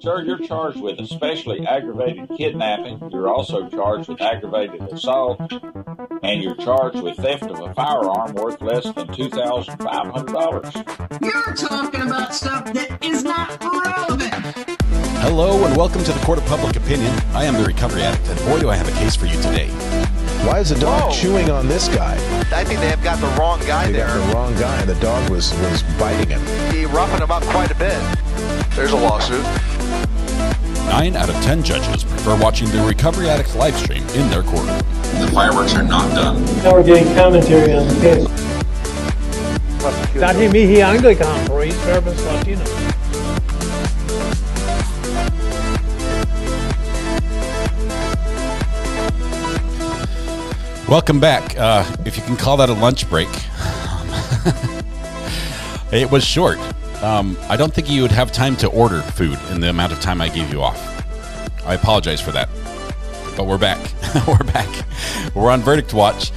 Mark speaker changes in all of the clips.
Speaker 1: Sir, you're charged with especially aggravated kidnapping. You're also charged with aggravated assault, and you're charged with theft of a firearm worth less than $2,500.
Speaker 2: You're talking about stuff that is not relevant.
Speaker 3: Hello and welcome to the Court of Public Opinion. I am the recovery addict, and boy do I have a case for you today.
Speaker 4: Why is the dog chewing on this guy?
Speaker 5: I think they have got the wrong guy there.
Speaker 4: Got the wrong guy, and the dog was biting him.
Speaker 5: He roughing him up quite a bit. There's a lawsuit.
Speaker 3: 9 out of 10 judges prefer watching the Recovery Addict live stream in their courtroom.
Speaker 6: The fireworks are not done.
Speaker 7: Now we're getting commentary on the case. Dati mihi Anglican pro service Latino.
Speaker 3: Welcome back. If you can call that a lunch break. It was short. I don't think you would have time to order food in the amount of time I gave you off. I apologize for that. But we're back. We're back. We're on verdict watch.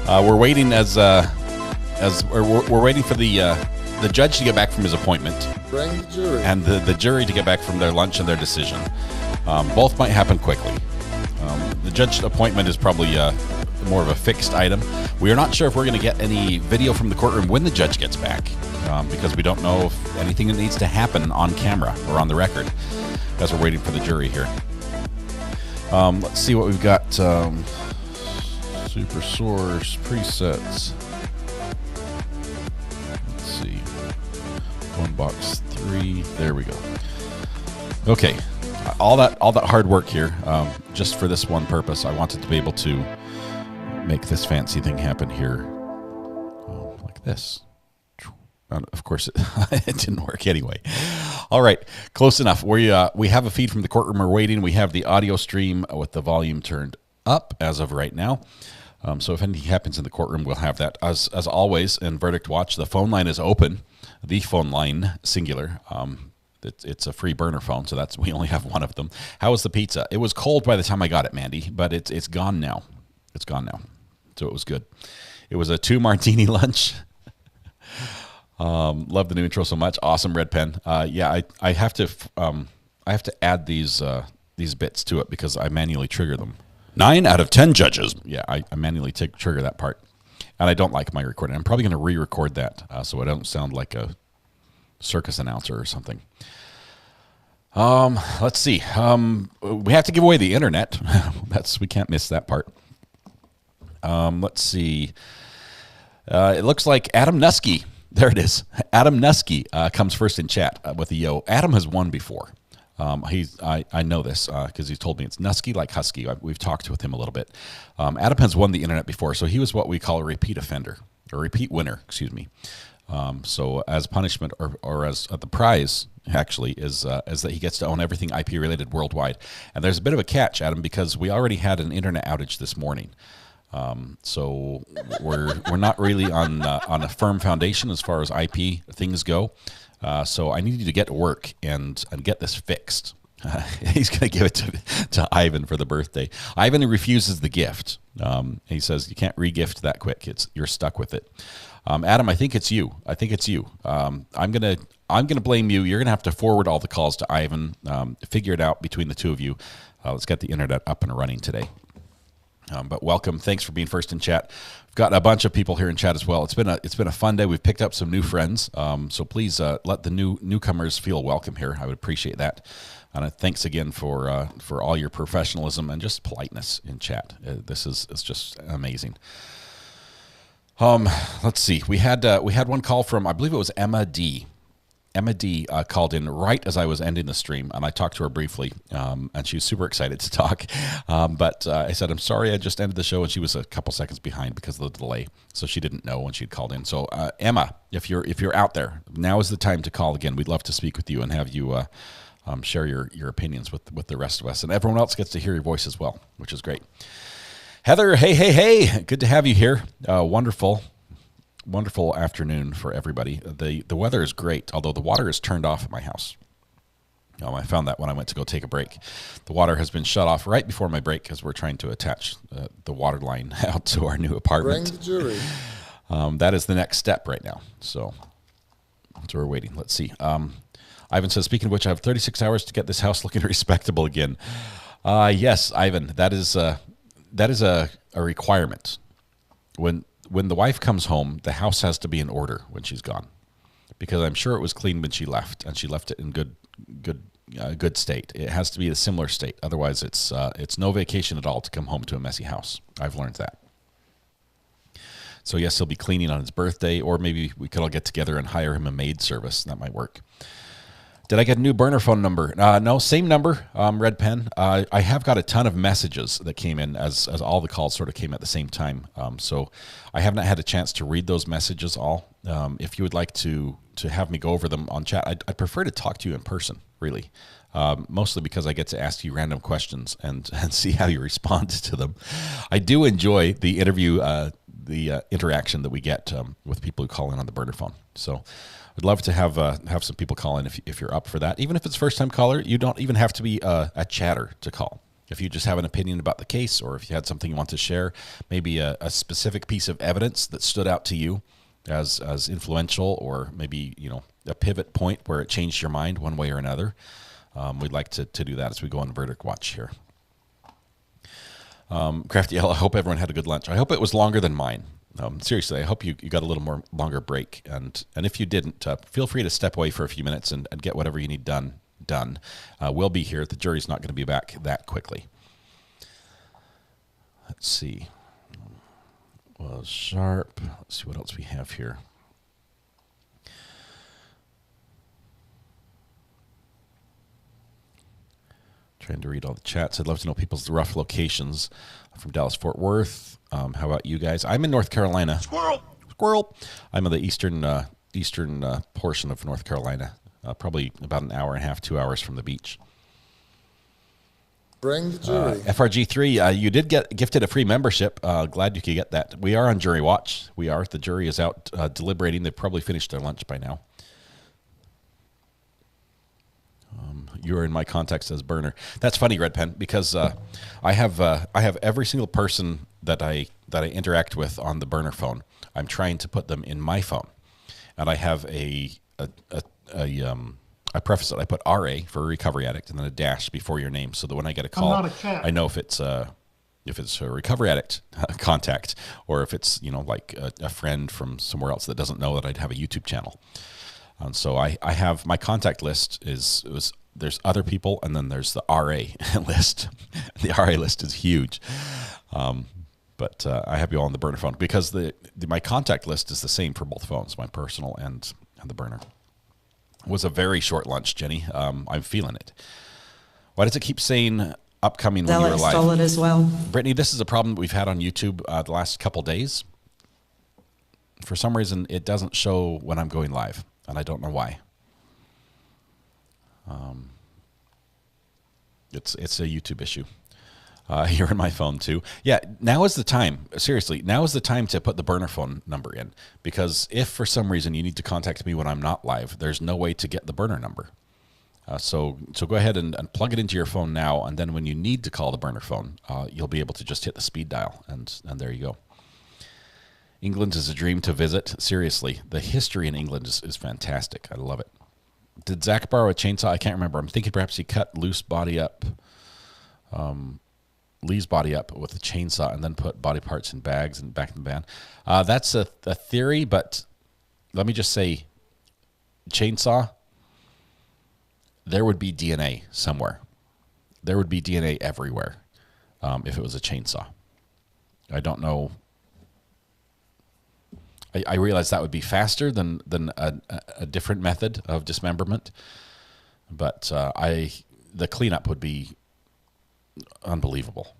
Speaker 3: We're waiting we're waiting for the judge to get back from his appointment.
Speaker 8: Bring the jury.
Speaker 3: And the jury to get back from their lunch and their decision. Both might happen quickly. The judge's appointment is probably more of a fixed item. We are not sure if we're going to get any video from the courtroom when the judge gets back, because we don't know if anything that needs to happen on camera or on the record, as we're waiting for the jury here. Let's see what we've got. Super source presets. Let's see. 1 box 3. There we go. Okay. All that hard work here, just for this one purpose. I wanted to be able to make this fancy thing happen here, like this. Of course, it didn't work anyway. All right, close enough. We have a feed from the courtroom. We're waiting. We have the audio stream with the volume turned up as of right now. So if anything happens in the courtroom, we'll have that. As always, in Verdict Watch, the phone line is open. The phone line, singular. It's a free burner phone, so we only have one of them. How was the pizza? It was cold by the time I got it, Mandy, but it's gone now. It's gone now. So it was good. It was a 2 martini lunch. Love the new intro so much. Awesome red pen. Yeah, I have to add these bits to it because I manually trigger them. 9 out of 10 judges. Yeah, I manually trigger that part, and I don't like my recording. I'm probably going to re-record that so I don't sound like a circus announcer or something. Let's see. We have to give away the internet. We can't miss that part. Let's see. It looks like Adam Nusky. There it is. Adam Nusky comes first in chat with a yo. Adam has won before. I know this because he's told me it's Nusky like Husky. We've talked with him a little bit. Adam has won the internet before, so he was what we call a repeat offender, or repeat winner, excuse me. So as punishment or as the prize actually is that he gets to own everything IP related worldwide. And there's a bit of a catch, Adam, because we already had an internet outage this morning. So we're not really on a firm foundation as far as IP things go. So I need you to get to work and get this fixed. He's going to give it to Ivan for the birthday. Ivan refuses the gift. He says you can't re-gift that quick. You're stuck with it. Adam, I think it's you. I'm gonna blame you. You're gonna have to forward all the calls to Ivan. Figure it out between the two of you. Let's get the internet up and running today. But welcome. Thanks for being first in chat. We've got a bunch of people here in chat as well. It's been a fun day. We've picked up some new friends. So please let the newcomers feel welcome here. I would appreciate that. And thanks again for all your professionalism and just politeness in chat. This is just amazing. Let's see. We had one call from, I believe it was Emma D. Emma D called in right as I was ending the stream, and I talked to her briefly, and she was super excited to talk. But I said, I'm sorry, I just ended the show, and she was a couple seconds behind because of the delay, so she didn't know when she'd called in. So Emma, if you're out there, now is the time to call again. We'd love to speak with you and have you share your opinions with the rest of us, and everyone else gets to hear your voice as well, which is great. Heather, hey, good to have you here. Wonderful afternoon for everybody. The weather is great, although the water is turned off at my house. I found that when I went to go take a break. The water has been shut off right before my break because we're trying to attach the water line out to our new apartment.
Speaker 8: Bring the jury.
Speaker 3: That is the next step right now. So we're waiting. Let's see. Ivan says, speaking of which, I have 36 hours to get this house looking respectable again. Yes, Ivan, that is a requirement. When the wife comes home, the house has to be in order when she's gone, because I'm sure it was clean when she left, and she left it in good state. It has to be a similar state. Otherwise, it's no vacation at all to come home to a messy house. I've learned that. So yes, he'll be cleaning on his birthday, or maybe we could all get together and hire him a maid service. That might work. Did I get a new burner phone number? No, same number, Red Pen. I have got a ton of messages that came in as all the calls sort of came at the same time. So I have not had a chance to read those messages all. If you would like to have me go over them on chat, I'd prefer to talk to you in person, really. Mostly because I get to ask you random questions and see how you respond to them. I do enjoy the interview, the interaction that we get with people who call in on the burner phone. So I'd love to have some people call in if you're up for that. Even if it's first-time caller, you don't even have to be a chatter to call. If you just have an opinion about the case, or if you had something you want to share, maybe a specific piece of evidence that stood out to you as influential, or maybe a pivot point where it changed your mind one way or another, we'd like to do that as we go on Verdict Watch here. Crafty L, I hope everyone had a good lunch. I hope it was longer than mine. Seriously, I hope you got a little more longer break. And if you didn't, feel free to step away for a few minutes and get whatever you need done. We'll be here. The jury's not going to be back that quickly. Let's see. Well, sharp. Let's see what else we have here. Trying to read all the chats. I'd love to know people's rough locations from Dallas, Fort Worth. How about you guys? I'm in North Carolina. Squirrel. I'm in the eastern portion of North Carolina, probably about an hour and a half, 2 hours from the beach.
Speaker 8: Bring the jury.
Speaker 3: FRG3, you did get gifted a free membership. Glad you could get that. We are on Jury Watch. We are. The jury is out deliberating. They've probably finished their lunch by now. You're in my context as burner. That's funny, Red Pen, because I have every single person that I interact with on the burner phone. I'm trying to put them in my phone, and I have I preface it. I put RA for recovery addict, and then a dash before your name, so that when I get a call, I know if it's a recovery addict contact, or if it's like a friend from somewhere else that doesn't know that I'd have a YouTube channel. And so I have my contact list there's other people, and then there's the RA list. The RA list is huge. But I have you all on the burner phone because my contact list is the same for both phones, my personal and the burner. It was a very short lunch, Jenny. I'm feeling it. Why does it keep saying upcoming when you're live?
Speaker 9: Stole it as well.
Speaker 3: Brittany, this is a problem that we've had on YouTube the last couple days. For some reason, it doesn't show when I'm going live, and I don't know why. It's a YouTube issue. Here in my phone too. Yeah, now is the time. Seriously, now is the time to put the burner phone number in, because if for some reason you need to contact me when I'm not live, there's no way to get the burner number. So go ahead and plug it into your phone now, and then when you need to call the burner phone, you'll be able to just hit the speed dial, and there you go. England is a dream to visit. Seriously, the history in England is fantastic. I love it. Did Zach borrow a chainsaw? I can't remember. I'm thinking perhaps he cut Lee's body up with a chainsaw and then put body parts in bags and back in the van. That's a theory, but let me just say, chainsaw, there would be DNA somewhere. There would be DNA everywhere if it was a chainsaw. I don't know. I realize that would be faster than a different method of dismemberment, but the cleanup would be unbelievable.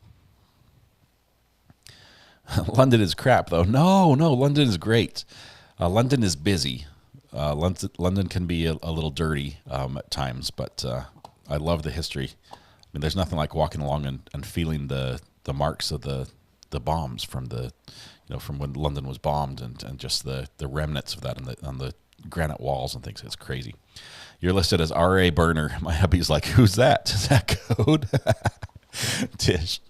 Speaker 3: London is crap, though. No, London is great. London is busy. London can be a little dirty at times, but I love the history. I mean, there's nothing like walking along and feeling the marks of the bombs from from when London was bombed, and just the remnants of that on the granite walls and things. It's crazy. You're listed as RA Burner. My hubby's like, who's that? Is that code? Tish.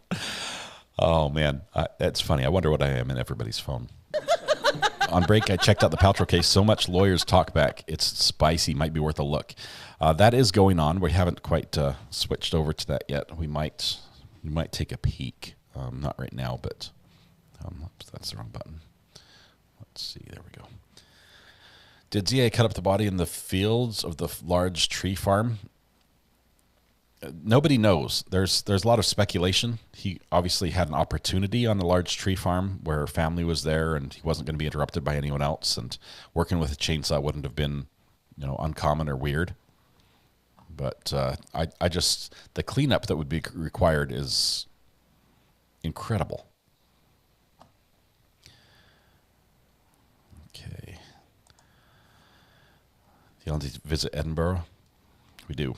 Speaker 3: Oh, man. That's funny. I wonder what I am in everybody's phone. On break, I checked out the Paltrow case. So much lawyers talk back. It's spicy. Might be worth a look. That is going on. We haven't quite switched over to that yet. We might take a peek. Not right now, but that's the wrong button. Let's see. There we go. Did ZA cut up the body in the fields of the large tree farm? Nobody knows. There's a lot of speculation. He obviously had an opportunity on a large tree farm where her family was there, and he wasn't going to be interrupted by anyone else. And working with a chainsaw wouldn't have been, uncommon or weird. But I just the cleanup that would be required is incredible. Okay. You want to visit Edinburgh? We do.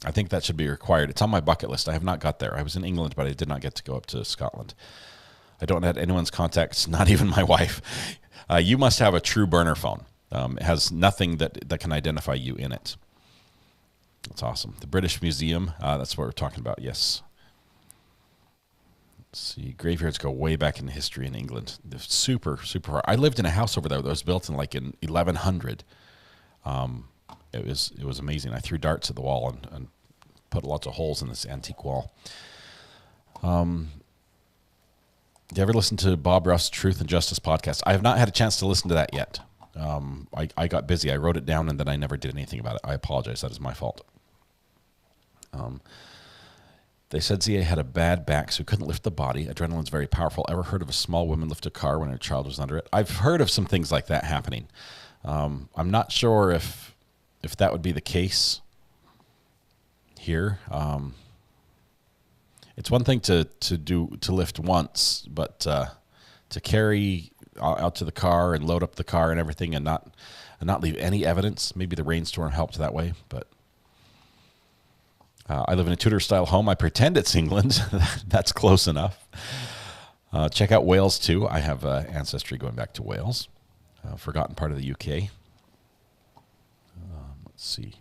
Speaker 3: I think that should be required. It's on my bucket list. I have not got there. I was in England, but I did not get to go up to Scotland. I don't have anyone's contacts, not even my wife. You must have a true burner phone. It has nothing that can identify you in it. That's awesome. The British Museum, that's what we're talking about, yes. Let's see. Graveyards go way back in history in England. They're super, super far. I lived in a house over there that was built in 1100. It was amazing. I threw darts at the wall and put lots of holes in this antique wall. Do you ever listen to Bob Ruff's Truth and Justice podcast? I have not had a chance to listen to that yet. I got busy. I wrote it down and then I never did anything about it. I apologize. That is my fault. They said ZA had a bad back, so he couldn't lift the body. Adrenaline's very powerful. Ever heard of a small woman lift a car when her child was under it? I've heard of some things like that happening. I'm not sure if that would be the case here. It's one thing to lift once, but to carry out to the car and load up the car and everything and not leave any evidence. Maybe the rainstorm helped that way, but I live in a Tudor-style home. I pretend it's England. That's close enough. Check out Wales, too. I have ancestry going back to Wales. Forgotten part of the UK. Let's see.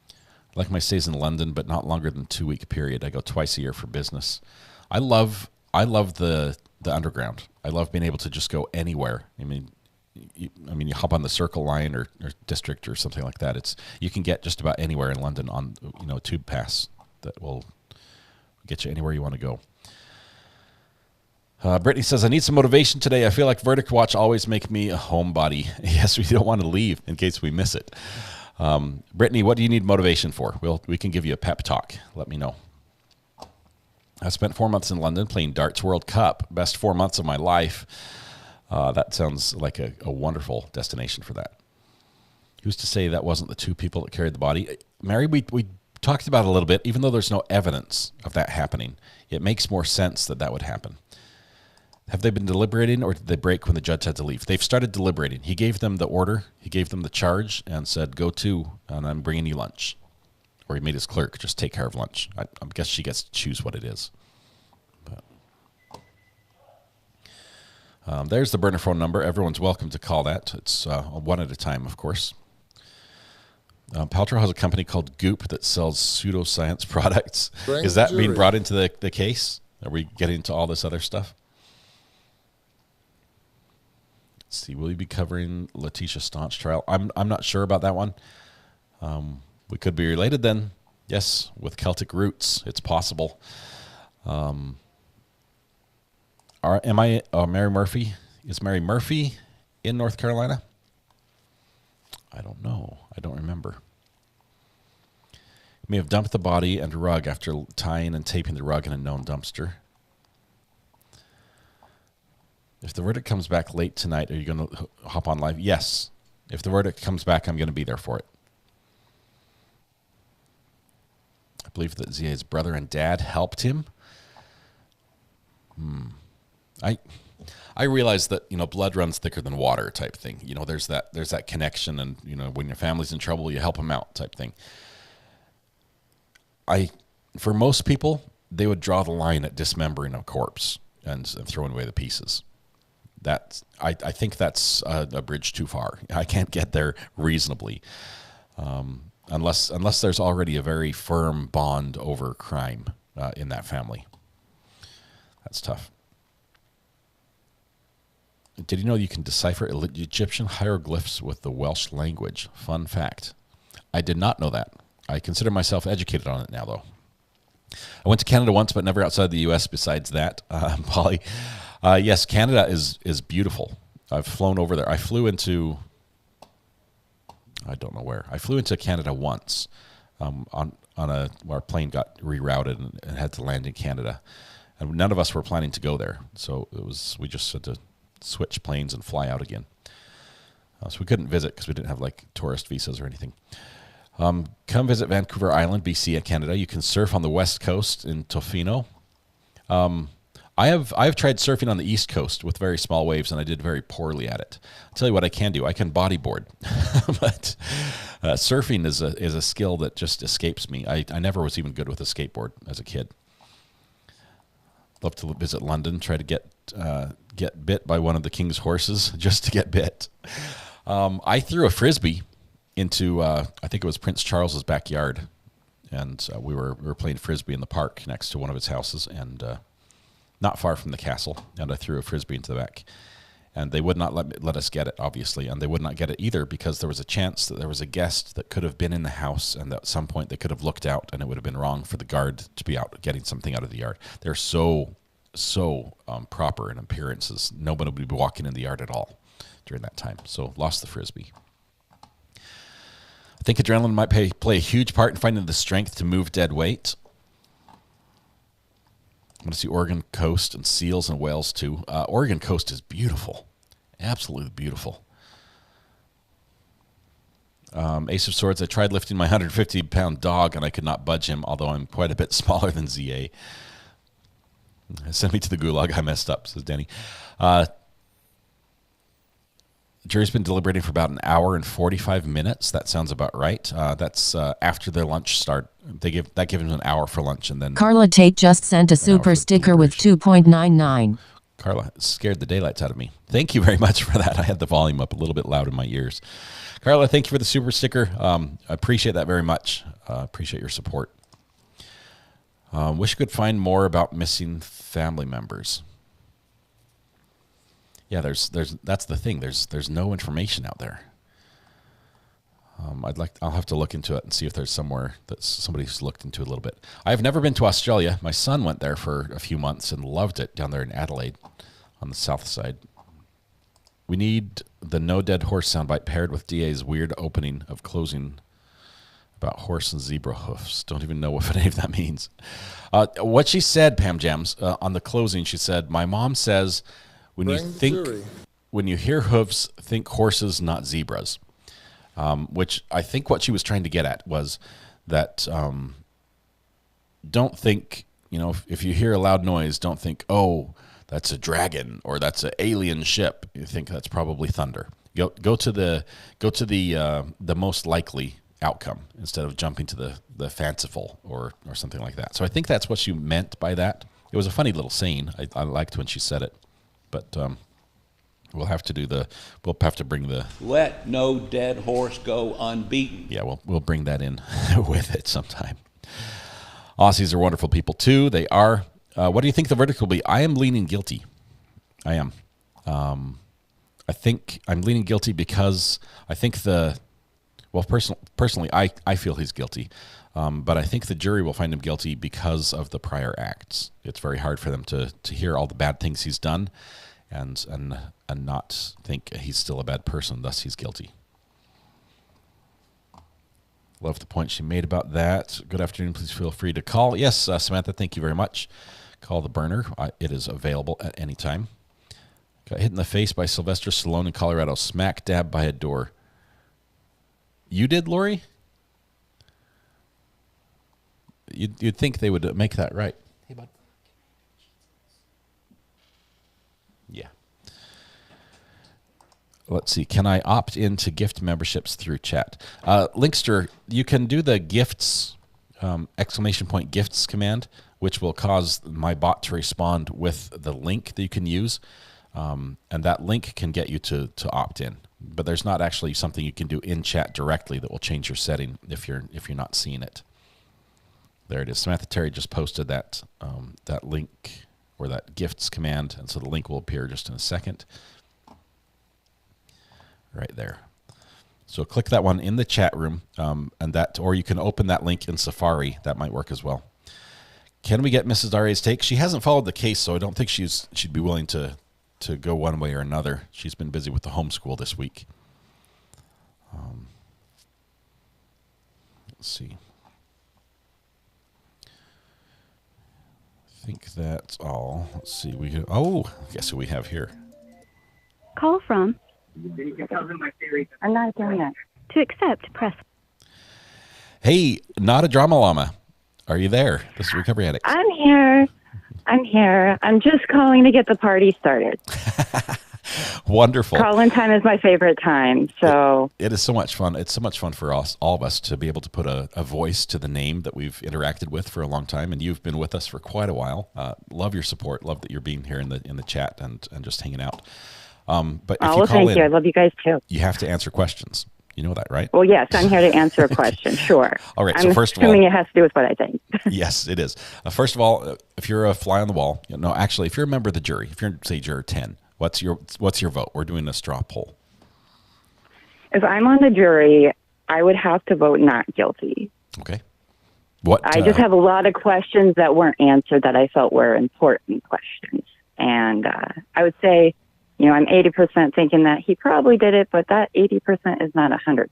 Speaker 3: I like my stays in London, but not longer than 2-week period. I go twice a year for business. I love the underground. I love being able to just go anywhere. I mean, you hop on the Circle Line or District or something like that. You can get just about anywhere in London on a tube pass that will get you anywhere you want to go. Brittany says, I need some motivation today. I feel like Verdict Watch always make me a homebody. Yes, we don't want to leave in case we miss it. Brittany, what do you need motivation for? We can give you a pep talk. Let me know. I spent 4 months in London playing Darts World Cup. Best 4 months of my life. That sounds like a wonderful destination for that. Who's to say that wasn't the two people that carried the body? Mary, we talked about it a little bit. Even though there's no evidence of that happening, it makes more sense that would happen. Have they been deliberating, or did they break when the judge had to leave? They've started deliberating. He gave them the order. He gave them the charge and said, go to, and I'm bringing you lunch. Or he made his clerk just take care of lunch. I guess she gets to choose what it is. But there's the burner phone number. Everyone's welcome to call that. It's one at a time, of course. Paltrow has a company called Goop that sells pseudoscience products. Is that being brought into the case? Are we getting into all this other stuff? Let's see. Will you be covering Letitia Staunch trial? I'm not sure about that one. We could be related then. Yes, with Celtic roots, it's possible. Am I Mary Murphy? Is Mary Murphy in North Carolina? I don't know. I don't remember. May have dumped the body and rug after tying and taping the rug in a known dumpster. If the verdict comes back late tonight, are you going to hop on live? Yes. If the verdict comes back, I'm going to be there for it. I believe that ZA's brother and dad helped him. I realize that, blood runs thicker than water type thing. There's that connection, and, when your family's in trouble, you help them out type thing. For most people, they would draw the line at dismembering a corpse and throwing away the pieces. I think that's a bridge too far. I can't get there reasonably, unless there's already a very firm bond over crime in that family. That's tough. Did you know you can decipher Egyptian hieroglyphs with the Welsh language? Fun fact. I did not know that. I consider myself educated on it now, though. I went to Canada once, but never outside the U.S. besides that, Polly. Yes, Canada is beautiful. I've flown over there. I flew into, I don't know where. I flew into Canada once our plane got rerouted and had to land in Canada. And none of us were planning to go there. So we just had to switch planes and fly out again. So we couldn't visit because we didn't have like tourist visas or anything. Come visit Vancouver Island, BC, Canada. You can surf on the west coast in Tofino. I have tried surfing on the east coast with very small waves, and I did very poorly at it. I'll tell you what I can do. I can bodyboard, but surfing is a skill that just escapes me. I never was even good with a skateboard as a kid. Love to visit London. Try to get bit by one of the king's horses just to get bit. I threw a frisbee into I think it was Prince Charles's backyard, and we were playing frisbee in the park next to one of his houses, and not far from the castle. And I threw a frisbee into the back, and they would not let us get it, obviously, and they would not get it either because there was a chance that there was a guest that could have been in the house, and at some point they could have looked out, and it would have been wrong for the guard to be out getting something out of the yard. They're so proper in appearances. Nobody would be walking in the yard at all during that time. So lost the frisbee. I think adrenaline might play a huge part in finding the strength to move dead weight. I want to see Oregon coast and seals and whales too. Oregon coast is beautiful, absolutely beautiful. Ace of Swords. I tried lifting my 150-pound dog and I could not budge him, although I'm quite a bit smaller than ZA. Send me to the gulag. I messed up, says Danny. Jury's been deliberating for about an hour and 45 minutes. That sounds about right. That's after their lunch start. That gives them an hour for lunch, and then
Speaker 8: Carla Tate just sent a super sticker with 2.99.
Speaker 3: Carla scared the daylights out of me. Thank you very much for that. I had the volume up a little bit loud in my ears. Carla, thank you for the super sticker. I appreciate that very much. Appreciate your support. Wish you could find more about missing family members. Yeah, there's that's the thing. There's no information out there. I'll have to look into it and see if there's somewhere that somebody's looked into it a little bit. I've never been to Australia. My son went there for a few months and loved it down there in Adelaide on the south side. We need the no dead horse soundbite paired with DA's weird opening of closing about horse and zebra hoofs. Don't even know what any of that means. What she said, Pam Jams, on the closing, she said, my mom says, when you hear hoofs, think horses, not zebras. Which I think what she was trying to get at was that don't think, if you hear a loud noise, don't think, oh, that's a dragon or that's an alien ship. You think that's probably thunder. Go to the most likely outcome instead of jumping to the fanciful or something like that. So I think that's what she meant by that. It was a funny little saying. I liked when she said it. But we'll have to bring the
Speaker 9: let no dead horse go unbeaten.
Speaker 3: Yeah, we'll bring that in with it sometime. Aussies are wonderful people too. They are. What do you think the verdict will be? I am leaning guilty. I am. I think I'm leaning guilty because I think personally, I feel he's guilty. But I think the jury will find him guilty because of the prior acts. It's very hard for them to hear all the bad things he's done and not think he's still a bad person, thus he's guilty. Love the point she made about that. Good afternoon. Please feel free to call. Yes, Samantha, thank you very much. Call the burner. It is available at any time. Got hit in the face by Sylvester Stallone in Colorado, smack dab by a door. You did, Lori? You'd think they would make that right. Hey, bud. Yeah. Let's see. Can I opt into gift memberships through chat? Linkster, you can do the gifts, ! Gifts command, which will cause my bot to respond with the link that you can use. And that link can get you to opt in. But there's not actually something you can do in chat directly that will change your setting if you're not seeing it. There it is. Samantha Terry just posted that link or that gifts command, and so the link will appear just in a second. right there. So click that one in the chat room, or you can open that link in Safari. That might work as well. Can we get Mrs. Daria's take? She hasn't followed the case, so I don't think she'd be willing to go one way or another. She's been busy with the homeschool this week. Let's see. I think that's all. Let's see. Guess who we have here?
Speaker 10: Call from. I'm not doing that. To accept, press.
Speaker 3: Hey, not a drama llama. Are you there? This is Recovery Addicts.
Speaker 10: I'm here. I'm just calling to get the party started.
Speaker 3: Wonderful.
Speaker 10: Call-in time is my favorite time. So
Speaker 3: it is so much fun. It's so much fun for all of us to be able to put a voice to the name that we've interacted with for a long time, and you've been with us for quite a while. Love your support. Love that you're being here in the chat and just hanging out. But if you call
Speaker 10: thank
Speaker 3: in,
Speaker 10: you. I love you guys too.
Speaker 3: You have to answer questions. You know that, right?
Speaker 10: Well, yes, I'm here to answer a question. Sure.
Speaker 3: All right.
Speaker 10: I'm
Speaker 3: So first of all,
Speaker 10: assuming it has to do with what I think.
Speaker 3: Yes, it is. First of all, if you're a fly on the wall, actually, if you're a member of the jury, if you're say juror 10, what's your vote? We're doing a straw poll.
Speaker 10: If I'm on the jury, I would have to vote not guilty.
Speaker 3: Okay.
Speaker 10: I just have a lot of questions that weren't answered that I felt were important questions, and I would say, I'm 80% thinking that he probably did it, but that 80% is not 100%.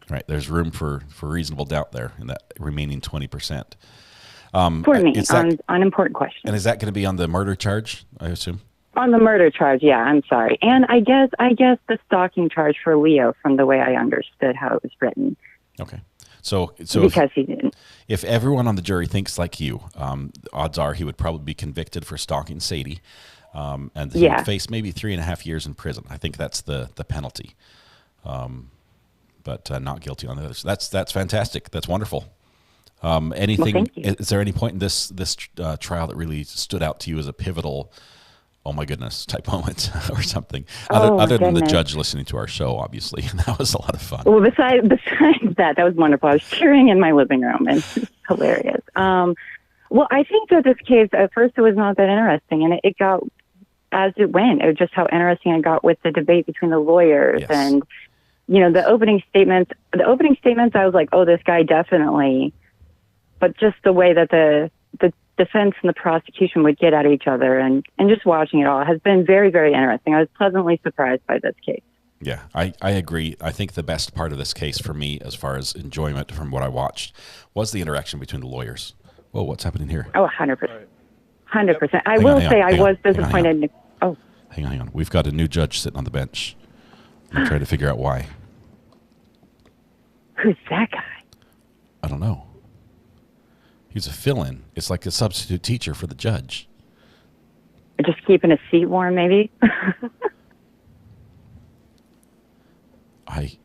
Speaker 3: Right. There's room for reasonable doubt there in that remaining 20%.
Speaker 10: For me, on important questions.
Speaker 3: And is that going to be on the murder charge, I assume?
Speaker 10: On the murder charge, yeah, I'm sorry. And I guess the stalking charge for Leo, from the way I understood how it was written.
Speaker 3: Okay. So
Speaker 10: because he didn't.
Speaker 3: If everyone on the jury thinks like you, odds are he would probably be convicted for stalking Sadie. And he would face maybe 3.5 years in prison. I think that's the penalty. But not guilty on the others. That's fantastic. That's wonderful. Anything?
Speaker 10: Well, thank you.
Speaker 3: Is there any point in this trial that really stood out to you as a pivotal, oh my goodness, type moment or something? Other than the judge listening to our show, obviously, that was a lot of fun.
Speaker 10: Well, besides that was wonderful. I was cheering in my living room, and it was hilarious. Well, I think that this case, at first, it was not that interesting, and it got, as it went, it was just how interesting it got with the debate between the lawyers.
Speaker 3: Yes.
Speaker 10: And, the opening statements, I was like, oh, this guy definitely, but just the way that the defense and the prosecution would get at each other and just watching it all has been very, very interesting. I was pleasantly surprised by this case.
Speaker 3: Yeah, I agree. I think the best part of this case for me, as far as enjoyment from what I watched, was the interaction between the lawyers. Whoa, what's happening here?
Speaker 10: Oh, 100%. 100%. I will say I was disappointed. Oh.
Speaker 3: Hang on. We've got a new judge sitting on the bench. I'm trying to figure out why.
Speaker 10: Who's that guy?
Speaker 3: I don't know. He's a fill-in. It's like a substitute teacher for the judge.
Speaker 10: Just keeping a seat warm, maybe?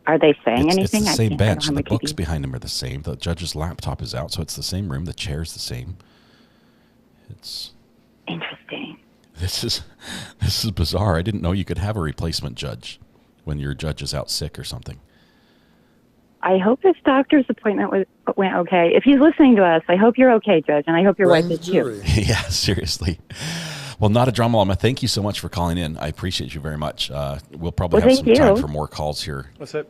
Speaker 10: Are they saying anything?
Speaker 3: It's the same bench, and the books behind him are the same. The judge's laptop is out, so it's the same room. The chair's the same. It's
Speaker 10: interesting.
Speaker 3: This is bizarre. I didn't know you could have a replacement judge when your judge is out sick or something.
Speaker 10: I hope his doctor's appointment went okay. If he's listening to us, I hope you're okay, Judge, and I hope your wife is too.
Speaker 3: Yeah, seriously. Well, not a drama llama. Thank you so much for calling in. I appreciate you very much. We'll probably have some time for more calls here.
Speaker 11: What's up?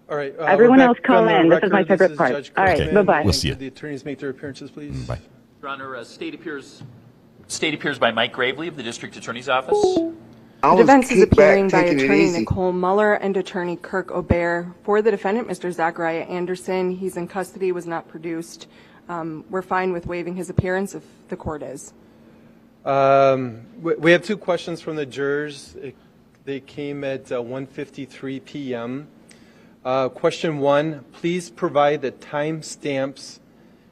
Speaker 11: All right.
Speaker 10: Everyone else call in. This is my favorite part. All right, bye-bye.
Speaker 3: We'll see you.
Speaker 11: The attorneys make their appearances, please.
Speaker 3: Bye.
Speaker 12: Your Honor, State appears by Mike Gravely of the District Attorney's Office.
Speaker 13: The defense is appearing by Attorney Nicole Muller and Attorney Kirk Aubert. For the defendant, Mr. Zachariah Anderson, he's in custody, was not produced. We're fine with waiving his appearance if the court is.
Speaker 11: We have two questions from the jurors. They came at 1:53 p.m. Question one, please provide the time stamps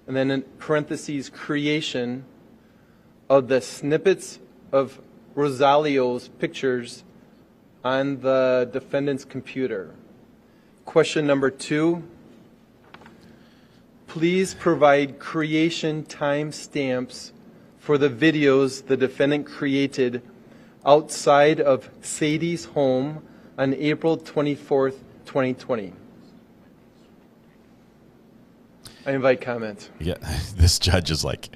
Speaker 11: and then in parentheses creation of the snippets of Rosalio's pictures on the defendant's computer. Question number two, please provide creation time stamps for the videos the defendant created outside of Sadie's home on April 24th, 2020. I invite comment.
Speaker 3: Yeah, this judge is like,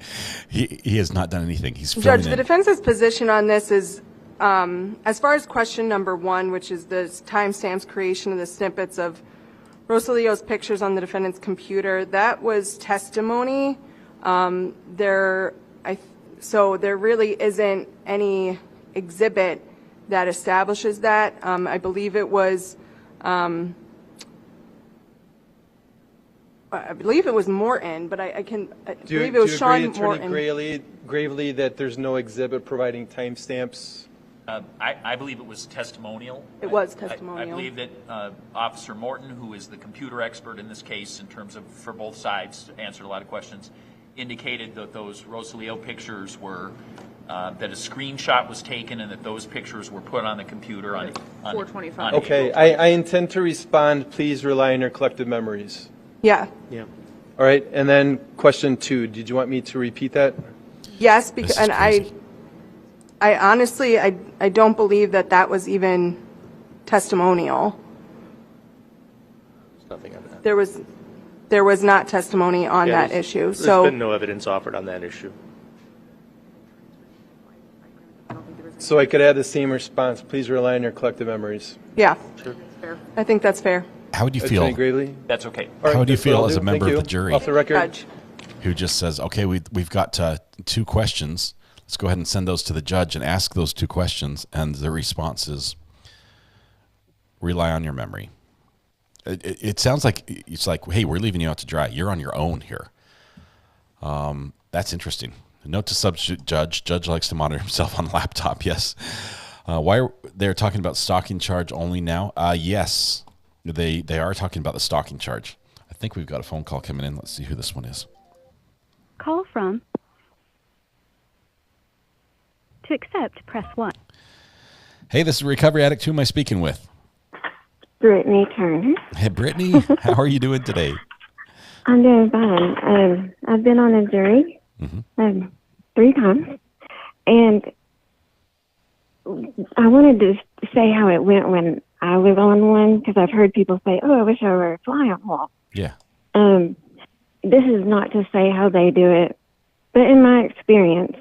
Speaker 3: he has not done anything. He's
Speaker 13: Judge, the defense's position on this is as far as question number 1, which is the timestamps creation of the snippets of Rosalio's pictures on the defendant's computer, that was testimony. So there really isn't any exhibit that establishes that. I believe it was Morton, but I believe it was Sean Morton.
Speaker 11: Do you agree, Attorney Gravely, that there's no exhibit providing timestamps?
Speaker 12: I believe it was testimonial.
Speaker 13: It was testimonial.
Speaker 12: I believe that Officer Morton, who is the computer expert in this case in terms of for both sides, answered a lot of questions, indicated that those Rosalio pictures were, that a screenshot was taken and that those pictures were put on the computer on
Speaker 13: 425.
Speaker 11: Okay, I intend to respond. Please rely on your collective memories.
Speaker 13: Yeah.
Speaker 11: All right, and then question 2. Did you want me to repeat that?
Speaker 13: Yes, because I honestly, I don't believe that was even testimonial.
Speaker 14: There's nothing on that.
Speaker 13: There was not testimony on that issue.
Speaker 14: There's been no evidence offered on that issue.
Speaker 11: So I could add the same response. Please rely on your collective memories.
Speaker 13: Yeah.
Speaker 14: Sure.
Speaker 13: I think that's fair.
Speaker 3: How would you feel?
Speaker 11: Attorney Gravely?
Speaker 12: That's okay.
Speaker 3: How would you feel as a member of the jury
Speaker 11: Off the record.
Speaker 13: Judge.
Speaker 3: who just says, okay, we've got 2 questions. Let's go ahead and send those to the judge and ask those 2 questions. And the response is, rely on your memory. It sounds like it's like, hey, we're leaving you out to dry. You're on your own here. That's interesting. Note to substitute judge. Judge likes to monitor himself on laptop. Yes. Why are they talking about stalking charge only now? Yes, they are talking about the stalking charge. I think we've got a phone call coming in. Let's see who this one is.
Speaker 15: Call from. To accept, press 1.
Speaker 3: Hey, this is Recovery Addict. Who am I speaking with?
Speaker 16: Brittany Turner.
Speaker 3: Hey, Brittany. How are you doing today?
Speaker 16: I'm doing fine. I've been on a jury 3 times, and I wanted to say how it went when I was on one, because I've heard people say, oh, I wish I were a fly on the wall.
Speaker 3: Yeah.
Speaker 16: This is not to say how they do it, but in my experience,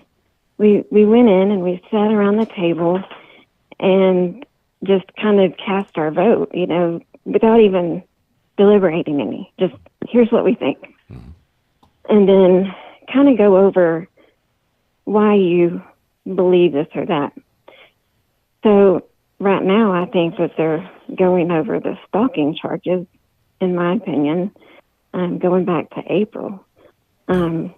Speaker 16: we went in and we sat around the table and just kind of cast our vote, without even deliberating any. Just, here's what we think. And then kind of go over why you believe this or that. So right now, I think that they're going over the stalking charges, in my opinion, going back to April. And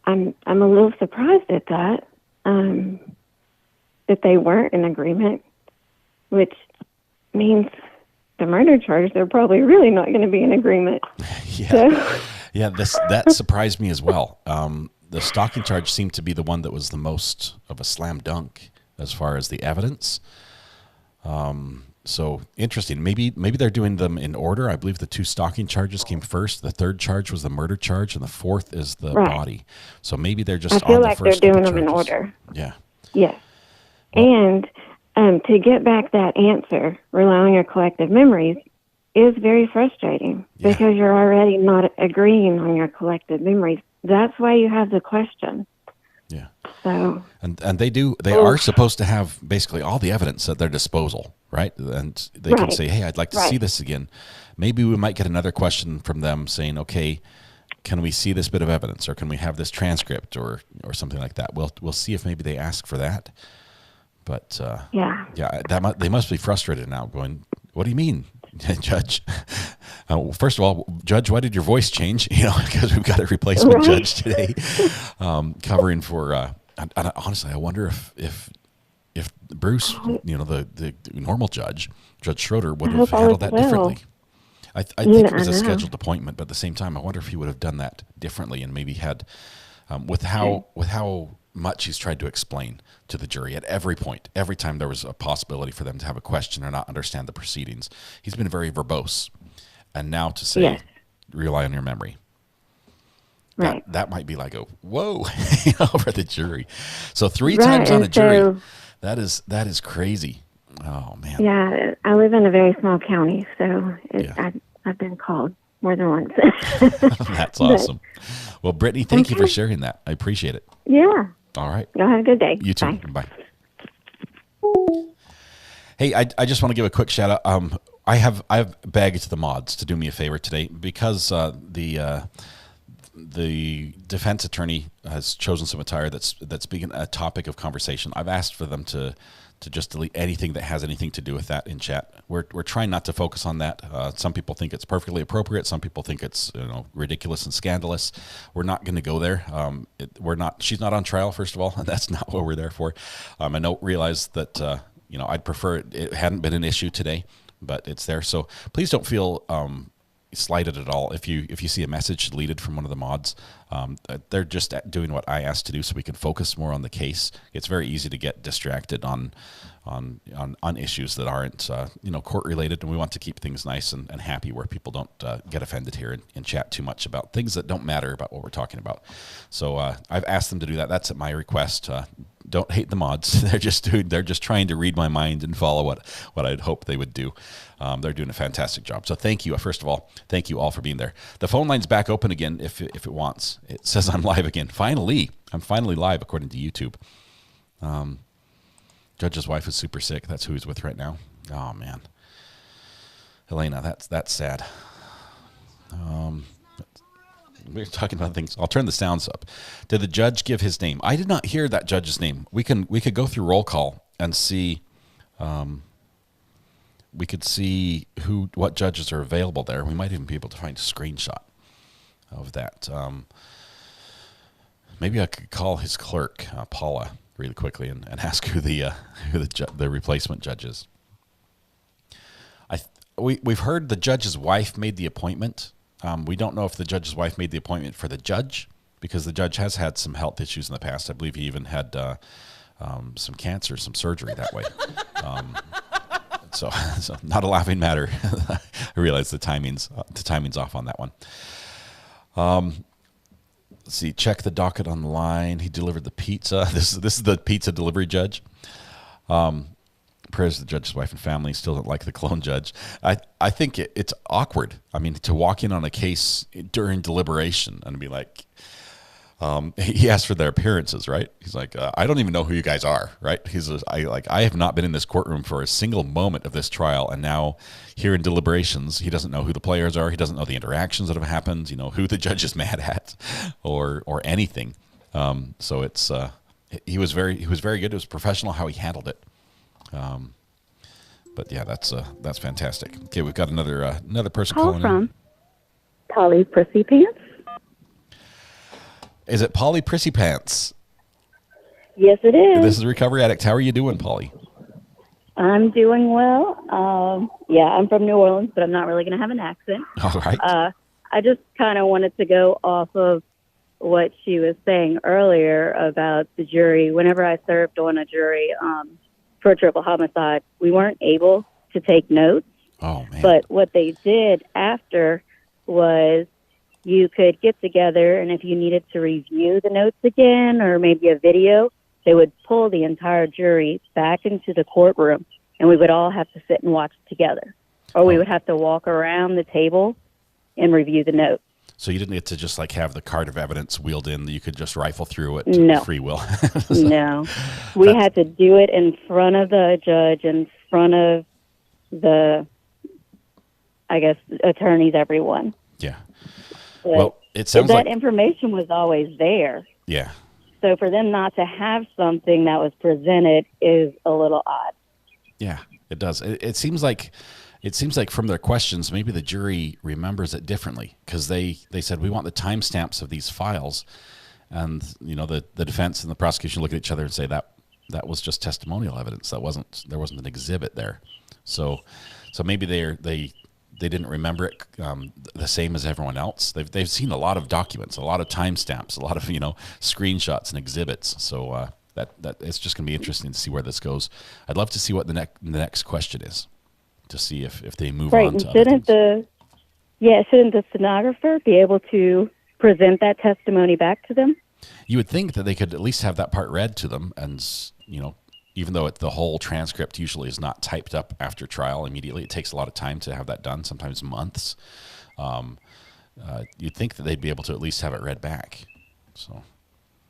Speaker 16: I'm a little surprised at that, that they weren't in agreement, which means the murder charge, they're probably really not going to be in agreement.
Speaker 3: Yeah, that surprised me as well. The stalking charge seemed to be the one that was the most of a slam dunk as far as the evidence. So interesting. Maybe they're doing them in order. I believe the 2 stalking charges came first. The 3rd charge was the murder charge, and the 4th is the body. So maybe they're just.
Speaker 16: I feel
Speaker 3: on
Speaker 16: like
Speaker 3: the first
Speaker 16: they're doing
Speaker 3: couple
Speaker 16: them in
Speaker 3: charges.
Speaker 16: order.
Speaker 3: Yeah.
Speaker 16: Yes. And to get back that answer, rely on your collective memories, is very frustrating because you're already not agreeing on your collective memories. That's why you have the question.
Speaker 3: Yeah.
Speaker 16: So.
Speaker 3: And they are supposed to have basically all the evidence at their disposal, right? And they can say, hey, I'd like to see this again. Maybe we might get another question from them saying, okay, can we see this bit of evidence, or can we have this transcript, or something like that? We'll see if maybe they ask for that. But they must be frustrated now, going, what do you mean, Judge? First of all, Judge, why did your voice change? Because we've got a replacement judge today, covering for. Honestly, I wonder if Bruce, the normal judge, Judge Schroeder, would have handled that differently. I think it was a scheduled appointment, but at the same time, I wonder if he would have done that differently, and maybe had with how much he's tried to explain to the jury at every point, every time there was a possibility for them to have a question or not understand the proceedings. He's been very verbose, and now to say, rely on your memory.
Speaker 16: Right.
Speaker 3: That might be like a whoa for the jury. So 3 times on a jury, that is crazy. Oh man.
Speaker 16: Yeah, I live in a very small county, so I've been called more than once.
Speaker 3: That's awesome. Well, Brittany, thank you for sharing that. I appreciate it.
Speaker 16: Yeah.
Speaker 3: All right.
Speaker 16: Y'all have a good day.
Speaker 3: You too.
Speaker 16: Bye.
Speaker 3: Bye. Hey, I just want to give a quick shout out. I've begged the mods to do me a favor today because the defense attorney has chosen some attire that's being a topic of conversation. I've asked for them to just delete anything that has anything to do with that in chat. We're trying not to focus on that. Some people think it's perfectly appropriate. Some people think it's ridiculous and scandalous. We're not going to go there. She's not on trial, first of all, and that's not what we're there for. I realize that I'd prefer it hadn't been an issue today, but it's there. So please don't feel slighted at all if you see a message deleted from one of the mods. They're just doing what I asked to do so we can focus more on the case. It's very easy to get distracted on issues that aren't court related, and we want to keep things nice and happy where people don't get offended here and chat too much about things that don't matter about what we're talking about. So I've asked them to do that. That's at my request. Don't hate the mods. They're just trying to read my mind and follow what I'd hope they would do. They're doing a fantastic job. So thank you. First of all, thank you all for being there. The phone line's back open again if it wants. It says I'm live again. Finally, I'm finally live according to YouTube. Judge's wife is super sick. That's who he's with right now. Oh man, Helena, that's sad. We're talking about things. I'll turn the sounds up. Did the judge give his name? I did not hear that judge's name. We could go through roll call and see. We could see what judges are available there. We might even be able to find a screenshot of that. Maybe I could call his clerk, Paula, really quickly and ask who the replacement judge is. We've heard the judge's wife made the appointment. We don't know if the judge's wife made the appointment for the judge because the judge has had some health issues in the past. I believe he even had some cancer, some surgery that way. So not a laughing matter. I realize the timing's off on that one. Let's see. Check the docket online. He delivered the pizza. This is the pizza delivery judge. Prayers to the judge's wife and family. Still don't like the clone judge. I think it's awkward. I mean, to walk in on a case during deliberation and be like, he asked for their appearances, right? He's like, I don't even know who you guys are, right? I have not been in this courtroom for a single moment of this trial, and now here in deliberations, he doesn't know who the players are. He doesn't know the interactions that have happened. Who the judge is mad at, or anything. So it's he was very good. It was professional how he handled it. But yeah, that's fantastic. Okay, we've got another person calling in.
Speaker 10: Polly Prissy Pants.
Speaker 3: Is it Polly Prissy Pants?
Speaker 10: Yes, it is.
Speaker 3: This is Recovery Addict. How are you doing, Polly?
Speaker 10: I'm doing well. I'm from New Orleans, but I'm not really going to have an accent.
Speaker 3: All right.
Speaker 10: I just kind of wanted to go off of what she was saying earlier about the jury. Whenever I served on a jury for a triple homicide, we weren't able to take notes.
Speaker 3: Oh, man.
Speaker 10: But what they did after was you could get together, and if you needed to review the notes again or maybe a video, they would pull the entire jury back into the courtroom, and we would all have to sit and watch together. Or we would have to walk around the table and review the notes.
Speaker 3: So you didn't get to just have the card of evidence wheeled in that you could just rifle through it
Speaker 10: No.
Speaker 3: free will.
Speaker 10: No. We had to do it in front of the judge, in front of the, attorneys, everyone.
Speaker 3: Yeah.
Speaker 10: But
Speaker 3: well, it sounds
Speaker 10: that information was always there.
Speaker 3: Yeah.
Speaker 10: So for them not to have something that was presented is a little odd.
Speaker 3: Yeah, it does. It seems like from their questions, maybe the jury remembers it differently because they said, we want the timestamps of these files. And, the defense and the prosecution look at each other and say that was just testimonial evidence. There wasn't an exhibit there. So maybe they didn't remember it the same as everyone else. They've seen a lot of documents, a lot of timestamps, a lot of screenshots and exhibits. So that it's just going to be interesting to see where this goes. I'd love to see what the next question is, to see if they move on to
Speaker 10: shouldn't the stenographer be able to present that testimony back to them?
Speaker 3: You would think that they could at least have that part read to them, and even though the whole transcript usually is not typed up after trial immediately, it takes a lot of time to have that done, sometimes months. You'd think that they'd be able to at least have it read back. So,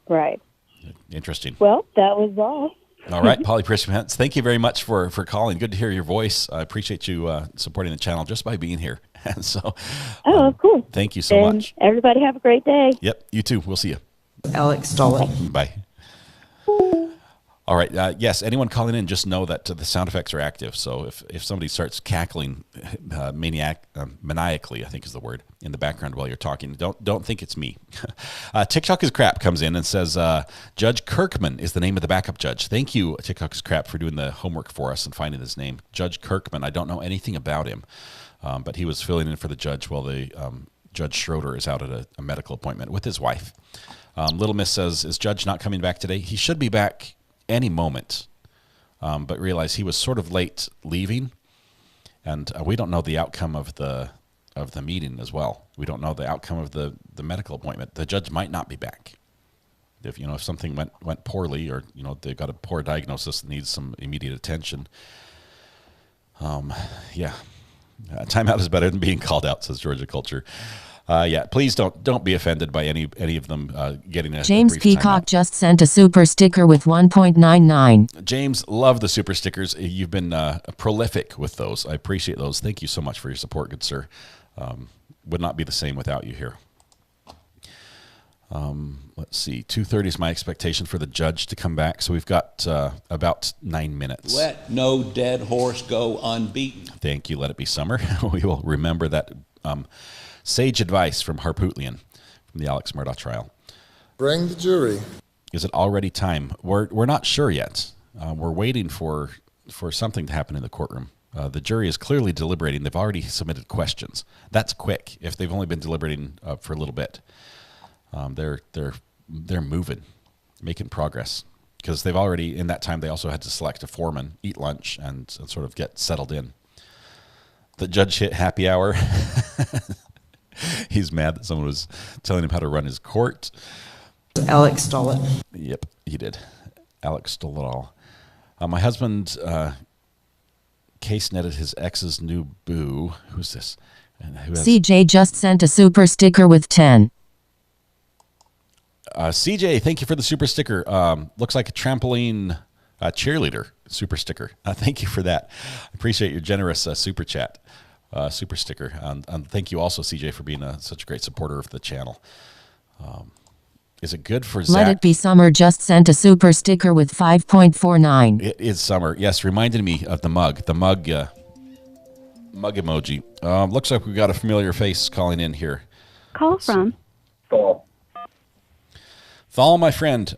Speaker 10: right.
Speaker 3: Interesting.
Speaker 10: Well, that was all.
Speaker 3: All right, Polly Participants, thank you very much for calling. Good to hear your voice. I appreciate you supporting the channel just by being here. And so,
Speaker 16: cool.
Speaker 3: Thank you so much.
Speaker 16: Everybody have a great day.
Speaker 3: Yep, you too. We'll see you.
Speaker 2: Alex Stollett.
Speaker 3: Bye. All right. Yes, anyone calling in, just know that the sound effects are active. So if somebody starts cackling maniacally, I think is the word, in the background while you're talking, don't think it's me. TikTok is Crap comes in and says, Judge Kirkman is the name of the backup judge. Thank you, TikTok is Crap, for doing the homework for us and finding his name. Judge Kirkman. I don't know anything about him, but he was filling in for the judge while the Judge Schroeder is out at a medical appointment with his wife. Little Miss says, is Judge not coming back today? He should be back any moment, but realize he was sort of late leaving, and we don't know the outcome of the meeting as well. We don't know the outcome of the medical appointment. The judge might not be back. If something went poorly, or they've got a poor diagnosis that needs some immediate attention. Timeout is better than being called out, says Georgia Culture. Please don't be offended by any of them getting a
Speaker 8: James
Speaker 3: brief
Speaker 8: Peacock
Speaker 3: timeout.
Speaker 8: just sent a super sticker with 1.99.
Speaker 3: James, love the super stickers. You've been prolific with those. I appreciate those. Thank you so much for your support, good sir. Would not be the same without you here. Let's see. 2:30 is my expectation for the judge to come back. So we've got about 9 minutes.
Speaker 9: Let no dead horse go unbeaten.
Speaker 3: Thank you. Let it be summer. We will remember that sage advice from Harpootlian from the Alex Murdaugh trial.
Speaker 17: Bring the jury.
Speaker 3: Is it already time? We're not sure yet. We're waiting for something to happen in the courtroom. The jury is clearly deliberating. They've already submitted questions. That's quick. If they've only been deliberating for a little bit, they're moving, making progress, because they've already, in that time, they also had to select a foreman, eat lunch, and sort of get settled in. The judge hit happy hour. He's mad that someone was telling him how to run his court.
Speaker 2: Alex Stollett.
Speaker 3: Yep, he did. Alex stole it all. My husband case netted his ex's new boo. Who's this? And who has...
Speaker 8: CJ just sent a super sticker with 10.
Speaker 3: CJ, thank you for the super sticker. Looks like a trampoline cheerleader super sticker. Thank you for that. I appreciate your generous super chat. Super sticker, and thank you also, CJ, for being such a great supporter of the channel. Is it good for Zach?
Speaker 8: Let it be summer just sent a super sticker with 5.49.
Speaker 3: It is summer. Yes, reminded me of the mug emoji. Looks like we've got a familiar face calling in here.
Speaker 15: Call from
Speaker 3: Thal, my friend.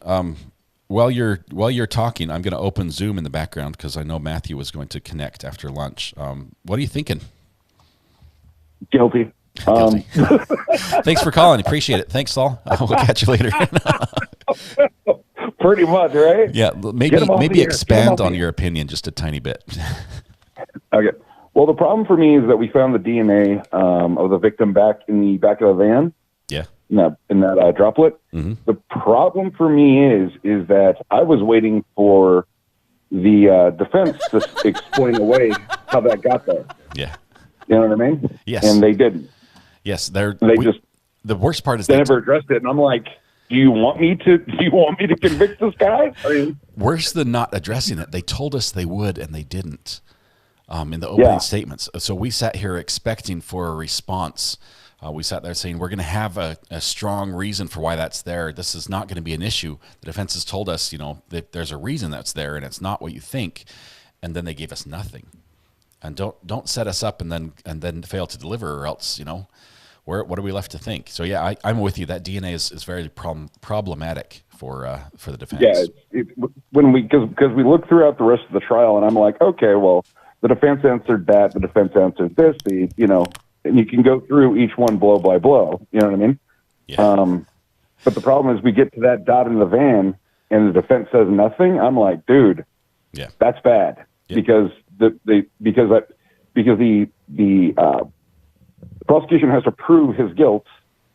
Speaker 3: While you're talking, I'm going to open Zoom in the background because I know Matthew was going to connect after lunch. What are you thinking?
Speaker 18: Guilty.
Speaker 3: Thanks for calling. Appreciate it. Thanks, Saul. We'll catch you later.
Speaker 18: Pretty much, right?
Speaker 3: Yeah, maybe expand on your opinion just a tiny bit.
Speaker 18: Okay. Well, the problem for me is that we found the DNA of the victim back in the back of the van.
Speaker 3: Yeah.
Speaker 18: In that droplet.
Speaker 3: Mm-hmm.
Speaker 18: The problem for me is that I was waiting for the defense to explain away how that got there.
Speaker 3: Yeah.
Speaker 18: You know what I mean?
Speaker 3: Yes.
Speaker 18: And they didn't.
Speaker 3: Yes,
Speaker 18: the
Speaker 3: worst part is
Speaker 18: they never addressed it, and I'm like, do you want me to convict this guy? I mean,
Speaker 3: worse than not addressing it, they told us they would, and they didn't. In the opening statements. So we sat here expecting for a response. We sat there saying, we're going to have a strong reason for why that's there. This is not going to be an issue. The defense has told us, that there's a reason that's there, and it's not what you think. And then they gave us nothing. And don't set us up and then fail to deliver, or else, what are we left to think? So yeah, I'm with you. That DNA is very problematic for the defense.
Speaker 18: Yeah, because we look throughout the rest of the trial, and I'm like, okay, well, the defense answered that, the defense answered this, and you can go through each one blow by blow. You know what I mean?
Speaker 3: Yeah.
Speaker 18: But the problem is we get to that dot in the van, and the defense says nothing. I'm like, dude, that's bad because the prosecution has to prove his guilt,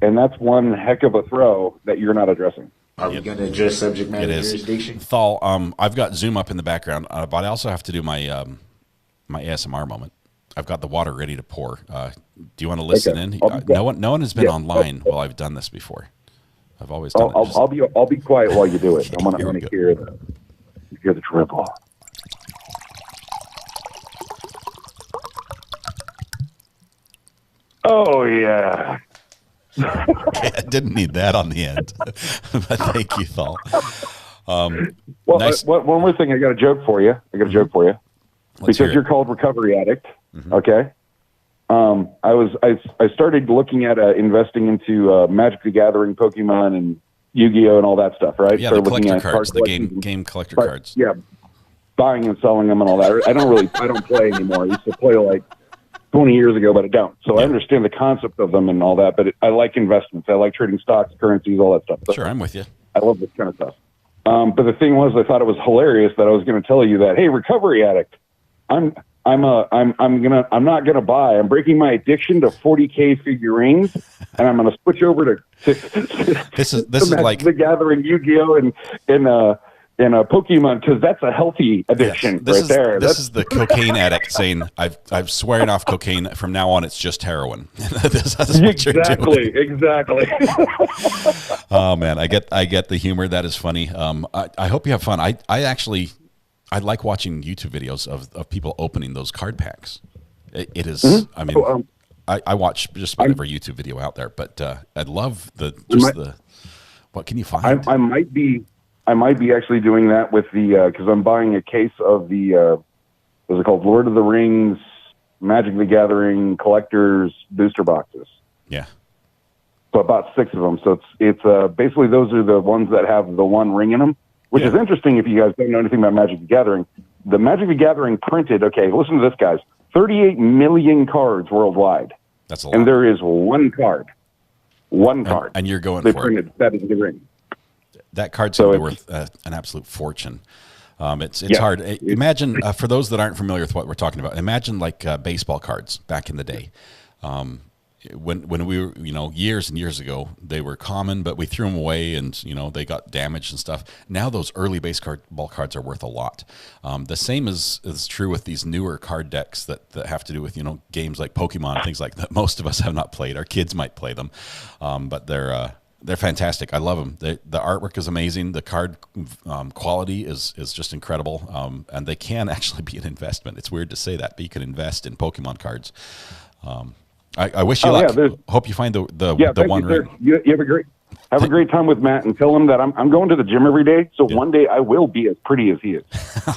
Speaker 18: and that's one heck of a throw that you're not addressing.
Speaker 2: Are we going to address subject matter jurisdiction?
Speaker 3: Thal, I've got Zoom up in the background, but I also have to do my my ASMR moment. I've got the water ready to pour. Do you want to listen in? No one has been online while I've done this before. I've always done it.
Speaker 18: I'll be quiet while you do it. I want to hear that. hear the dribble. Oh, yeah.
Speaker 3: Okay, I didn't need that on the end. But thank you, Thal.
Speaker 18: Well,
Speaker 3: nice.
Speaker 18: one more thing. I got a joke for you. Because you're called recovery addict. Okay. I started looking at investing into Magic the Gathering, Pokemon, and Yu-Gi-Oh, and all that stuff. Right?
Speaker 3: Yeah,
Speaker 18: Started
Speaker 3: the collector
Speaker 18: looking at
Speaker 3: cards, the
Speaker 18: collections
Speaker 3: game collector cards.
Speaker 18: Yeah, buying and selling them and all that. I don't play anymore. I used to play like 20 years ago, but I don't. So I understand the concept of them and all that. But I like investments. I like trading stocks, currencies, all that stuff. So
Speaker 3: sure, I'm with you.
Speaker 18: I love this kind of stuff. But the thing was, I thought it was hilarious that I was going to tell you that, hey, recovery addict, I'm not gonna buy. I'm breaking my addiction to 40K figurines, and I'm gonna switch over to
Speaker 3: this is like
Speaker 18: the Gathering, Yu-Gi-Oh, and Pokemon, because that's a healthy addiction there.
Speaker 3: This is the cocaine addict saying, I've swearing off cocaine from now on. It's just heroin. That's what you're doing.
Speaker 18: Exactly.
Speaker 3: Oh man, I get the humor. That is funny. I hope you have fun. I like watching YouTube videos of people opening those card packs. It is, I mean, I watch just about every YouTube video out there, but I love what can you find?
Speaker 18: I might be actually doing that with because I'm buying a case of the, what's it called? Lord of the Rings, Magic the Gathering collectors booster boxes.
Speaker 3: Yeah.
Speaker 18: So about 6 of them. So it's basically those are the ones that have the one ring in them. Which is interesting if you guys don't know anything about Magic the Gathering. The Magic the Gathering printed, okay, listen to this, guys, 38 million cards worldwide.
Speaker 3: That's a lot.
Speaker 18: And there is one card.
Speaker 3: And you're going
Speaker 18: they
Speaker 3: for
Speaker 18: printed,
Speaker 3: it.
Speaker 18: that is the ring.
Speaker 3: That card's going to be worth an absolute fortune. It's hard. Imagine, for those that aren't familiar with what we're talking about, imagine like baseball cards back in the day. When we were, years and years ago, they were common, but we threw them away and, they got damaged and stuff. Now those early baseball cards are worth a lot. The same is true with these newer card decks that have to do with, games like Pokemon and things like that. Most of us have not played. Our kids might play them, but they're fantastic. I love them. The artwork is amazing. The card quality is just incredible, and they can actually be an investment. It's weird to say that, but you can invest in Pokemon cards. I wish you luck. Hope you find the one ring.
Speaker 18: You have a great time with Matt, and tell him that I'm going to the gym every day. So one day I will be as pretty as he is.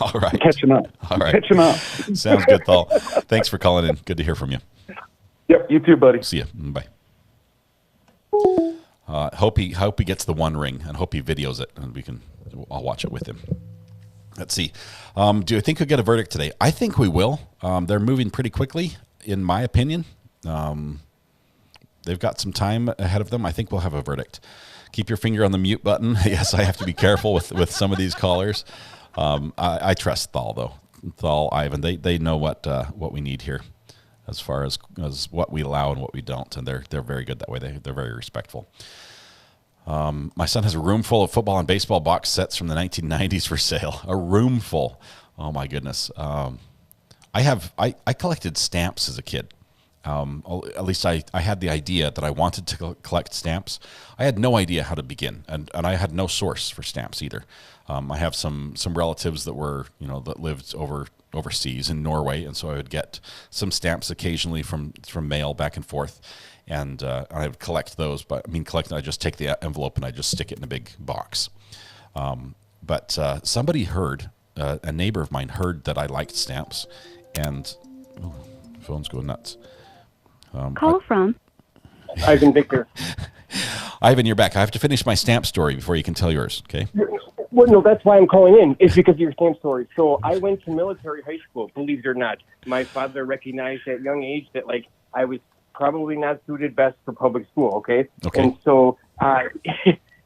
Speaker 3: All right,
Speaker 18: I'm catching up.
Speaker 3: All right,
Speaker 18: catching up.
Speaker 3: Sounds good, Thal. Thanks for calling in. Good to hear from you.
Speaker 18: Yep, you too, buddy.
Speaker 3: See you. Bye. Hope he gets the one ring, and hope he videos it, and I'll watch it with him. Let's see. Do you think we'll get a verdict today? I think we will. They're moving pretty quickly, in my opinion. They've got some time ahead of them. I think we'll have a verdict. Keep your finger on the mute button. Yes, I have to be careful with some of these callers. I trust Thal, though. Thal, Ivan, they know what we need here as far as what we allow and what we don't, and they're very good that way. They're very respectful. My son has a room full of football and baseball box sets from the 1990s for sale. A room full. Oh my goodness. I collected stamps as a kid. At least I had the idea that I wanted to collect stamps. I had no idea how to begin, and I had no source for stamps either. I have some relatives that were that lived overseas in Norway, and so I would get some stamps occasionally from mail back and forth, and I would collect those. But I just take the envelope and I just stick it in a big box. But somebody heard, a neighbor of mine heard that I liked stamps, and phone's going nuts.
Speaker 15: Call from
Speaker 19: Ivan Victor.
Speaker 3: Ivan, you're back. I have to finish my stamp story before you can tell yours, okay?
Speaker 19: Well, no, that's why I'm calling in. It's because of your stamp story. So I went to military high school, believe it or not. My father recognized at a young age that, I was probably not suited best for public school, okay? And so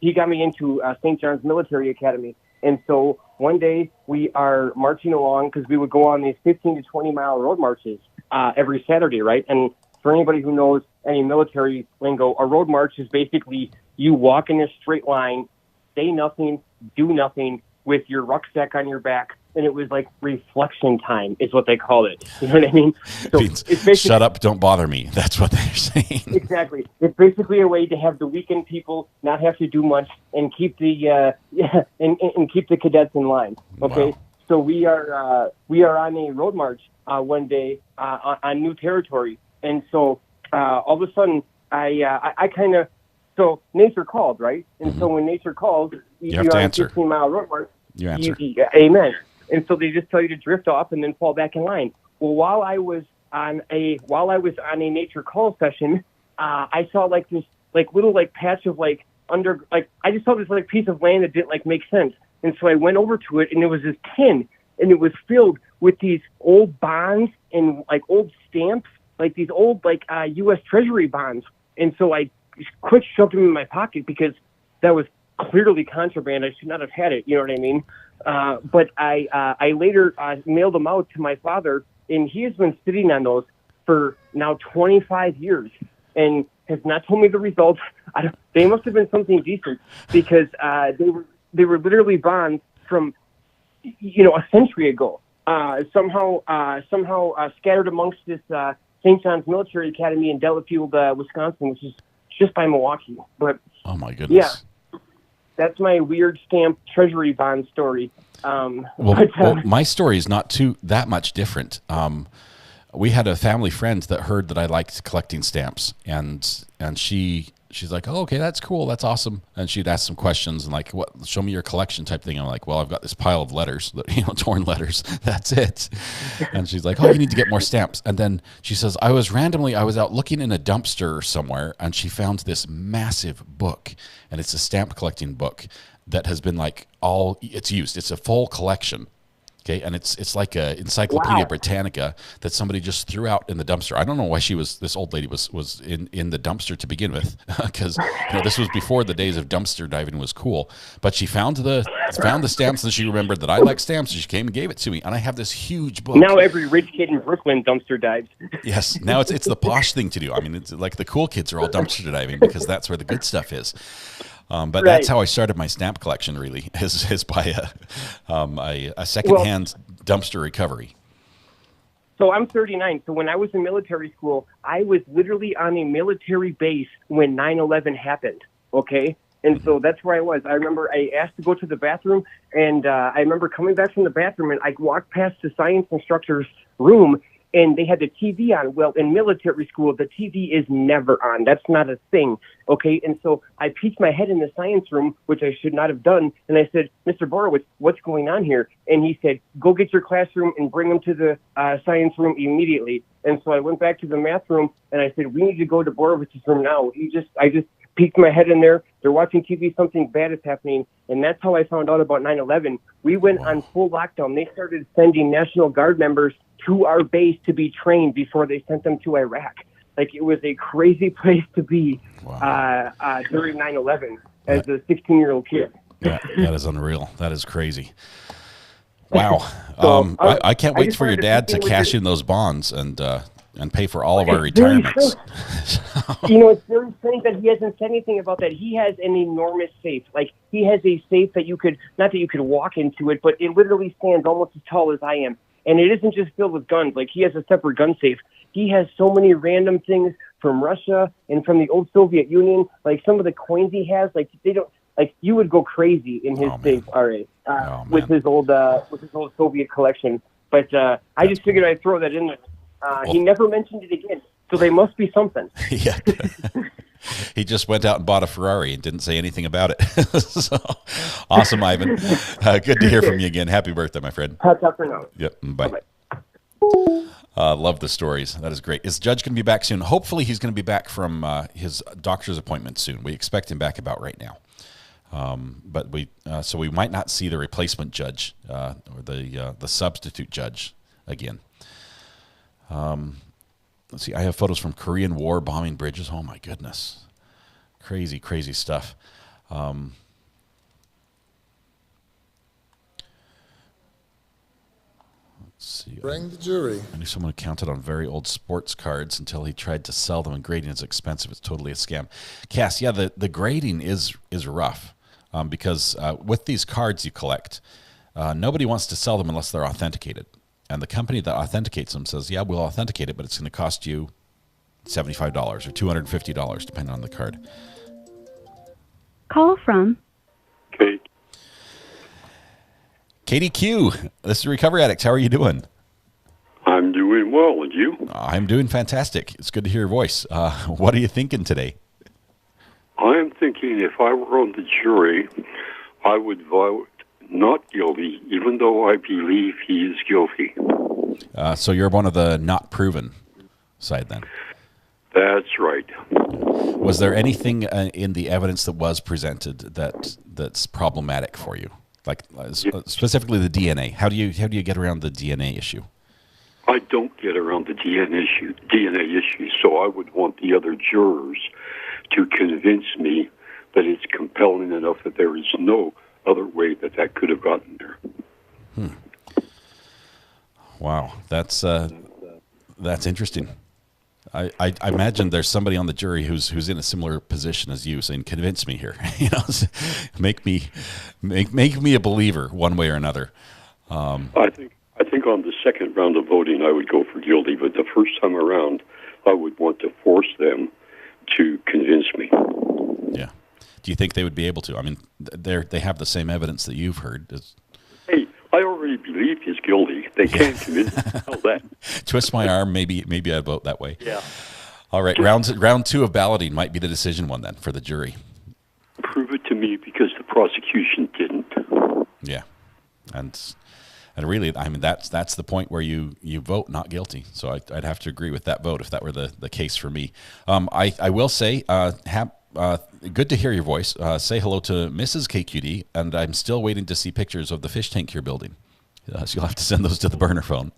Speaker 19: he got me into St. John's Military Academy. And so one day we are marching along because we would go on these 15 to 20-mile road marches every Saturday, right? And for anybody who knows any military lingo, a road march is basically you walk in a straight line, say nothing, do nothing, with your rucksack on your back, and it was like reflection time is what they called it. You know what I mean? So
Speaker 3: Means,
Speaker 19: it's basically,
Speaker 3: shut up, don't bother me. That's what they're saying.
Speaker 19: Exactly. It's basically a way to have the weekend people not have to do much and keep the and keep the cadets in line. Okay.
Speaker 3: Wow.
Speaker 19: So we are on a road march one day on new territory, and so all of a sudden I kind of, so nature called, right? And so when nature calls,
Speaker 3: you have to
Speaker 19: on
Speaker 3: answer.
Speaker 19: a 15-mile road march.
Speaker 3: You answer.
Speaker 19: Amen. And so they just tell you to drift off and then fall back in line. Well, while I was on a nature call session, I saw like this little patch of I just saw this piece of land that didn't make sense. And so I went over to it, and it was this tin, and it was filled with these old bonds and old stamps, these old U.S. Treasury bonds. And so I quick shoved them in my pocket because that was clearly contraband. I should not have had it. You know what I mean? But I later mailed them out to my father, and he has been sitting on those for now 25 years and has not told me the results. They must have been something decent because they were literally bonds from a century ago. Somehow scattered amongst this St. John's Military Academy in Delafield, Wisconsin, which is just by Milwaukee. But
Speaker 3: oh my goodness.
Speaker 19: Yeah, that's my weird stamp treasury bond story.
Speaker 3: Well, my story is not that much different. We had a family friend that heard that I liked collecting stamps, and she's like, "Oh, okay, that's cool, that's awesome." And she'd ask some questions and what? Show me your collection type thing. I'm like, "Well, I've got this pile of letters, torn letters. That's it." And she's like, "Oh, you need to get more stamps." And then she says, I was out looking in a dumpster somewhere, and she found this massive book, and it's a stamp collecting book that has been it's used. It's a full collection. Okay, and it's like a Encyclopedia Britannica that somebody just threw out in the dumpster. I don't know why this old lady was in the dumpster to begin with, because this was before the days of dumpster diving was cool. But she found the stamps, and she remembered that I like stamps, and she came and gave it to me. And I have this huge book.
Speaker 19: Now every rich kid in Brooklyn dumpster dives.
Speaker 3: Yes, now it's the posh thing to do. I mean, it's like the cool kids are all dumpster diving because that's where the good stuff is. But that's how I started my stamp collection, really, is by a secondhand dumpster recovery.
Speaker 19: So I'm 39. So when I was in military school, I was literally on a military base when 9/11 happened, okay? And so that's where I was. I remember I asked to go to the bathroom, and I remember coming back from the bathroom, and I walked past the science instructor's room, and they had the TV on. Well, in military school, the TV is never on. That's not a thing, okay? And so I peeked my head in the science room, which I should not have done, and I said, "Mr. Borowitz, what's going on here?" And he said, "Go get your classroom and bring them to the science room immediately." And so I went back to the math room, and I said, "We need to go to Borowitz's room now." I just peeked my head in there. They're watching TV. Something bad is happening. And that's how I found out about 9/11. We went on full lockdown. They started sending National Guard members to our base to be trained before they sent them to Iraq. It was a crazy place to be during 9/11 as a 16-year-old kid.
Speaker 3: Yeah, that is unreal. That is crazy. Wow. So, I can't wait for your dad to cash in those bonds and pay for all of our retirements.
Speaker 19: It's very strange that he hasn't said anything about that. He has an enormous safe. He has a safe that not that you could walk into it, but it literally stands almost as tall as I am. And it isn't just filled with guns. He has a separate gun safe. He has so many random things from Russia and from the old Soviet Union. Some of the coins he has, they don't, you would go crazy in his safe, with his old Soviet collection. But I just figured I'd throw that in there. He never mentioned it again, so they must be something.
Speaker 3: Yeah. He just went out and bought a Ferrari and didn't say anything about it. So, awesome, Ivan. Good to hear from you again. Happy birthday, my friend.
Speaker 19: That's up for now.
Speaker 3: Yep. Bye. Love the stories. That is great. Is the judge going to be back soon? Hopefully, he's going to be back from his doctor's appointment soon. We expect him back about right now. But so we might not see the replacement judge or the substitute judge again. Let's see. I have photos from Korean War bombing bridges. Oh my goodness, crazy, crazy stuff. Let's see.
Speaker 17: Bring the jury.
Speaker 3: I knew someone who counted on very old sports cards until he tried to sell them, and grading is expensive. It's totally a scam. Cass, yeah, the grading is rough because with these cards you collect, Nobody wants to sell them unless they're authenticated. And the company that authenticates them says, yeah, we'll authenticate it, but it's going to cost you $75 or $250, depending on the card.
Speaker 15: Call from
Speaker 3: Katie Q. This is Recovery Addict. How are you doing?
Speaker 20: I'm doing well, and you?
Speaker 3: I'm doing fantastic. It's good to hear your voice. What are you thinking today?
Speaker 20: I'm thinking if I were on the jury, I would vote not guilty, even though I believe he is guilty.
Speaker 3: So you're one of the not proven side then?
Speaker 20: That's right.
Speaker 3: Was there anything in the evidence that was presented that's problematic for you? Like specifically the DNA. How do you get around the DNA issue?
Speaker 20: I don't get around the DNA issue, so I would want the other jurors to convince me that it's compelling enough that there is no other way that could have gotten there.
Speaker 3: Wow, that's interesting. I imagine there's somebody on the jury who's in a similar position as you, saying, "Convince me here, make me a believer one way or another."
Speaker 20: I think on the second round of voting, I would go for guilty, but the first time around, I would want to force them to convince me.
Speaker 3: Yeah. Do you think they would be able to? I mean, they have the same evidence that you've heard.
Speaker 20: Hey, I already believe he's guilty. They can't convince me. Tell that.
Speaker 3: Twist my arm. Maybe I'd vote that way.
Speaker 20: Yeah.
Speaker 3: All right. Round 2 of balloting might be the decision one then for the jury.
Speaker 20: Prove it to me because the prosecution didn't.
Speaker 3: Yeah. And really, I mean, that's the point where you vote not guilty. So I'd have to agree with that vote if that were the case for me. I will say, good to hear your voice. Say hello to Mrs. KQD, and I'm still waiting to see pictures of the fish tank you're building. So you'll have to send those to the burner phone.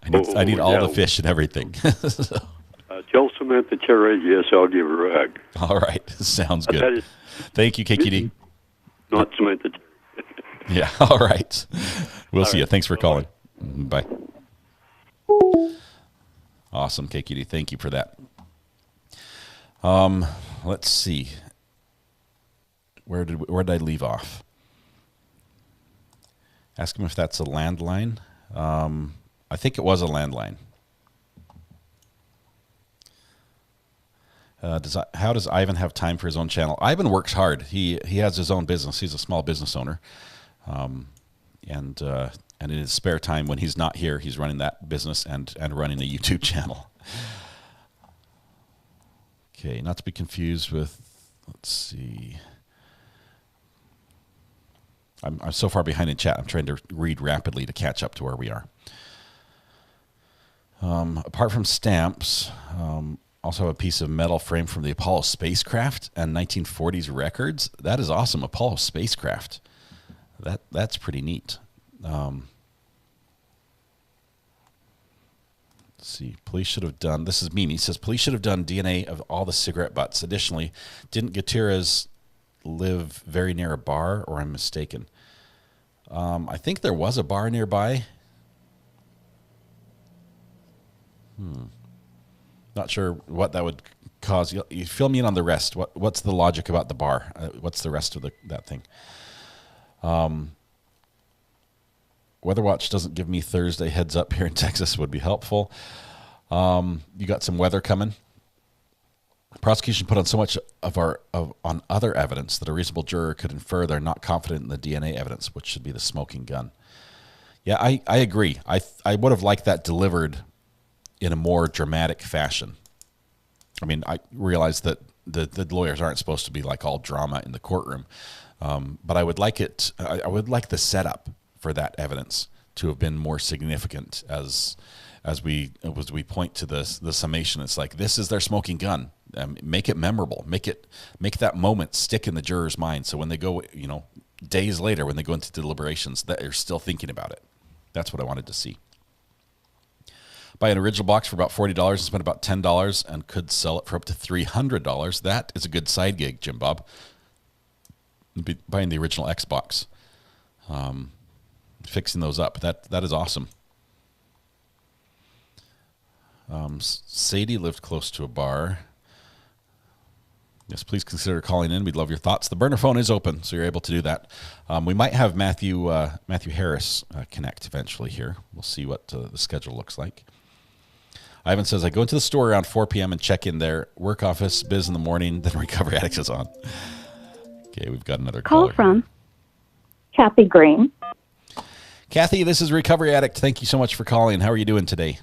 Speaker 3: I need all the fish and everything. So.
Speaker 20: Tell Samantha Terry, yes, I'll give her a hug.
Speaker 3: All right. Sounds good. Thank you, KQD.
Speaker 20: Not Samantha Terry.
Speaker 3: Yeah, all right. We'll see you. Thanks for calling. Bye. Awesome, KQD. Thank you for that. Let's see. Where did I leave off? Ask him if that's a landline. I think it was a landline. How does Ivan have time for his own channel? Ivan works hard. He has his own business. He's a small business owner. And in his spare time when he's not here, he's running that business and running a YouTube channel. Okay, not to be confused with, let's see. I'm so far behind in chat. I'm trying to read rapidly to catch up to where we are. Apart from stamps, also have a piece of metal frame from the Apollo spacecraft and 1940s records. That is awesome. Apollo spacecraft. That's pretty neat. Let's see. Police should have done. This is Mimi. He says police should have done DNA of all the cigarette butts. Additionally, didn't Gutierrez live very near a bar, or I'm mistaken? I think there was a bar nearby. Not sure what that would cause. You fill me in on the rest. What's the logic about the bar? What's the rest of that thing? Weather Watch doesn't give me Thursday heads up here in Texas would be helpful. You got some weather coming. Prosecution put on so much on other evidence that a reasonable juror could infer they're not confident in the DNA evidence, which should be the smoking gun. Yeah, I agree. I would have liked that delivered in a more dramatic fashion. I mean, I realize that the lawyers aren't supposed to be like all drama in the courtroom, but I would like it. I would like the setup for that evidence to have been more significant as we point to the summation. It's like, this is their smoking gun. Make it memorable. Make that moment stick in the juror's mind. So when they go, days later, when they go into deliberations, that they're still thinking about it. That's what I wanted to see. Buy an original box for about $40 and spend about $10 and could sell it for up to $300. That is a good side gig, Jim Bob. Buying the original Xbox. Fixing those up. That is awesome. Sadie lived close to a bar. Yes, please consider calling in. We'd love your thoughts. The burner phone is open, so you're able to do that. We might have Matthew Harris connect eventually here. We'll see what the schedule looks like. Ivan says, I go into the store around 4 p.m. and check in there. Work office, biz in the morning, then Recovery Addicts is on. Okay, we've got another
Speaker 15: Call
Speaker 3: caller.
Speaker 15: from Kathy Green.
Speaker 3: Kathy, this is Recovery Addict. Thank you so much for calling. How are you doing today?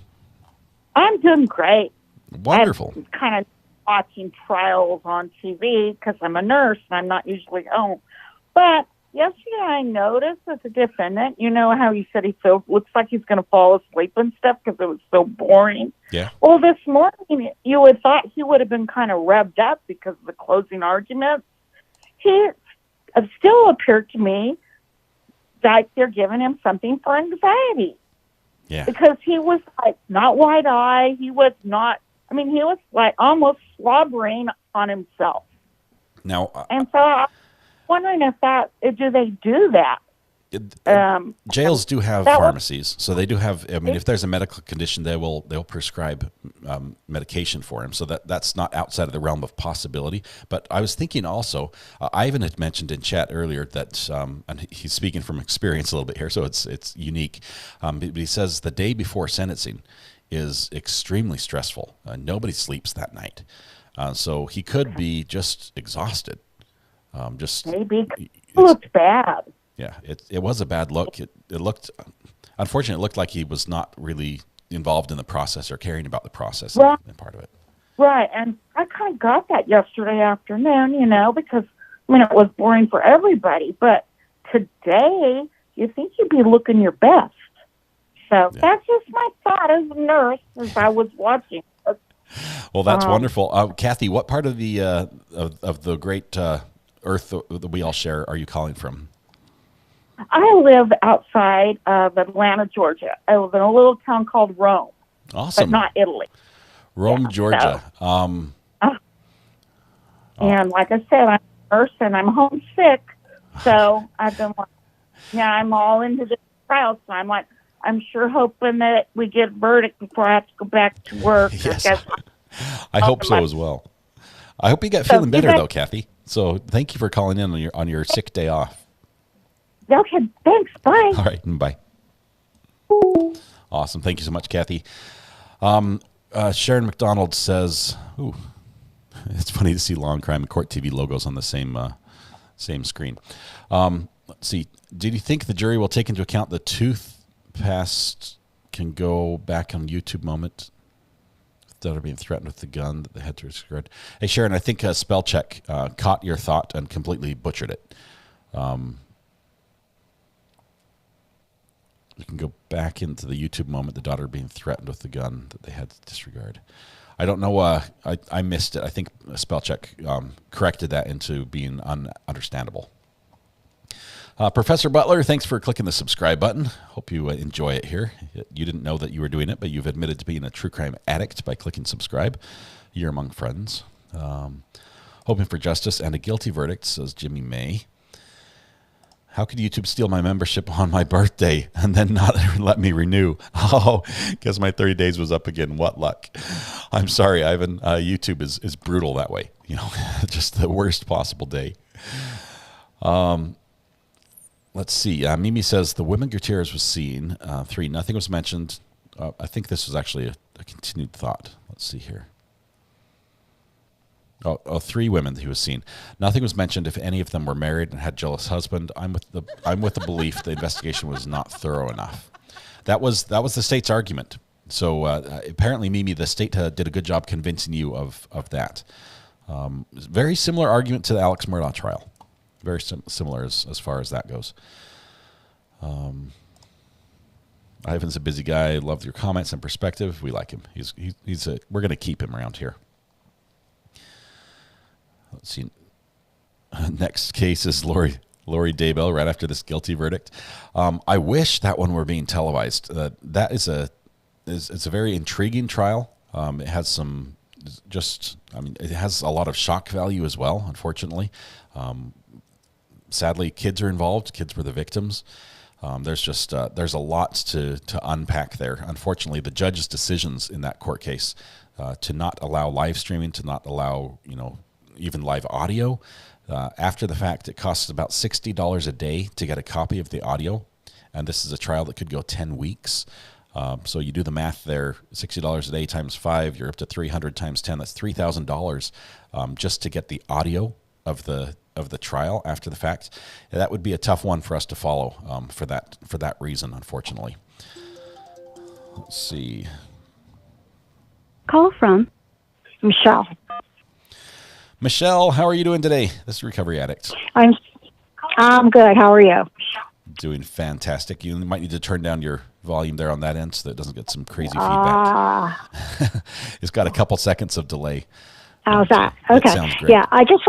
Speaker 21: I'm doing great.
Speaker 3: Wonderful.
Speaker 21: I'm kind of watching trials on TV because I'm a nurse and I'm not usually home. But yesterday I noticed that the defendant, you know how he said looks like he's going to fall asleep and stuff because it was so boring.
Speaker 3: Yeah.
Speaker 21: Well, this morning you would thought he would have been kind of revved up because of the closing arguments. He still appeared to me like they're giving him something for anxiety.
Speaker 3: Yeah.
Speaker 21: Because he was like not wide-eyed. He was not, he was like almost slobbering on himself.
Speaker 3: Now,
Speaker 21: and so I'm wondering do they do that?
Speaker 3: Jails do have
Speaker 21: that
Speaker 3: pharmacies, so they do have. If there's a medical condition, they'll prescribe medication for him. So that's not outside of the realm of possibility. But I was thinking also, Ivan had mentioned in chat earlier that, and he's speaking from experience a little bit here, so it's unique. But he says the day before sentencing is extremely stressful. Nobody sleeps that night, so he could be just exhausted.
Speaker 21: Maybe it looked bad.
Speaker 3: Yeah, it was a bad look. It looked, unfortunately, it looked like he was not really involved in the process or caring about the process and part of it.
Speaker 21: Right, and I kind of got that yesterday afternoon, because, it was boring for everybody. But today, you think you'd be looking your best. So that's just my thought as a nurse as I was watching.
Speaker 3: Well, that's wonderful. Kathy, what part of the of the great earth that we all share are you calling from?
Speaker 21: I live outside of Atlanta, Georgia. I live in a little town called Rome.
Speaker 3: Awesome.
Speaker 21: But not Italy.
Speaker 3: Rome, Georgia.
Speaker 21: So, and like I said, I'm a nurse and I'm homesick. So I've been like, I'm all into this trial. So I'm like, I'm sure hoping that we get a verdict before I have to go back to work.
Speaker 3: Yes. I hope so as well. I hope you get feeling better though, Kathy. So thank you for calling in on your sick day off.
Speaker 21: Okay, thanks. Bye.
Speaker 3: All right, bye. Awesome. Thank you so much, Kathy. Sharon McDonald says, "Ooh, it's funny to see Law and Crime and Court TV logos on the same screen." Let's see. Did you think the jury will take into account the tooth past can go back on YouTube moment that are being threatened with the gun that they had to discard? Hey, Sharon, I think spell check caught your thought and completely butchered it. You can go back into the YouTube moment, the daughter being threatened with the gun that they had to disregard. I don't know. I missed it. I think spell check corrected that into being ununderstandable. Professor Butler, thanks for clicking the subscribe button. Hope you enjoy it here. You didn't know that you were doing it, but you've admitted to being a true crime addict by clicking subscribe. You're among friends. Hoping for justice and a guilty verdict, says Jimmy May. How could YouTube steal my membership on my birthday and then not let me renew? Oh, guess my 30 days was up again. What luck. I'm sorry, Ivan. YouTube is brutal that way. Just the worst possible day. Let's see. Mimi says the women Gutierrez was seen. 3, nothing was mentioned. I think this was actually a continued thought. Let's see here. 3 women that he was seen. Nothing was mentioned if any of them were married and had jealous husband. I'm with the belief the investigation was not thorough enough. That was the state's argument. So apparently, Mimi, the state did a good job convincing you of that. Very similar argument to the Alex Murdaugh trial. Very similar as far as that goes. Ivan's a busy guy. Loved your comments and perspective. We like him. We're going to keep him around here. Let's see. Next case is Lori Daybell right after this guilty verdict. I wish that one were being televised. That is it's a very intriguing trial. It has it has a lot of shock value as well, unfortunately. Sadly, kids are involved. Kids were the victims. There's a lot to unpack there. Unfortunately, the judge's decisions in that court case to not allow live streaming, to not allow even live audio. After the fact, it costs about $60 a day to get a copy of the audio, and this is a trial that could go 10 weeks. So you do the math there, $60 a day times 5, you're up to 300 times 10. That's $3,000 just to get the audio of the trial after the fact. And that would be a tough one for us to follow for that reason, unfortunately. Let's see.
Speaker 15: Call from Michelle.
Speaker 3: Michelle, how are you doing today? This is Recovery Addict.
Speaker 15: I'm good. How are you?
Speaker 3: Doing fantastic. You might need to turn down your volume there on that end so that it doesn't get some crazy feedback. It's got a couple seconds of delay.
Speaker 15: How's that? Okay.
Speaker 3: That sounds great.
Speaker 15: Yeah, I just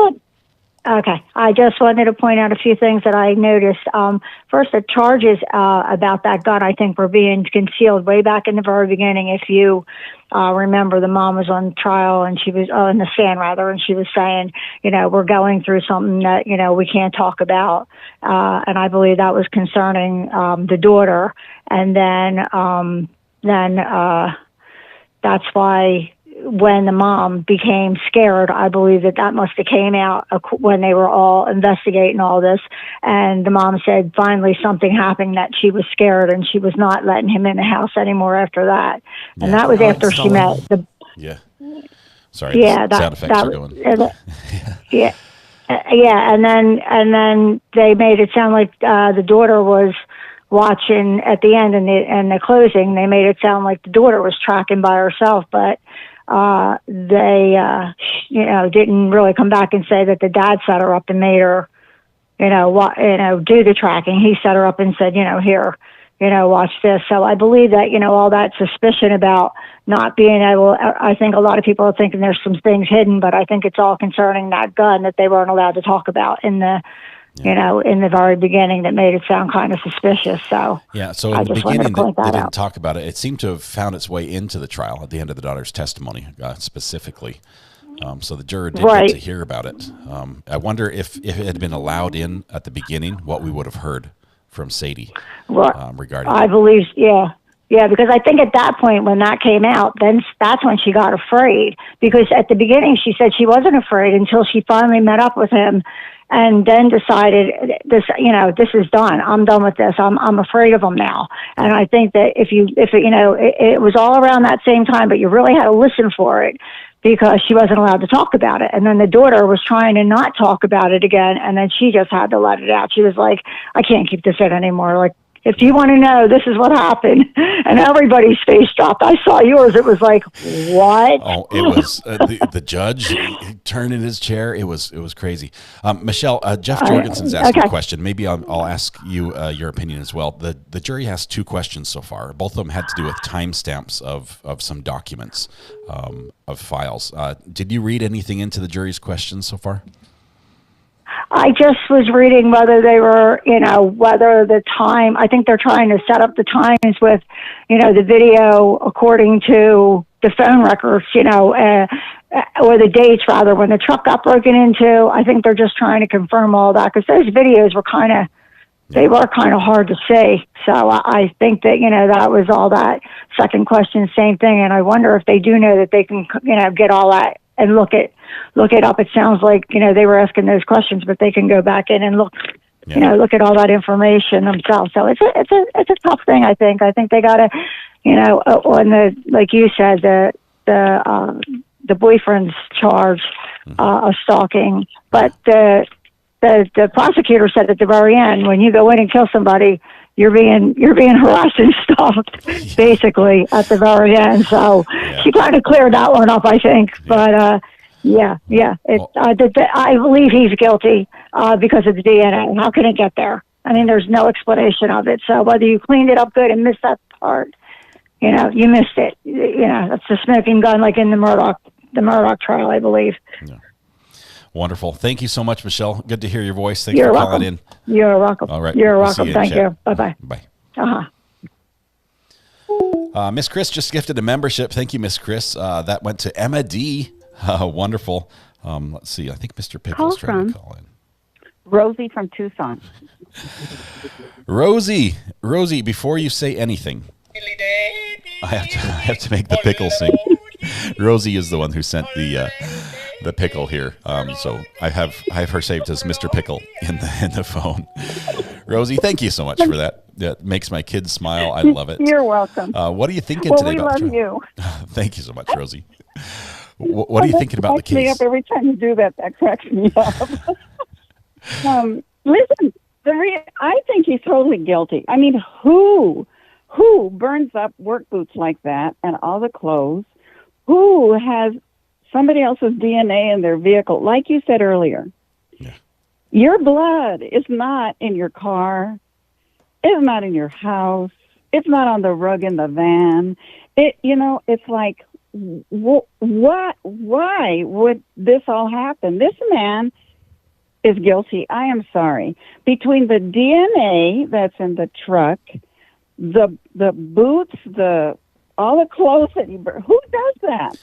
Speaker 15: wanted to point out a few things that I noticed. First, the charges about that gun, I think, were being concealed way back in the very beginning. If you remember, the mom was on trial and she was in the stand rather, and she was saying, we're going through something that we can't talk about, and I believe that was concerning the daughter. And then that's why, when the mom became scared, I believe that must have came out when they were all investigating all this. And the mom said finally something happened, that she was scared and she was not letting him in the house anymore after that. And that was after she met the...
Speaker 3: Yeah. Sorry. Yeah. Sound effects are going.
Speaker 15: Yeah. Yeah. And then they made it sound like the daughter was watching at the end and the closing. They made it sound like the daughter was tracking by herself, but they didn't really come back and say that the dad set her up and made her do the tracking. He set her up and said, here, watch this. So I believe that all that suspicion about not being able, I think a lot of people are thinking there's some things hidden, but I think it's all concerning that gun that they weren't allowed to talk about in the in the very beginning, that made it sound kind of suspicious. So
Speaker 3: yeah, so in the beginning they didn't talk about it. It seemed to have found its way into the trial at the end of the daughter's testimony, specifically. So the juror did get to hear about it. I wonder if it had been allowed in at the beginning, what we would have heard from Sadie regarding
Speaker 15: I believe, yeah, because I think at that point when that came out, then that's when she got afraid. Because at the beginning she said she wasn't afraid until she finally met up with him, and then decided this is done. I'm done with this. I'm afraid of him now. And I think that it was all around that same time, but you really had to listen for it, because she wasn't allowed to talk about it. And then the daughter was trying to not talk about it again, and then she just had to let it out. She was like, I can't keep this in anymore. Like, if you want to know, this is what happened. And everybody's face dropped. I saw yours. It was like, what?
Speaker 3: Oh, it was the judge turned in his chair. It was crazy. Michelle, Jeff Jorgensen's asking a question. Maybe I'll ask you your opinion as well. The jury has 2 questions so far. Both of them had to do with timestamps of some documents, of files. Did you read anything into the jury's questions so far?
Speaker 15: I just was reading whether they were, whether the time, I think they're trying to set up the times with, the video according to the phone records, or the dates rather, when the truck got broken into. I think they're just trying to confirm all that, because those videos were kind of hard to see. So I think that, that was all that. Second question, same thing. And I wonder if they do know that they can, get all that and look it up. It sounds like, they were asking those questions, but they can go back in and look at all that information themselves. So it's a tough thing. I think they gotta, on the, like you said, the boyfriend's charge of stalking, but the prosecutor said at the very end, when you go in and kill somebody, you're being harassed and stalked, basically, at the very end. So she kind of cleared that one up, I think. But I believe he's guilty because of the DNA. How can it get there? I mean, there's no explanation of it. So whether you cleaned it up good and missed that part, you missed it. That's the smoking gun, like in the Murdoch trial, I believe.
Speaker 3: Yeah. Wonderful. Thank you so much, Michelle. Good to hear your voice. Thanks for calling in.
Speaker 15: You're welcome.
Speaker 3: All right.
Speaker 15: You're welcome. Thank you. Bye-bye.
Speaker 3: Bye. Miss Chris just gifted a membership. Thank you, Miss Chris. That went to Emma D. Wonderful. Let's see. I think Mr. Pickle's trying to call in.
Speaker 21: Rosie from Tucson.
Speaker 3: Rosie, before you say anything, I have to make the pickle sing. Rosie is the one who sent the the pickle here. So I have her saved as Mr. Pickle in the phone. Rosie, thank you so much for that. That makes my kids smile. I love it.
Speaker 15: You're welcome.
Speaker 3: What are you thinking
Speaker 15: Well,
Speaker 3: today
Speaker 15: we
Speaker 3: about
Speaker 15: love you.
Speaker 3: Thank you so much, Rosie. What are you thinking about the
Speaker 15: Cracks me
Speaker 3: case?
Speaker 15: up every time you do that. That cracks me up. Listen, I think he's totally guilty. I mean, who burns up work boots like that and all the clothes? Who has somebody else's DNA in their vehicle? Like you said earlier, your blood is not in your car. It's not in your house. It's not on the rug in the van. It's like, what? Why would this all happen? This man is guilty. I am sorry. Between the DNA that's in the truck, the boots, all the clothes that he burned, who does that?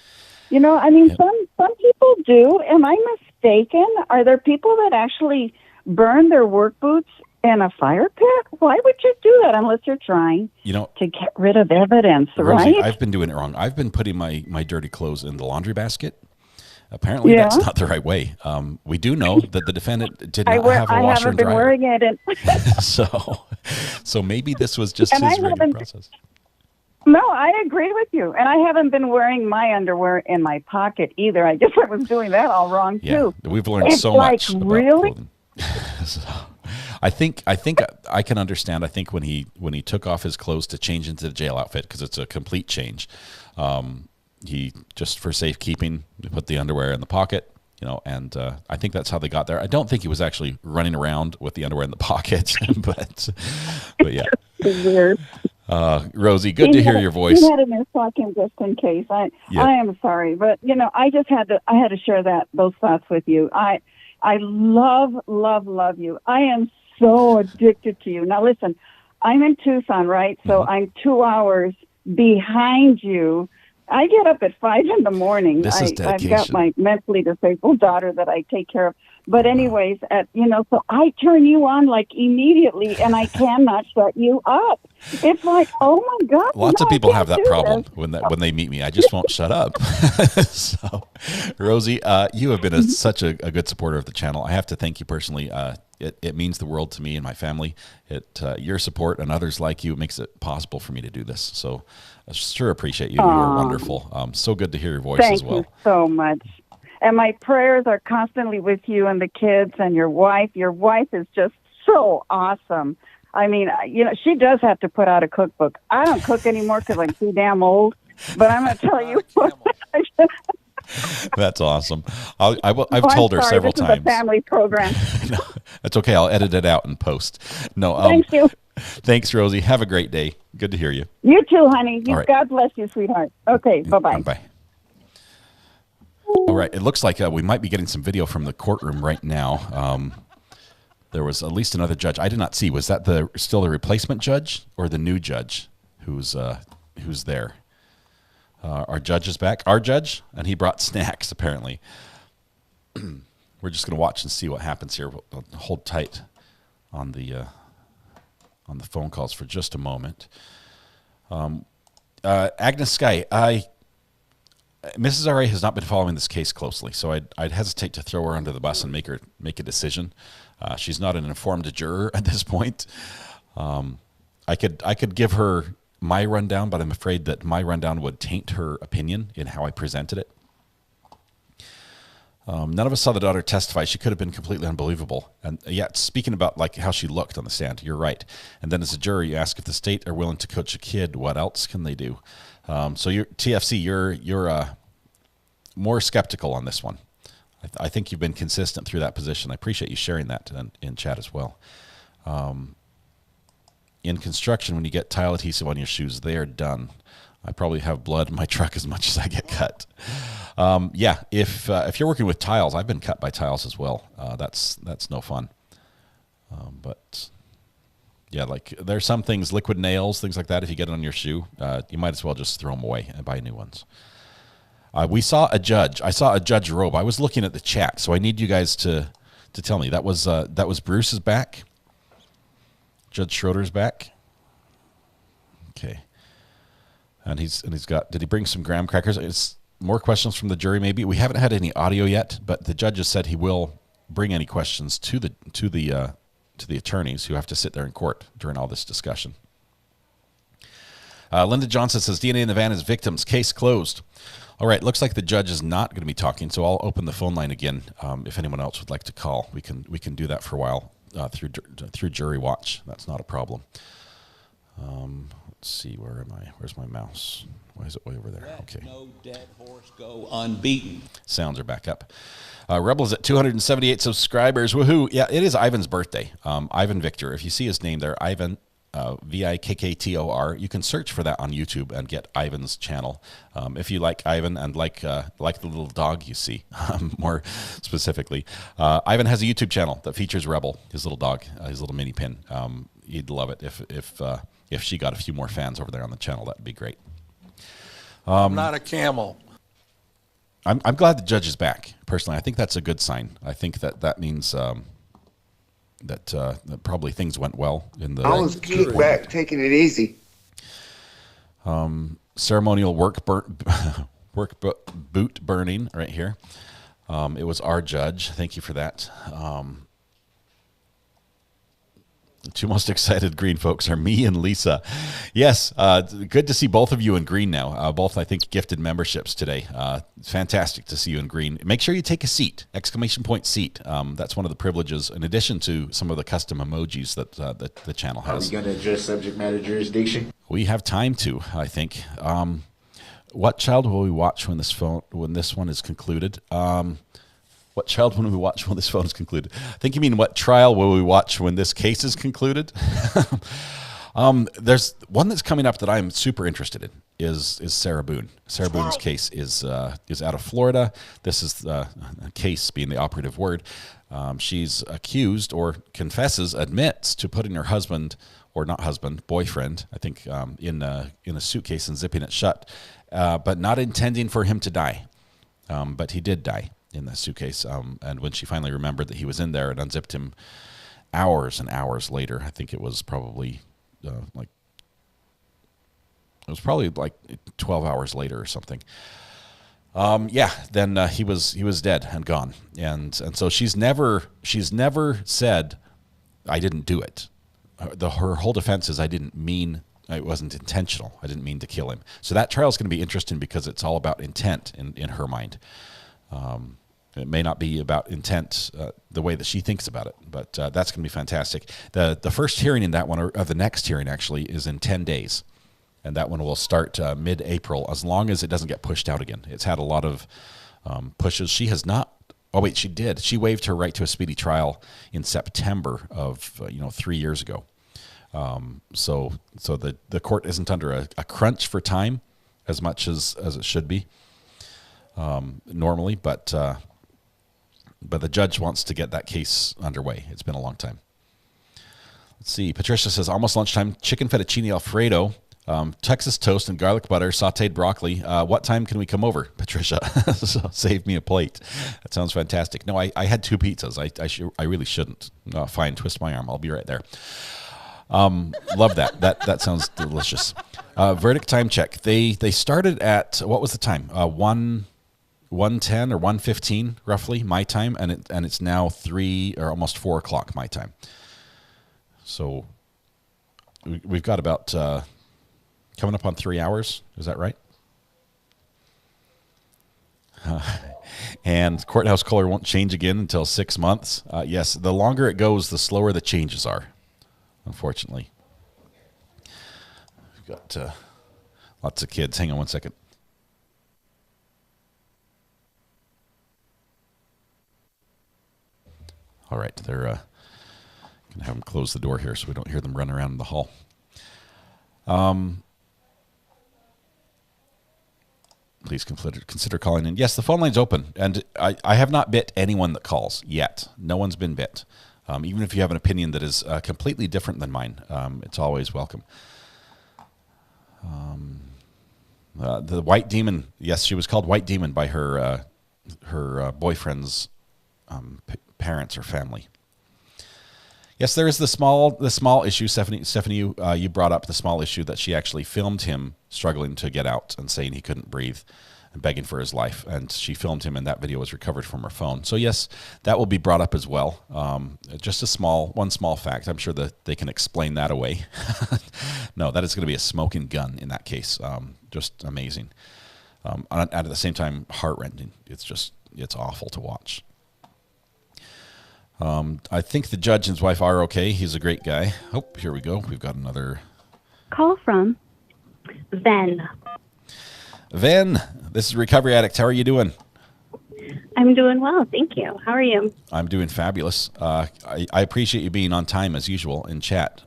Speaker 15: Some people do. Am I mistaken? Are there people that actually burn their work boots in a fire pit? Why would you do that unless you're trying to get rid of evidence,
Speaker 3: Rosie,
Speaker 15: right?
Speaker 3: I've been doing it wrong. I've been putting my dirty clothes in the laundry basket. Apparently, that's not the right way. We do know that the defendant did not have a washer and dryer.
Speaker 15: I haven't been wearing it.
Speaker 3: So maybe this was just his regular process.
Speaker 15: No, I agree with you. And I haven't been wearing my underwear in my pocket either. I guess I was doing that all wrong, too.
Speaker 3: We've learned so much about clothing. So, I think I can understand. I think when he took off his clothes to change into the jail outfit, because it's a complete change, he just for safekeeping put the underwear in the pocket, and I think that's how they got there. I don't think he was actually running around with the underwear in the pocket, but yeah.
Speaker 15: Weird.
Speaker 3: Rosie, good to hear your voice.
Speaker 15: He had it in his pocket just in case. I am sorry, but I just had to share those thoughts with you. I love you. I am so addicted to you. Now listen, I'm in Tucson, right? So I'm 2 hours behind you. I get up at 5 in the morning.
Speaker 3: This is dedication.
Speaker 15: I've got my mentally disabled daughter that I take care of. But anyways, so I turn you on like immediately, and I cannot shut you up. It's like, oh my God!
Speaker 3: Lots of people have that problem when they meet me. I just won't shut up. So, Rosie, you have been such a good supporter of the channel. I have to thank you personally. It means the world to me and my family. Your support and others like you makes it possible for me to do this. So, I sure appreciate you. You are wonderful. So good to hear your voice as well.
Speaker 15: Thank you so much. And my prayers are constantly with you and the kids and your wife. Your wife is just so awesome. I mean, she does have to put out a cookbook. I don't cook anymore because I'm too damn old. But I'm going to tell you what.
Speaker 3: That's awesome. I've told her several times.
Speaker 15: This is a family program.
Speaker 3: No, that's okay. I'll edit it out and post. No,
Speaker 15: thank you.
Speaker 3: Thanks, Rosie. Have a great day. Good to hear you.
Speaker 15: You too, honey.
Speaker 3: Right.
Speaker 15: God bless you, sweetheart. Okay, bye-bye.
Speaker 3: Bye. All right. It looks like we might be getting some video from the courtroom right now. There was at least another judge. I did not see. Was that still the replacement judge or the new judge who's there? Our judge is back. Our judge, and he brought snacks apparently. We're just going to watch and see what happens here. We'll hold tight on the phone calls for just a moment. Agnes Sky, Mrs. R.A. has not been following this case closely, so I'd hesitate to throw her under the bus and make a decision. She's not an informed juror at this point. I could give her my rundown, but I'm afraid that my rundown would taint her opinion in how I presented it. None of us saw the daughter testify. She could have been completely unbelievable. And yet, speaking about like how she looked on the stand, you're right. And then as a juror, you ask if the state are willing to coach a kid, what else can they do? So you're TFC, you're more skeptical on this one. I think you've been consistent through that position. I appreciate you sharing that in chat as well. In construction, when you get tile adhesive on your shoes, they are done. I probably have blood in my truck as much as I get cut. Yeah, if you're working with tiles, I've been cut by tiles as well. That's no fun. But yeah, like there's some things, liquid nails, things like that. If you get it on your shoe, you might as well just throw them away and buy new ones. We saw a judge. I saw a judge robe. I was looking at the chat, so I need you guys to tell me that was Bruce's back. Judge Schroeder's back. Okay. And he's got. Did he bring some graham crackers? more questions from the jury, maybe. We haven't had any audio yet, but the judge has said he will bring any questions to the attorneys who have to sit there in court during all this discussion. Linda Johnson says DNA in the van is victims. Case closed. All right, looks like the judge is not going to be talking, so I'll open the phone line again. If anyone else would like to call, we can do that for a while through Jury Watch. That's not a problem. Let's see, where am I? Where's my mouse? Why is it way over there? Okay.
Speaker 9: No dead horse go unbeaten.
Speaker 3: Sounds are back up. Rebel's at 278 subscribers. Woohoo! Yeah, it is Ivan's birthday. Ivan Victor. If you see his name there, Ivan. Viktor. You can search for that on YouTube and get Ivan's channel. If you like Ivan and like the little dog you see, more specifically, Ivan has a YouTube channel that features Rebel, his little dog, his little mini pin. You'd love it if she got a few more fans over there on the channel. That'd be great.
Speaker 1: I'm not a camel.
Speaker 3: I'm glad the judge is back. Personally, I think that's a good sign. I think that means. That probably things went well in the.
Speaker 22: I was kicked back, taking it easy.
Speaker 3: Ceremonial boot burning right here. It was our judge. Thank you for that. The two most excited green folks are me and Lisa. Yes, good to see both of you in green now. Both, I think, gifted memberships today. Fantastic to see you in green. Make sure you take a seat, ! Seat. That's one of the privileges, in addition to some of the custom emojis that the channel has.
Speaker 23: Are we going to address subject matter jurisdiction?
Speaker 3: We have time to, I think. What child will we watch when this one is concluded? What child will we watch when this phone is concluded? I think you mean what trial will we watch when this case is concluded? There's one that's coming up that I'm super interested in is Sarah Boone. Sarah Boone's case is out of Florida. This is the case being the operative word. She's accused or admits to putting her husband, or not husband, boyfriend, I think, in a suitcase and zipping it shut, but not intending for him to die. But he did die in the suitcase, and when she finally remembered that he was in there, it unzipped him hours and hours later. I think it was probably like 12 hours later or something. Then he was dead and gone, and so she's never said, "I didn't do it." Her whole defense is, "I didn't mean. It wasn't intentional. I didn't mean to kill him." So that trial is going to be interesting because it's all about intent in her mind. It may not be about intent the way that she thinks about it, but that's going to be fantastic. The first hearing in that one, or the next hearing actually, is in 10 days. And that one will start mid-April, as long as it doesn't get pushed out again. It's had a lot of pushes. She has not. Oh, wait, she did. She waived her right to a speedy trial in September of 3 years ago. So the court isn't under a crunch for time as much as it should be normally, but the judge wants to get that case underway. It's been a long time. Let's see. Patricia says, almost lunchtime, chicken fettuccine Alfredo, Texas toast and garlic butter, sauteed broccoli. What time can we come over, Patricia? So save me a plate. That sounds fantastic. No, I had 2 pizzas. I really shouldn't. Fine, twist my arm. I'll be right there. Love that. That sounds delicious. Verdict time check. They started at, what was the time? 1:10 or 1:15 roughly my time, and it's now 3 or almost 4 o'clock my time. So we've got about coming up on 3 hours. Is that right? And courthouse color won't change again until 6 months. Yes, the longer it goes, the slower the changes are, unfortunately. We've got lots of kids. Hang on one second. All right, they're going to have them close the door here so we don't hear them run around in the hall. Please consider calling in. Yes, the phone line's open, and I have not bit anyone that calls yet. No one's been bit. Even if you have an opinion that is completely different than mine, it's always welcome. The White Demon, yes, she was called White Demon by her boyfriend's parents or family. Yes, there is the small issue. Stephanie, you brought up the small issue that she actually filmed him struggling to get out and saying he couldn't breathe. begging for his life. And she filmed him, and that video was recovered from her phone. So yes, that will be brought up as well. Just one small fact. I'm sure that they can explain that away. No, that is going to be a smoking gun in that case. Just amazing. And at the same time, heart-rending. It's awful to watch. I think the judge and his wife are okay. He's a great guy. Oh, here we go. We've got another
Speaker 4: call from Ven.
Speaker 3: Ven, this is Recovery Addict. How are you doing?
Speaker 4: I'm doing well, thank you. How are you?
Speaker 3: I'm doing fabulous. I appreciate you being on time as usual in chat.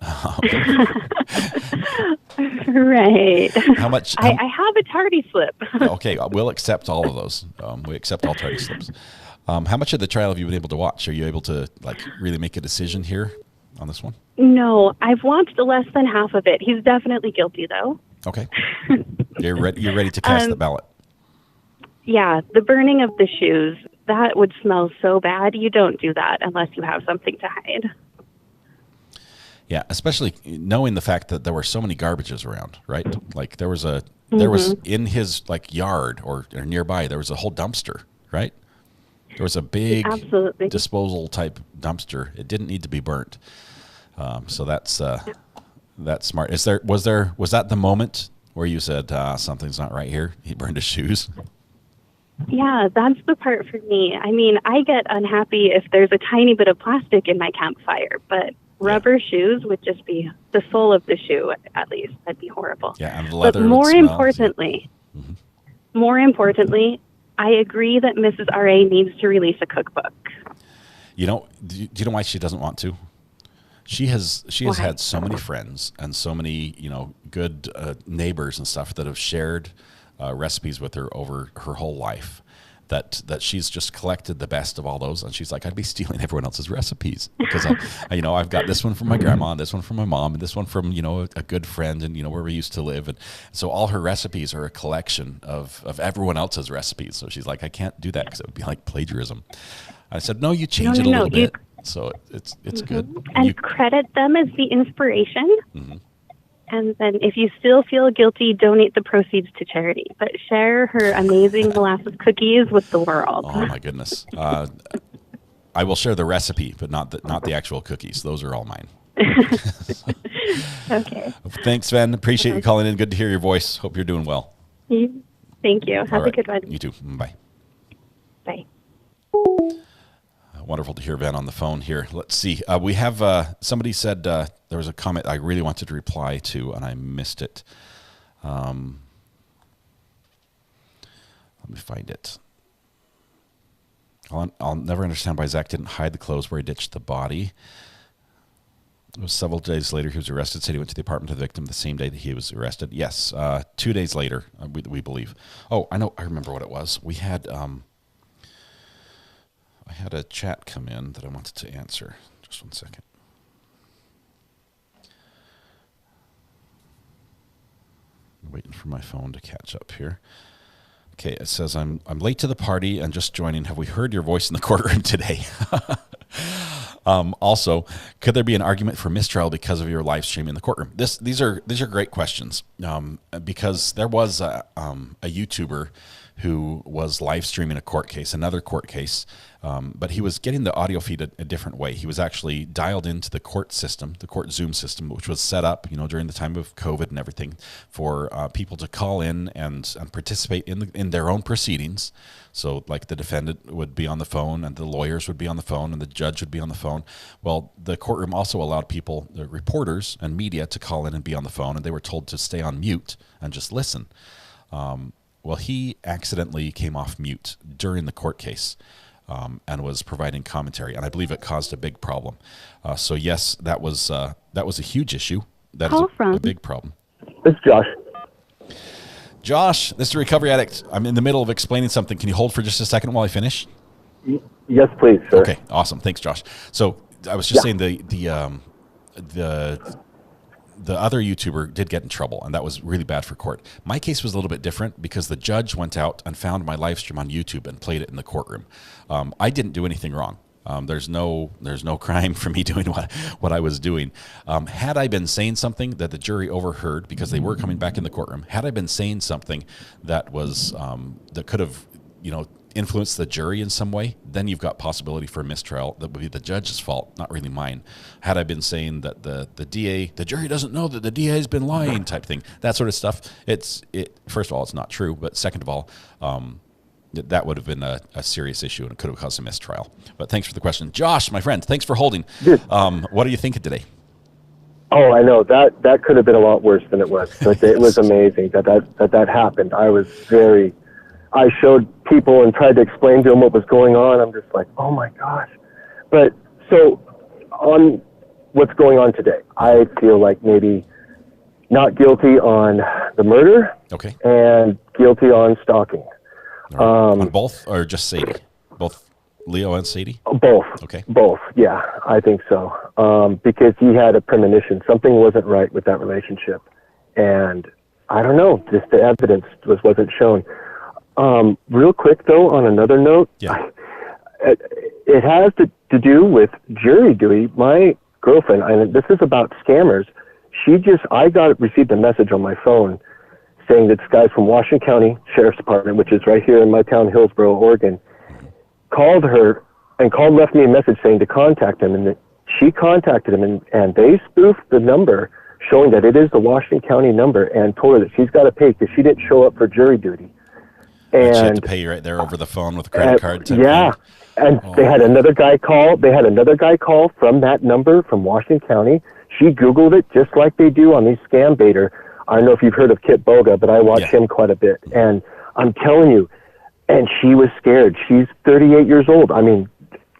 Speaker 4: Right.
Speaker 3: How much?
Speaker 4: I have a tardy slip.
Speaker 3: Okay, we'll accept all of those. We accept all tardy slips. How much of the trial have you been able to watch? Are you able to really make a decision here on this one?
Speaker 4: No, I've watched less than half of it. He's definitely guilty, though.
Speaker 3: Okay. You're ready to cast the ballot.
Speaker 4: Yeah, the burning of the shoes, that would smell so bad. You don't do that unless you have something to hide.
Speaker 3: Yeah, especially knowing the fact that there were so many garbages around, right? Like there was in his yard or nearby, there was a whole dumpster, right? There was a big disposal type dumpster. It didn't need to be burnt. So that's smart. Was that the moment where you said something's not right here? He burned his shoes.
Speaker 4: Yeah, that's the part for me. I mean, I get unhappy if there's a tiny bit of plastic in my campfire, but rubber shoes would just be the sole of the shoe, at least. That'd be horrible.
Speaker 3: Yeah, and leather.
Speaker 4: But more importantly, I agree that Mrs. R.A. needs to release a cookbook.
Speaker 3: Do you know why she doesn't want to? She has had so many friends and so many good neighbors and stuff that have shared recipes with her over her whole life, that she's just collected the best of all those, and she's like, I'd be stealing everyone else's recipes because I've got this one from my grandma and this one from my mom and this one from a good friend and where we used to live, and so all her recipes are a collection of everyone else's recipes. So she's like, I can't do that because it would be like plagiarism. I said, no, you change it a little bit. So it's good.
Speaker 4: And credit them as the inspiration. Mm-hmm. And then if you still feel guilty, donate the proceeds to charity. But share her amazing molasses cookies with the world.
Speaker 3: Oh, my goodness. I will share the recipe, but not the actual cookies. Those are all mine.
Speaker 4: Okay.
Speaker 3: Thanks, Sven. Appreciate you calling in. Good to hear your voice. Hope you're doing well.
Speaker 4: Thank you. Have a good one.
Speaker 3: You too. Bye.
Speaker 4: Bye.
Speaker 3: Wonderful to hear Van on the phone here. Let's see. We have somebody said there was a comment I really wanted to reply to, and I missed it. Let me find it. I'll never understand why Zach didn't hide the clothes where he ditched the body. It was several days later he was arrested. Said he went to the apartment of the victim the same day that he was arrested. Yes, 2 days later, we believe. Oh, I know. I remember what it was. We had... I had a chat come in that I wanted to answer. Just 1 second. I'm waiting for my phone to catch up here. Okay, it says, I'm late to the party and just joining. Have we heard your voice in the courtroom today? Also, could there be an argument for mistrial because of your live stream in the courtroom? These are great questions because there was a YouTuber who was live streaming another court case, but he was getting the audio feed a different way. He was actually dialed into the court system, the court Zoom system, which was set up, during the time of COVID and everything, for people to call in and participate in their own proceedings. So, like, the defendant would be on the phone, and the lawyers would be on the phone, and the judge would be on the phone. Well, the courtroom also allowed people, the reporters and media, to call in and be on the phone, and they were told to stay on mute and just listen. Well, he accidentally came off mute during the court case and was providing commentary, and I believe it caused a big problem. So yes, that was a huge issue. That is a big problem.
Speaker 5: This is Josh.
Speaker 3: Josh, this is Recovery Addict. I'm in the middle of explaining something. Can you hold for just a second while I finish?
Speaker 5: Yes, please, sir.
Speaker 3: Okay, awesome. Thanks, Josh. So I was just saying the other YouTuber did get in trouble, and that was really bad for court. My case was a little bit different because the judge went out and found my live stream on YouTube and played it in the courtroom. I didn't do anything wrong. There's no crime for me doing what I was doing. Had I been saying something that the jury overheard because they were coming back in the courtroom, had I been saying something that was that could have influenced the jury in some way, then you've got possibility for a mistrial. That would be the judge's fault, not really mine. Had I been saying that the jury doesn't know that the DA has been lying type thing, that sort of stuff, first of all, it's not true, but second of all, that would have been a serious issue and it could have caused a mistrial. But thanks for the question. Josh, my friend, thanks for holding. What are you thinking today?
Speaker 6: Oh, I know. That could have been a lot worse than it was. But it was amazing that happened. I showed people and tried to explain to them what was going on. I'm just like, oh my gosh. But so on what's going on today, I feel like maybe not guilty on the murder.
Speaker 3: Okay.
Speaker 6: And guilty on stalking.
Speaker 3: On both or just Sadie? Both Leo and Sadie?
Speaker 6: Both.
Speaker 3: Okay.
Speaker 6: Both. Yeah, I think so. Because he had a premonition. Something wasn't right with that relationship. And I don't know, just the evidence wasn't shown. Real quick, though, on another note, it has to do with jury duty. My girlfriend, and this is about scammers, I received a message on my phone saying that this guy's from Washington County Sheriff's Department, which is right here in my town, Hillsboro, Oregon, called her and left me a message saying to contact him, and that she contacted him, and they spoofed the number showing that it is the Washington County number and told her that she's got to pay because she didn't show up for jury duty.
Speaker 3: And she had to pay you right there over the phone with a credit card.
Speaker 6: Yeah. And they had another guy call. They had another guy call from that number from Washington County. She Googled it just like they do on these scam baiter. I don't know if you've heard of Kit Boga, but I watch him quite a bit. And I'm telling you, and she was scared. She's 38 years old. I mean,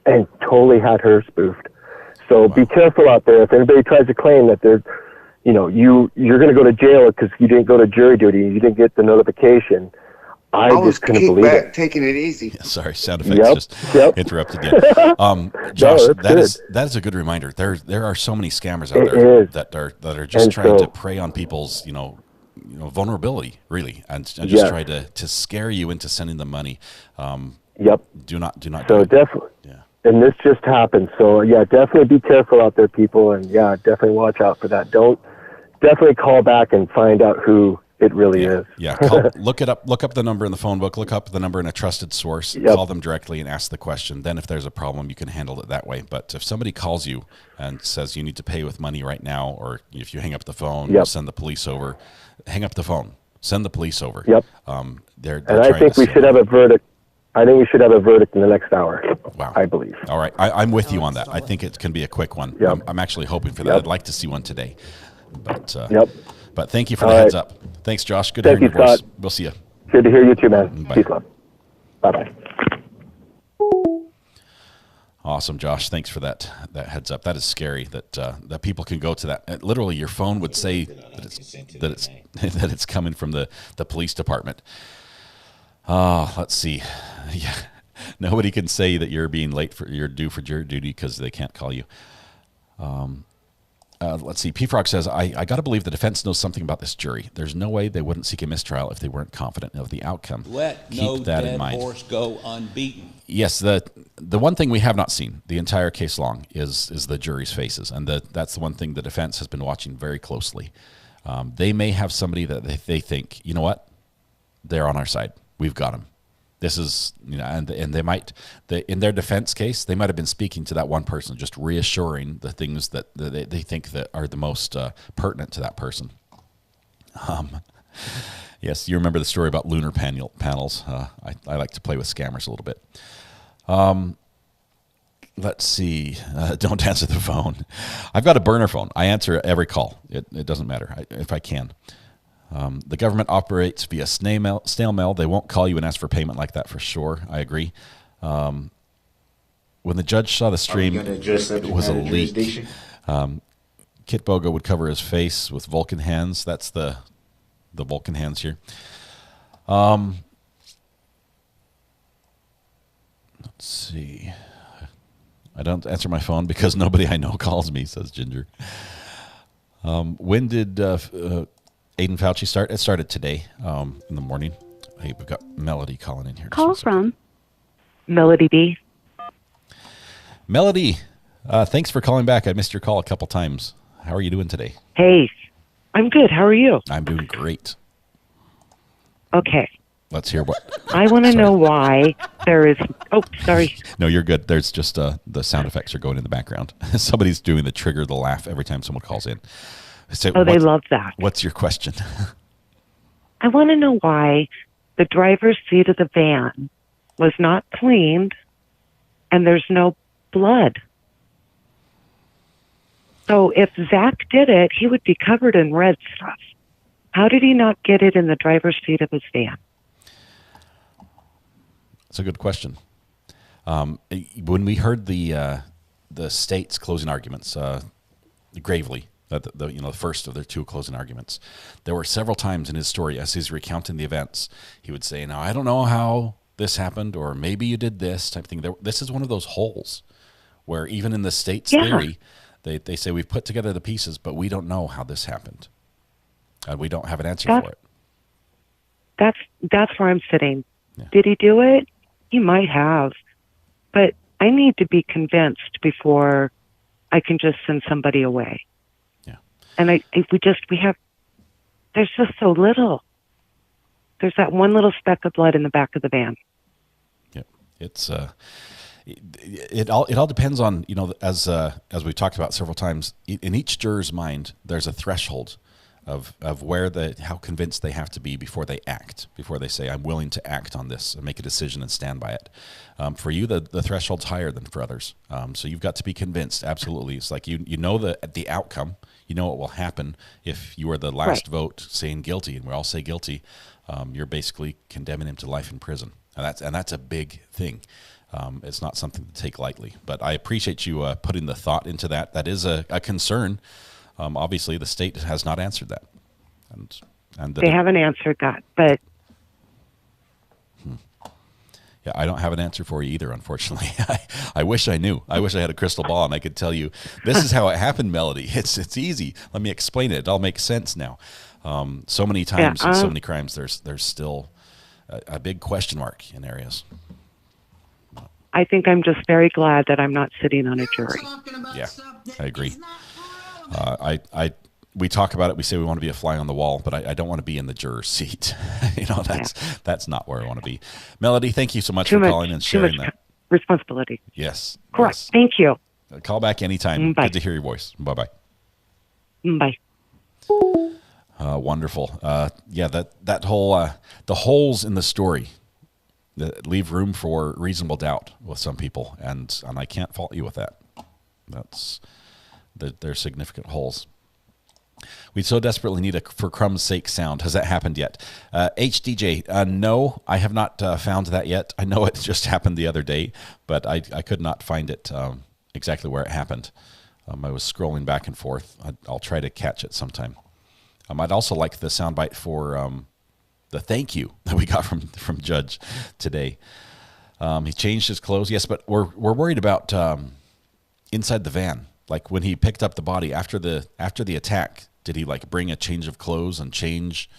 Speaker 6: and totally had her spoofed. So be careful out there. If anybody tries to claim that they're, you're going to go to jail because you didn't go to jury duty, you didn't get the notification. I just couldn't believe it.
Speaker 22: Taking it easy.
Speaker 3: Yeah, sorry, sound effects just interrupted you. Josh, that is a good reminder. There are so many scammers out there that are just trying to prey on people's vulnerability, really, and just try to scare you into sending them money. Do not.
Speaker 6: So definitely. Yeah. And this just happened. So definitely be careful out there, people, and definitely watch out for that. Definitely call back and find out who it really is.
Speaker 3: Yeah, look it up. Look up the number in the phone book. Look up the number in a trusted source. Call them directly and ask the question. Then, if there's a problem, you can handle it that way. But if somebody calls you and says you need to pay with money right now, or if you hang up the phone, send the police over. Hang up the phone. Send the police over.
Speaker 6: Yep.
Speaker 3: They're
Speaker 6: and I think we should have a verdict. I think we should have a verdict in the next hour.
Speaker 3: Wow.
Speaker 6: I believe.
Speaker 3: All right. I'm with you on that. I think it can be a quick one.
Speaker 6: Yep.
Speaker 3: I'm actually hoping for that. I'd like to see one today. But But thank you for
Speaker 6: All
Speaker 3: the
Speaker 6: right.
Speaker 3: heads up. Thanks, Josh. Good
Speaker 6: Thank
Speaker 3: hearing
Speaker 6: you,
Speaker 3: your voice.
Speaker 6: Scott.
Speaker 3: We'll see you.
Speaker 6: Good to hear you too, man.
Speaker 3: Bye.
Speaker 6: Peace, love. Bye-bye.
Speaker 3: Awesome, Josh. Thanks for that heads up. That is scary that people can go to that. Literally, your phone would say that it's coming from the police department. Let's see. Yeah, nobody can say that you're being late you're due for jury duty because they can't call you. Let's see. P-Frog says, I got to believe the defense knows something about this jury. There's no way they wouldn't seek a mistrial if they weren't confident of the outcome.
Speaker 9: Keep that in mind. Horse go unbeaten.
Speaker 3: Yes, the one thing we have not seen the entire case long is the jury's faces, and that's the one thing the defense has been watching very closely. They may have somebody that they think, you know what, they're on our side. We've got them. This is, and they might, in their defense case, they might have been speaking to that one person, just reassuring the things that they think that are the most pertinent to that person. Yes, you remember the story about lunar panels. I like to play with scammers a little bit. Let's see. Don't answer the phone. I've got a burner phone. I answer every call. It doesn't matter if I can. The government operates via snail mail. They won't call you and ask for payment like that for sure. I agree. When the judge saw the stream, it was a leak. Kit Boga would cover his face with Vulcan hands. That's the Vulcan hands here. Let's see. I don't answer my phone because nobody I know calls me, says Ginger. When did Aiden Fauci start? It started today in the morning. Hey, we've got Melody calling in here.
Speaker 4: Call from Melody B.
Speaker 3: Melody, thanks for calling back. I missed your call a couple times. How are you doing today?
Speaker 7: Hey, I'm good. How are you?
Speaker 3: I'm doing great.
Speaker 7: Okay.
Speaker 3: Let's hear what.
Speaker 7: I want to know why there is. Oh, sorry.
Speaker 3: No, you're good. There's just the sound effects are going in the background. Somebody's doing the trigger, the laugh every time someone calls in. So
Speaker 7: they love that.
Speaker 3: What's your question?
Speaker 7: I want to know why the driver's seat of the van was not cleaned and there's no blood. So if Zach did it, he would be covered in red stuff. How did he not get it in the driver's seat of his van?
Speaker 3: That's a good question. When we heard the state's closing arguments, Gravely, the first of their two closing arguments, there were several times in his story as he's recounting the events, he would say, "Now I don't know how this happened, or maybe you did this," type of thing. This is one of those holes where even in the state's theory, they say we've put together the pieces, but we don't know how this happened, and we don't have an answer for it.
Speaker 7: That's where I'm sitting. Yeah. Did he do it? He might have, but I need to be convinced before I can just send somebody away.
Speaker 3: Yeah.
Speaker 7: And there's just so little. There's that one little speck of blood in the back of the van.
Speaker 3: Yeah. It's it all depends on, as we talked about several times, in each juror's mind, there's a threshold of where how convinced they have to be before they act, before they say, I'm willing to act on this and make a decision and stand by it. For you, the threshold's higher than for others. So you've got to be convinced. Absolutely. It's like, you know the outcome, you know what will happen if you are the last vote saying guilty, and we all say guilty. You're basically condemning him to life in prison. And that's a big thing. It's not something to take lightly, but I appreciate you putting the thought into that. That is a concern. Obviously, the state has not answered that, and
Speaker 7: they haven't answered that. But
Speaker 3: yeah, I don't have an answer for you either. Unfortunately, I wish I knew. I wish I had a crystal ball and I could tell you this is how it happened, Melody. It's easy. Let me explain it. It all makes sense now. So many times in so many crimes, there's still a big question mark in areas.
Speaker 7: I think I'm just very glad that I'm not sitting on a jury.
Speaker 3: Yeah, I agree. We talk about it. We say we want to be a fly on the wall, but I don't want to be in the juror's seat. That's not where I want to be. Melody, thank you so much for calling and sharing that.
Speaker 7: Responsibility.
Speaker 3: Yes.
Speaker 7: Correct.
Speaker 3: Yes.
Speaker 7: Thank you.
Speaker 3: Call back anytime.
Speaker 7: Bye.
Speaker 3: Good to hear your voice. Bye-bye.
Speaker 7: Bye.
Speaker 3: Wonderful. That whole the holes in the story that leave room for reasonable doubt with some people, and I can't fault you with that. They're significant holes. We so desperately need a For Crumb's Sake sound. Has that happened yet? HDJ, no, I have not found that yet. I know it just happened the other day, but I could not find it exactly where it happened. I was scrolling back and forth. I'll try to catch it sometime. I'd also like the soundbite for the thank you that we got from Judge today. He changed his clothes, yes, but we're worried about inside the van. Like when he picked up the body after the attack, did he like bring a change of clothes and change,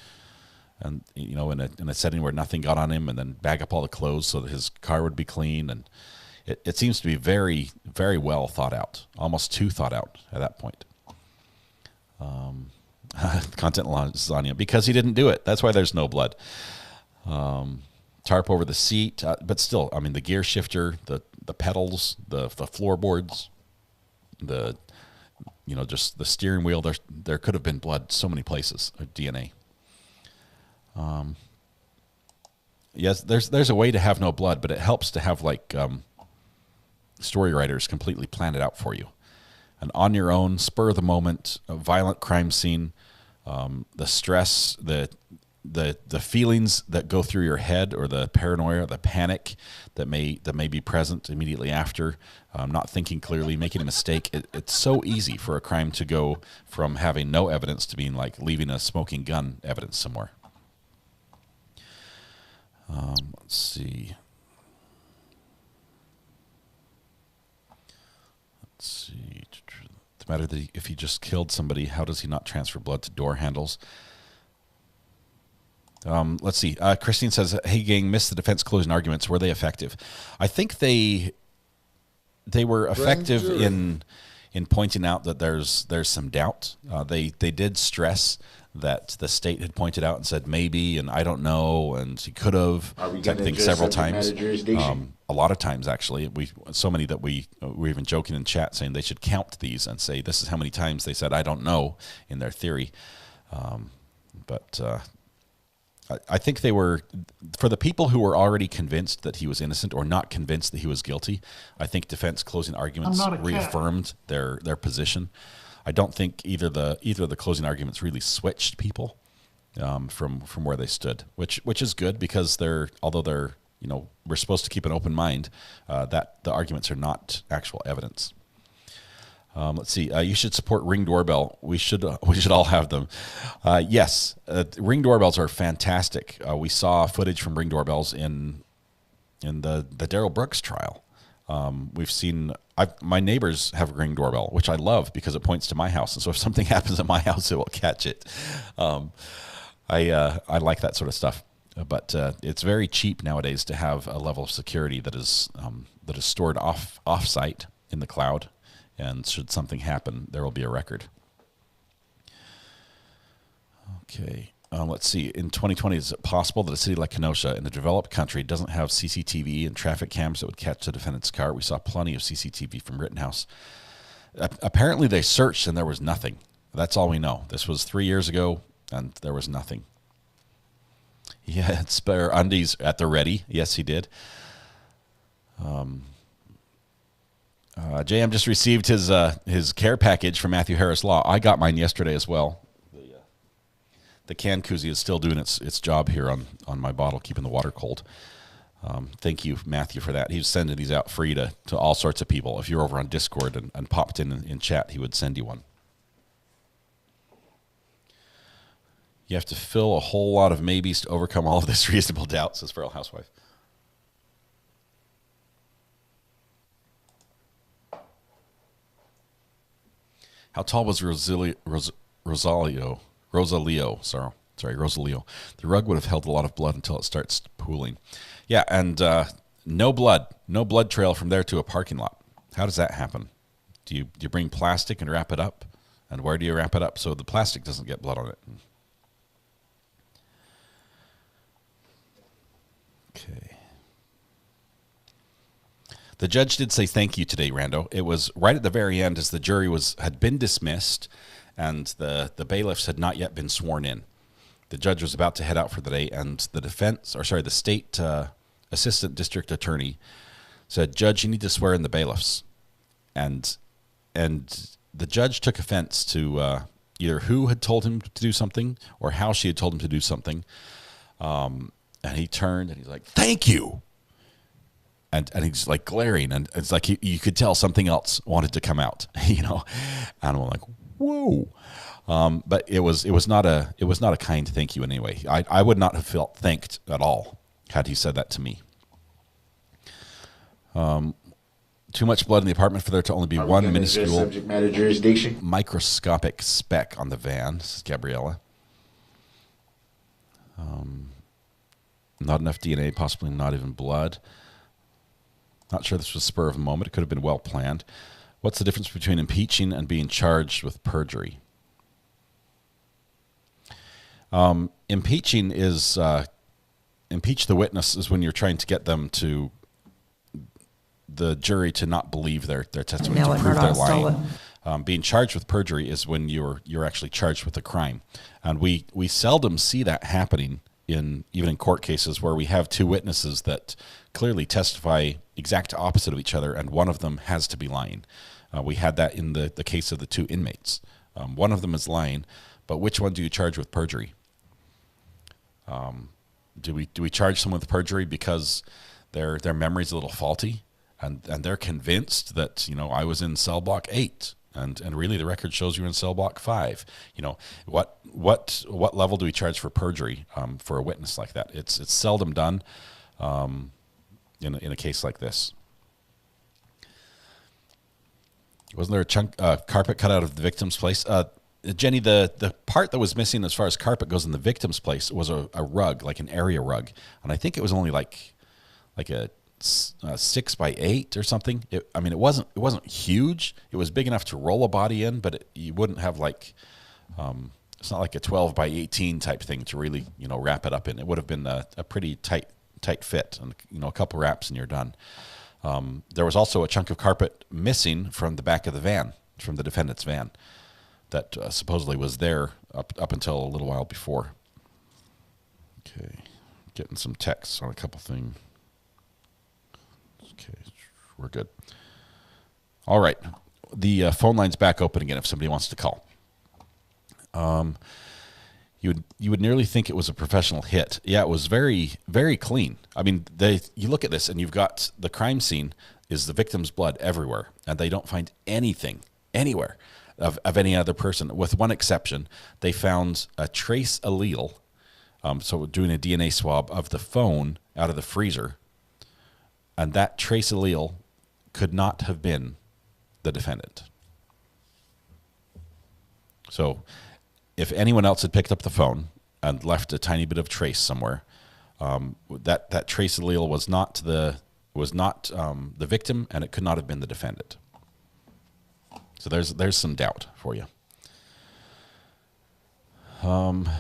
Speaker 3: and in a setting where nothing got on him, and then bag up all the clothes so that his car would be clean? And it seems to be very, very well thought out, almost too thought out at that point. Content lasagna, because he didn't do it. That's why there's no blood. Tarp over the seat, but still, I mean, the gear shifter, the pedals, the floorboards, just the steering wheel. There could have been blood so many places, or DNA. Yes, there's a way to have no blood, but it helps to have story writers completely plan it out for you. And on your own, spur of the moment, a violent crime scene, the stress, the feelings that go through your head, or the paranoia, the panic that may be present immediately after, not thinking clearly, making a mistake. It's so easy for a crime to go from having no evidence to being like leaving a smoking gun evidence somewhere. Let's see. The matter that if he just killed somebody, how does he not transfer blood to door handles? Let's see. Christine says, hey, gang, missed the defense closing arguments. Were they effective? I think they they were effective in pointing out that there's some doubt. They did stress that the state had pointed out and said maybe and I don't know and he could have type thing several times. A lot of times actually, so many that we were even joking in chat saying they should count these and say this is how many times they said I don't know in their theory. But I think they were, for the people who were already convinced that he was innocent or not convinced that he was guilty, I think defense closing arguments reaffirmed their position. I don't think either of the closing arguments really switched people from where they stood, which is good because although they're we're supposed to keep an open mind, that the arguments are not actual evidence. Let's see. You should support Ring doorbell. We should all have them. Yes, Ring doorbells are fantastic. We saw footage from Ring doorbells in the Darrell Brooks trial. We've seen. My neighbors have a Ring doorbell, which I love because it points to my house, and so if something happens at my house, it will catch it. I like that sort of stuff. But it's very cheap nowadays to have a level of security that is stored off-site in the cloud. And should something happen, there will be a record. Okay, let's see. In 2020, is it possible that a city like Kenosha in the developed country doesn't have CCTV and traffic cams that would catch the defendant's car? We saw plenty of CCTV from Rittenhouse. Apparently, they searched and there was nothing. That's all we know. This was 3 years ago, and there was nothing. He had spare undies at the ready. Yes, he did. JM just received his care package from Matthew Harris Law. I got mine yesterday as well. The can koozie is still doing its job here on my bottle, keeping the water cold. Thank you, Matthew, for that. He was sending these out free to all sorts of people. If you're over on Discord and popped in chat, he would send you one. You have to fill a whole lot of maybes to overcome all of this reasonable doubt, says Feral Housewife. How tall was Rosalio? The rug would have held a lot of blood until it starts pooling. Yeah, and no blood trail from there to a parking lot. How does that happen? Do you bring plastic and wrap it up? And where do you wrap it up so the plastic doesn't get blood on it? Okay. The judge did say thank you today, Rando. It was right at the very end as the jury had been dismissed and the bailiffs had not yet been sworn in. The judge was about to head out for the day, and the state assistant district attorney said, "Judge, you need to swear in the bailiffs." And the judge took offense to either who had told him to do something or how she had told him to do something. And he turned and he's like, "Thank you." And he's like glaring, and it's like you could tell something else wanted to come out, And I'm like, whoa. But it was not a kind thank you in any way. I would not have felt thanked at all had he said that to me. Too much blood in the apartment for there to only be one minuscule
Speaker 23: subject matter jurisdiction.
Speaker 3: Microscopic speck on the van, says Gabriella. Not enough DNA, possibly not even blood. Not sure this was spur of a moment. It could have been well planned. What's the difference between impeaching and being charged with perjury? Impeaching is impeach the witness is when you're trying to get them to the jury to not believe their testimony, to prove they're lying. Being charged with perjury is when you're actually charged with a crime, and we seldom see that happening even in court cases where we have two witnesses that clearly testify exact opposite of each other, and one of them has to be lying. We had that in the case of the two inmates. One of them is lying, but which one do you charge with perjury? Do we charge someone with perjury because their memory's a little faulty, and they're convinced that I was in cell block 8, and really the record shows you were in cell block 5. What level do we charge for perjury for a witness like that? It's seldom done in a case like this. Wasn't there a chunk carpet cut out of the victim's place? Jenny, the part that was missing as far as carpet goes in the victim's place was a rug, like an area rug, and I think it was only like a 6x8 or something. It wasn't huge. It was big enough to roll a body in, but you wouldn't have like, it's not like a 12x18 type thing to really, wrap it up in. It would have been a pretty tight fit, and a couple wraps and you're done. There was also a chunk of carpet missing from the back of the van, from the defendant's van, that supposedly was there up until a little while before. Okay, getting some texts on a couple things. Okay, we're good. All right, the phone line's back open again if somebody wants to call. You would nearly think it was a professional hit. Yeah, it was very, very clean. I mean, you look at this and you've got the crime scene is the victim's blood everywhere, and they don't find anything anywhere of any other person, with one exception. They found a trace allele, so doing a DNA swab of the phone out of the freezer, and that trace allele could not have been the defendant. So if anyone else had picked up the phone and left a tiny bit of trace somewhere, that trace allele was not the victim, and it could not have been the defendant. So there's some doubt for you. Let's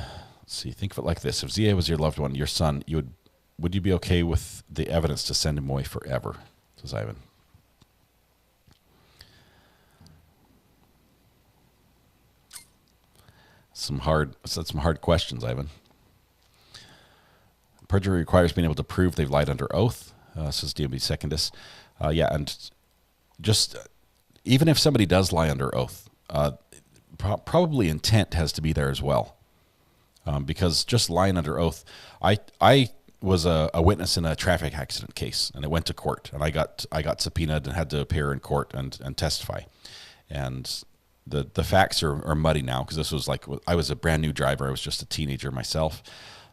Speaker 3: see. Think of it like this: if ZA was your loved one, your son, would you be okay with the evidence to send him away forever? Says Ivan. Some hard questions, Ivan. Perjury requires being able to prove they've lied under oath, says DMB Secondus. Yeah, and just even if somebody does lie under oath, probably intent has to be there as well, because just lying under oath. I was a witness in a traffic accident case, and it went to court, and I got subpoenaed and had to appear in court and testify, and the facts are muddy now, because this was like, I was a brand new driver. I was just a teenager myself.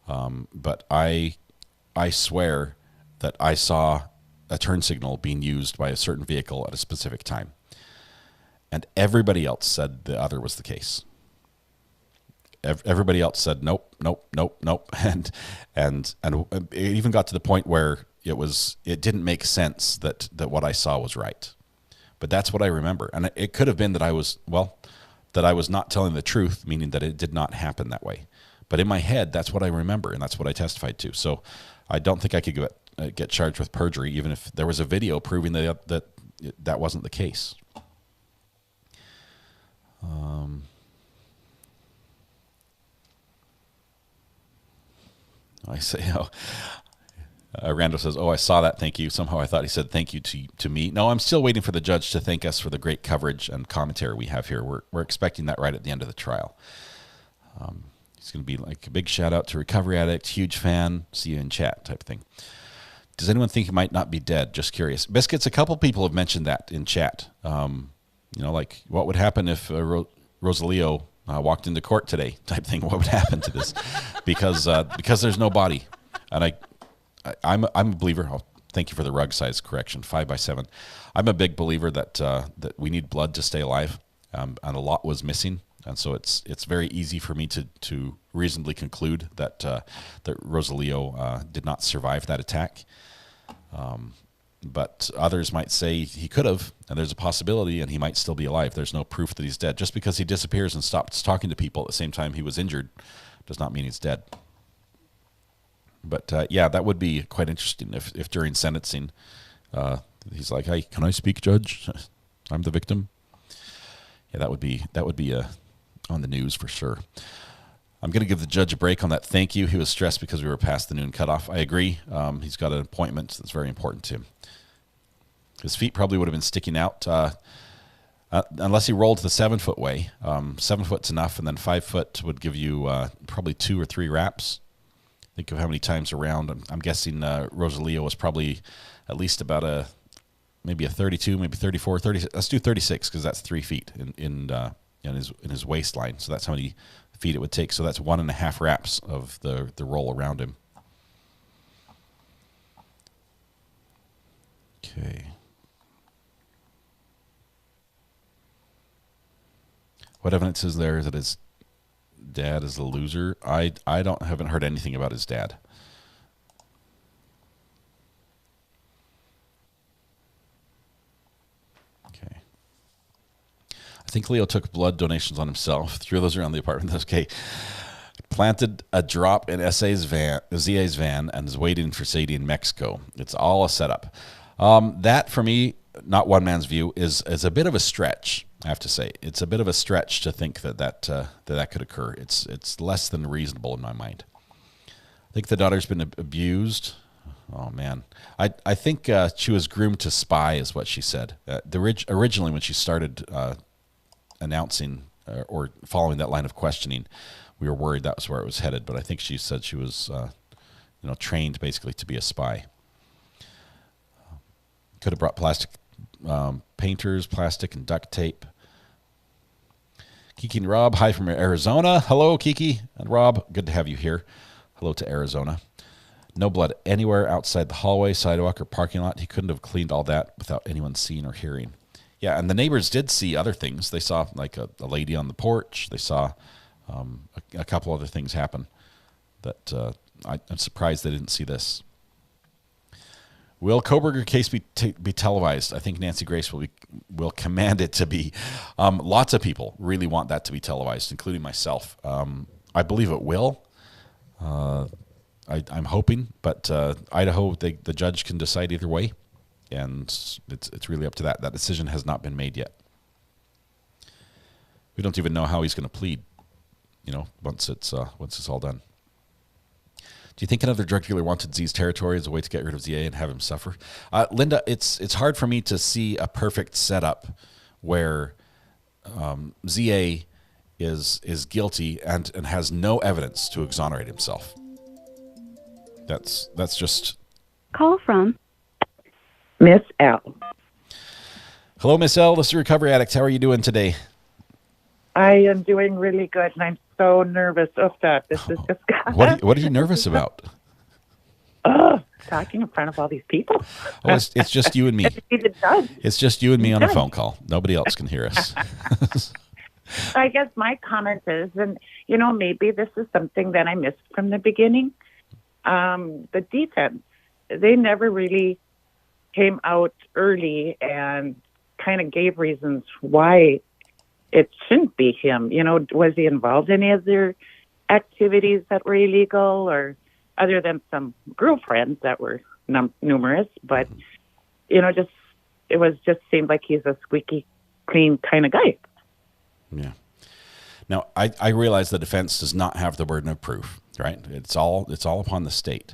Speaker 3: But I swear that I saw a turn signal being used by a certain vehicle at a specific time. And everybody else said the other was the case. Everybody else said, nope. And it even got to the point where it didn't make sense that what I saw was right. But that's what I remember. And it could have been that I was not telling the truth, meaning that it did not happen that way. But in my head, that's what I remember, and that's what I testified to. So I don't think I could get charged with perjury, even if there was a video proving that wasn't the case. I say, Randall says, I saw that, thank you. Somehow I thought he said thank you to me. No, I'm still waiting for the judge to thank us for the great coverage and commentary we have here. We're expecting that right at the end of the trial. It's going to be like a big shout out to Recovery Addict, huge fan, see you in chat type thing. Does anyone think he might not be dead? Just curious. Biscuits, a couple people have mentioned that in chat. Like what would happen if Rosalio walked into court today type thing? What would happen to this? Because there's no body. And I'm a believer. Oh, thank you for the rug size correction, 5x7. I'm a big believer that we need blood to stay alive, and a lot was missing, and so it's very easy for me to reasonably conclude that Rosalio did not survive that attack. But others might say he could have, and there's a possibility, and he might still be alive. There's no proof that he's dead. Just because he disappears and stops talking to people at the same time he was injured does not mean he's dead. But yeah, that would be quite interesting if during sentencing he's like, "Hey, can I speak, Judge? I'm the victim." Yeah, that would be on the news for sure. I'm going to give the judge a break on that. Thank you. He was stressed because we were past the noon cutoff. I agree. He's got an appointment that's very important to him. His feet probably would have been sticking out unless he rolled the 7-foot way. 7 foot's enough, and then 5 foot would give you probably 2 or 3 wraps. Think of how many times around. I'm guessing Rosalio was probably at least about maybe a 32, maybe 34, 30. Let's do 36 because that's 3 feet in his waistline. So that's how many feet it would take. So that's 1.5 wraps of the roll around him. Okay. What evidence is there that his dad is a loser? I haven't heard anything about his dad. think Leo took blood donations on himself, threw those around the apartment. That's okay. Planted a drop in ZA's van, and is waiting for Sadie in Mexico. It's all a setup. That, for me, not one man's view, is a bit of a stretch, I have to say. It's a bit of a stretch to think that could occur. It's less than reasonable in my mind. I think the daughter's been abused. Oh, man. I think she was groomed to spy, is what she said. Originally, when she started announcing or following that line of questioning, we were worried that was where it was headed. But I think she said she was trained basically to be a spy. Could have brought plastic painters, plastic and duct tape. Kiki and Rob, hi from Arizona. Hello, Kiki and Rob. Good to have you here. Hello to Arizona. No blood anywhere outside the hallway, sidewalk, or parking lot. He couldn't have cleaned all that without anyone seeing or hearing. Yeah, and the neighbors did see other things. They saw like a lady on the porch. They saw a couple other things happen that I'm surprised they didn't see this. Will Koberger case be televised? I think Nancy Grace will command it to be. Lots of people really want that to be televised, including myself. I believe it will. I'm hoping, but Idaho, the judge can decide either way, and it's really up to that. That decision has not been made yet. We don't even know how he's going to plead, once it's all done. Do you think another drug dealer wanted Z's territory as a way to get rid of ZA and have him suffer? Linda, it's hard for me to see a perfect setup where ZA is guilty and has no evidence to exonerate himself. That's just...
Speaker 4: Call from
Speaker 11: Miss L.
Speaker 3: Hello, Miss L. This is Recovery Addict. How are you doing today?
Speaker 11: I am doing really good, and I'm so nervous of that. This is just...
Speaker 3: What are you nervous about?
Speaker 11: Talking in front of all these people.
Speaker 3: Oh, it's just you and me. It's just you and me on a phone call. Nobody else can hear us.
Speaker 11: I guess my comment is, and maybe this is something that I missed from the beginning. The defense, they never really came out early and kind of gave reasons why it shouldn't be him. Was he involved in any other activities that were illegal, or other than some girlfriends that were numerous? But it seemed like he's a squeaky clean kind of guy.
Speaker 3: Yeah. Now, I realize the defense does not have the burden of proof, right? It's all upon the state.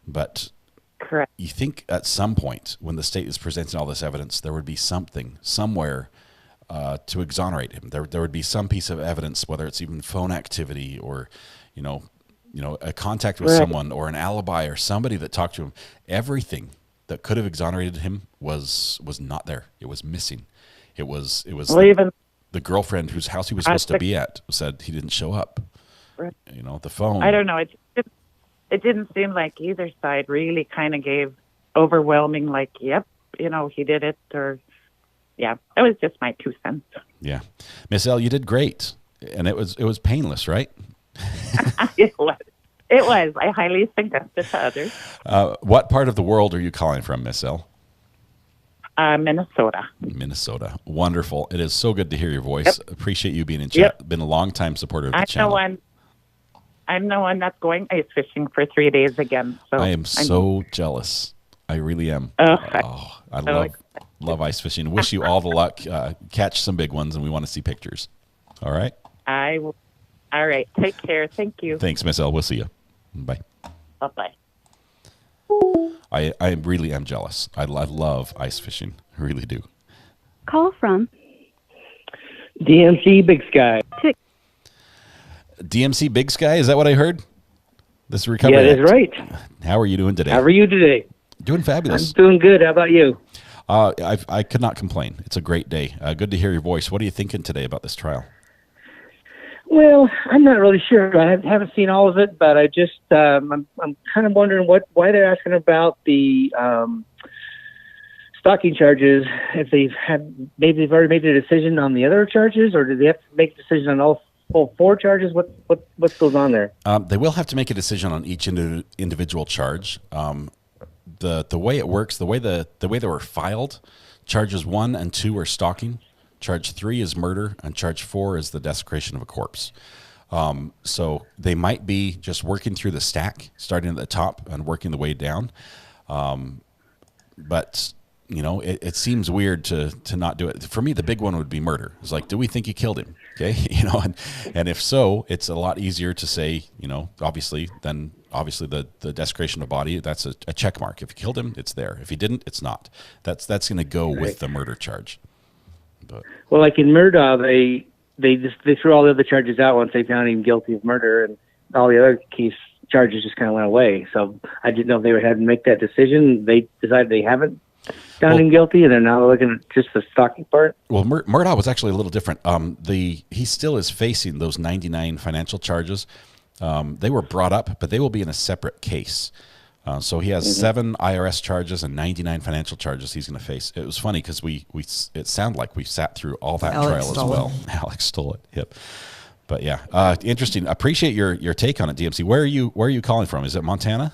Speaker 3: But
Speaker 11: correct.
Speaker 3: You think at some point when the state is presenting all this evidence, there would be something somewhere to exonerate him. There would be some piece of evidence, whether it's even phone activity or, a contact with someone or an alibi or somebody that talked to him. Everything that could have exonerated him was not there. It was missing. It was even the girlfriend whose house he was supposed to be at said he didn't show up.
Speaker 11: Right.
Speaker 3: The phone.
Speaker 11: I don't know. It didn't seem like either side really kind of gave overwhelming, like, yep, he did it, or, yeah, it was just my 2 cents.
Speaker 3: Yeah. Miss L, you did great. And it was painless, right?
Speaker 11: It was. It was. I highly suggest it to others.
Speaker 3: What part of the world are you calling from, Miss L?
Speaker 11: Minnesota.
Speaker 3: Minnesota. Wonderful. It is so good to hear your voice. Yep. Appreciate you being in chat. Yep. Been a long-time supporter of the channel.
Speaker 11: I'm the one that's going ice fishing for 3 days again. So
Speaker 3: I am so jealous. I really am. I love ice fishing. Wish you all the luck. Catch some big ones, and we want to see pictures. All right?
Speaker 11: I will. All right. Take care. Thank you.
Speaker 3: Thanks, Miss L. We'll see you. Bye.
Speaker 11: Bye-bye.
Speaker 3: I really am jealous. I love ice fishing. I really do.
Speaker 4: Call from
Speaker 12: DMC Big Sky.
Speaker 3: DMC Big Sky? Is that what I heard? This is Recovery.
Speaker 12: Yeah, that's right.
Speaker 3: How are you doing today?
Speaker 12: How are you today?
Speaker 3: Doing fabulous.
Speaker 12: I'm doing good. How about you?
Speaker 3: I could not complain. It's a great day. Good to hear your voice. What are you thinking today about this trial?
Speaker 12: Well, I'm not really sure. I haven't seen all of it, but I just I'm kind of wondering why they're asking about the stalking charges. If they've already made a decision on the other charges, or do they have to make a decision on all 4 charges? What goes on there?
Speaker 3: They will have to make a decision on each individual charge. The way it works, the way they were filed, charges 1 and 2 are stalking. Charge 3 is murder, and charge 4 is the desecration of a corpse. So they might be just working through the stack, starting at the top and working the way down. But it seems weird to not do it. For me, the big one would be murder. It's like, do we think he killed him? Okay, and if so, it's a lot easier to say, obviously the desecration of a body, that's a check mark. If he killed him, it's there. If he didn't, it's not. That's going to go with the murder charge. But
Speaker 12: Well, like in Murdaugh, they threw all the other charges out once they found him guilty of murder, and all the other charges just kind of went away. So I didn't know if they had to make that decision. They decided they haven't found him guilty, and they're now looking at just the stalking part.
Speaker 3: Well, Murdaugh was actually a little different. He still is facing those 99 financial charges. They were brought up, but they will be in a separate case. So he has 7 IRS charges and 99 financial charges he's going to face. It was funny because it sounded like we sat through all that trial as well. Alex stole it. Yep. But yeah, interesting. Appreciate your take on it, DMC. Where are you calling from? Is it Montana?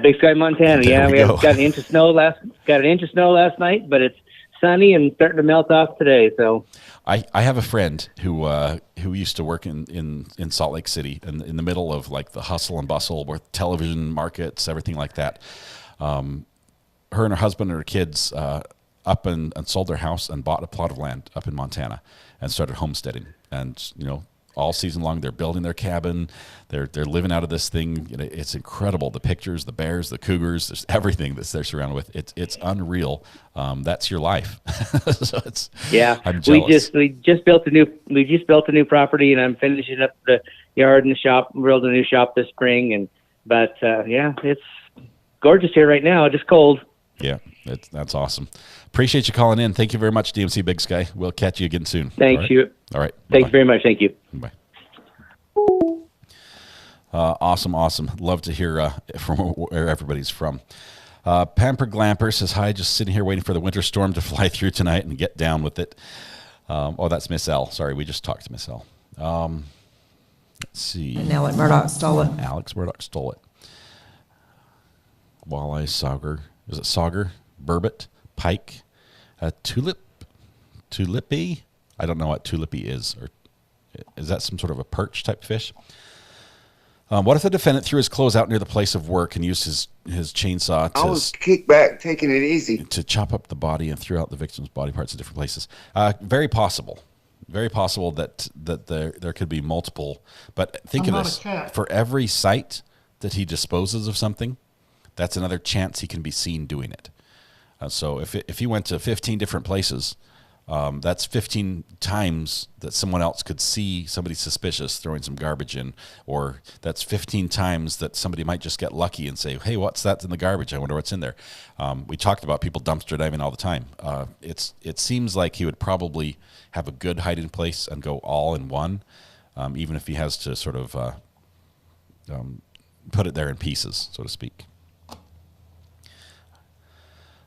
Speaker 12: Big Sky, Montana.
Speaker 3: There
Speaker 12: we got an inch of snow last night, but it's sunny and starting to melt off today. So
Speaker 3: I have a friend who used to work in Salt Lake City in the middle of like the hustle and bustle with television markets, everything like that. Her and her husband and her kids up and sold their house and bought a plot of land up in Montana and started homesteading. And all season long they're building their cabin. They're living out of this thing. It's incredible. The pictures, the bears, the cougars, there's everything that they're surrounded with. It's unreal. That's your life. So I'm jealous.
Speaker 12: We just built a new property, and I'm finishing up the yard and the shop. Built a new shop this spring, but it's gorgeous here right now. Just cold.
Speaker 3: Yeah, that's awesome. Appreciate you calling in. Thank you very much, DMC Big Sky. We'll catch you again soon.
Speaker 12: Thank you.
Speaker 3: All right.
Speaker 12: Thank you very much. Thank you.
Speaker 3: Bye. Awesome. Love to hear from where everybody's from. Pamper Glamper says, hi, just sitting here waiting for the winter storm to fly through tonight and get down with it. That's Miss L. Sorry, we just talked to Miss L. Let's see.
Speaker 10: And Alex Murdoch stole it.
Speaker 3: Alex Murdoch stole it. Walleye, sauger. Is it sauger? Burbot? Pike? Tulipi? I don't know what tulipi is. Or is that some sort of a perch type fish? What if the defendant threw his clothes out near the place of work and used his chainsaw
Speaker 22: I was kicked back, taking it easy,
Speaker 3: to chop up the body and threw out the victim's body parts in different places? Very possible. Very possible that there could be multiple. But think of this: for every site that he disposes of something, that's another chance he can be seen doing it. So if he went to 15 different places, that's 15 times that someone else could see somebody suspicious throwing some garbage in, or that's 15 times that somebody might just get lucky and say, hey, what's that in the garbage? I wonder what's in there. We talked about people dumpster diving all the time. It seems like he would probably have a good hiding place and go all in one, even if he has to sort of put it there in pieces, so to speak.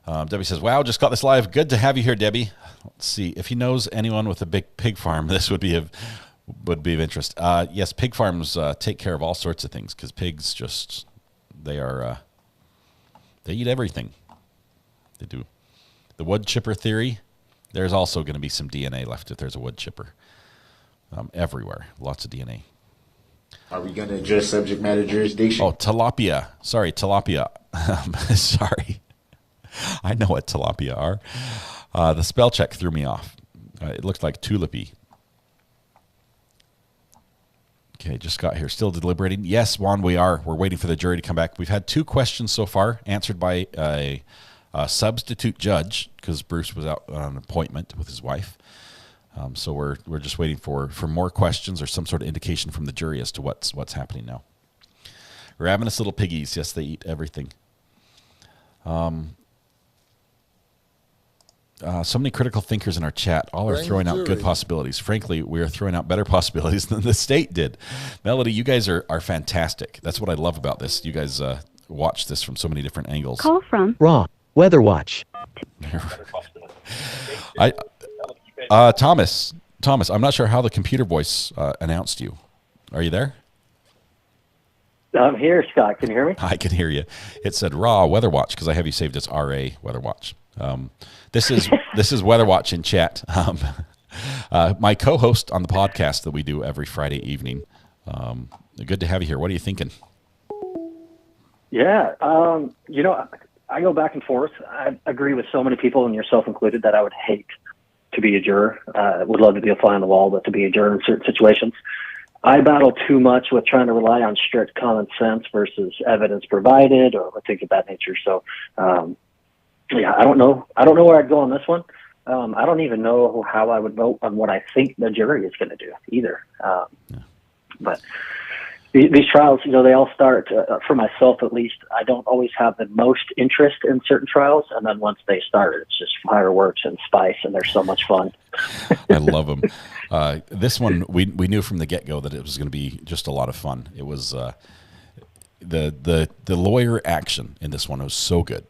Speaker 3: Debbie says, wow, just got this live. Good to have you here, Debbie. Let's see. If he knows anyone with a big pig farm, this would be of interest. Yes, pig farms take care of all sorts of things because pigs they eat everything. They do. The wood chipper theory, there's also going to be some DNA left if there's a wood chipper. Everywhere. Lots of DNA.
Speaker 23: Are we going to address subject matter jurisdiction?
Speaker 3: Oh, tilapia. Sorry, tilapia. Sorry. I know what tilapia are. The spell check threw me off. It looked like tulipy. Okay, just got here. Still deliberating. Yes, Juan, we are. We're waiting for the jury to come back. We've had 2 questions so far answered by a substitute judge because Bruce was out on an appointment with his wife. So we're just waiting for more questions or some sort of indication from the jury as to what's happening now. Ravenous little piggies. Yes, they eat everything. So many critical thinkers in our chat. All are throwing out good possibilities. Frankly, we are throwing out better possibilities than the state did. Melody, you guys are fantastic. That's what I love about this. You guys watch this from so many different angles.
Speaker 4: Call from
Speaker 13: Raw Weather Watch.
Speaker 3: Thomas, I'm not sure how the computer voice announced you. Are you there?
Speaker 14: I'm here, Scott. Can you hear me?
Speaker 3: I can hear you. It said Raw Weather Watch because I have you saved as RA Weather Watch. This is Weather Watch in chat. My co-host on the podcast that we do every Friday evening. Good to have you here. What are you thinking?
Speaker 10: Yeah, I go back and forth. I agree with so many people, and yourself included, that I would hate to be a juror. Would love to be a fly on the wall, but to be a juror in certain situations. I battle too much with trying to rely on strict common sense versus evidence provided or things of that nature. So, I don't know. I don't know where I'd go on this one. I don't even know how I would vote on what I think the jury is going to do either. But these trials, they all start, for myself at least, I don't always have the most interest in certain trials. And then once they start, it's just fireworks and spice, and they're so much fun.
Speaker 3: I love them. This one, we knew from the get-go that it was going to be just a lot of fun. It was the lawyer action in this one was so good.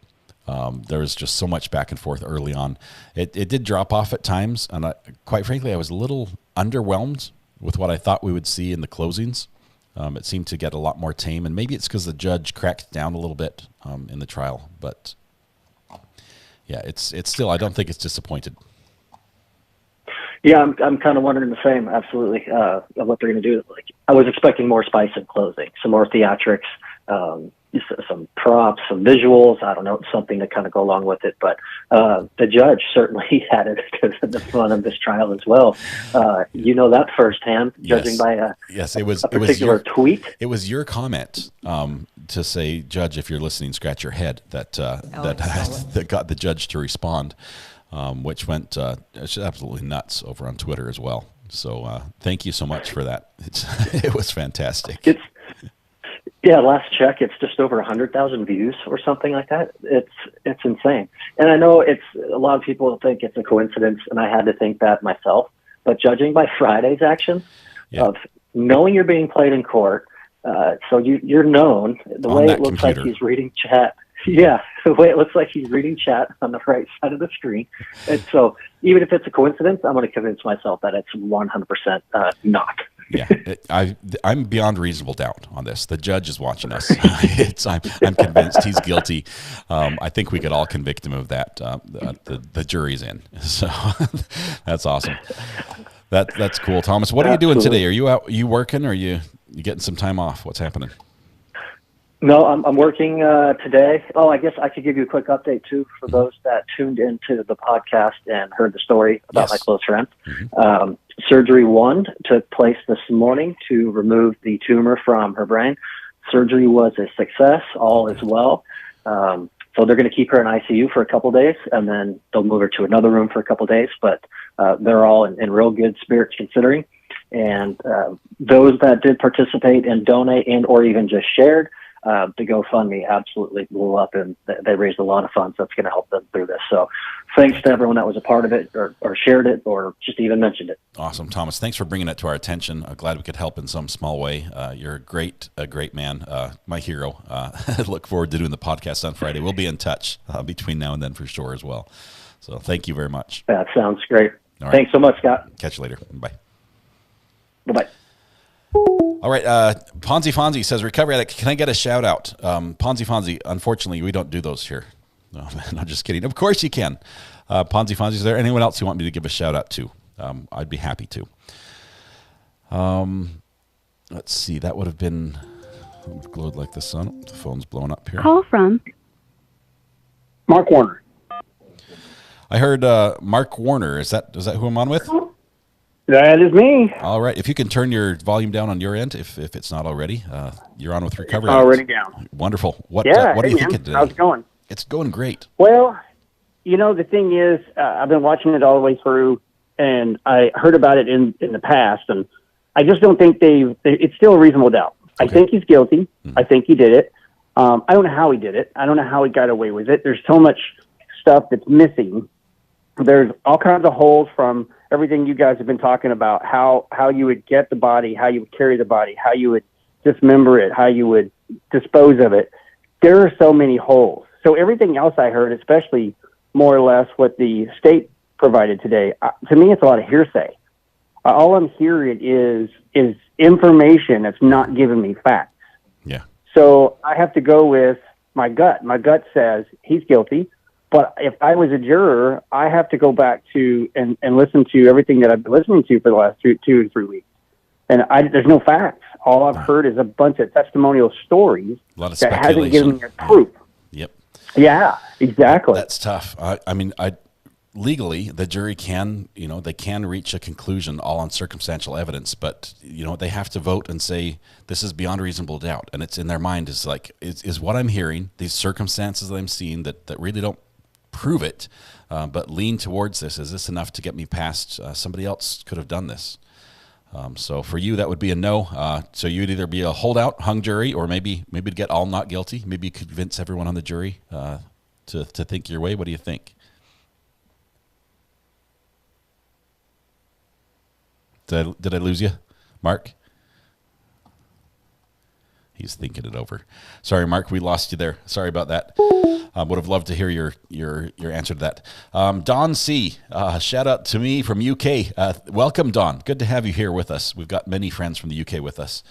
Speaker 3: There was just so much back and forth early on. It did drop off at times, and quite frankly, I was a little underwhelmed with what I thought we would see in the closings. It seemed to get a lot more tame, and maybe it's because the judge cracked down a little bit in the trial. But yeah, it's still, I don't think it's disappointed.
Speaker 10: Yeah, I'm kind of wondering the same, absolutely, of what they're going to do. Like, I was expecting more spice in closing, some more theatrics, some props, some visuals, I don't know, something to kind of go along with it. But the judge certainly added to the fun of this trial as well. You know that firsthand, judging by a particular tweet.
Speaker 3: It was your comment to say, Judge, if you're listening, scratch your head, that got the judge to respond, which went absolutely nuts over on Twitter as well. So thank you so much for that. It was fantastic.
Speaker 10: Yeah, last check, it's just over 100,000 views or something like that. It's insane. And I know a lot of people think it's a coincidence, and I had to think that myself. But judging by Friday's actions of knowing you're being played in court, so you're known, the way it looks like he's reading chat. Yeah, the way it looks like he's reading chat on the right side of the screen. And so even if it's a coincidence, I'm going to convince myself that it's 100% not.
Speaker 3: Yeah, I'm beyond reasonable doubt on this. The judge is watching us. I'm convinced he's guilty. I think we could all convict him of that. The jury's in, so that's awesome. That's cool, Thomas. What are you doing today? Are you out? Are you working? Or are you getting some time off? What's happening?
Speaker 10: No, I'm working today. Oh, I guess I could give you a quick update too for those that tuned into the podcast and heard the story about my close friend. Mm-hmm. Surgery 1 took place this morning to remove the tumor from her brain. Surgery was a success. All is well. So they're going to keep her in ICU for a couple days, and then they'll move her to another room for a couple days. But they're all in real good spirits considering. And those that did participate and donate and or even just shared, the GoFundMe absolutely blew up, and they raised a lot of funds that's going to help them through this. So thanks to everyone that was a part of it or shared it or just even mentioned it.
Speaker 3: Awesome, Thomas. Thanks for bringing it to our attention. I'm glad we could help in some small way. You're a great man, my hero. Look forward to doing the podcast on Friday. We'll be in touch between now and then for sure as well. So thank you very much.
Speaker 10: That sounds great.
Speaker 3: All right.
Speaker 10: Thanks so much, Scott.
Speaker 3: Catch you later. Bye.
Speaker 10: Bye-bye.
Speaker 3: All right, Ponzi Fonzie says, Recovery Addict, can I get a shout out? Ponzi Fonzie, unfortunately, we don't do those here. No, man, I'm just kidding. Of course you can. Ponzi Fonzie, is there anyone else you want me to give a shout out to? I'd be happy to. Let's see, that would have been glowed like the sun. The phone's blowing up here.
Speaker 13: Call from
Speaker 16: Mark Warner.
Speaker 3: I heard Mark Warner. Is that who I'm on with?
Speaker 16: That is me.
Speaker 3: All right. If you can turn your volume down on your end, if it's not already, you're on with Recovery.
Speaker 16: Already down.
Speaker 3: Wonderful. What
Speaker 16: hey,
Speaker 3: are you thinking today?
Speaker 16: How's it going?
Speaker 3: It's going great.
Speaker 16: Well, the thing is, I've been watching it all the way through, and I heard about it in the past, and I just don't think it's still a reasonable doubt. Okay. I think he's guilty. I think he did it. I don't know how he did it. I don't know how he got away with it. There's so much stuff that's missing. There's all kinds of holes from everything you guys have been talking about, how you would get the body, how you would carry the body, how you would dismember it, how you would dispose of it. There are so many holes. So everything else I heard, especially more or less what the state provided today, to me it's a lot of hearsay. All I'm hearing is information that's not giving me facts.
Speaker 3: Yeah.
Speaker 16: So I have to go with my gut. My gut says he's guilty. But if I was a juror, I have to go back to and listen to everything that I've been listening to for the last two or 3 weeks. And there's no facts. All I've heard is a bunch of testimonial stories
Speaker 3: A lot of
Speaker 16: that hasn't given me
Speaker 3: speculation.
Speaker 16: a proof.
Speaker 3: Yep.
Speaker 16: Yeah, exactly.
Speaker 3: That's tough. Legally, the jury can, they can reach a conclusion all on circumstantial evidence, but, they have to vote and say, this is beyond reasonable doubt. And it's in their mind is like, is what I'm hearing, these circumstances that I'm seeing that really don't prove it, but lean towards this. Is this enough to get me past somebody else could have done this? So for you, that would be a no. So you'd either be a holdout, hung jury, or maybe to get all not guilty. Maybe you convince everyone on the jury to think your way. What do you think? Did I lose you, Mark? He's thinking it over. Sorry, Mark, we lost you there. Sorry about that. Would have loved to hear your answer to that. Don C, shout out to me from UK. Welcome, Don. Good to have you here with us. We've got many friends from the UK with us.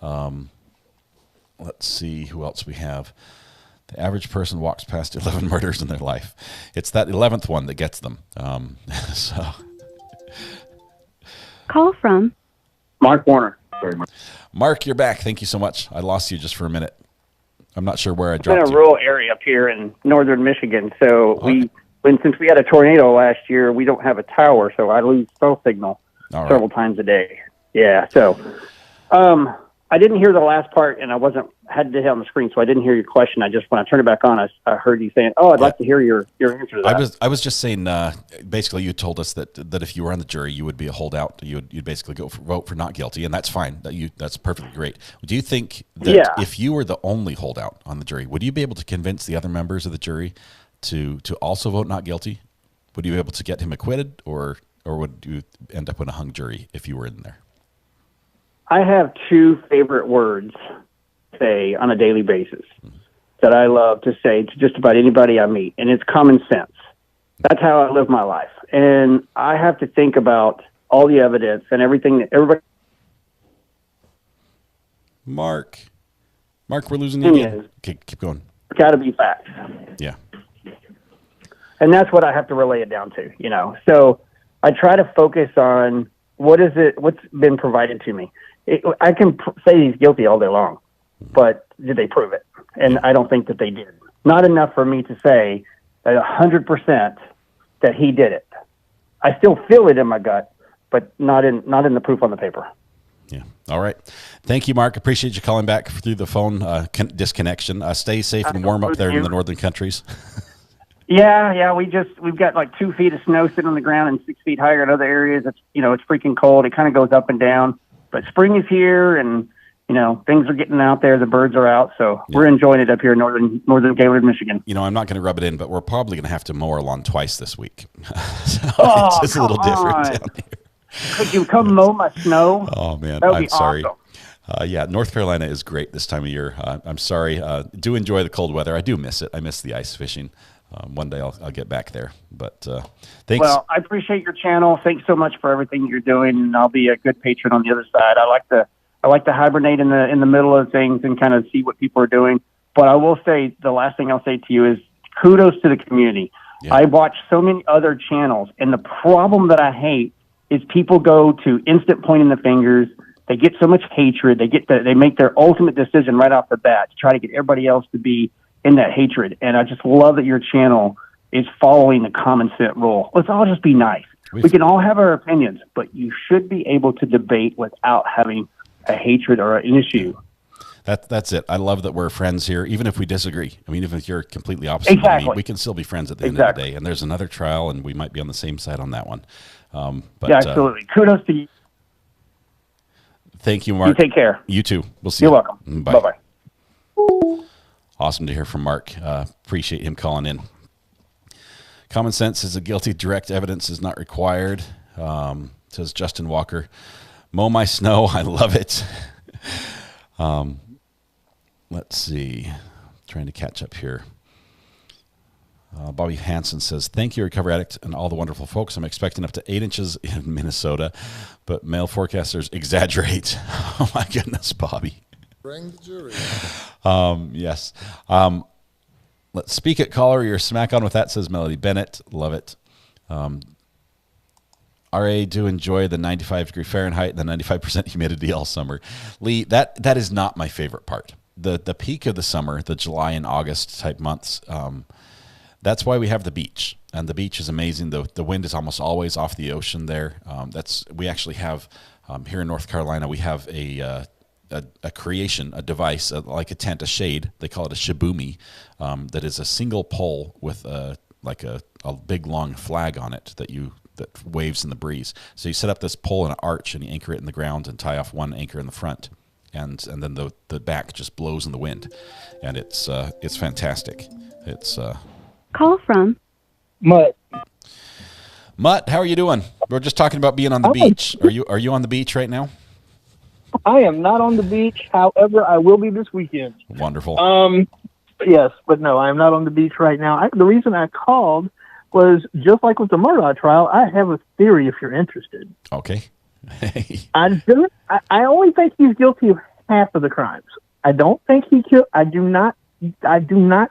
Speaker 3: Let's see who else we have. The average person walks past 11 murders in their life. It's that 11th one that gets them. So.
Speaker 4: Call from
Speaker 16: Mark Warner.
Speaker 18: Sorry, Mark.
Speaker 3: Mark, you're back. Thank you so much. I lost you just for a minute. I'm not sure where I
Speaker 16: It's in
Speaker 3: dropped
Speaker 16: a
Speaker 3: you.
Speaker 16: rural area up here in northern Michigan. So since we had a tornado last year, we don't have a tower, so I lose cell signal several times a day. Yeah. So, I didn't hear the last part, and had it on the screen, so I didn't hear your question. When I turned it back on, I heard you saying, "Oh, I'd like to hear your answer to that."
Speaker 3: I was just saying. Basically, you told us that if you were on the jury, you would be a holdout. You'd basically vote for not guilty, and that's fine. That's perfectly great. Do you think that if you were the only holdout on the jury, would you be able to convince the other members of the jury to also vote not guilty? Would you be able to get him acquitted, or would you end up in a hung jury if you were in there?
Speaker 16: I have two favorite words to say on a daily basis that I love to say to just about anybody I meet, and it's common sense. That's how I live my life. And I have to think about all the evidence and everything that everybody...
Speaker 3: Mark, we're losing you again. Okay, keep going.
Speaker 16: Got to be facts.
Speaker 3: Yeah.
Speaker 16: And that's what I have to relay it down to, So I try to focus on what's been provided to me. I can say he's guilty all day long, but did they prove it? And I don't think that they did. Not enough for me to say that 100% that he did it. I still feel it in my gut, but not in the proof on the paper.
Speaker 3: Yeah. All right. Thank you, Mark. Appreciate you calling back through the phone disconnection. Stay safe and warm up there in the northern countries.
Speaker 16: Yeah. We've got like 2 feet of snow sitting on the ground and 6 feet higher in other areas. It's it's freaking cold. It kind of goes up and down. But spring is here, and things are getting out there. The birds are out, so we're enjoying it up here in northern Gaylord, Michigan.
Speaker 3: I'm not going to rub it in, but we're probably going to have to mow our lawn twice this week. So it's just a little different down here.
Speaker 16: Could you come mow my snow?
Speaker 3: Oh man,
Speaker 16: that would
Speaker 3: I'm
Speaker 16: be
Speaker 3: sorry.
Speaker 16: Awesome.
Speaker 3: North Carolina is great this time of year. I'm sorry. Do enjoy the cold weather. I do miss it. I miss the ice fishing. One day I'll get back there. But thanks.
Speaker 16: Well, I appreciate your channel. Thanks so much for everything you're doing, and I'll be a good patron on the other side. I like to hibernate in the middle of things and kind of see what people are doing. But I will say the last thing I'll say to you is kudos to the community. Yeah. I watch so many other channels, and the problem that I hate is people go to instant pointing the fingers. They get so much hatred. They make their ultimate decision right off the bat to try to get everybody else to be in that hatred. And I just love that your channel is following the common sense rule. Let's all just be nice. We can all have our opinions, but you should be able to debate without having a hatred or an issue.
Speaker 3: That's it. I love that we're friends here, even if we disagree. I mean, even if you're completely opposite of me, we can still be friends at the end of the day. And there's another trial, and we might be on the same side on that one. But,
Speaker 16: yeah, absolutely. Kudos to you.
Speaker 3: Thank you, Mark.
Speaker 16: You take care.
Speaker 3: You too. We'll see
Speaker 16: you.
Speaker 3: You're
Speaker 16: welcome. Bye. Bye-bye.
Speaker 3: Awesome to hear from Mark. Appreciate him calling in. Common sense is a guilty. Direct evidence is not required, says Justin Walker. Mow my snow. I love it. Let's see. Trying to catch up here. Bobby Hansen says, thank you, Recovery Addict, and all the wonderful folks. I'm expecting up to 8 inches in Minnesota, but male forecasters exaggerate. Oh, my goodness, Bobby.
Speaker 17: Bring the jury.
Speaker 3: Yes. Let's speak it, caller. You're smack on with that, says Melody Bennett. Love it. RA, do enjoy the 95 degree Fahrenheit and the 95% humidity all summer. Lee, that is not my favorite part. The peak of the summer, the July and August type months, that's why we have the beach. And the beach is amazing. The wind is almost always off the ocean there. We actually have, here in North Carolina, we have a creation, a device, like a tent, a shade. They call it a shibumi, that is a single pole with a big long flag on it that waves in the breeze. So you set up this pole in an arch and you anchor it in the ground and tie off one anchor in the front, and then the back just blows in the wind, and it's fantastic. It's
Speaker 4: Call from
Speaker 2: Mutt.
Speaker 3: Mutt, how are you doing? We're just talking about being on the beach. Are you on the beach right now?
Speaker 2: I am not on the beach. However, I will be this weekend.
Speaker 3: Wonderful.
Speaker 2: Yes, but no, I am not on the beach right now. The reason I called was just like with the Murdaugh trial. I have a theory if you're interested.
Speaker 3: Okay.
Speaker 2: I only think he's guilty of half of the crimes. I do not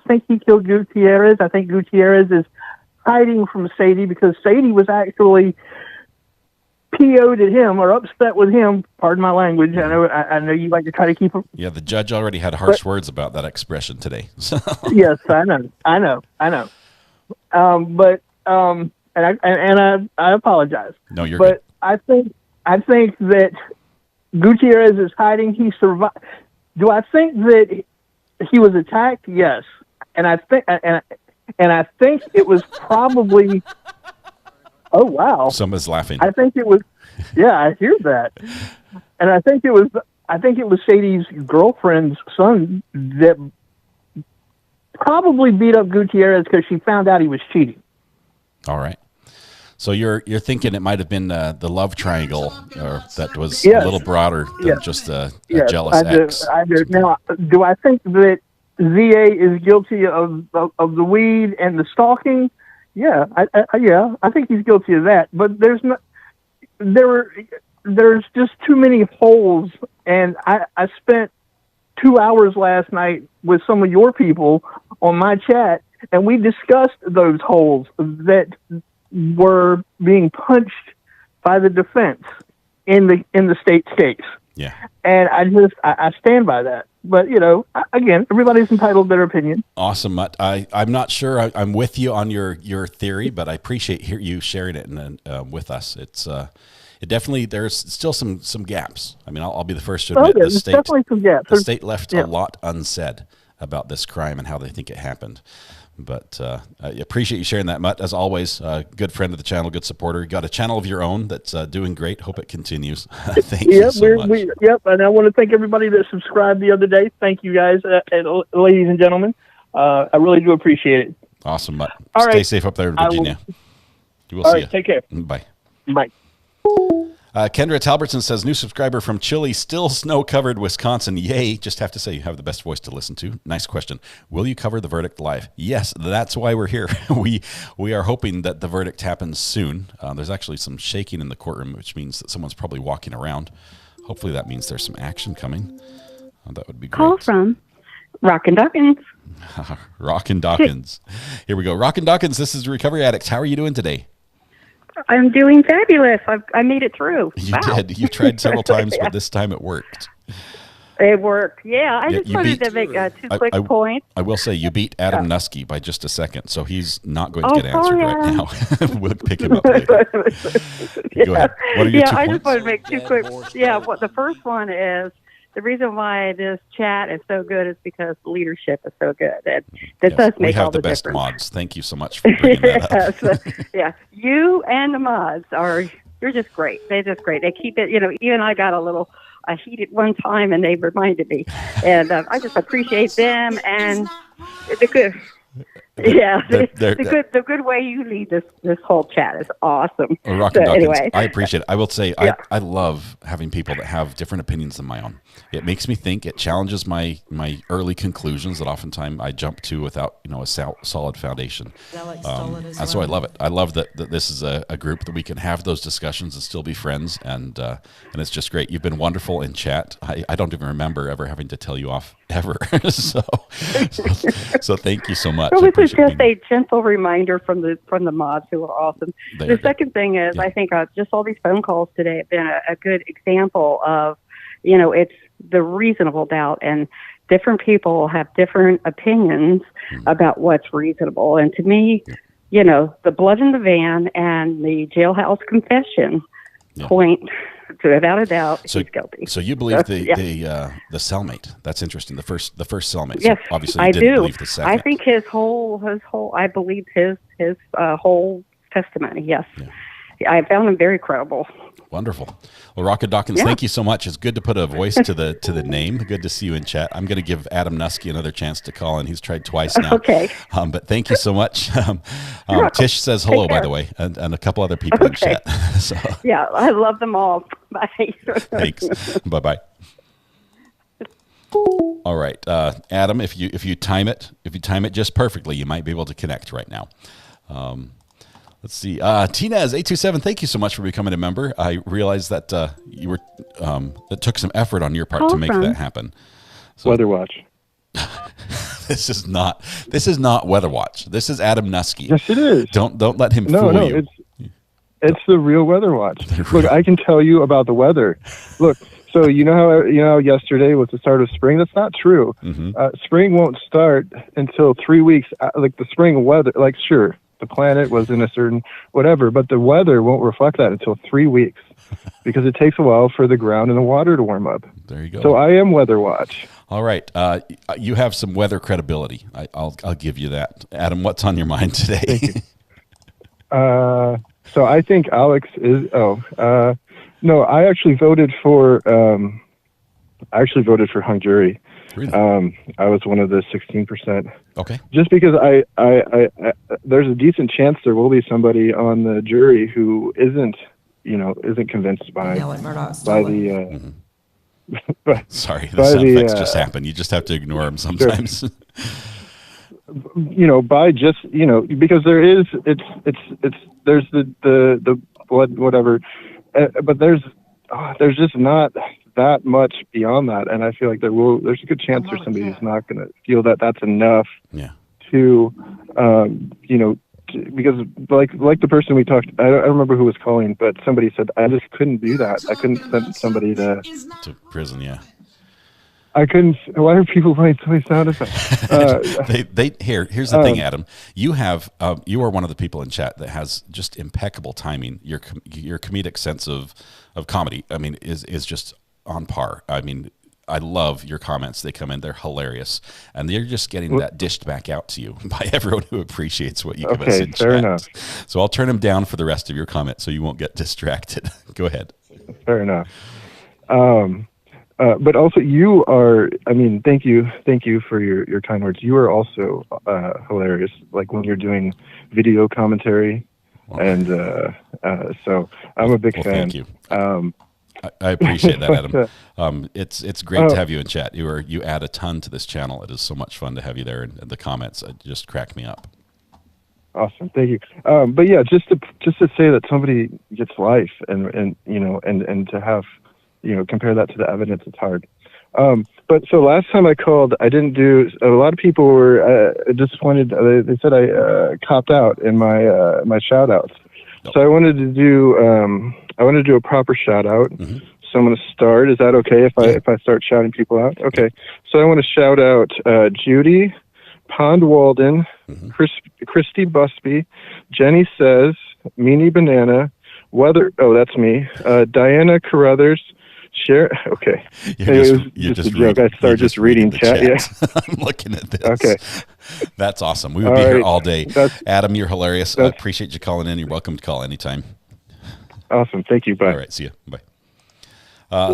Speaker 2: think he killed Gutierrez. I think Gutierrez is hiding from Sadie because Sadie was actually PO'd at him or upset with him. Pardon my language. I know you like to try to keep him.
Speaker 3: Yeah, the judge already had harsh words about that expression today.
Speaker 2: Yes, I know. And I apologize.
Speaker 3: No, you're
Speaker 2: good.
Speaker 3: But
Speaker 2: I think that Gutierrez is hiding. He survived. Do I think that he was attacked? Yes, and I think it was probably. Oh wow!
Speaker 3: Someone's laughing.
Speaker 2: I think it was. Yeah, I hear that, and I think it was Sadie's girlfriend's son that probably beat up Gutierrez because she found out he was cheating.
Speaker 3: All right. So you're thinking it might have been the love triangle, or that was a little broader than just a jealous ex.
Speaker 2: I do. Now, do I think that ZA is guilty of the weed and the stalking? Yeah, I think he's guilty of that. But there's just too many holes, and I spent 2 hours last night with some of your people on my chat, and we discussed those holes that were being punched by the defense in the state's case.
Speaker 3: Yeah.
Speaker 2: And I stand by that. But, again, everybody's entitled to their opinion.
Speaker 3: Awesome, Mutt. I'm not sure I'm with you on your theory, but I appreciate you sharing it with us. It definitely, there's still some gaps. I mean, I'll be the first to admit
Speaker 2: there's definitely some gaps.
Speaker 3: The state left a lot unsaid about this crime and how they think it happened. But I appreciate you sharing that, Mutt. As always, good friend of the channel, good supporter. You got a channel of your own that's doing great. Hope it continues. Thank you so much.
Speaker 2: And I want to thank everybody that subscribed the other day. Thank you guys, ladies and gentlemen. I really do appreciate it.
Speaker 3: Awesome, Mutt.
Speaker 2: All
Speaker 3: Stay
Speaker 2: right.
Speaker 3: safe up there in Virginia. We'll
Speaker 2: All
Speaker 3: see
Speaker 2: right,
Speaker 3: you.
Speaker 2: take care.
Speaker 3: Bye.
Speaker 2: Bye.
Speaker 3: Kendra Talbertson says, new subscriber from chilly, still snow-covered Wisconsin. Yay. Just have to say, you have the best voice to listen to. Nice question. Will you cover the verdict live? Yes, that's why we're here. We are hoping that the verdict happens soon. There's actually some shaking in the courtroom, which means that someone's probably walking around. Hopefully that means there's some action coming. That would be great.
Speaker 4: Call from Rockin' Dawkins.
Speaker 3: Rockin' Dawkins. Here we go. Rockin' Dawkins, this is Recovery Addicts. How are you doing today?
Speaker 4: I'm doing fabulous. I made it through.
Speaker 3: You did. You tried several times, but this time it worked.
Speaker 4: It worked. Yeah, I just wanted to make two quick points.
Speaker 3: I will say you beat Adam Nusky by just a second, so he's not going to get answered right now. We'll pick him up later. Go ahead. What are your 2 points?
Speaker 4: I just want to make two quick. Yeah, the first one is the reason why this chat is so good is because the leadership is so good. That does make all the difference. We have the best
Speaker 3: mods. Thank you so much for bringing that up.
Speaker 4: Yeah, you and the mods you're just great. They're just great. They keep it, even I got a little heated one time and they reminded me. And I just appreciate them and the
Speaker 8: Yeah, the good way you lead this whole chat is awesome.
Speaker 3: Well, Rockin' Dawkins,
Speaker 8: anyway.
Speaker 3: I appreciate it. I will say
Speaker 8: Yeah.
Speaker 3: I love having people that have different opinions than my own. It makes me think. It challenges my early conclusions that oftentimes I jump to without a solid foundation. And so I love it. I love that this is a group that we can have those discussions and still be friends, and it's just great. You've been wonderful in chat. I don't even remember ever having to tell you off ever. so thank you so much.
Speaker 8: Well, this is just a gentle reminder from the mods who are awesome. The second thing is, I think just all these phone calls today have been a good example of, it's the reasonable doubt, and different people have different opinions about what's reasonable. And to me, the blood in the van and the jailhouse confession point to, without a doubt, he's guilty.
Speaker 3: So you believe the cellmate? That's interesting. The first cellmate.
Speaker 8: Yes,
Speaker 3: so obviously
Speaker 8: I
Speaker 3: you didn't
Speaker 8: do.
Speaker 3: believe the second.
Speaker 8: I think his whole. I believe his whole testimony. Yes, I found him very credible.
Speaker 3: Wonderful. Well, Rockin' Dawkins, thank you so much. It's good to put a voice to the name. Good to see you in chat. I'm going to give Adam Nusky another chance to call in. He's tried twice now.
Speaker 8: Okay.
Speaker 3: But thank you so much. Tish says hello, by the way, and a couple other people in chat. So,
Speaker 8: yeah, I love them all. Bye.
Speaker 3: Thanks. Bye-bye. All right, Adam. If you time it just perfectly, you might be able to connect right now. Let's see. Tinez827, thank you so much for becoming a member. I realized that you were it took some effort on your part to make that happen. So,
Speaker 13: Weather Watch.
Speaker 3: This is not Weather Watch. This is Adam Nusky.
Speaker 13: Yes, it is.
Speaker 3: Don't let him fool you.
Speaker 13: It's the real Weather Watch. Look, I can tell you about the weather. Look, so you know how yesterday was the start of spring? That's not true.
Speaker 3: Mm-hmm.
Speaker 13: Spring won't start until 3 weeks. Like the spring weather, like sure, the planet was in a certain whatever, but the weather won't reflect that until 3 weeks because it takes a while for the ground and the water to warm up.
Speaker 3: There you go.
Speaker 13: So I am Weather Watch.
Speaker 3: All right, you have some weather credibility. I'll give you that, Adam. What's on your mind today?
Speaker 13: Thank you. So I think Alex is. No, I actually voted for. I actually voted for hung jury.
Speaker 3: Really?
Speaker 13: I was one of the 16%.
Speaker 3: Okay.
Speaker 13: Just because I there's a decent chance there will be somebody on the jury who isn't convinced by the.
Speaker 3: Sorry, the sound effects just happen. You just have to ignore them sometimes.
Speaker 13: Sure. By just because there's the blood whatever, but there's just not that much beyond that, and I feel like there's a good chance there's somebody who's not going to feel that that's enough.
Speaker 3: Yeah.
Speaker 13: To because like the person we talked, I don't remember who was calling, but somebody said I just couldn't do that. I couldn't send somebody to
Speaker 3: prison. Yeah.
Speaker 13: I couldn't. Why are people playing so many sound effects?
Speaker 3: Here's the thing, Adam. You are one of the people in chat that has just impeccable timing. Your comedic sense of comedy, I mean, is just on par. I mean, I love your comments. They come in, they're hilarious, and they're just getting that dished back out to you by everyone who appreciates what you give us in
Speaker 13: fair
Speaker 3: chat.
Speaker 13: Enough.
Speaker 3: So I'll turn them down for the rest of your comments so you won't get distracted. Go ahead.
Speaker 13: Fair enough. But also you are, I mean, thank you for your kind words. You are also hilarious, like when you're doing video commentary. And so I'm a big fan.
Speaker 3: Thank you. I appreciate that, Adam. It's great to have you in chat. You add a ton to this channel. It is so much fun to have you there, and the comments just crack me up.
Speaker 13: Awesome, thank you. But yeah, just to say that somebody gets life, and to have compare that to the evidence, it's hard. But so last time I called, I didn't do. A lot of people were disappointed. They said I copped out in my shout outs. So I wanted to do a proper shout out.
Speaker 3: Mm-hmm.
Speaker 13: So I'm going to start. Is that okay if I start shouting people out? Okay. So I want to shout out Judy Pond Walden, Christy Busby, Jenny Says, Meanie Banana, that's me. Diana Carruthers. Okay.
Speaker 3: You're just a joke.
Speaker 13: I started just reading chat. Yeah.
Speaker 3: I'm looking at this.
Speaker 13: Okay.
Speaker 3: That's awesome. We would be here all day. Adam, you're hilarious. I appreciate you calling in. You're welcome to call anytime.
Speaker 13: Awesome. Thank you. Bye.
Speaker 3: All right. See you. Bye.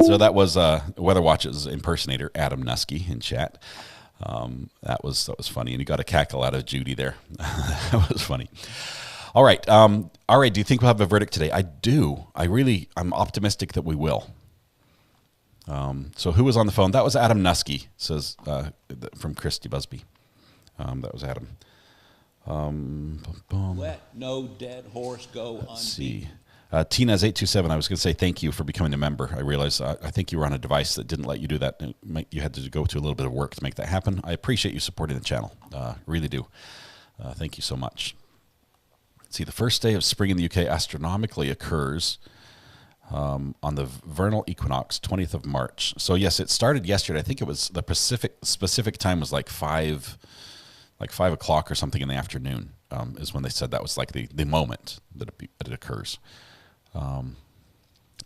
Speaker 3: So that was Weather Watch's impersonator, Adam Nusky, in chat. That was funny, and you got a cackle out of Judy there. That was funny. All right, do you think we'll have a verdict today? I do. I'm optimistic that we will. So who was on the phone? That was Adam Nusky, says from Christy Busby. That was Adam.
Speaker 9: Let no dead horse go unbeaten.
Speaker 3: Let's see. Tina's 827. I was going to say thank you for becoming a member. I realized I think you were on a device that didn't let you do that. You had to go to a little bit of work to make that happen. I appreciate you supporting the channel. Really do. Thank you so much. Let's see. The first day of spring in the UK astronomically occurs on the vernal equinox, 20th of March. So yes, it started yesterday. I think it was the specific time was like 5 o'clock or something in the afternoon. Is when they said that was like the moment that it occurs. Let's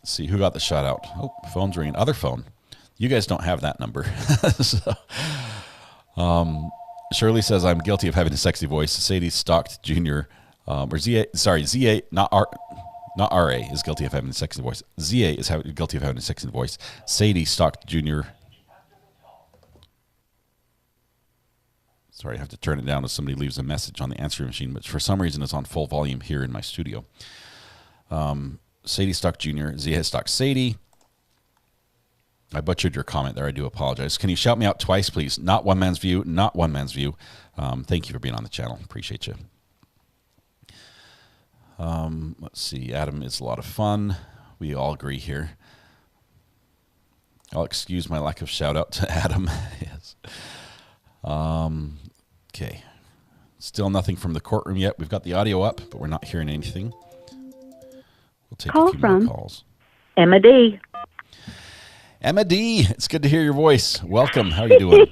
Speaker 3: see who got the shout out. Oh, phone's ringing. Other phone. You guys don't have that number. So, Shirley says I'm guilty of having a sexy voice. Sadie Stocked Jr. Or ZA. Sorry, ZA. Not RA is guilty of having a sexy voice. ZA is guilty of having a sexy voice. Sadie Stocked Jr. Sorry, I have to turn it down if somebody leaves a message on the answering machine, but for some reason it's on full volume here in my studio. Sadie Stock Jr., Zia Stock Sadie. I butchered your comment there. I do apologize. Can you shout me out twice, please? Not one man's view, not one man's view. Thank you for being on the channel. Appreciate you. Let's see. Adam is a lot of fun. We all agree here. I'll excuse my lack of shout out to Adam. Yes. Okay. Still nothing from the courtroom yet. We've got the audio up, but we're not hearing anything. We'll take a few more calls.
Speaker 19: Emma D.
Speaker 3: Emma D. It's good to hear your voice. Welcome. How are you doing?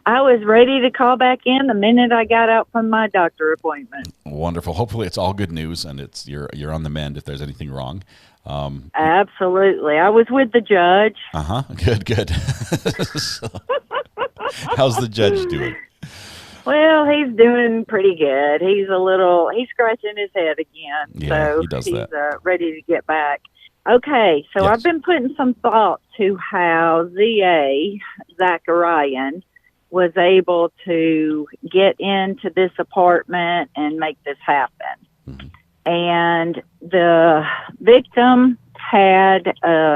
Speaker 19: I was ready to call back in the minute I got out from my doctor appointment.
Speaker 3: Wonderful. Hopefully it's all good news and you're on the mend if there's anything wrong.
Speaker 19: Absolutely. I was with the judge.
Speaker 3: Good. How's the judge doing?
Speaker 19: Well, he's doing pretty good. He's scratching his head again.
Speaker 3: Yeah,
Speaker 19: so
Speaker 3: he does
Speaker 19: he's
Speaker 3: that.
Speaker 19: Ready to get back. Okay, so
Speaker 3: Yes.
Speaker 19: I've been putting some thought to how Zachariah was able to get into this apartment and make this happen.
Speaker 3: Mm-hmm.
Speaker 19: And the victim had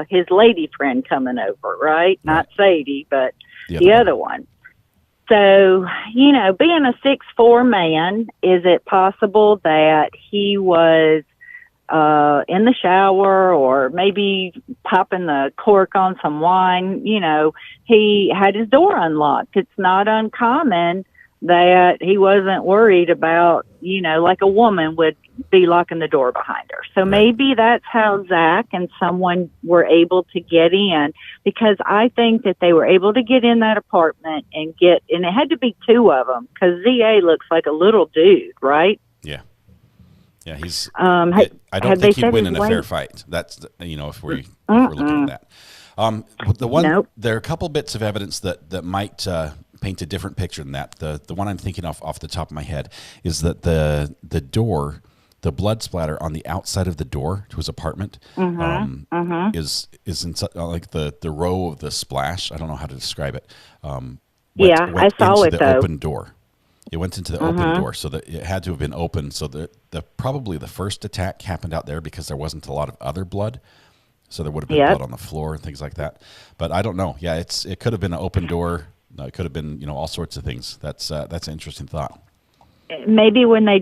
Speaker 19: his lady friend coming over, right? Not Sadie, but the other one. So, being a 6'4" man, is it possible that he was in the shower or maybe popping the cork on some wine? He had his door unlocked. It's not uncommon that he wasn't worried about, like a woman would be locking the door behind her. So maybe that's how Zach and someone were able to get in, because I think that they were able to get in that apartment and it had to be two of them, because ZA looks like a little dude, right?
Speaker 3: Yeah, he's.
Speaker 19: I
Speaker 3: don't think he'd win in a fair fight. That's if we're looking at that. There are a couple bits of evidence that might paint a different picture than that. The one I'm thinking off the top of my head is that the door, the blood splatter on the outside of the door to his apartment, is in like the row of the splash. I don't know how to describe it. Went
Speaker 19: I saw
Speaker 3: into
Speaker 19: it
Speaker 3: the
Speaker 19: though.
Speaker 3: Open door. It went into the open door, so that it had to have been open. So probably the first attack happened out there because there wasn't a lot of other blood. So there would have been blood on the floor and things like that. But I don't know. Yeah, it could have been an open door. It could have been all sorts of things. That's an interesting thought.
Speaker 19: Maybe when they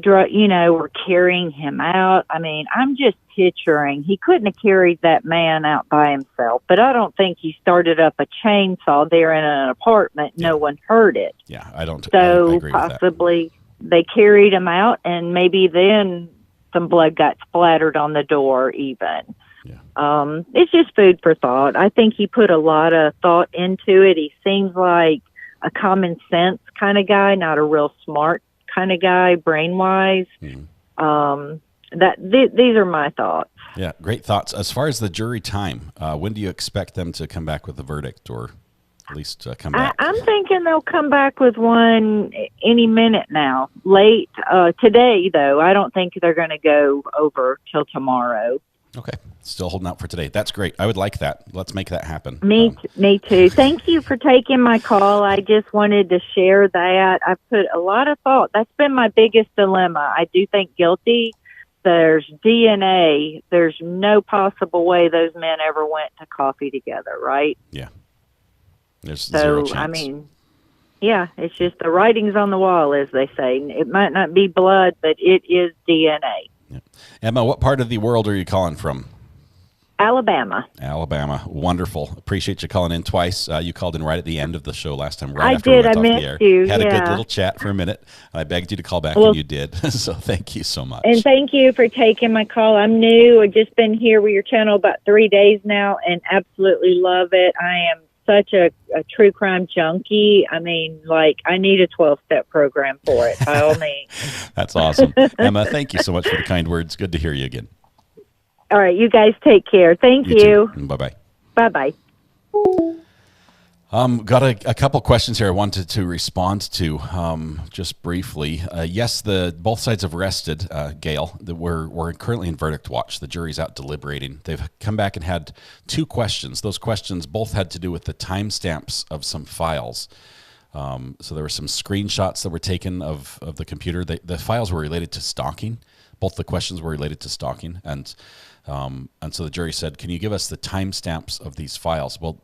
Speaker 19: were carrying him out. I mean, I'm just picturing he couldn't have carried that man out by himself. But I don't think he started up a chainsaw there in an apartment. No one heard it.
Speaker 3: Yeah, I don't.
Speaker 19: So
Speaker 3: I agree
Speaker 19: possibly with that. They carried him out, and maybe then some blood got splattered on the door. Even. Yeah. It's just food for thought. I think he put a lot of thought into it. He seems like a common sense kind of guy, not a real smart kind of guy, brain wise. These are my thoughts.
Speaker 3: Yeah, great thoughts. As far as the jury time, when do you expect them to come back with a verdict, or at least come back?
Speaker 19: I'm thinking they'll come back with one any minute now. Late today, though. I don't think they're going to go over till tomorrow.
Speaker 3: Okay. Still holding out for today. That's great. I would like that. Let's make that happen.
Speaker 19: Me too. Thank you for taking my call. I just wanted to share that. I put a lot of thought. That's been my biggest dilemma. I do think guilty. There's DNA. There's no possible way those men ever went to coffee together, right?
Speaker 3: Yeah. There's zero chance.
Speaker 19: I mean, yeah, it's just the writing's on the wall, as they say. It might not be blood, but it is DNA.
Speaker 3: Yeah. Emma, what part of the world are you calling from?
Speaker 19: Alabama.
Speaker 3: Alabama. Wonderful. Appreciate you calling in twice. You called in right at the end of the show last time,
Speaker 19: I
Speaker 3: after we
Speaker 19: did.
Speaker 3: went
Speaker 19: I
Speaker 3: off the
Speaker 19: missed
Speaker 3: air.
Speaker 19: you.
Speaker 3: Had a good
Speaker 19: Yeah.
Speaker 3: little chat for a minute. I begged you to call back,
Speaker 19: Well,
Speaker 3: and you did. So thank you so much.
Speaker 19: And thank you for taking my call. I'm new. I've just been here with your channel about 3 days now and absolutely love it. I am such a true crime junkie. I mean, like, I need a 12-step program for it, by all means.
Speaker 3: That's awesome. Emma, thank you so much for the kind words. Good to hear you again.
Speaker 19: All right, you guys take care. Thank you.
Speaker 3: Bye-bye.
Speaker 19: Bye-bye.
Speaker 3: Got a couple questions here I wanted to respond to just briefly. Yes, both sides have rested, Gail. We're currently in verdict watch. The jury's out deliberating. They've come back and had 2 questions. Those questions both had to do with the timestamps of some files. So there were some screenshots that were taken of the computer. The files were related to stalking. Both the questions were related to stalking, and so the jury said, "Can you give us the timestamps of these files?" Well,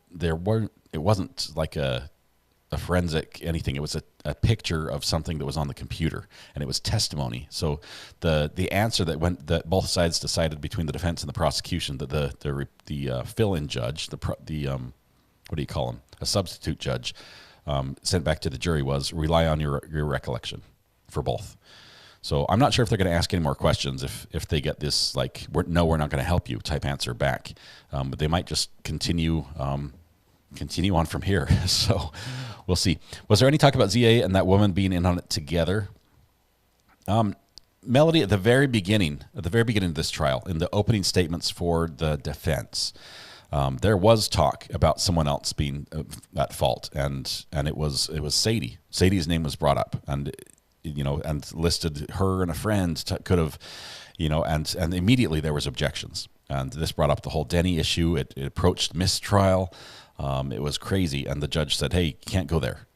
Speaker 3: it wasn't like a forensic anything. It was a picture of something that was on the computer, and it was testimony. So the answer that both sides decided between the defense and the prosecution, that the fill-in judge, what do you call him, a substitute judge, sent back to the jury was rely on your recollection for both. So I'm not sure if they're going to ask any more questions if they get this, like, we're not going to help you type answer back. But they might just continue on from here. So we'll see. Was there any talk about ZA and that woman being in on it together? Melody, at the very beginning of this trial, in the opening statements for the defense, there was talk about someone else being at fault, and it was Sadie. Sadie's name was brought up, and listed her and a friend could have, and immediately there was objections. And this brought up the whole Denny issue. It approached mistrial. It was crazy. And the judge said, hey, can't go there.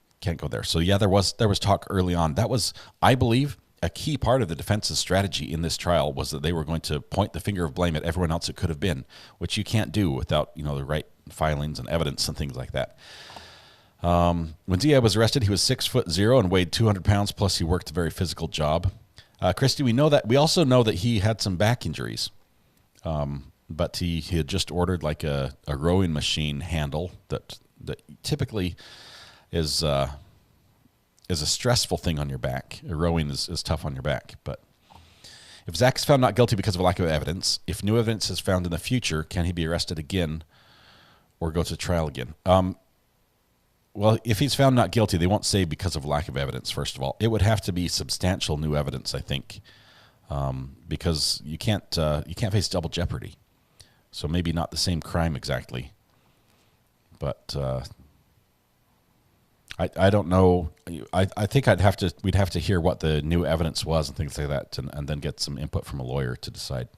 Speaker 3: So yeah, there was talk early on. That was, I believe, a key part of the defense's strategy in this trial was that they were going to point the finger of blame at everyone else it could have been, which you can't do without, the right filings and evidence and things like that. When Zia was arrested, he was 6'0" and weighed 200 pounds. Plus, he worked a very physical job. Christy, we also know that he had some back injuries, but he had just ordered like a rowing machine handle that typically is a stressful thing on your back. Rowing is tough on your back. But if Zach is found not guilty because of a lack of evidence, if new evidence is found in the future, can he be arrested again or go to trial again? Well, if he's found not guilty, they won't say because of lack of evidence, first of all. It would have to be substantial new evidence, I think, because you can't face double jeopardy. So maybe not the same crime exactly. But I don't know. I think we'd have to hear what the new evidence was and things like that, and then get some input from a lawyer to decide.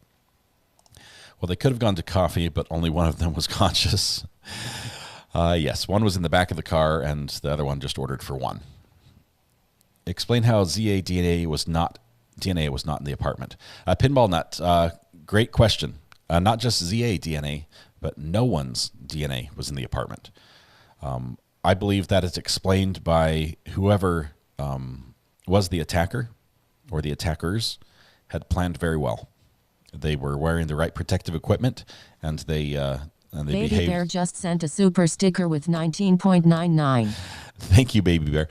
Speaker 3: Well, they could have gone to coffee, but only one of them was conscious. Yes, one was in the back of the car, and the other one just ordered for one. Explain how ZA DNA was not in the apartment. Pinball Nut, great question. Not just ZA DNA, but no one's DNA was in the apartment. I believe that is explained by whoever was the attacker or the attackers had planned very well. They were wearing the right protective equipment, and they
Speaker 15: Baby
Speaker 3: behaved.
Speaker 15: Bear just sent a super sticker with 19.99.
Speaker 3: Thank you, Baby Bear.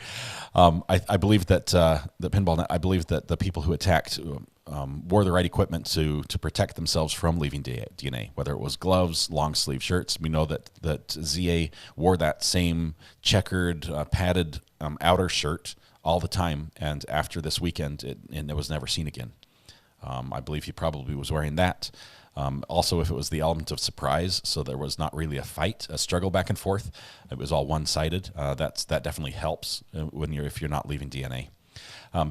Speaker 3: I believe that the Pinball Net, I believe that the people who attacked wore the right equipment to protect themselves from leaving DNA, whether it was gloves, long sleeve shirts. We know that ZA wore that same checkered, padded outer shirt all the time, and after this weekend, it was never seen again. I believe he probably was wearing that. Also, if it was the element of surprise, so there was not really a struggle back and forth, it was all one-sided. That definitely helps if you're not leaving DNA.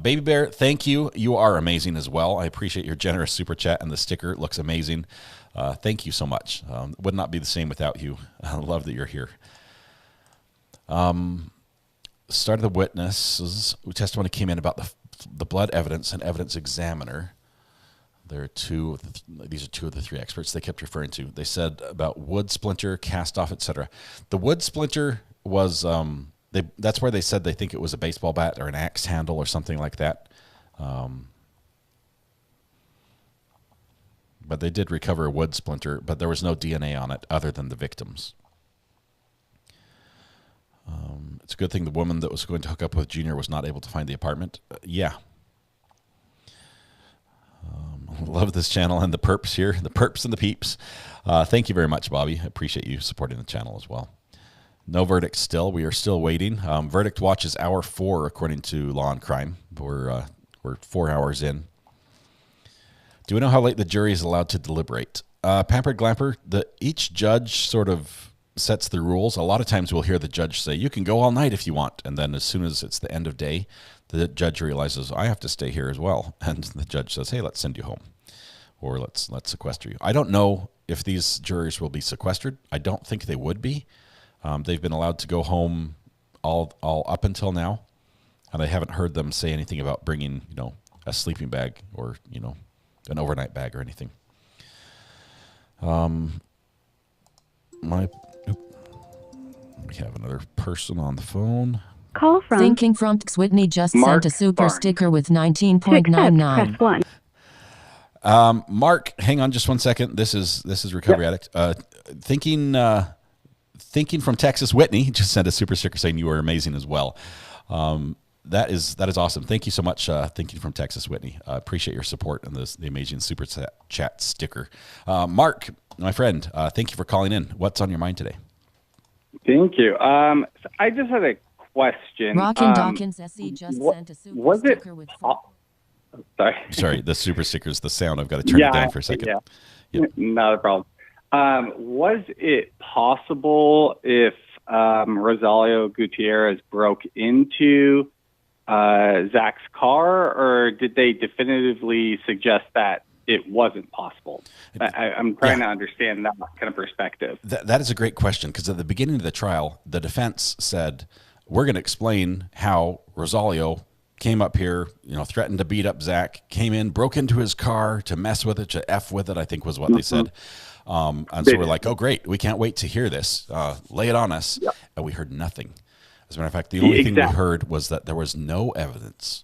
Speaker 3: Baby Bear, thank you. You are amazing as well. I appreciate your generous super chat, and the sticker looks amazing. Thank you so much. Would not be the same without you. I love that you're here. Start of the witnesses. Testimony came in about the blood evidence and evidence examiner. There are these are two of the three experts they kept referring to. They said about wood splinter, cast off, etc. The wood splinter was that's where they said they think it was a baseball bat or an axe handle or something like that. But they did recover a wood splinter, but there was no DNA on it other than the victim's. It's a good thing the woman that was going to hook up with Junior was not able to find the apartment. Yeah. Love this channel and the perps here, the perps and the peeps. Thank you very much, Bobby. I appreciate you supporting the channel as well. No verdict still. We are still waiting. Verdict watch is hour 4 according to Law and Crime. We're 4 hours in. Do we know how late the jury is allowed to deliberate? Pampered Glamper, each judge sort of sets the rules. A lot of times we'll hear the judge say, you can go all night if you want. And then as soon as it's the end of day, the judge realizes, I have to stay here as well. And the judge says, hey, let's send you home. Or let's sequester you. I don't know if these jurors will be sequestered. I don't think they would be. They've been allowed to go home all up until now. And I haven't heard them say anything about bringing, a sleeping bag or, an overnight bag or anything. We have another person on the phone.
Speaker 4: Call from
Speaker 15: Thinking from Whitney just
Speaker 4: Mark
Speaker 15: sent a super
Speaker 4: Barnes.
Speaker 15: sticker with 19.99.
Speaker 4: Press 1.
Speaker 3: Mark, hang on just one second. This is Recovery Addict. Thinking from Texas, Whitney just sent a super sticker saying you are amazing as well. That is awesome. Thank you so much, Thinking from Texas, Whitney. I appreciate your support and the amazing super chat sticker. Mark, my friend, thank you for calling in. What's on your mind today?
Speaker 1: Thank you. So I just had a question.
Speaker 15: Rockin' Dawkins SE just sent a super sticker with...
Speaker 3: Sorry, the super stickers, the sound. I've got to turn it down for a second.
Speaker 1: Yeah.
Speaker 3: Yep.
Speaker 1: Not a problem. Was it possible if Rosalio Gutierrez broke into Zach's car, or did they definitively suggest that it wasn't possible? I'm trying to understand that kind of perspective.
Speaker 3: That is a great question, because at the beginning of the trial, the defense said, we're going to explain how Rosalio came up here, threatened to beat up Zach, came in, broke into his car to mess with it, to F with it, I think was what they said. And so we're like, oh, great. We can't wait to hear this. Lay it on us. Yep. And we heard nothing. As a matter of fact, the only thing we heard was that there was no evidence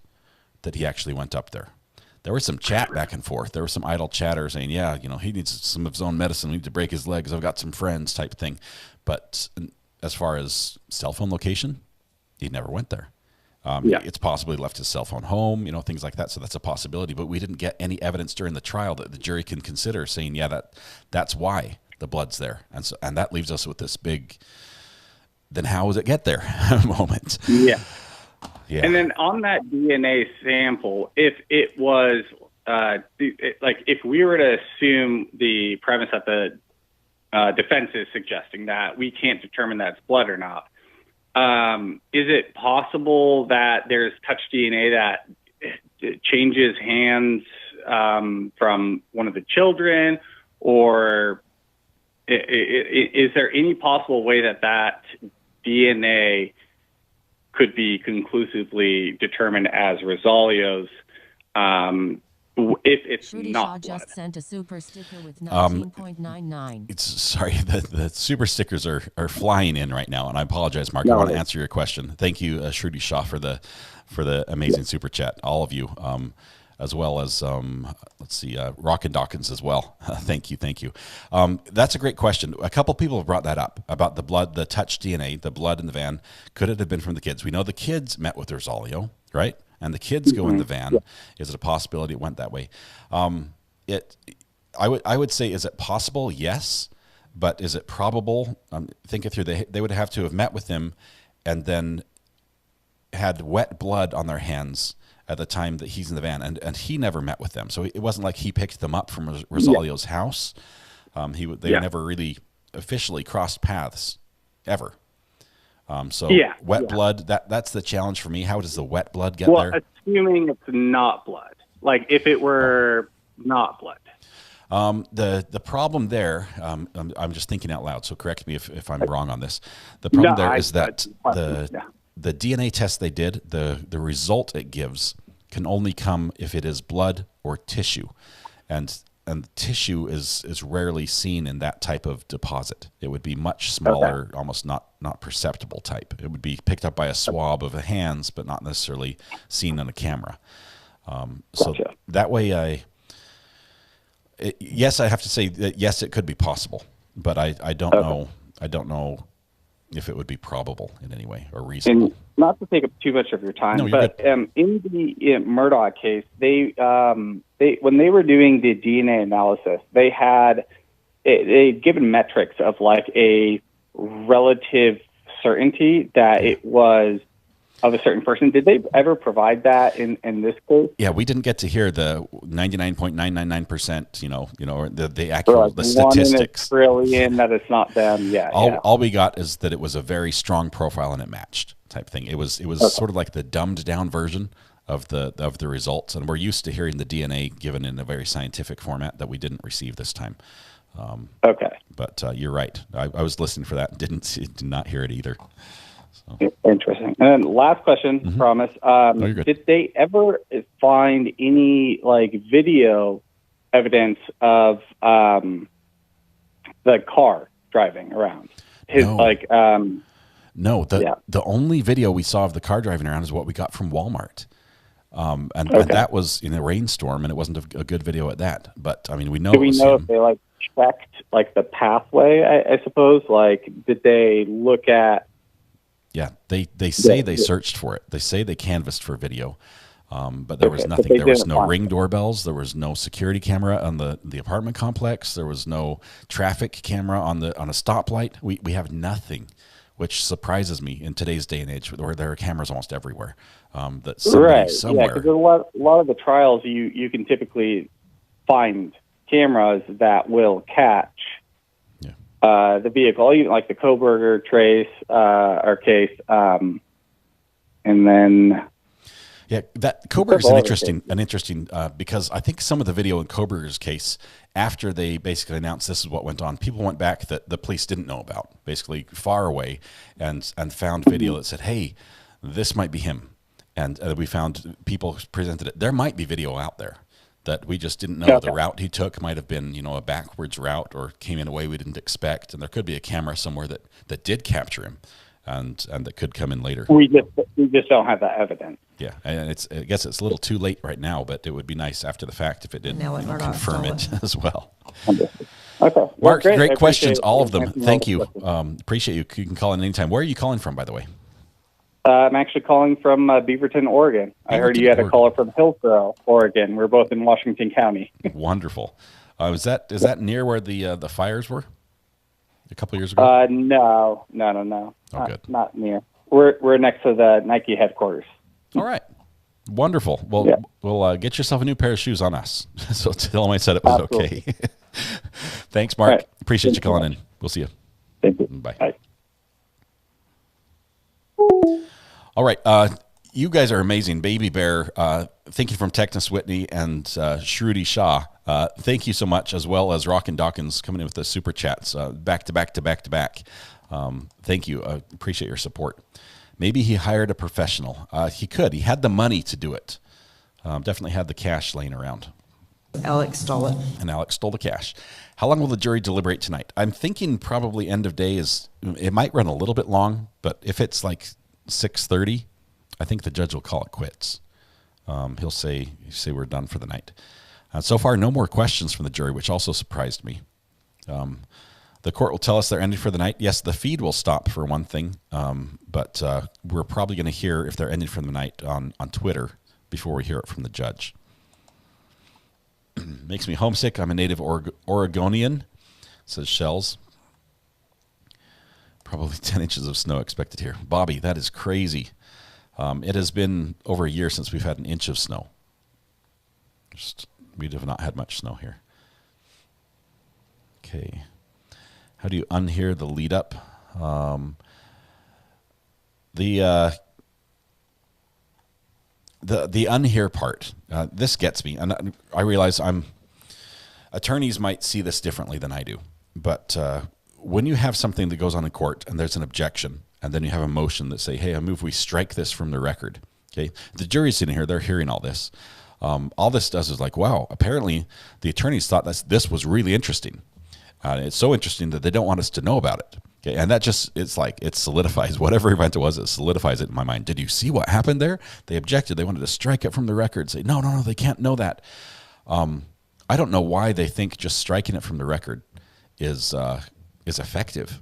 Speaker 3: that he actually went up there. There was some chat back and forth. There was some idle chatter saying, yeah, he needs some of his own medicine. We need to break his legs. I've got some friends type thing. But as far as cell phone location, he never went there. It's possibly left his cell phone home, things like that. So that's a possibility. But we didn't get any evidence during the trial that the jury can consider saying, yeah, that's why the blood's there. And that leaves us with this big, then how does it get there moment?
Speaker 1: Yeah. Yeah. And then on that DNA sample, if it was, if we were to assume the premise that the defense is suggesting that we can't determine that's blood or not, is it possible that there's touch DNA that changes hands from one of the children, or is there any possible way that DNA could be conclusively determined as Rosalio's if it's
Speaker 15: Shruti
Speaker 1: not
Speaker 15: Shaw
Speaker 1: blood?
Speaker 15: just sent a super sticker with 19.99.
Speaker 3: Sorry, the super stickers are flying in right now, and I apologize, Mark.
Speaker 1: No,
Speaker 3: I want to answer your question. Thank you, Shruti Shaw, for the amazing super chat. All of you, as well as Rockin' Dawkins as well. Thank you. That's a great question. A couple people have brought that up about the blood, the touch DNA, the blood in the van. Could it have been from the kids? We know the kids met with Rosalio, right? And the kids go in the van. Yeah. Is it a possibility it went that way? I would say, is it possible? Yes. But is it probable? Think it through. They would have to have met with him and then had wet blood on their hands at the time that he's in the van. And he never met with them. So it wasn't like he picked them up from Rosalio's house. They never really officially crossed paths ever. Wet blood, that's the challenge for me. How does the wet blood get
Speaker 1: well,
Speaker 3: there?
Speaker 1: Assuming it's not blood. Like if it were not blood.
Speaker 3: The problem there, I'm just thinking out loud, so correct me if I'm wrong on this. The problem is that the DNA test they did, the result it gives can only come if it is blood or tissue. And tissue is rarely seen in that type of deposit. It would be much smaller, almost not perceptible type. It would be picked up by a swab of the hands, but not necessarily seen on a camera. So that way yes, I have to say that yes, it could be possible, but I don't know. I don't know if it would be probable in any way or reasonable.
Speaker 1: And not to take up too much of your time, but in the Murdoch case, they when they were doing the DNA analysis, they'd given metrics of like a relative certainty that it was of a certain person. Did they ever provide that in this case?
Speaker 3: Yeah, we didn't get to hear the 99.999%, or the actual the statistics.
Speaker 1: 1 in a trillion that it's not them. Yeah.
Speaker 3: All we got is that it was a very strong profile and it matched type thing. It was sort of like the dumbed down version of the results, and we're used to hearing the DNA given in a very scientific format that we didn't receive this time. But you're right. I was listening for that. Did not hear it either. So.
Speaker 1: Interesting. And then last question, promise. Did they ever find any video evidence of the car driving around?
Speaker 3: No. The only video we saw of the car driving around is what we got from Walmart. And that was in a rainstorm, and it wasn't a good video at that. But I mean, we know.
Speaker 1: Do we know if they checked the pathway? I suppose. Did they look at?
Speaker 3: Yeah, they say they searched for it. They say they canvassed for video, but there was nothing. There was no ring doorbells. There was no security camera on the apartment complex. There was no traffic camera on a stoplight. We have nothing, which surprises me in today's day and age, where there are cameras almost everywhere. That somebody somewhere.
Speaker 1: Yeah, because a lot of the trials you can typically find cameras that will catch the vehicle, even like the Koberger case, and then
Speaker 3: that Koberger is an interesting because I think some of the video in Koberger's case, after they basically announced this is what went on, people went back that the police didn't know about, basically far away, and found video that said, "Hey, this might be him," and we found people presented it. There might be video out there that we just didn't know. The route he took might have been, a backwards route, or came in a way we didn't expect. And there could be a camera somewhere that did capture him, and that could come in later.
Speaker 1: We just don't have that evidence.
Speaker 3: Yeah, and I guess it's a little too late right now, but it would be nice after the fact if it did confirm it as well.
Speaker 1: Okay,
Speaker 3: Mark, great questions, all of them. Thank you. Appreciate you. You can call in anytime. Where are you calling from, by the way?
Speaker 1: I'm actually calling from Beaverton, Oregon. I heard you had a caller from Hillsboro, Oregon. We're both in Washington County.
Speaker 3: Wonderful. Is that near where the fires were a couple of years ago?
Speaker 1: No.
Speaker 3: Oh, good.
Speaker 1: Not near. We're next to the Nike headquarters.
Speaker 3: All right. Wonderful. Well, we'll get yourself a new pair of shoes on us. So tell them I said it was okay. Thanks, Mark. Right. Appreciate you calling in. We'll see you.
Speaker 1: Thank you.
Speaker 3: Bye. All right. You guys are amazing. Baby Bear, thank you from Texas Whitney and Shruti Shah. Thank you so much, as well as Rockin' Dawkins coming in with the super chats back to back to back to back. Thank you. Appreciate your support. Maybe he hired a professional. He could. He had the money to do it. Definitely had the cash laying around.
Speaker 5: Alex stole it.
Speaker 3: And Alex stole the cash. How long will the jury deliberate tonight? I'm thinking probably end of day it might run a little bit long, but if it's 6:30, I think the judge will call it quits. He'll say we're done for the night. So far, no more questions from the jury, which also surprised me. The court will tell us they're ending for the night. Yes, the feed will stop for one thing, but we're probably going to hear if they're ending for the night on Twitter before we hear it from the judge. Makes me homesick. I'm a native Oregonian, says Shells. Probably 10 inches of snow expected here. Bobby, that is crazy. It has been over a year since we've had an inch of snow. We have not had much snow here. Okay. How do you unhear the lead up? The unhear part, this gets me, and I realize attorneys might see this differently than I do, but when you have something that goes on in court and there's an objection, and then you have a motion that say, hey, I move we strike this from the record. Okay, the jury's sitting here, they're hearing all this. All this does is like, wow, apparently the attorneys thought this was really interesting. It's so interesting that they don't want us to know about it. Okay, and that just, it solidifies whatever event it was, it solidifies it in my mind. Did you see what happened there? They objected. They wanted to strike it from the record, say, no, they can't know that. I don't know why they think just striking it from the record is effective.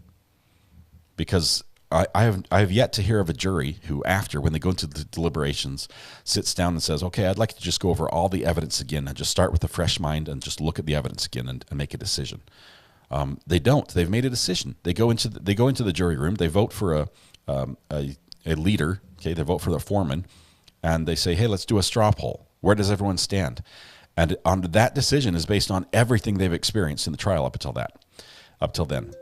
Speaker 3: Because I have yet to hear of a jury who, when they go into the deliberations, sits down and says, okay, I'd like to just go over all the evidence again and just start with a fresh mind and just look at the evidence again and make a decision. They don't. They've made a decision. They go into the jury room. They vote for a leader. Okay, they vote for the foreman, and they say, "Hey, let's do a straw poll. Where does everyone stand?" And that decision is based on everything they've experienced in the trial up till then.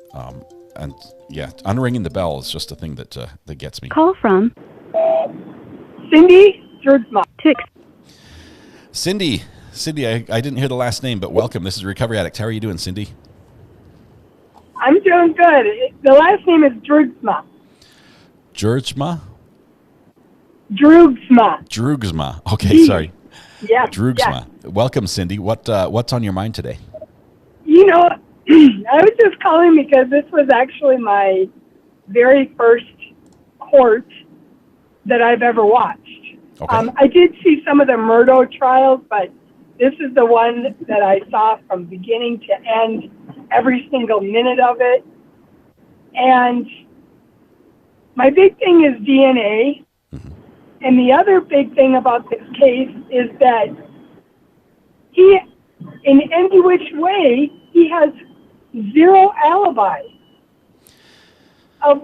Speaker 3: And yeah, unringing the bell is just a thing that gets me.
Speaker 6: Call from Cindy Georgema.
Speaker 3: Cindy, I didn't hear the last name, but welcome. This is Recovery Addict. How are you doing, Cindy?
Speaker 6: I'm doing good. The last name is Georgema.
Speaker 3: Georgema?
Speaker 6: Drugsma.
Speaker 3: Okay, sorry.
Speaker 6: Yeah.
Speaker 3: Drugsma. Yeah. Welcome, Cindy. What's on your mind today?
Speaker 6: You know, I was just calling because this was actually my very first court that I've ever watched. Okay. I did see some of the Murdo trials, but this is the one that I saw from beginning to end, every single minute of it. And my big thing is DNA. Mm-hmm. And the other big thing about this case is that he, in any which way, he has zero alibi of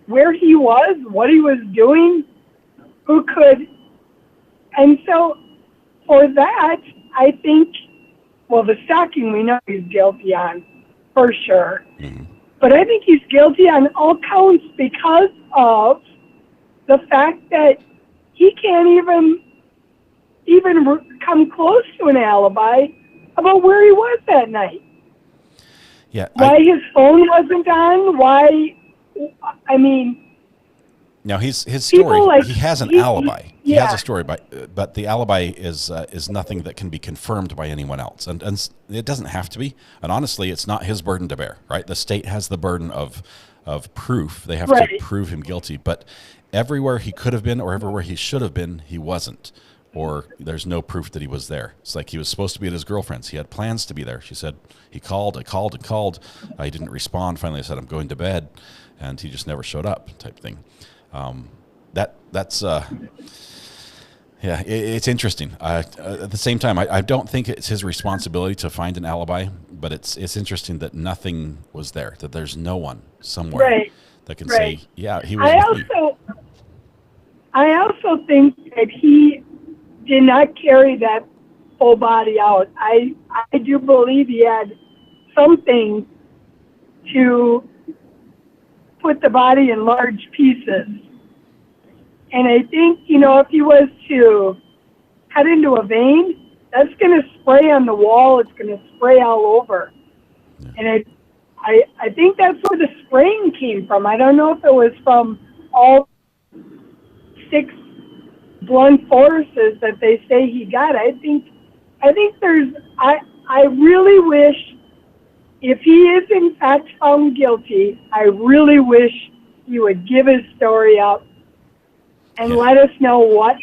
Speaker 6: where he was, what he was doing, who could. And so for that, I think, well, the stalking we know he's guilty on, for sure. Mm-hmm. But I think he's guilty on all counts because of the fact that he can't even come close to an alibi about where he was that night.
Speaker 3: Yeah.
Speaker 6: Why his phone wasn't on,
Speaker 3: Now his story, he has an alibi. He has a story, but the alibi is nothing that can be confirmed by anyone else, and it doesn't have to be. And honestly, it's not his burden to bear. Right, the state has the burden of proof. They have to prove him guilty. But everywhere he could have been, or everywhere he should have been, he wasn't, or there's no proof that he was there. It's like he was supposed to be at his girlfriend's. He had plans to be there. She said he called. I called. He didn't respond. Finally, I said I'm going to bed, and he just never showed up. Type thing. It's interesting. At the same time, I don't think it's his responsibility to find an alibi, but it's interesting that nothing was there, that there's no one somewhere that can say, yeah, he was with me.
Speaker 6: I also think that he did not carry that full body out. I do believe he had something to put the body in large pieces. And I think, if he was to cut into a vein, that's going to spray on the wall. It's going to spray all over. Yeah. And I think that's where the spraying came from. I don't know if it was from all 6 blunt forces that they say he got. I think I really wish, if he is in fact found guilty, I really wish he would give his story up and let us know what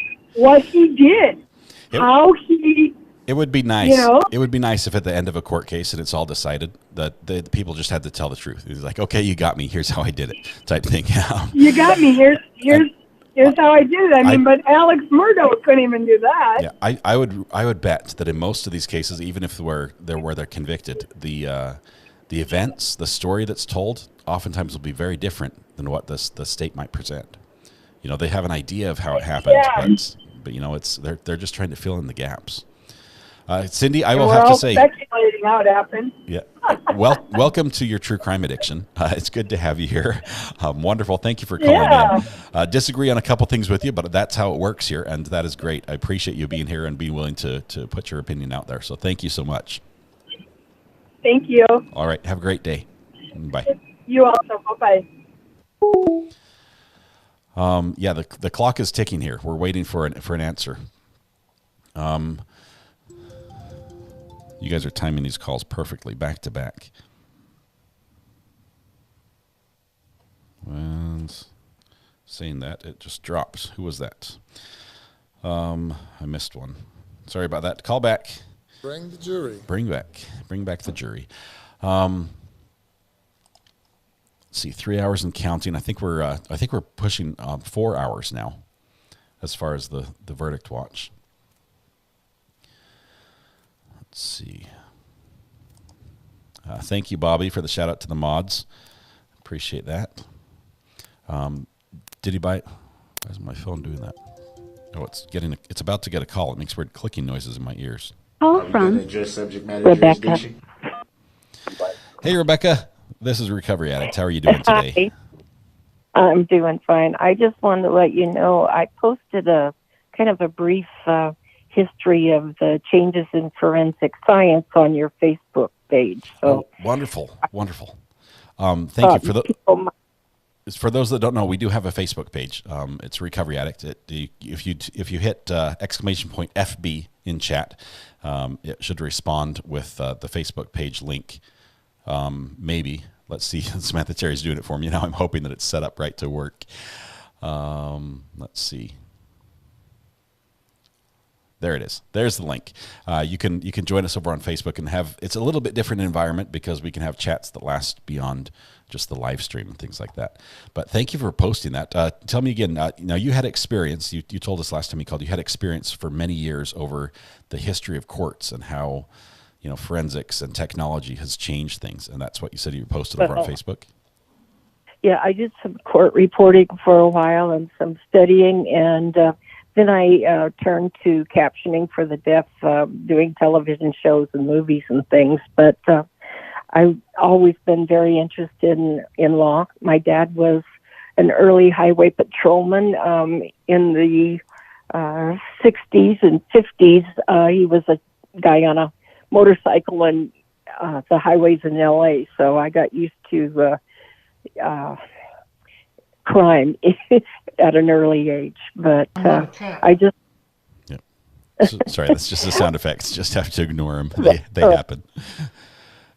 Speaker 6: he did, how he.
Speaker 3: It would be nice. It would be nice if at the end of a court case and it's all decided that the people just had to tell the truth. He's like, okay, you got me. Here's how I did it, type thing.
Speaker 6: You got me. Here's how I did it. But Alex Murdo couldn't even do that.
Speaker 3: Yeah, I would bet that in most of these cases, even if they're convicted, the events, the story that's told, oftentimes will be very different than what the state might present. They have an idea of how it happened, but they're just trying to fill in the gaps. Cindy, I
Speaker 6: And
Speaker 3: will
Speaker 6: we're
Speaker 3: have
Speaker 6: all
Speaker 3: to say,
Speaker 6: speculating how it happened.
Speaker 3: yeah. Welcome to your true crime addiction. It's good to have you here. Wonderful. Thank you for calling in. Disagree on a couple things with you, but that's how it works here, and that is great. I appreciate you being here and being willing to put your opinion out there. So thank you so much.
Speaker 6: Thank you.
Speaker 3: All right. Have a great day. Bye.
Speaker 6: You also. Bye-bye.
Speaker 3: Yeah, the clock is ticking here. We're waiting for an answer. You guys are timing these calls perfectly, back to back. And saying that, it just drops. Who was that? I missed one. Sorry about that. Call back.
Speaker 17: Bring the jury.
Speaker 3: Bring back the jury. Let's see, 3 hours and counting. I think we're pushing 4 hours now, as far as the verdict watch. Let's see. Thank you, Bobby, for the shout out to the mods. Appreciate that. Did he buy it? Why is my phone doing that? Oh, it's about to get a call. It makes weird clicking noises in my ears.
Speaker 19: Call from
Speaker 11: Rebecca.
Speaker 3: Hey, Rebecca. This is Recovery Addict. How are you doing today?
Speaker 7: Hi. I'm doing fine. I just wanted to let you know I posted a kind of a brief history of the changes in forensic science on your Facebook page. So
Speaker 3: wonderful. Thank you for those that don't know. We do have a Facebook page. It's Recovery Addict. If you hit exclamation point FB in chat, it should respond with the Facebook page link. Maybe. Let's see. Samantha Terry's doing it for me now. I'm hoping that it's set up right to work. Let's see. There it is. There's the link. You can join us over on Facebook and it's a little bit different environment because we can have chats that last beyond just the live stream and things like that. But thank you for posting that. Tell me again. Now you had experience. You told us last time you called. You had experience for many years over the history of courts and how forensics and technology has changed things. And that's what you said you posted over on Facebook.
Speaker 7: Yeah, I did some court reporting for a while and some studying, and then I turned to captioning for the deaf, doing television shows and movies and things. But I've always been very interested in law. My dad was an early highway patrolman in the 60s and 50s. He was a guy on a motorcycle and the highways in LA. So I got used to crime at an early age, but I just
Speaker 3: sorry, that's just the sound effects. Just have to ignore them. They happen.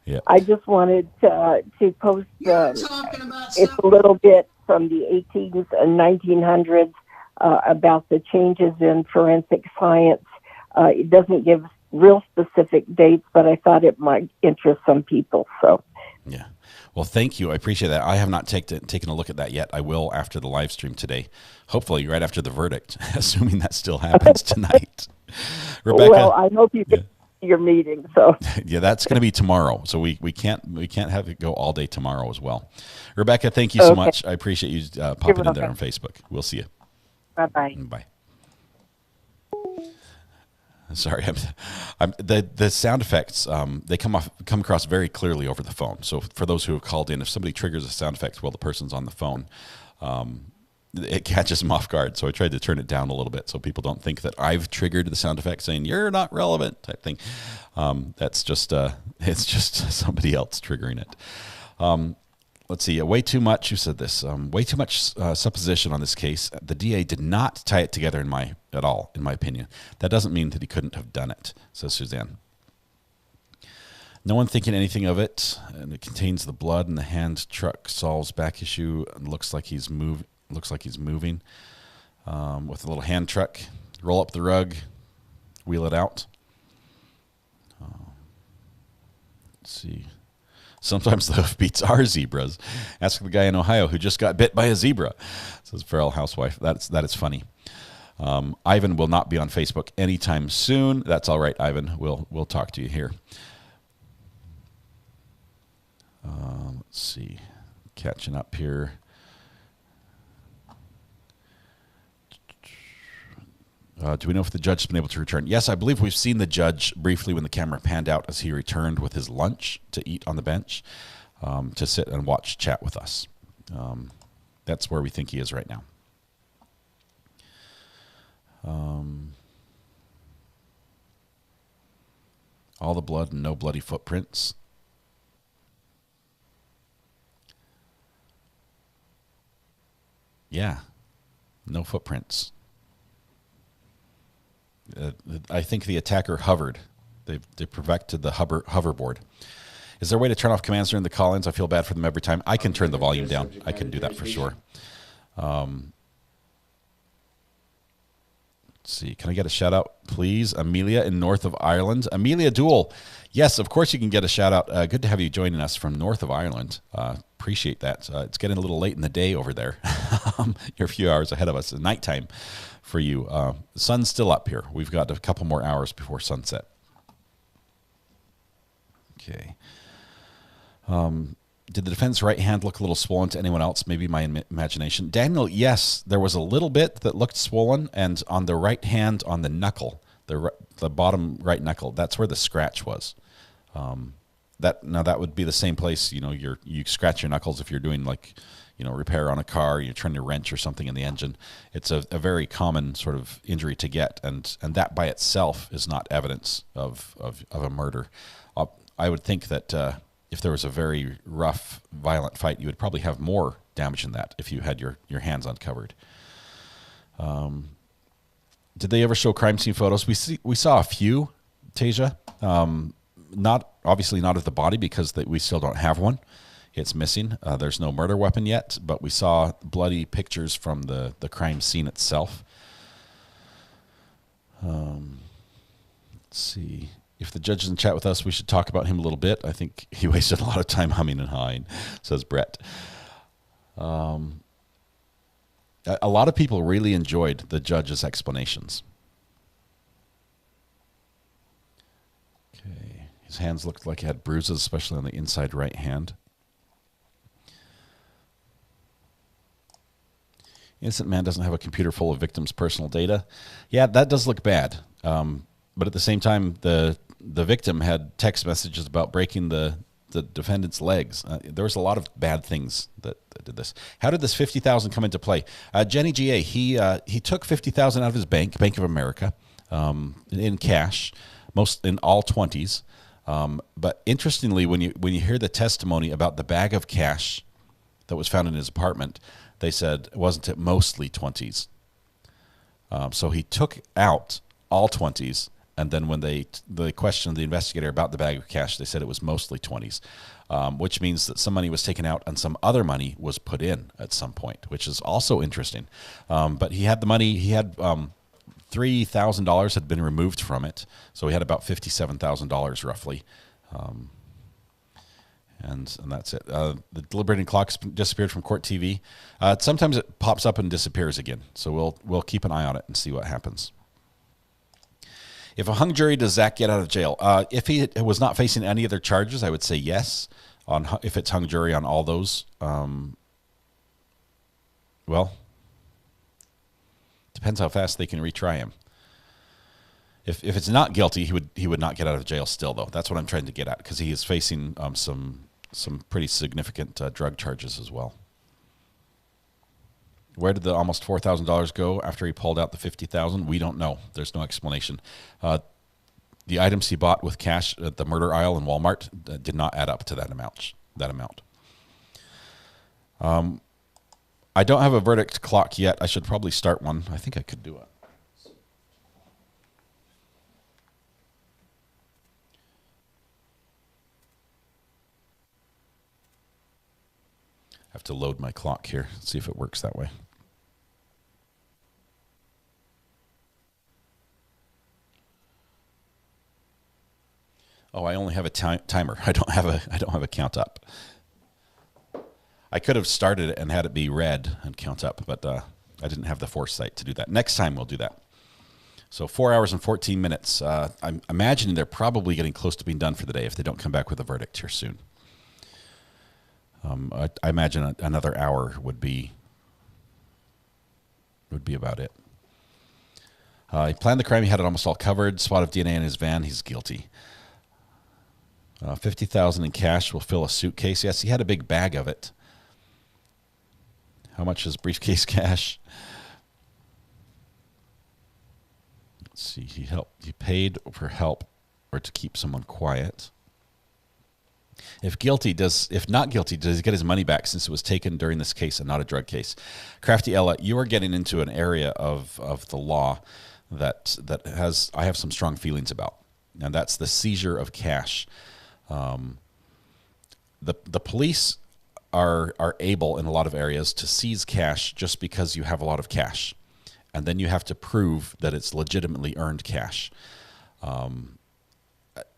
Speaker 3: Yeah.
Speaker 7: I just wanted to post it's a little bit from the 1800s and 1900s about the changes in forensic science. It doesn't give real specific dates, but I thought it might interest some people. So
Speaker 3: yeah. Well, thank you. I appreciate that. I have not taken a look at that yet. I will after the live stream today. Hopefully right after the verdict, assuming that still happens tonight. Rebecca.
Speaker 7: Well, I hope you get your meeting. So
Speaker 3: yeah, that's going to be tomorrow. So we can't have it go all day tomorrow as well. Rebecca, thank you so much. I appreciate you popping in there on Facebook. We'll see you.
Speaker 7: Bye-bye.
Speaker 3: Bye. Sorry, the sound effects. They come across very clearly over the phone. So for those who have called in, if somebody triggers a sound effect while the person's on the phone, it catches them off guard. So I tried to turn it down a little bit so people don't think that I've triggered the sound effect saying you're not relevant type thing. That's just it's just somebody else triggering it. Let's see. Way too much. Who said this? Way too much supposition on this case. The DA did not tie it together at all, in my opinion. That doesn't mean that he couldn't have done it, says Suzanne. No one thinking anything of it, and it contains the blood and the hand truck solves back issue. And looks like he's moving with a little hand truck. Roll up the rug, wheel it out. Let's see. Sometimes the hoofbeats are zebras. Ask the guy in Ohio who just got bit by a zebra, says Feral Housewife. That is funny. Ivan will not be on Facebook anytime soon. That's all right, Ivan. We'll talk to you here. Let's see. Catching up here. Do we know if the judge has been able to return? Yes, I believe we've seen the judge briefly when the camera panned out as he returned with his lunch to eat on the bench, to sit and watch chat with us. That's where we think he is right now. All the blood and no bloody footprints. Yeah, no footprints. I think the attacker hovered. They perfected the hoverboard. Is there a way to turn off commands during the call-ins? I feel bad for them every time. I can turn the volume down. I can do that for sure. Let's see. Can I get a shout-out, please? Amelia in North of Ireland. Amelia Duel. Yes, of course you can get a shout-out. Good to have you joining us from North of Ireland. Appreciate that. It's getting a little late in the day over there. You're a few hours ahead of us. It's nighttime for you. The sun's still up here. We've got a couple more hours before sunset. Okay. Did the defense right hand look a little swollen to anyone else? Maybe my imagination. Daniel, yes, there was a little bit that looked swollen, and on the right hand, on the knuckle, the bottom right knuckle, that's where the scratch was. That would be the same place. You scratch your knuckles if you're doing repair on a car. You're trying to wrench or something in the engine. It's a very common sort of injury to get, and that by itself is not evidence of a murder. I would think that if there was a very rough, violent fight, you would probably have more damage than that if you had your hands uncovered. Did they ever show crime scene photos? We saw a few, Tasia. Obviously not of the body because we still don't have one. It's missing. There's no murder weapon yet, but we saw bloody pictures from the crime scene itself. Let's see. If the judge is in chat with us, we should talk about him a little bit. I think he wasted a lot of time humming and hawing, says Brett. A lot of people really enjoyed the judge's explanations. Okay. His hands looked like he had bruises, especially on the inside right hand. Innocent man doesn't have a computer full of victims' personal data. Yeah, that does look bad. But at the same time, the victim had text messages about breaking the defendant's legs. There was a lot of bad things that did this. How did this $50,000 come into play? Jenny GA, he took $50,000 out of his Bank of America, in cash, in all 20s. But interestingly, when you hear the testimony about the bag of cash that was found in his apartment, they said, wasn't it mostly 20s? So he took out all 20s. And then when they questioned the investigator about the bag of cash, they said it was mostly 20s, which means that some money was taken out and some other money was put in at some point, which is also interesting. But he had the money. He had $3,000 had been removed from it, so he had about $57,000 roughly, and that's it. The deliberating clock's disappeared from court TV. Sometimes it pops up and disappears again, so we'll keep an eye on it and see what happens. If a hung jury, does Zach get out of jail? If he was not facing any other charges, I would say yes. If it's hung jury on all those, well, depends how fast they can retry him. If it's not guilty, he would not get out of jail still, though. That's what I'm trying to get at, because he is facing some pretty significant drug charges as well. Where did the almost $4,000 go after he pulled out the $50,000? We don't know. There's no explanation. The items he bought with cash at the murder aisle in Walmart did not add up to that amount. I don't have a verdict clock yet. I should probably start one. I think I could do it. I have to load my clock here, see if it works that way. Oh, I only have a timer. I don't have a count up. I could have started it and had it be red and count up, but I didn't have the foresight to do that. Next time we'll do that. So 4 hours and 14 minutes. I'm imagining they're probably getting close to being done for the day if they don't come back with a verdict here soon. I imagine another hour would be about it. He planned the crime. He had it almost all covered. Spot of DNA in his van. He's guilty. $50,000 in cash will fill a suitcase. Yes, he had a big bag of it. How much is briefcase cash? Let's see. He paid for help or to keep someone quiet. If not guilty, does he get his money back since it was taken during this case and not a drug case? Crafty Ella, you are getting into an area of the law that I have some strong feelings about, and that's the seizure of cash. The police are able in a lot of areas to seize cash just because you have a lot of cash, and then you have to prove that it's legitimately earned cash.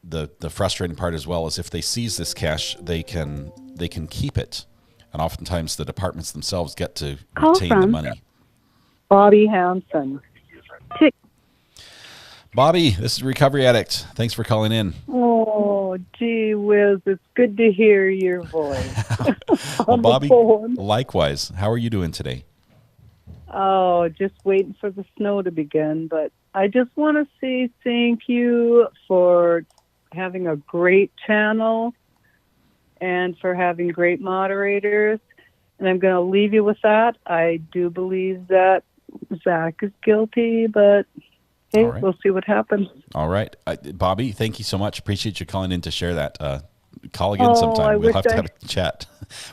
Speaker 3: The frustrating part as well is if they seize this cash, they can keep it, and oftentimes the departments themselves get to retain the money.
Speaker 12: Bobby Hanson.
Speaker 3: Bobby, this is Recovery Addict. Thanks for calling in.
Speaker 12: Oh, gee whiz, it's good to hear your voice.
Speaker 3: Well, Bobby, likewise. How are you doing today?
Speaker 12: Oh, just waiting for the snow to begin. But I just want to say thank you for having a great channel and for having great moderators. And I'm going to leave you with that. I do believe that Zach is guilty, but hey, right. We'll see what happens.
Speaker 3: All right. Bobby, thank you so much. Appreciate you calling in to share that. Call again sometime. We'll have to have a chat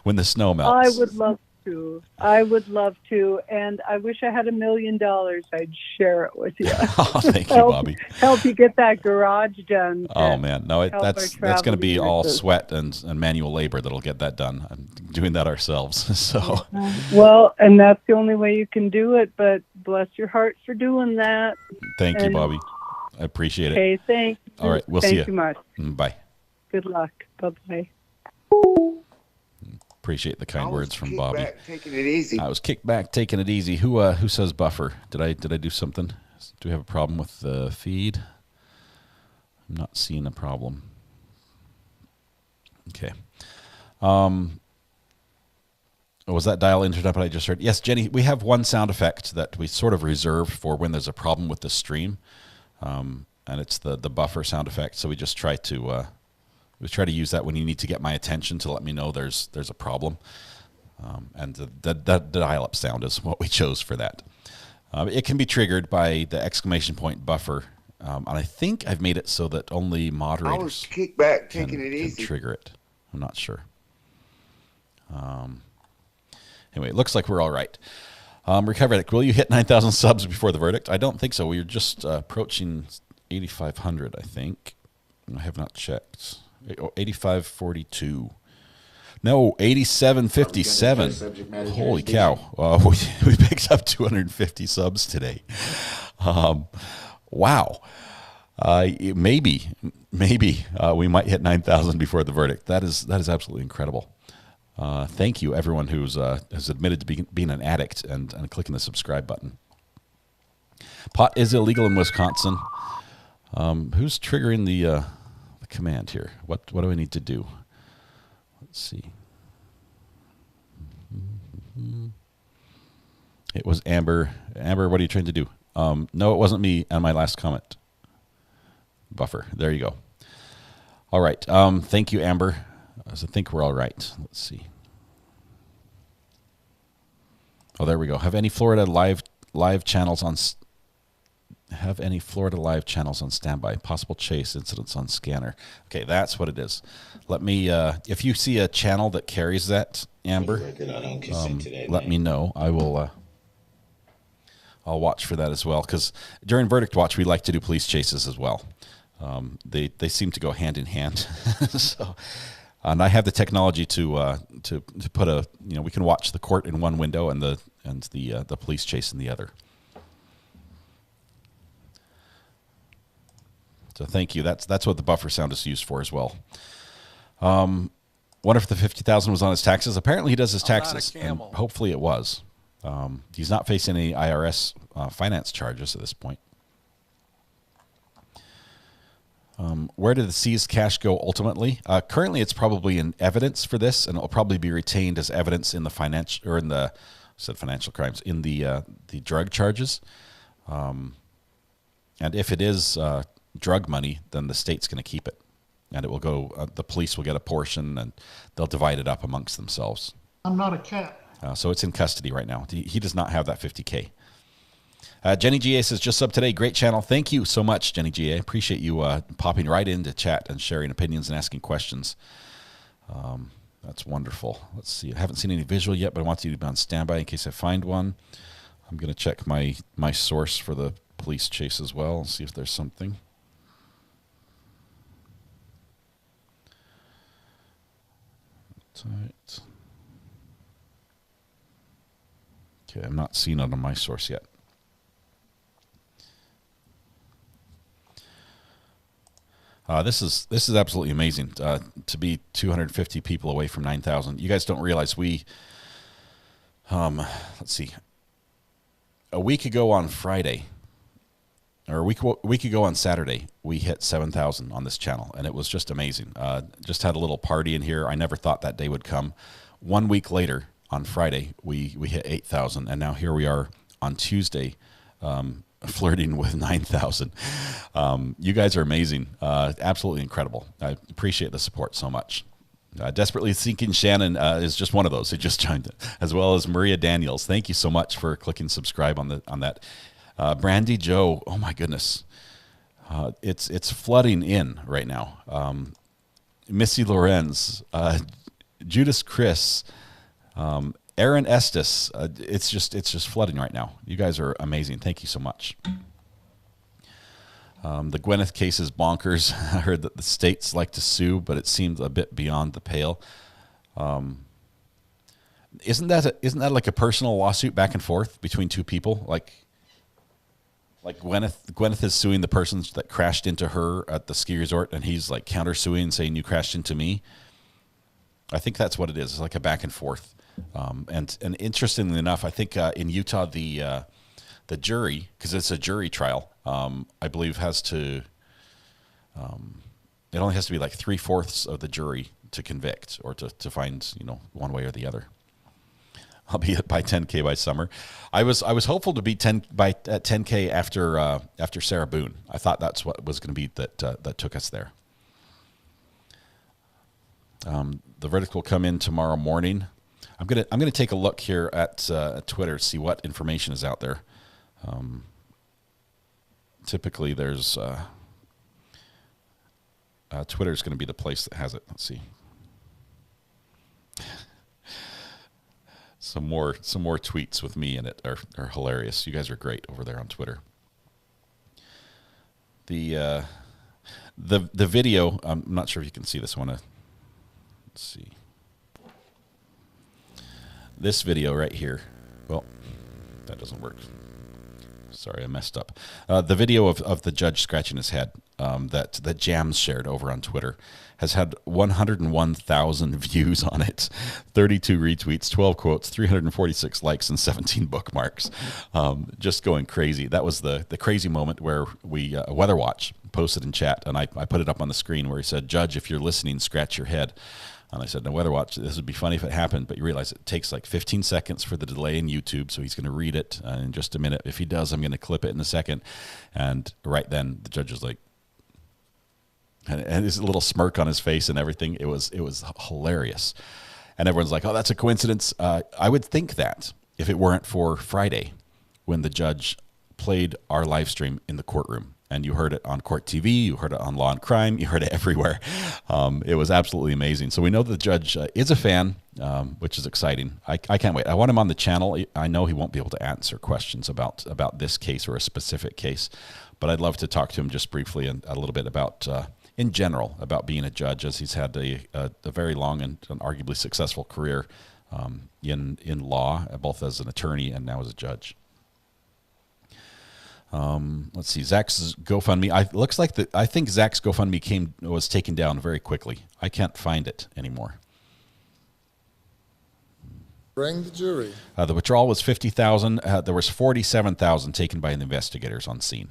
Speaker 3: when the snow melts.
Speaker 12: I would love to. And I wish I had $1 million. I'd share it with you.
Speaker 3: Oh, thank you, Bobby.
Speaker 12: Help you get that garage done.
Speaker 3: Oh, man. No, that's going to be all sweat and manual labor that'll get that done. I'm doing that ourselves. So.
Speaker 12: Well, and that's the only way you can do it. But bless your heart for doing that.
Speaker 3: Thank you, Bobby. I appreciate it.
Speaker 12: Okay, thanks.
Speaker 3: All right, we'll see you.
Speaker 12: Thank you much.
Speaker 3: Bye.
Speaker 12: Good luck. Bye-bye.
Speaker 3: Appreciate the kind words from Bobby.
Speaker 22: Taking it easy.
Speaker 3: I was kicked back, taking it easy. Who says buffer? Did I do something? Do we have a problem with the feed? I'm not seeing a problem. Okay. Was that dial interrupt I just heard? Yes, Jenny, we have one sound effect that we sort of reserved for when there's a problem with the stream, and it's the buffer sound effect. So we just try to use that when you need to get my attention to let me know there's a problem, and the dial-up sound is what we chose for that. It can be triggered by the exclamation point buffer, and I think I've made it so that only moderators
Speaker 22: kick back, taking it easy.
Speaker 3: Can trigger it. I'm not sure. Anyway, it looks like we're all right. Recovery Addict, will you hit 9,000 subs before the verdict? I don't think so. We were just approaching 8,500, I think. I have not checked. 8542. No, 8757. Holy cow. We picked up 250 subs today. Wow. Maybe we might hit 9,000 before the verdict. That is absolutely incredible. Thank you, everyone who's has admitted to being an addict and clicking the subscribe button. Pot is illegal in Wisconsin. Who's triggering the command here? What do I need to do? Let's see. It was Amber. Amber, what are you trying to do? No, it wasn't me on my last comment. Buffer. There you go. All right. Thank you, Amber. I think we're all right. Let's see. Oh, there we go. Have any Florida live channels on? Have any Florida live channels on standby? Possible chase incidents on scanner. Okay, that's what it is. Let me. If you see a channel that carries that, Amber, let me know. I will. I'll watch for that as well, because during Verdict Watch we like to do police chases as well. They seem to go hand in hand. So, and I have the technology to put a, we can watch the court in one window and the police chase in the other. So thank you. That's what the buffer sound is used for as well. Wonder if the 50,000 was on his taxes. Apparently he does his taxes, and hopefully it was. He's not facing any IRS finance charges at this point. Where did the seized cash go ultimately? Currently, it's probably in evidence for this, and it'll probably be retained as evidence in the financial crimes, in the drug charges. And if it is drug money, then the state's going to keep it. And it will go, the police will get a portion, and they'll divide it up amongst themselves.
Speaker 20: I'm not a cat.
Speaker 3: So it's in custody right now. He does not have that $50K. Jenny GA says, just sub today. Great channel. Thank you so much, Jenny GA. Appreciate you popping right into chat and sharing opinions and asking questions. That's wonderful. Let's see. I haven't seen any visual yet, but I want you to be on standby in case I find one. I'm going to check my source for the police chase as well and see if there's something. Right. Okay, I'm not seeing it on my source yet. This is absolutely amazing to be 250 people away from 9,000. You guys don't realize we, let's see, a week ago on Friday, or a week ago on Saturday, we hit 7,000 on this channel, and it was just amazing. Just had a little party in here. I never thought that day would come. 1 week later, on Friday, we hit 8,000, and now here we are on Tuesday, flirting with 9,000. You guys are amazing. Absolutely incredible. I appreciate the support so much. Desperately Seeking Shannon is just one of those who just joined it, as well as Maria Daniels. Thank you so much for clicking subscribe on that. Brandy Joe, oh my goodness. It's flooding in right now. Missy Lorenz, Judas Chris, Aaron Estes, it's just flooding right now. You guys are amazing. Thank you so much. The Gwyneth case is bonkers. I heard that the states like to sue, but it seems a bit beyond the pale. Isn't that like a personal lawsuit back and forth between two people? Like Gwyneth is suing the person that crashed into her at the ski resort, and he's like countersuing, saying you crashed into me. I think that's what it is. It's like a back and forth. And interestingly enough, I think in Utah the jury, because it's a jury trial, I believe has to. It only has to be like 3/4 of the jury to convict or to find one way or the other. I'll be by 10K by summer. I was hopeful to be 10K after Sarah Boone. I thought that's what was going to be that took us there. The verdict will come in tomorrow morning. I'm gonna take a look here at Twitter, see what information is out there. Typically, there's Twitter is going to be the place that has it. Let's see. Some more tweets with me in it are hilarious. You guys are great over there on Twitter. The video, I'm not sure if you can see this one. Let's see. This video right here. Well, that doesn't work. Sorry, I messed up. The video of the judge scratching his head that Jams shared over on Twitter has had 101,000 views on it, 32 retweets, 12 quotes, 346 likes, and 17 bookmarks. Just going crazy. That was the crazy moment where we Weather Watch posted in chat, and I put it up on the screen where he said, "Judge, if you're listening, scratch your head." And I said, "No, Weather Watch, this would be funny if it happened, but you realize it takes like 15 seconds for the delay in YouTube, so he's going to read it in just a minute. If he does, I'm going to clip it in a second." And right then, the judge was like, and his little smirk on his face and everything. It was hilarious. And everyone's like, "Oh, that's a coincidence." I would think that if it weren't for Friday, when the judge played our live stream in the courtroom. And you heard it on Court TV, you heard it on Law and Crime, you heard it everywhere. It was absolutely amazing. So we know the judge is a fan, which is exciting. I can't wait. I want him on the channel. I know he won't be able to answer questions about this case or a specific case, but I'd love to talk to him just briefly and a little bit about, in general, about being a judge, as he's had a very long and an arguably successful career in law, both as an attorney and now as a judge. Let's see, Zach's GoFundMe. Looks like I think Zach's GoFundMe was taken down very quickly. I can't find it anymore.
Speaker 17: Bring the jury.
Speaker 3: The withdrawal was 50,000. There was 47,000 taken by the investigators on scene.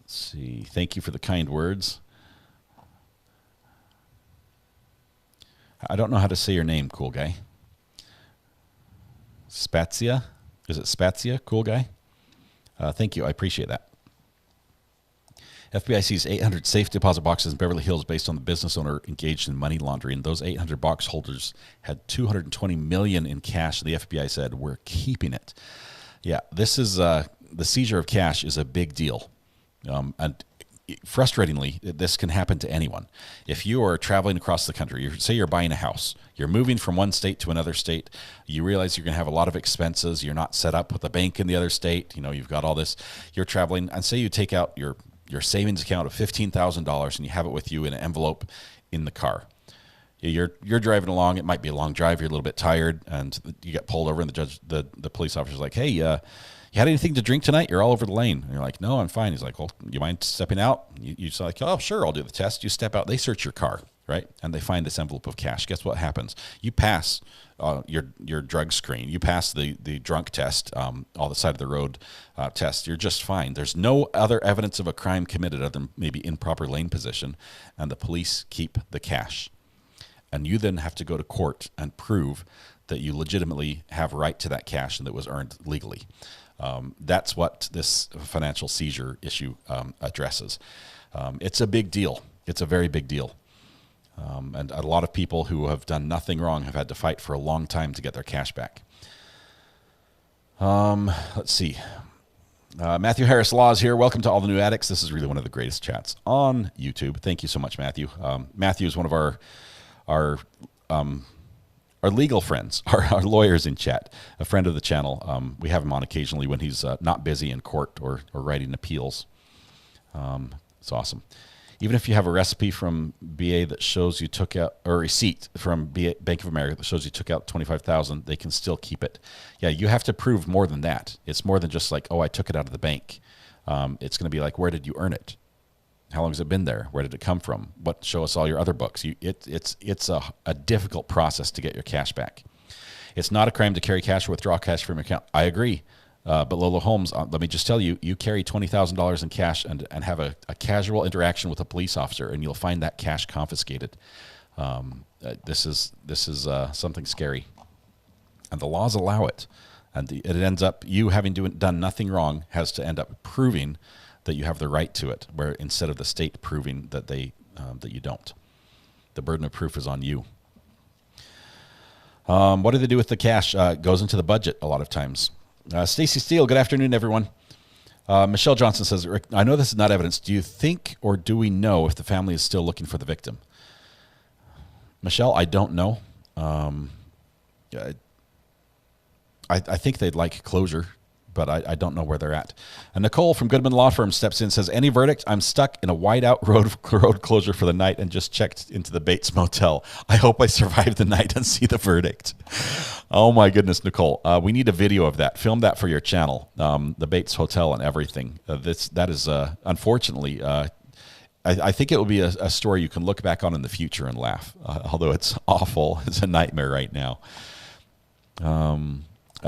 Speaker 3: Let's see. Thank you for the kind words. I don't know how to say your name, cool guy. Spazia. Is it Spazia? Cool guy. Thank you. I appreciate that. FBI sees 800 safe deposit boxes in Beverly Hills based on the business owner engaged in money laundering. Those 800 box holders had $220 million in cash. The FBI said, we're keeping it. Yeah, this is the seizure of cash is a big deal. And frustratingly, this can happen to anyone. If you are traveling across the country, say you're buying a house, you're moving from one state to another state, you realize you're going to have a lot of expenses, you're not set up with a bank in the other state, you've got all this, you're traveling, and say you take out your savings account of $15,000 and you have it with you in an envelope in the car. You're driving along, it might be a long drive, you're a little bit tired, and you get pulled over, and the police officer's like, hey, you had anything to drink tonight? You're all over the lane. And you're like, no, I'm fine. He's like, well, you mind stepping out? You say like, oh, sure, I'll do the test. You step out. They search your car, right? And they find this envelope of cash. Guess what happens? You pass your drug screen. You pass the drunk test, all the side of the road test. You're just fine. There's no other evidence of a crime committed other than maybe improper lane position, and the police keep the cash. And you then have to go to court and prove that you legitimately have right to that cash and that was earned legally. That's what this financial seizure issue addresses. It's a big deal. It's a very big deal. And a lot of people who have done nothing wrong have had to fight for a long time to get their cash back. Let's see. Matthew Harris Law is here. Welcome to All the New Addicts. This is really one of the greatest chats on YouTube. Thank you so much, Matthew. Matthew is one of our legal friends, our lawyers in chat, a friend of the channel. We have him on occasionally when he's not busy in court or writing appeals. It's awesome. Even if you have a recipe from BA that shows you took out, or a receipt from Bank of America that shows you took out $25,000, they can still keep it. Yeah, you have to prove more than that. It's more than just like, oh, I took it out of the bank. It's going to be like, where did you earn it? How long has it been there? Where did it come from? Show us all your other books. It's a difficult process to get your cash back. It's not a crime to carry cash or withdraw cash from your account. I agree. But Lola Holmes, let me just tell you, you carry $20,000 in cash and have a casual interaction with a police officer, and you'll find that cash confiscated. This is something scary. And the laws allow it. And it ends up, you having done nothing wrong has to end up proving that you have the right to it, where instead of the state proving that that you don't. The burden of proof is on you. What do they do with the cash? Goes into the budget a lot of times. Stacy Steele, good afternoon, everyone. Michelle Johnson says, Rick, I know this is not evidence. Do you think or do we know if the family is still looking for the victim? Michelle, I don't know. I think they'd like closure, but I don't know where they're at. And Nicole from Goodman Law Firm steps in and says, any verdict? I'm stuck in a whiteout road closure for the night and just checked into the Bates Motel. I hope I survive the night and see the verdict. Oh, my goodness, Nicole. We need a video of that. Film that for your channel, the Bates Hotel and everything. That is, unfortunately, I think it will be a story you can look back on in the future and laugh, although it's awful. It's a nightmare right now.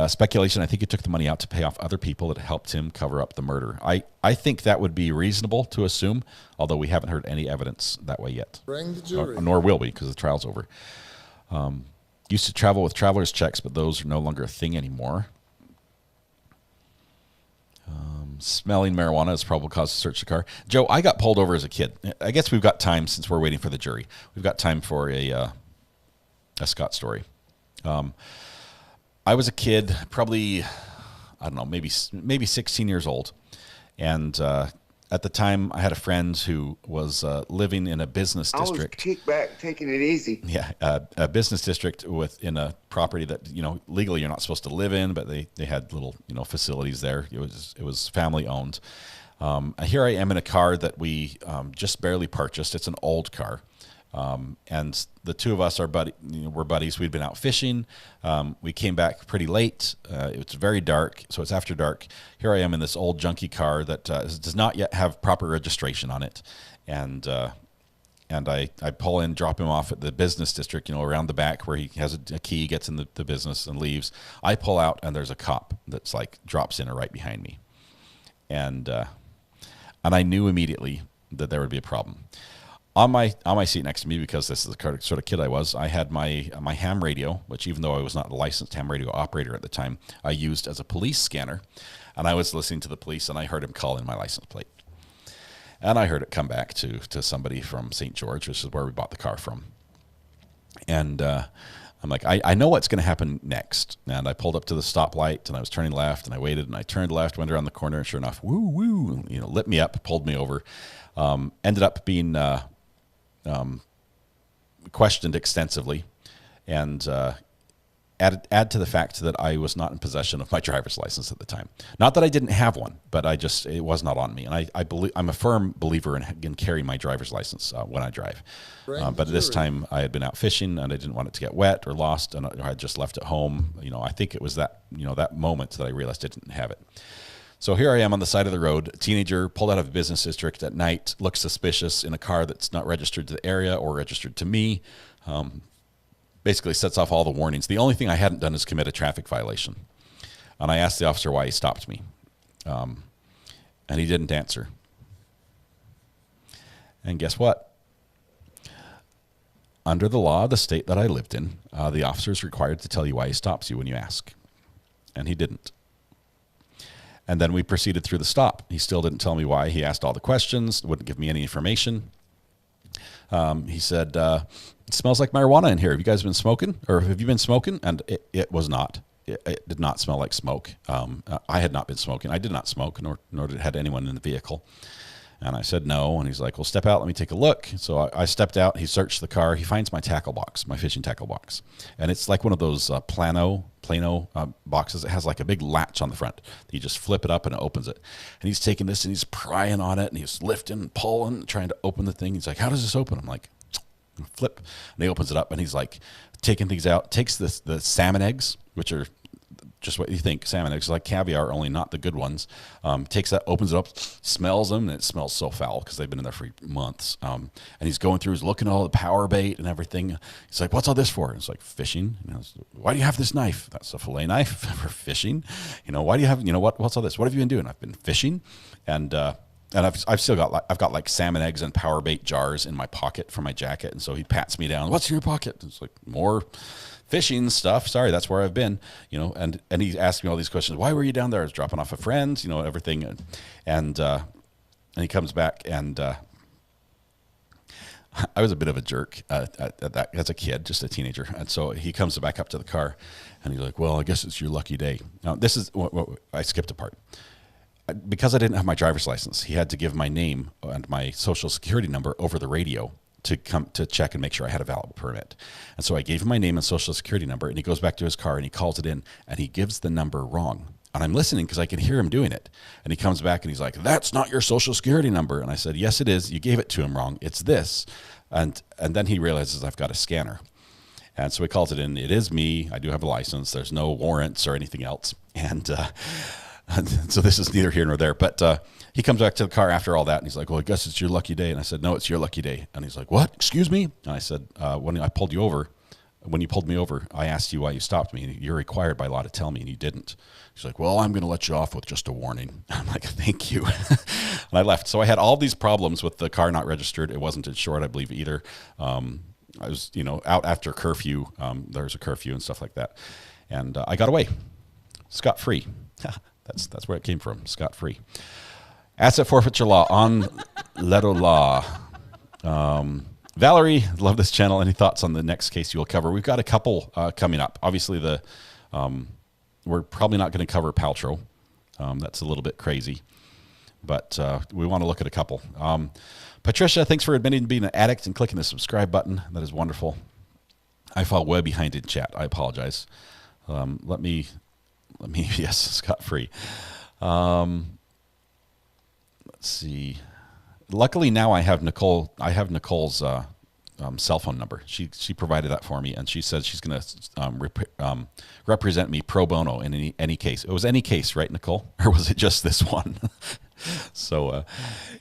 Speaker 3: Speculation, I think he took the money out to pay off other people that helped him cover up the murder. I think that would be reasonable to assume, although we haven't heard any evidence that way yet.
Speaker 17: Bring the jury.
Speaker 3: Nor will we, because the trial's over. Used to travel with traveler's checks, but those are no longer a thing anymore. Smelling marijuana is probable cause to search the car. Joe, I got pulled over as a kid. I guess we've got time since we're waiting for the jury. We've got time for a Scott story. I was a kid, probably, I don't know, maybe 16 years old. And at the time, I had a friend who was living in a business district.
Speaker 22: I was kicked back, taking it easy.
Speaker 3: Yeah, a business district in a property that, legally you're not supposed to live in, but they had little, facilities there. It was family owned. Here I am in a car that we just barely purchased. It's an old car. And the two of us we're buddies. We'd been out fishing. We came back pretty late. It was very dark, so it's after dark. Here I am in this old junky car that does not yet have proper registration on it. And I pull in, drop him off at the business district, around the back where he has a key, gets in the business and leaves. I pull out and there's a cop that's drops in right behind me. And I knew immediately that there would be a problem. On my seat next to me, because this is the sort of kid I was, I had my ham radio, which even though I was not a licensed ham radio operator at the time, I used as a police scanner. And I was listening to the police, and I heard him call in my license plate. And I heard it come back to somebody from St. George, which is where we bought the car from. And I'm like, I know what's going to happen next. And I pulled up to the stoplight, and I was turning left, and I waited, and I turned left, went around the corner, and sure enough, woo, lit me up, pulled me over. Ended up being questioned extensively, and add to the fact that I was not in possession of my driver's license at the time. Not that I didn't have one, but it was not on me. And I'm a firm believer in carrying my driver's license when I drive. But at this time, I had been out fishing, and I didn't want it to get wet or lost, and I had just left it home. I think it was that moment that I realized I didn't have it. So here I am on the side of the road, a teenager pulled out of a business district at night, looks suspicious in a car that's not registered to the area or registered to me. Basically sets off all the warnings. The only thing I hadn't done is commit a traffic violation. And I asked the officer why he stopped me. And he didn't answer. And guess what? Under the law of the state that I lived in, the officer is required to tell you why he stops you when you ask. And he didn't. And then we proceeded through the stop. He still didn't tell me why. He asked all the questions, wouldn't give me any information. He said, it smells like marijuana in here. Have you guys been smoking? Or have you been smoking? And it was not. It did not smell like smoke. I had not been smoking. I did not smoke, nor had anyone in the vehicle. And I said no. And he's like, well, step out. Let me take a look. So I stepped out. He searched the car. He finds my tackle box, my fishing tackle box. And it's like one of those Plano boxes. It has like a big latch on the front. You just flip it up and it opens it. And he's taking this and he's prying on it and he's lifting and pulling, trying to open the thing. He's like, how does this open? I'm like, flip. And he opens it up and he's like taking things out, takes the salmon eggs, which are just what you think, salmon eggs, like caviar, only not the good ones. Takes that, opens it up, smells them, and it smells so foul because they've been in there for months. And he's going through, he's looking at all the power bait and everything. He's like, what's all this for? And it's like, fishing. Why do you have this knife? That's a fillet knife for fishing. Why do you have, what's all this? What have you been doing? I've been fishing. And I've still got like salmon eggs and power bait jars in my pocket for my jacket. And so he pats me down. What's in your pocket? It's like more fishing stuff. Sorry, that's where I've been, and he asked me all these questions. Why were you down there? I was dropping off a friend, everything. And he comes back and, I was a bit of a jerk as a kid, just a teenager. And so he comes back up to the car and he's like, well, I guess it's your lucky day. Now this is what I skipped a part. Because I didn't have my driver's license, he had to give my name and my social security number over the radio to come to check and make sure I had a valid permit. And so I gave him my name and social security number, and he goes back to his car and he calls it in and he gives the number wrong. And I'm listening because I can hear him doing it. And he comes back and he's like, that's not your social security number. And I said, yes, it is. You gave it to him wrong. It's this. And then he realizes I've got a scanner. And so he calls it in. It is me. I do have a license. There's no warrants or anything else. And so this is neither here nor there. But he comes back to the car after all that, and he's like, well, I guess it's your lucky day. And I said, no, it's your lucky day. And he's like, what? Excuse me? And I said, when you pulled me over, I asked you why you stopped me. You're required by law to tell me, and you didn't. He's like, well, I'm going to let you off with just a warning. I'm like, thank you. And I left. So I had all these problems with the car not registered. It wasn't insured, I believe, either. I was, out after curfew. There was a curfew and stuff like that. And I got away scot-free. That's where it came from, scot-free. Asset forfeiture law on Leto Law. Valerie, love this channel. Any thoughts on the next case you will cover? We've got a couple coming up. Obviously, we're probably not going to cover Paltrow. That's a little bit crazy. But we want to look at a couple. Patricia, thanks for admitting to being an addict and clicking the subscribe button. That is wonderful. I fall way behind in chat. I apologize. Let me yes, scot-free. Let's see. Luckily now I have Nicole's cell phone number. She provided that for me, and she said she's going to represent me pro bono in any case. It was any case, right, Nicole? Or was it just this one? So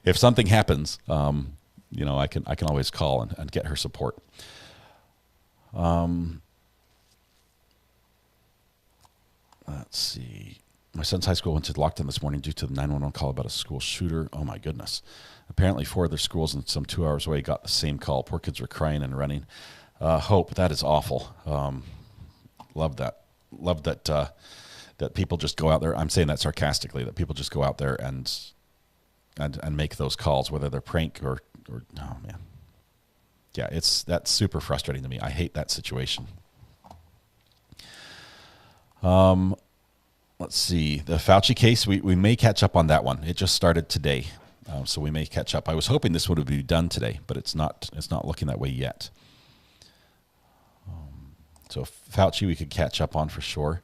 Speaker 3: if something happens, I can always call and get her support. Let's see. My son's high school went to lockdown this morning due to the 911 call about a school shooter. Oh, my goodness. Apparently 4 other schools and some 2 hours away got the same call. Poor kids were crying and running. Hope, that is awful. Love that. Love that that people just go out there. I'm saying that sarcastically, that people just go out there and make those calls, whether they're prank or oh, man. Yeah, that's super frustrating to me. I hate that situation. Let's see. The Fauci case, we may catch up on that one. It just started today, so we may catch up. I was hoping this would be done today, but it's not looking that way yet. So Fauci we could catch up on for sure.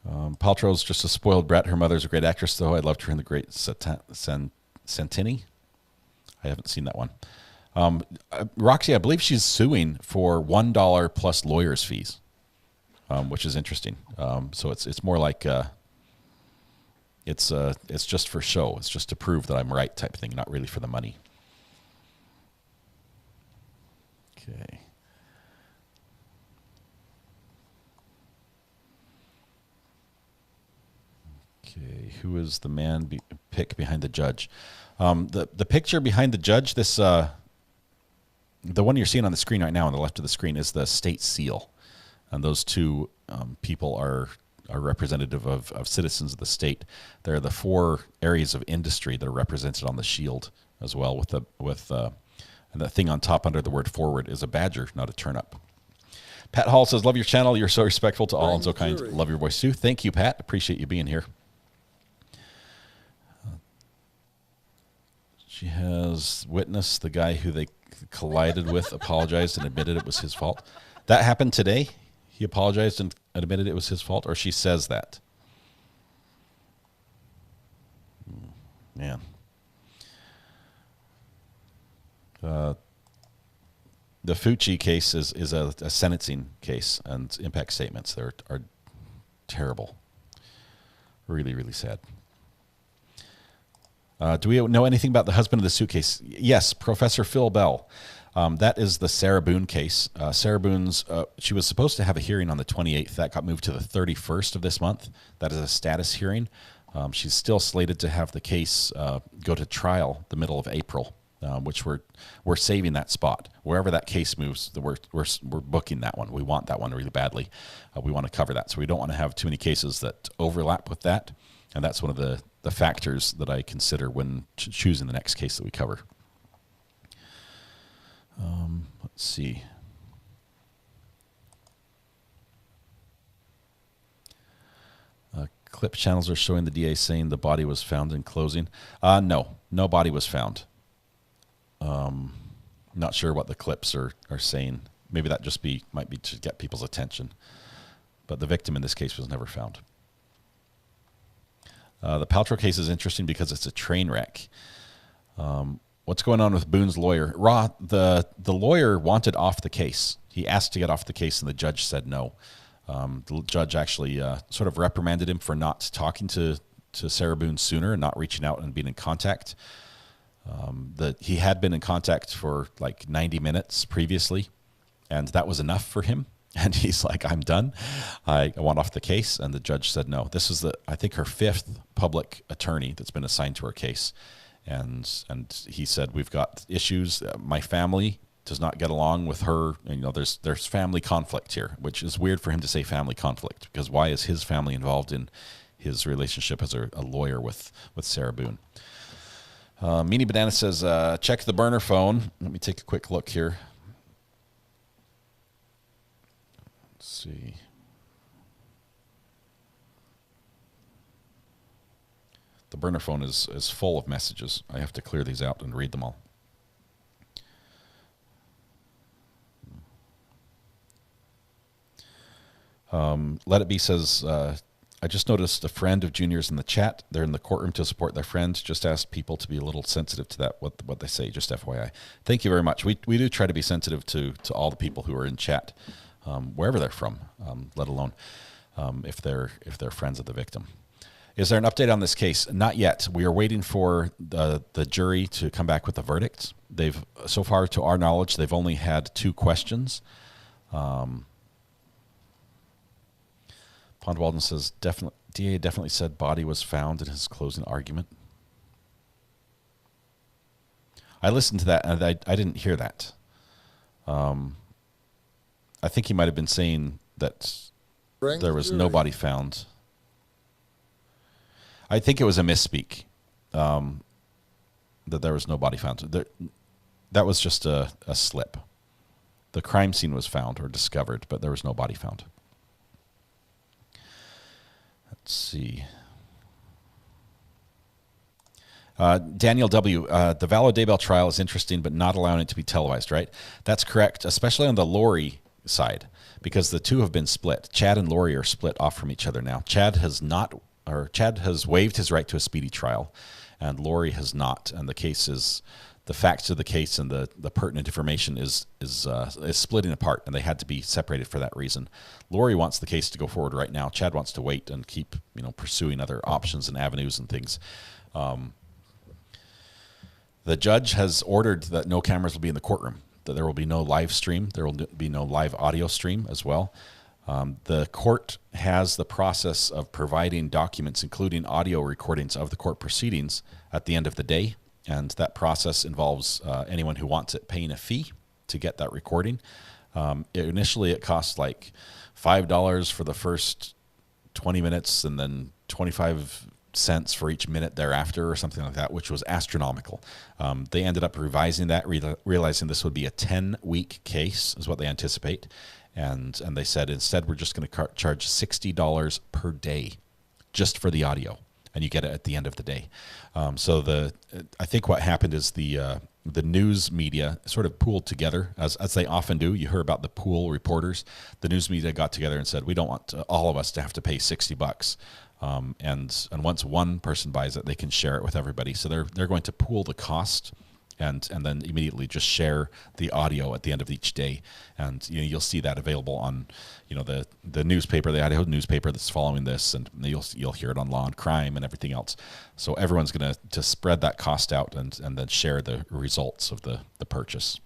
Speaker 3: Paltrow's just a spoiled brat. Her mother's a great actress, though. I loved her in The Great Santini. I haven't seen that one. Roxy, I believe she's suing for $1 plus lawyer's fees, which is interesting. So it's more like it's just for show. It's just to prove that I'm right type thing, not really for the money. Okay. Okay, who is the man pick behind the judge? The picture behind the judge, this the one you're seeing on the screen right now on the left of the screen is the state seal. And those two people are representative of citizens of the state. They're the 4 areas of industry that are represented on the shield as well, and the thing on top under the word forward is a badger, not a turnip. Pat Hall says, love your channel. You're so respectful to all and so kind. Love your voice too. Thank you, Pat. Appreciate you being here. She has witnessed the guy who they collided with apologized and admitted it was his fault. That happened today. He apologized and admitted it was his fault, or she says that. Man. The Fucci case is a sentencing case, and impact statements there are terrible. Really, really sad. Do we know anything about the husband of the suitcase? Yes, Professor Phil Bell. That is the Sarah Boone case. Sarah Boone's, she was supposed to have a hearing on the 28th. That got moved to the 31st of this month. That is a status hearing. She's still slated to have the case go to trial the middle of April, which we're saving that spot. Wherever that case moves, we're booking that one. We want that one really badly. We want to cover that. So we don't want to have too many cases that overlap with that. And that's one of the factors that I consider when choosing the next case that we cover. Let's see. Clip channels are showing the DA saying the body was found in closing. No body was found. Not sure what the clips are saying. Maybe that just might be to get people's attention. But the victim in this case was never found. The Paltrow case is interesting because it's a train wreck. What's going on with Boone's lawyer? The lawyer wanted off the case. He asked to get off the case, and the judge said no. The judge actually sort of reprimanded him for not talking to Sarah Boone sooner and not reaching out and being in contact. He had been in contact for like 90 minutes previously, and that was enough for him. And he's like, I'm done. I want off the case. And the judge said no. This is I think her 5th public attorney that's been assigned to her case. And he said, we've got issues. My family does not get along with her. And, there's family conflict here, which is weird for him to say family conflict, because why is his family involved in his relationship as a lawyer with Sarah Boone? Meanie Banana says, check the burner phone. Let me take a quick look here. Let's see. The burner phone is full of messages. I have to clear these out and read them all. Let It Be says, I just noticed a friend of Junior's in the chat. They're in the courtroom to support their friend. Just ask people to be a little sensitive to that, what they say, just FYI. Thank you very much. We do try to be sensitive to all the people who are in chat, wherever they're from, let alone if they're friends of the victim. Is there an update on this case? Not yet. We are waiting for the jury to come back with a verdict. So far, to our knowledge, they've only had 2 questions. Pond Walden says, DA definitely said body was found in his closing argument. I listened to that, and I didn't hear that. I think he might have been saying that there was no body found. I think it was a misspeak, that there was no body found. That was just a slip. The crime scene was found or discovered, but there was no body found. Let's see. Daniel W., the Vallow Daybell trial is interesting, but not allowing it to be televised, right? That's correct, especially on the Lori side, because the two have been split. Chad and Lori are split off from each other now. Chad has waived his right to a speedy trial, and Lori has not. And the facts of the case and the pertinent information is splitting apart, and they had to be separated for that reason. Lori wants the case to go forward right now. Chad wants to wait and keep pursuing other options and avenues and things. The judge has ordered that no cameras will be in the courtroom, that there will be no live stream. There will be no live audio stream as well. The court has the process of providing documents, including audio recordings of the court proceedings at the end of the day. And that process involves anyone who wants it paying a fee to get that recording. Initially, it costs like $5 for the first 20 minutes and then 25 cents for each minute thereafter or something like that, which was astronomical. They ended up revising that, realizing this would be a 10-week case is what they anticipate. And they said, instead, we're just going to charge $60 per day just for the audio, and you get it at the end of the day. So I think what happened is the news media sort of pooled together, as they often do. You hear about the pool reporters. The news media got together and said, we don't want all of us to have to pay $60. And once one person buys it, they can share it with everybody. So they're going to pool the cost and then immediately just share the audio at the end of each day. And you'll see that available on the newspaper, the Idaho newspaper that's following this, and you'll hear it on Law and Crime and everything else. So everyone's going to spread that cost out and then share the results of the purchase.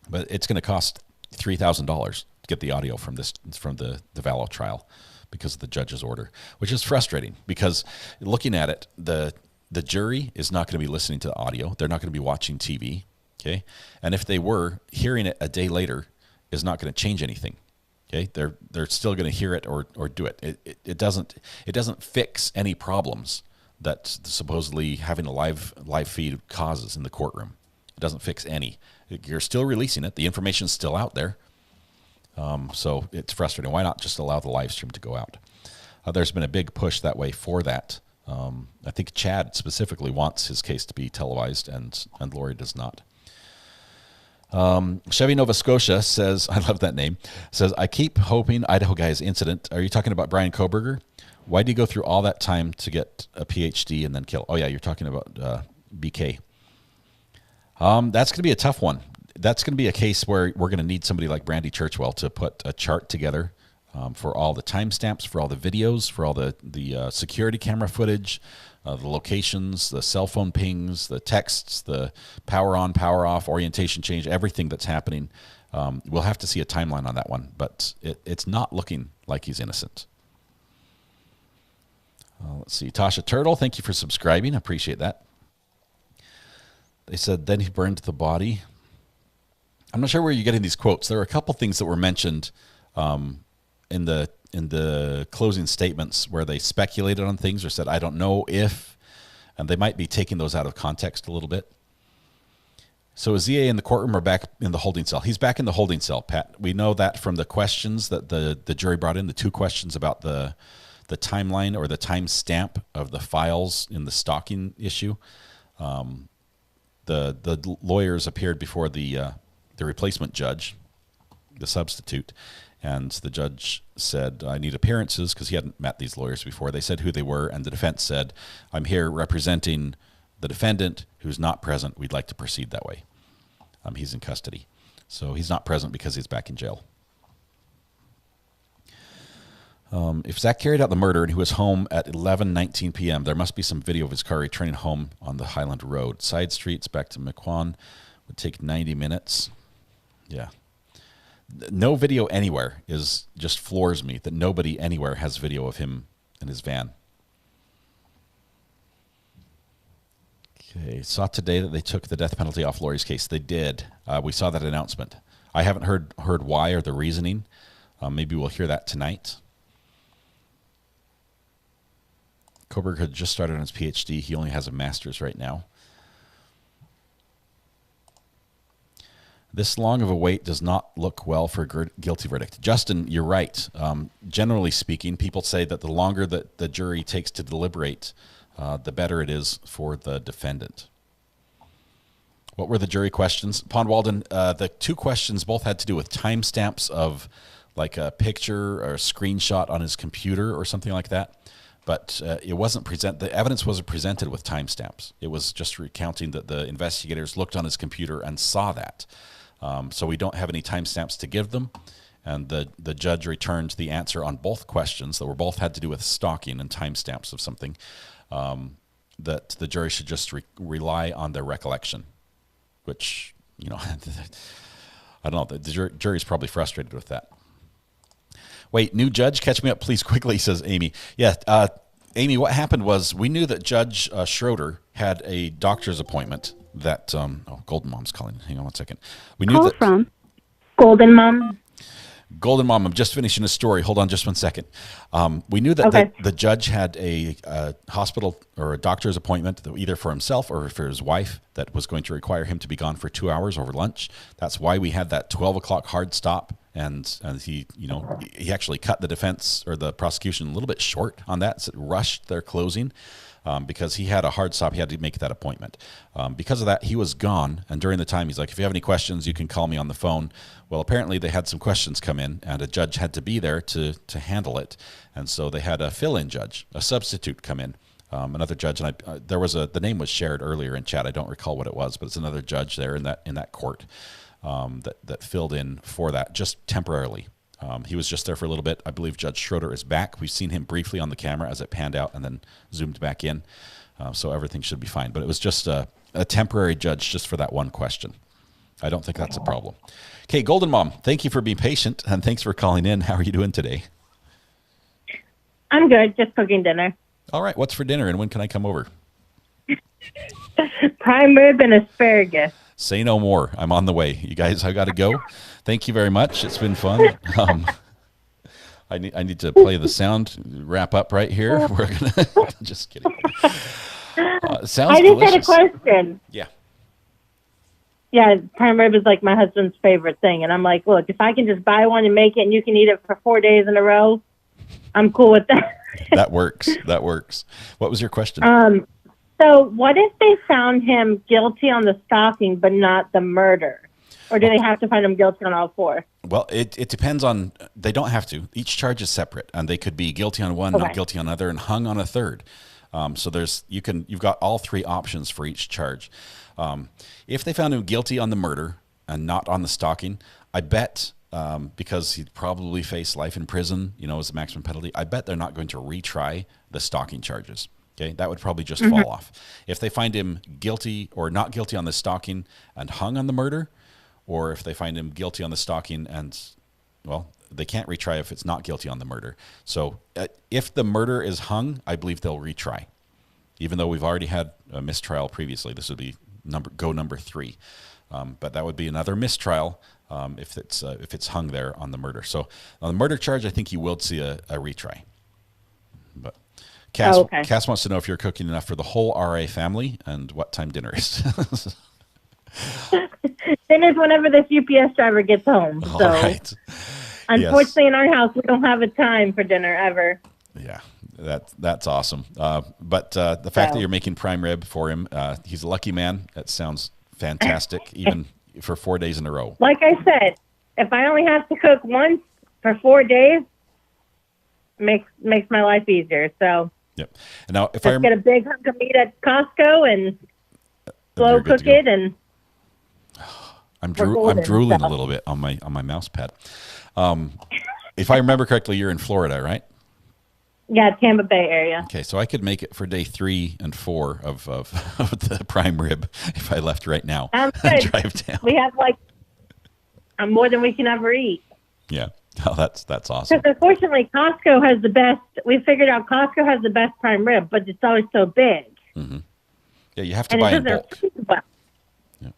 Speaker 3: But it's going to cost $3,000 to get the audio from the Vallow trial, because of the judge's order, which is frustrating, because looking at it, the jury is not going to be listening to the audio. They're not going to be watching TV, okay? And if they were, hearing it a day later is not going to change anything, okay? They're still going to hear it or do it. It doesn't fix any problems that supposedly having a live feed causes in the courtroom. It doesn't fix any. You're still releasing it. The information's still out there. So it's frustrating. Why not just allow the live stream to go out? There's been a big push that way for that. I think Chad specifically wants his case to be televised, and Lori does not. Chevy Nova Scotia says, I love that name, says, I keep hoping Idaho Guy's incident. Are you talking about Brian Koberger? Why did he go through all that time to get a PhD and then kill? Oh, yeah, you're talking about BK. That's going to be a tough one. That's going to be a case where we're going to need somebody like Brandy Churchwell to put a chart together for all the timestamps, for all the videos, for all the security camera footage, the locations, the cell phone pings, the texts, the power on, power off, orientation change, everything that's happening. We'll have to see a timeline on that one, but it's not looking like he's innocent. Let's see. Tasha Turtle, thank you for subscribing. I appreciate that. They said, then he burned the body. I'm not sure where you're getting these quotes. There are a couple things that were mentioned in the closing statements where they speculated on things or said, I don't know if, and they might be taking those out of context a little bit. So is ZA in the courtroom or back in the holding cell? He's back in the holding cell, Pat. We know that from the questions that the jury brought in, the two questions about the timeline or the time stamp of the files in the stalking issue. The lawyers appeared before the replacement judge, the substitute, and the judge said, I need appearances, because he hadn't met these lawyers before. They said who they were, and the defense said, I'm here representing the defendant who's not present. We'd like to proceed that way. He's in custody. So he's not present because he's back in jail. If Zach carried out the murder and he was home at 11:19 p.m., there must be some video of his car returning home on the Highland Road. Side streets back to Mequon would take 90 minutes. Yeah. No video anywhere is just floors me that nobody anywhere has video of him in his van. Okay, saw today that they took the death penalty off Lori's case. They did. We saw that announcement. I haven't heard why or the reasoning. Maybe we'll hear that tonight. Koberg had just started on his PhD. He only has a master's right now. This long of a wait does not look well for a guilty verdict. Justin, you're right. Generally speaking, people say that the longer that the jury takes to deliberate, the better it is for the defendant. What were the jury questions? Pond Walden, the two questions both had to do with timestamps of like a picture or a screenshot on his computer or something like that. But it wasn't the evidence wasn't presented with timestamps. It was just recounting that the investigators looked on his computer and saw that. So we don't have any timestamps to give them. And the judge returned the answer on both questions that were both had to do with stalking and timestamps of something, that the jury should just rely on their recollection, which, you know, I don't know. The jury's probably frustrated with that. Wait, new judge, catch me up, please, quickly, says Amy. Yeah, Amy, what happened was we knew that Judge Schroeder had a doctor's appointment that, Golden Mom's calling. Hang on one second. We knew that
Speaker 4: from Golden Mom.
Speaker 3: Golden Mom, I'm just finishing a story. Hold on just one second. We knew that the judge had a hospital or a doctor's appointment, either for himself or for his wife, that was going to require him to be gone for 2 hours over lunch. That's why we had that 12 o'clock hard stop. And he, you know, he actually cut the defense or the prosecution a little bit short on that. So it rushed their closing because he had a hard stop. He had to make that appointment. Because of that, he was gone. And during the time, he's like, if you have any questions, you can call me on the phone. Well, apparently they had some questions come in, and a judge had to be there to handle it. And so they had a fill-in judge, a substitute, come in. Another judge, and there was the name was shared earlier in chat. I don't recall what it was, but it's another judge there in that court. That filled in for that just temporarily. He was just there for a little bit. I believe Judge Schroeder is back. We've seen him briefly on the camera as it panned out and then zoomed back in. So everything should be fine. But it was just a temporary judge just for that one question. I don't think that's a problem. Okay, Golden Mom, thank you for being patient, and thanks for calling in. How are you doing today?
Speaker 20: I'm good, just cooking dinner.
Speaker 3: All right, what's for dinner, and when can I come over?
Speaker 20: Prime rib and asparagus.
Speaker 3: Say no more. I'm on the way. You guys, I got to go. Thank you very much. It's been fun. I need to play the sound, wrap up right here. We're gonna just kidding. Sounds
Speaker 20: I just
Speaker 3: delicious.
Speaker 20: had a question.
Speaker 3: Yeah.
Speaker 20: Yeah, prime rib is like my husband's favorite thing, and I'm like, look, if I can just buy one and make it, and you can eat it for 4 days in a row, I'm cool with that.
Speaker 3: That works. That works. What was your question?
Speaker 20: So what if they found him guilty on the stalking but not the murder? Or do they have to find him guilty on all four?
Speaker 3: Well, it depends on, they don't have to. Each charge is separate, and they could be guilty on one, not guilty on another, and hung on a third. So you've got all three options for each charge. If they found him guilty on the murder and not on the stalking, I bet, because he'd probably face life in prison, as the maximum penalty, I bet they're not going to retry the stalking charges. Okay, that would probably just fall off. If they find him guilty or not guilty on the stalking and hung on the murder, or if they find him guilty on the stalking and, well, they can't retry if it's not guilty on the murder. So if the murder is hung, I believe they'll retry. Even though we've already had a mistrial previously, this would be number 3. But that would be another mistrial if it's hung there on the murder. So on the murder charge, I think you will see a retry. But Cass wants to know if you're cooking enough for the whole RA family and what time dinner is.
Speaker 20: Dinner's whenever this UPS driver gets home.
Speaker 3: All
Speaker 20: so,
Speaker 3: right.
Speaker 20: unfortunately, in our house, we don't have a time for dinner ever.
Speaker 3: Yeah, that's awesome. But the fact that you're making prime rib for him, he's a lucky man. That sounds fantastic, even for 4 days in a row.
Speaker 20: Like I said, if I only have to cook once for 4 days, makes my life easier. So.
Speaker 3: Yep. And now, if
Speaker 20: get a big hunk of meat at Costco and slow cook it, and
Speaker 3: I'm drooling a little bit on my mouse pad. If I remember correctly, you're in Florida, right?
Speaker 20: Yeah, Tampa Bay area.
Speaker 3: Okay, so I could make it for day 3 and 4 of the prime rib if I left right now and drive down.
Speaker 20: We have more than we can ever eat.
Speaker 3: Yeah. Oh, that's awesome.
Speaker 20: Because unfortunately, Costco has the best. We figured out Costco has the best prime rib, but it's always so big.
Speaker 3: Mm-hmm. Yeah, you have to buy in bulk. Yeah.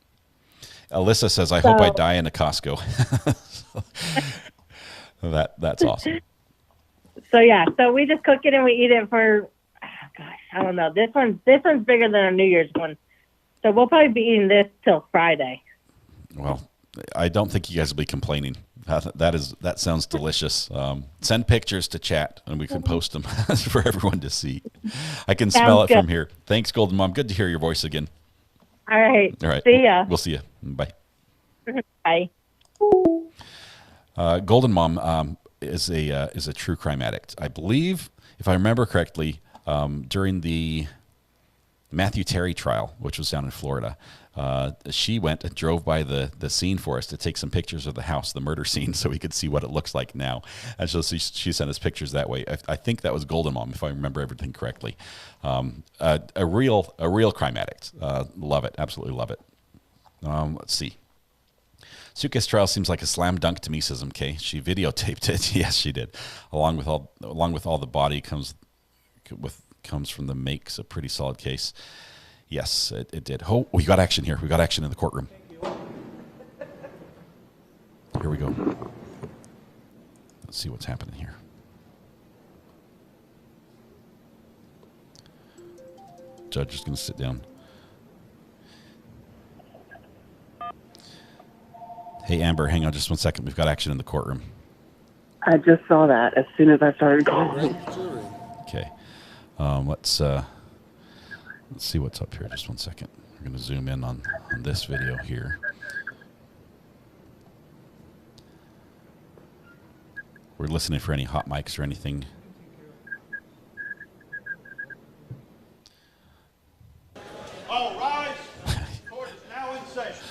Speaker 3: Alyssa says, "I hope I die in a Costco." That's awesome.
Speaker 20: So we just cook it and we eat it for. Oh gosh, I don't know. This one's bigger than our New Year's one, so we'll probably be eating this till Friday.
Speaker 3: Well, I don't think you guys will be complaining. That sounds delicious. Send pictures to chat and we can post them for everyone to see. I can smell it from here. Thanks, Golden Mom. Good to hear your voice again.
Speaker 20: All right.
Speaker 3: See ya. We'll see you. Bye.
Speaker 20: Bye.
Speaker 3: Golden Mom is a true crime addict. I believe, if I remember correctly, during the Matthew Terry trial, which was down in Florida, she went and drove by the scene for us to take some pictures of the house, the murder scene, so we could see what it looks like now. And so she sent us pictures that way. I think that was Golden Mom, if I remember everything correctly. A real crime addict. Love it. Absolutely love it. Let's see. Suitcase trial seems like a slam dunk to me, says MK. She videotaped it. Yes, she did. Along with all the body comes from the makes, a pretty solid case. Yes, it did. Oh, we got action here. We got action in the courtroom. Here we go. Let's see what's happening here. Judge is going to sit down. Hey, Amber, hang on just 1 second. We've got action in the courtroom.
Speaker 14: I just saw that as soon as I started calling.
Speaker 3: Okay. Let's see what's up here. Just 1 second. We're going to zoom in on this video here. We're listening for any hot mics or anything.
Speaker 21: All rise. Court is now in session.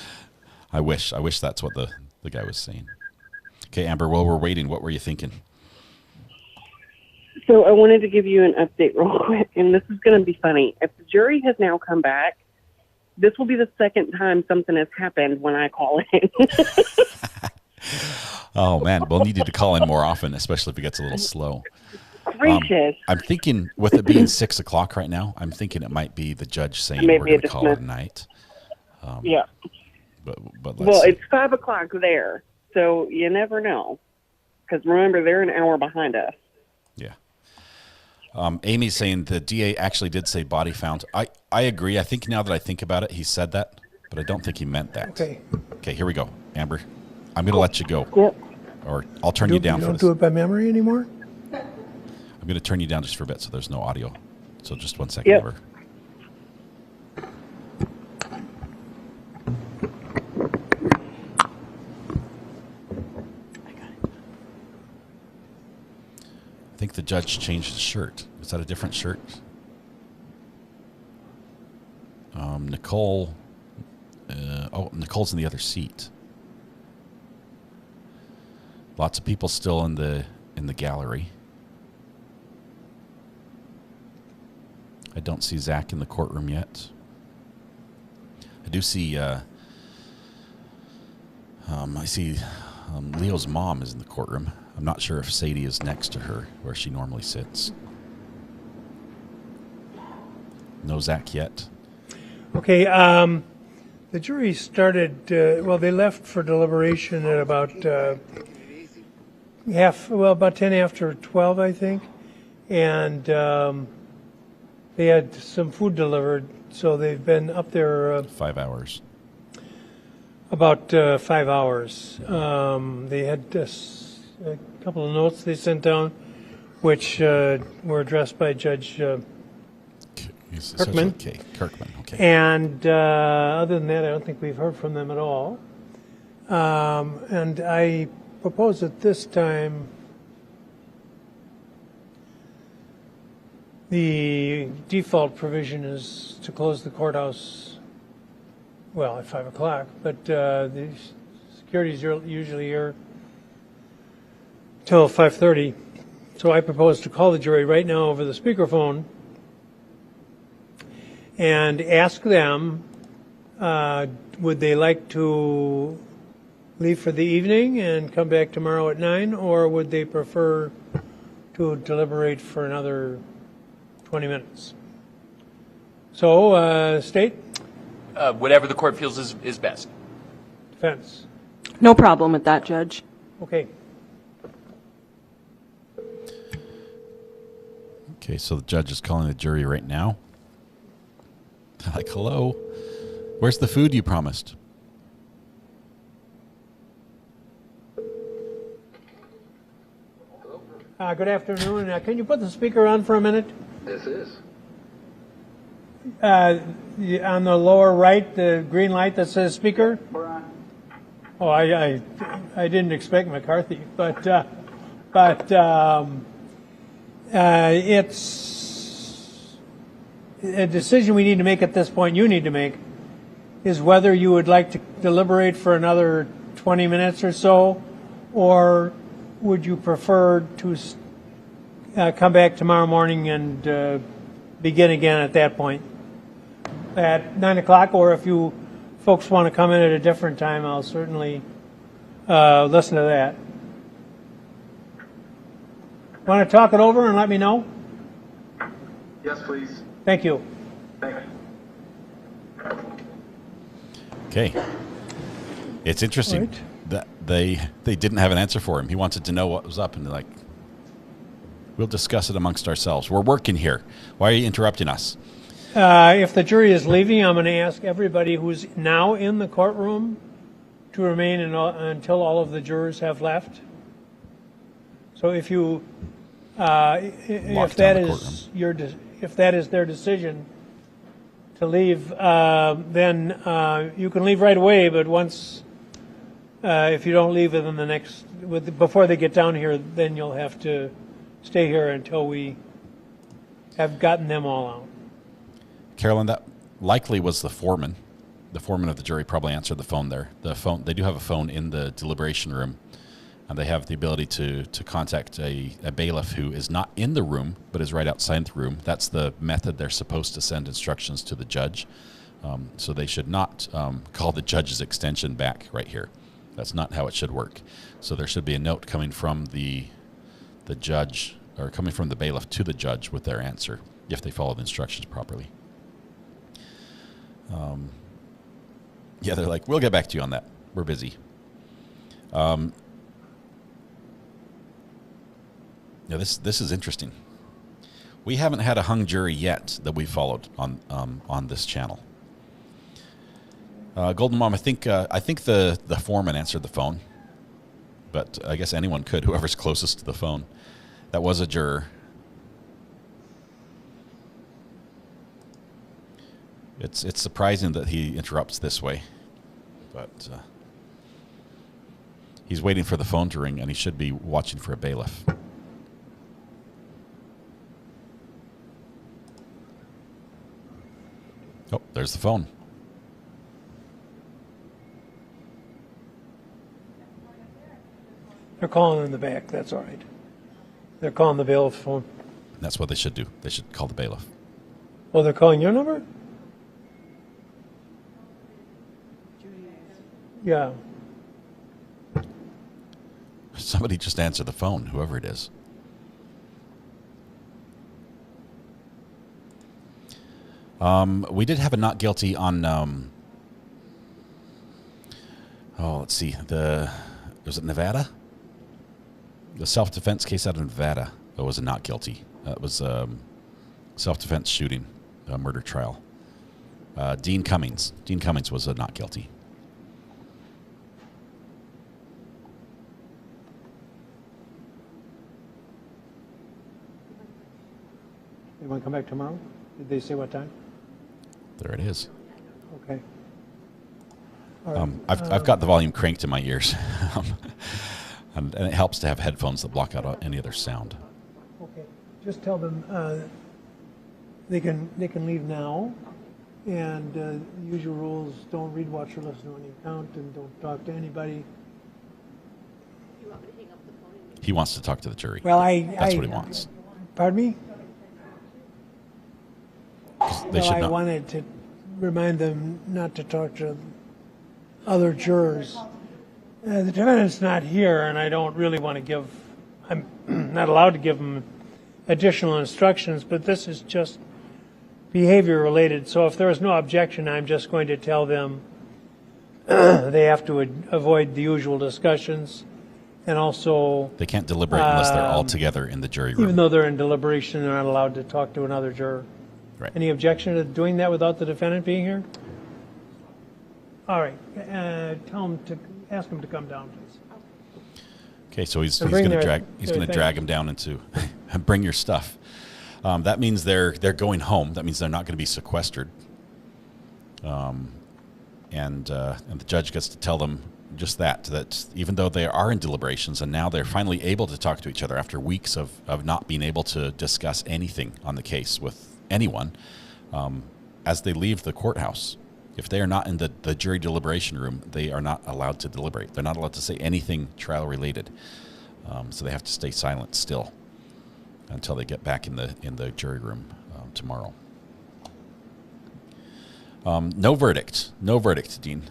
Speaker 3: I wish that's what the guy was saying. Okay, Amber, while we're waiting, what were you thinking?
Speaker 14: So I wanted to give you an update real quick, and this is going to be funny. If the jury has now come back, this will be the second time something has happened when I call in.
Speaker 3: Oh, man. We'll need you to call in more often, especially if it gets a little slow.
Speaker 14: Gracious.
Speaker 3: I'm thinking, with it being 6 o'clock right now, I'm thinking it might be the judge saying we're going to call it a night.
Speaker 14: Yeah.
Speaker 3: But
Speaker 14: well, it's 5 o'clock there, so you never know. Because remember, they're an hour behind us.
Speaker 3: Yeah. Amy's saying the DA actually did say body found. I agree. I think now that I think about it, he said that, but I don't think he meant that.
Speaker 23: Okay.
Speaker 3: Okay, here we go. Amber, I'm going to let you go.
Speaker 14: Yep.
Speaker 3: Or I'll turn you down for this.
Speaker 23: You don't do it by memory anymore?
Speaker 3: I'm going to turn you down just for a bit so there's no audio. So just 1 second,
Speaker 14: Yep.
Speaker 3: Amber. I think the judge changed his shirt. Is that a different shirt? Nicole. Nicole's in the other seat. Lots of people still in the gallery. I don't see Zach in the courtroom yet. I do see. I see Leo's mom is in the courtroom. I'm not sure if Sadie is next to her, where she normally sits. No Zach yet.
Speaker 23: Okay, the jury started, they left for deliberation at about about 10 after 12, I think. And they had some food delivered, so they've been up there
Speaker 3: 5 hours.
Speaker 23: About 5 hours. They had a couple of notes they sent down, which were addressed by Judge Kirkman.
Speaker 3: Kirkman, okay.
Speaker 23: And other than that, I don't think we've heard from them at all. And I propose at this time the default provision is to close the courthouse, at 5 o'clock, but the security's usually here till 5:30. So I propose to call the jury right now over the speakerphone and ask them, would they like to leave for the evening and come back tomorrow at 9, or would they prefer to deliberate for another 20 minutes? So, State?
Speaker 10: Whatever the court feels is best.
Speaker 23: Defense?
Speaker 16: No problem with that, Judge.
Speaker 23: Okay.
Speaker 3: Okay, so the judge is calling the jury right now. They're like, hello, where's the food you promised?
Speaker 23: Good afternoon. Can you put the speaker on for a minute?
Speaker 18: This is.
Speaker 23: On the lower right, the green light that says speaker? Oh, I didn't expect McCarthy, but it's a decision we need to make at this point. You need to make is whether you would like to deliberate for another 20 minutes or so, or would you prefer to come back tomorrow morning and begin again at that point at 9 o'clock? Or if you folks want to come in at a different time, I'll certainly listen to that. Want to talk it over and let me know?
Speaker 18: Yes, please.
Speaker 23: Thank you.
Speaker 18: Thanks.
Speaker 3: Okay. It's interesting
Speaker 23: Right.
Speaker 3: that they didn't have an answer for him. He wanted to know what was up, and they're like, we'll discuss it amongst ourselves. We're working here. Why are you interrupting us?
Speaker 23: If the jury is leaving, I'm going to ask everybody who's now in the courtroom to remain until all of the jurors have left. So if you, if that is their decision to leave, then you can leave right away. But once, if you don't leave within the next, before they get down here, then you'll have to stay here until we have gotten them all out.
Speaker 3: Carolyn, that likely was the foreman. The foreman of the jury probably answered the phone there. The phone, they do have a phone in the deliberation room, and they have the ability to contact a bailiff who is not in the room but is right outside the room. That's the method they're supposed to send instructions to the judge. So they should not call the judge's extension back right here. That's not how it should work. So there should be a note coming from the judge, or coming from the bailiff to the judge with their answer, if they follow the instructions properly. Yeah, they're like, we'll get back to you on that. We're busy. Yeah, this is interesting. We haven't had a hung jury yet that we followed on this channel. Golden Mom, I think the foreman answered the phone, but I guess anyone could, whoever's closest to the phone. That was a juror. It's surprising that he interrupts this way, but he's waiting for the phone to ring, and he should be watching for a bailiff. Oh, there's the phone.
Speaker 23: They're calling in the back. That's all right. They're calling the bailiff phone.
Speaker 3: That's what they should do. They should call the bailiff.
Speaker 23: Oh, they're calling your number? Yeah.
Speaker 3: Somebody just answer the phone, whoever it is. We did have a not guilty on, let's see, was it Nevada? The self-defense case out of Nevada. That was a not guilty. That was self-defense shooting, murder trial. Dean Cummings. Dean Cummings was a not guilty.
Speaker 23: You want to come back tomorrow? Did they say what time?
Speaker 3: There it is.
Speaker 23: Okay. All right.
Speaker 3: I've got the volume cranked in my ears, and it helps to have headphones that block out any other sound.
Speaker 23: Okay. Just tell them they can leave now, and usual rules: don't read, watch, or listen on the account, and don't talk to anybody.
Speaker 16: You want me to hang up the phone?
Speaker 3: He wants to talk to the jury.
Speaker 23: Well,
Speaker 3: that's what he wants.
Speaker 23: Pardon me?
Speaker 3: They should
Speaker 23: I
Speaker 3: not.
Speaker 23: wanted to remind them not to talk to other jurors. The defendant's not here, and I don't really want to give, I'm not allowed to give him additional instructions, but this is just behavior related. So if there is no objection, I'm just going to tell them they have to avoid the usual discussions, and also
Speaker 3: They can't deliberate unless they're all together in the jury room.
Speaker 23: even though they're in deliberation, they're not allowed to talk to another juror.
Speaker 3: Right.
Speaker 23: Any objection to doing that without the defendant being here? All right. Ask him to come down, please.
Speaker 3: Okay, so he's
Speaker 23: And
Speaker 3: going
Speaker 23: bring
Speaker 3: to
Speaker 23: their-
Speaker 3: drag
Speaker 23: their
Speaker 3: him down into bring your stuff. That means they're going home. That means they're not going to be sequestered. And the judge gets to tell them just that even though they are in deliberations and now they're finally able to talk to each other after weeks of not being able to discuss anything on the case with anyone, as they leave the courthouse, if they are not in the jury deliberation room, they are not allowed to deliberate. They're not allowed to say anything trial related. So they have to stay silent still until they get back in the jury room tomorrow. No verdict, Dean.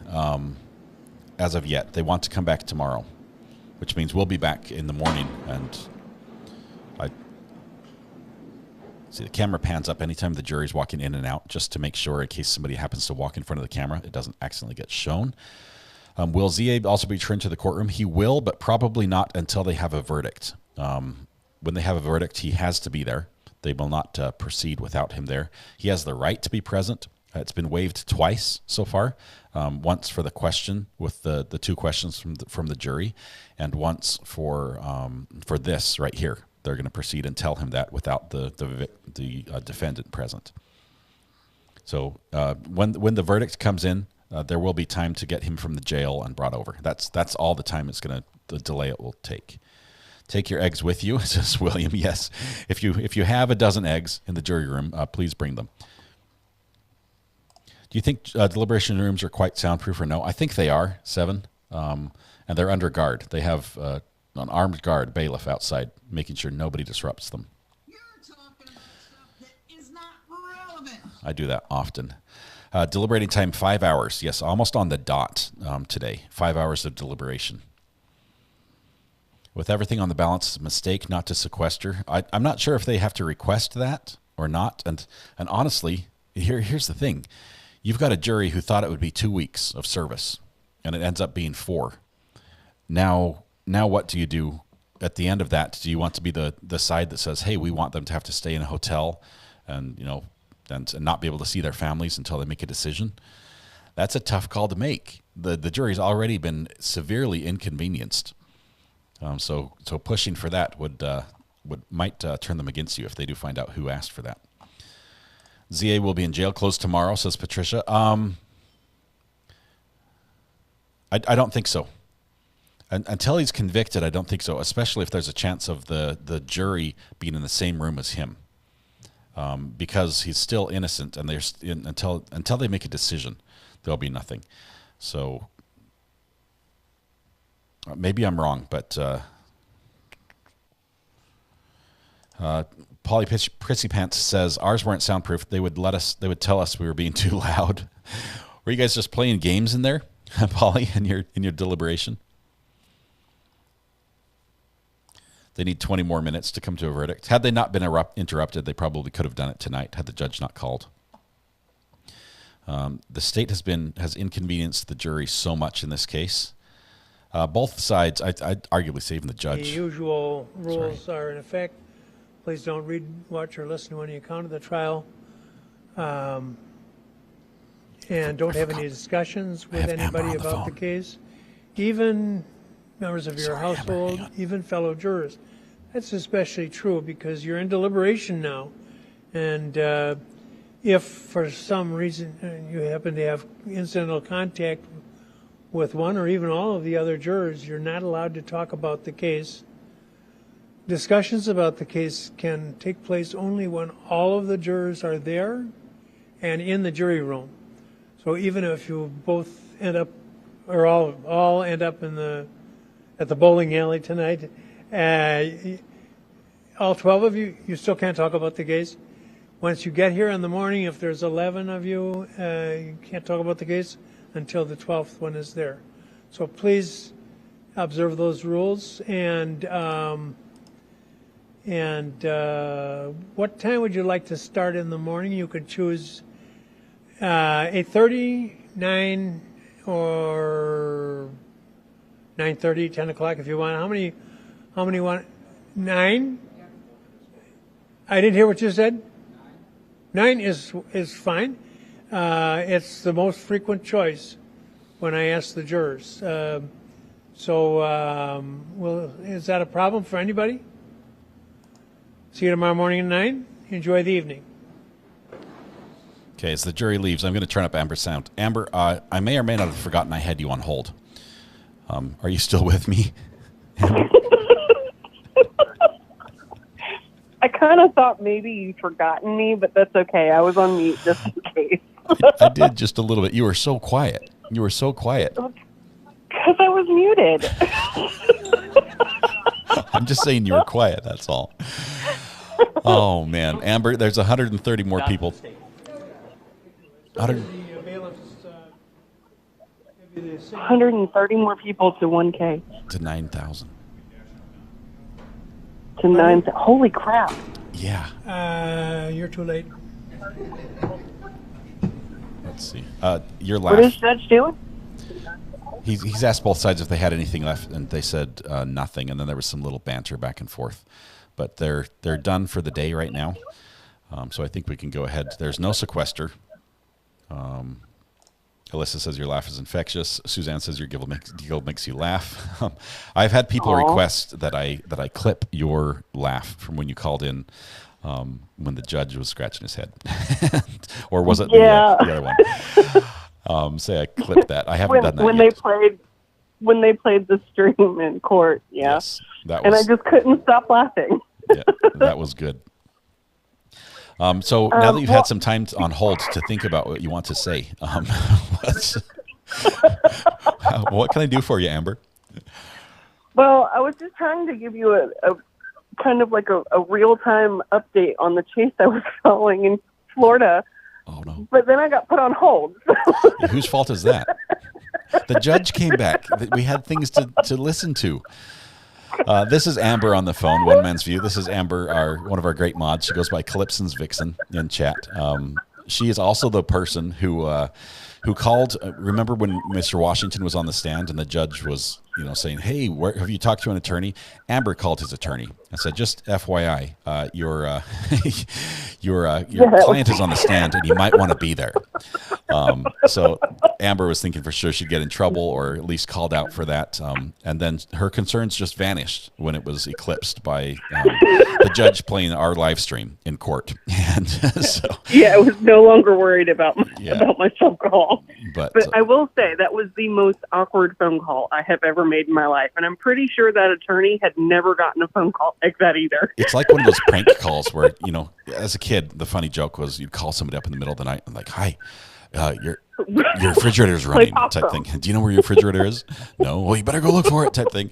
Speaker 3: As of yet, they want to come back tomorrow, which means we'll be back in the morning. And I see the camera pans up anytime the jury's walking in and out, just to make sure in case somebody happens to walk in front of the camera, it doesn't accidentally get shown. Will ZA also be returned to the courtroom? He will, but probably not until they have a verdict. When they have a verdict, he has to be there. They will not proceed without him there. He has the right to be present. It's been waived twice so far. Once for the question with the two questions from the jury, and once for this right here. They're going to proceed and tell him that without the defendant present. So when the verdict comes in, there will be time to get him from the jail and brought over. That's all the time the delay it will take. Take your eggs with you, says William. Yes, if you have a dozen eggs in the jury room, please bring them. Do you think deliberation rooms are quite soundproof or no? I think they are, 7, and they're under guard. They have an armed guard bailiff outside, making sure nobody disrupts them.
Speaker 2: You're talking about stuff that is not relevant.
Speaker 3: I do that often. Deliberating time 5 hours. Yes, almost on the dot today. 5 hours of deliberation. With everything on the balance, it's a mistake not to sequester. I'm not sure if they have to request that or not. And honestly, here's the thing. You've got a jury who thought it would be 2 weeks of service, and it ends up being 4. Now what do you do at the end of that? Do you want to be the side that says, hey, we want them to have to stay in a hotel and and not be able to see their families until they make a decision? That's a tough call to make. The jury's already been severely inconvenienced. So pushing for that might turn them against you if they do find out who asked for that. ZA will be in jail closed tomorrow, says Patricia. I don't think so. Until he's convicted, I don't think so, especially if there's a chance of the jury being in the same room as him. Because he's still innocent, and until they make a decision, there'll be nothing. So maybe I'm wrong, but Polly Prissy Pants says ours weren't soundproof. They would tell us we were being too loud. Were you guys just playing games in there, Polly, in your deliberation? They need 20 more minutes to come to a verdict. Had they not been interrupted, they probably could have done it tonight had the judge not called. The state has inconvenienced the jury so much in this case. Both sides, I'd arguably say even the judge.
Speaker 23: The usual rules are in effect. Please don't read, watch, or listen to any account of the trial. And don't have any discussions with anybody about the case. Even members of your household, even fellow jurors. That's especially true because you're in deliberation now. And if for some reason you happen to have incidental contact with one or even all of the other jurors, you're not allowed to talk about the case. Discussions about the case can take place only when all of the jurors are there and in the jury room. So even if you both end up, or all end up at the bowling alley tonight, all 12 of you, you still can't talk about the case. Once you get here in the morning, if there's 11 of you, you can't talk about the case until the 12th one is there. So please observe those rules. And what time would you like to start in the morning? You could choose 8:30, 9, or 9:30, 10 o'clock if you want. How many want? 9? I didn't hear what you said. 9 is fine. It's the most frequent choice when I ask the jurors. Is that a problem for anybody? See you tomorrow morning at 9. Enjoy the evening.
Speaker 3: Okay, as the jury leaves, I'm going to turn up Amber's sound. Amber, I may or may not have forgotten I had you on hold. Are you still with me?
Speaker 14: I kind of thought maybe you'd forgotten me, but that's okay. I was on mute just in case.
Speaker 3: I did just a little bit. You were so quiet.
Speaker 14: Because I was muted.
Speaker 3: I'm just saying you were quiet, that's all. Oh, man. Amber, there's 130 more people.
Speaker 14: 130 more people to 1K.
Speaker 3: To 9,000.
Speaker 14: To 9,000. Holy crap.
Speaker 3: Yeah.
Speaker 23: You're too late.
Speaker 3: Let's see. Your laugh.
Speaker 14: What is Judge doing?
Speaker 3: He's asked both sides if they had anything left, and they said nothing. And then there was some little banter back and forth. But they're done for the day right now. So I think we can go ahead. There's no sequester. Alyssa says your laugh is infectious. Suzanne says your giggle makes you laugh. I've had people request that I clip your laugh from when you called in when the judge was scratching his head. Or was it the other one? Say I clipped that. I haven't done that
Speaker 14: when
Speaker 3: yet.
Speaker 14: When they played the stream in court,
Speaker 3: Yes, that was,
Speaker 14: and I just couldn't stop laughing.
Speaker 3: Yeah, that was good. So now that you've had some time on hold to think about what you want to say, what can I do for you, Amber?
Speaker 14: Well, I was just trying to give you a kind of like a real-time update on the chase I was following in Florida.
Speaker 3: Oh, no.
Speaker 14: But then I got put on hold.
Speaker 3: Whose fault is that? The judge came back. We had things to listen to. This is Amber on the phone, One Man's View. This is Amber, one of our great mods. She goes by Calypson's Vixen in chat. She is also the person who called. Remember when Mr. Washington was on the stand and the judge was, saying, "Hey, have you talked to an attorney?" Amber called his attorney and said, "Just FYI, your client is on the stand and you might want to be there." So Amber was thinking for sure she'd get in trouble or at least called out for that. And then her concerns just vanished when it was eclipsed by the judge playing our live stream in court. And so,
Speaker 14: I was no longer worried about my phone call.
Speaker 3: But
Speaker 14: I will say that was the most awkward phone call I have ever made in my life. And I'm pretty sure that attorney had never gotten a phone call like that either.
Speaker 3: It's like one of those prank calls where, as a kid, the funny joke was you'd call somebody up in the middle of the night and like, "Hi, your refrigerator's running," type thing. "Do you know where your refrigerator is?" "No." "Well, you better go look for it," type thing.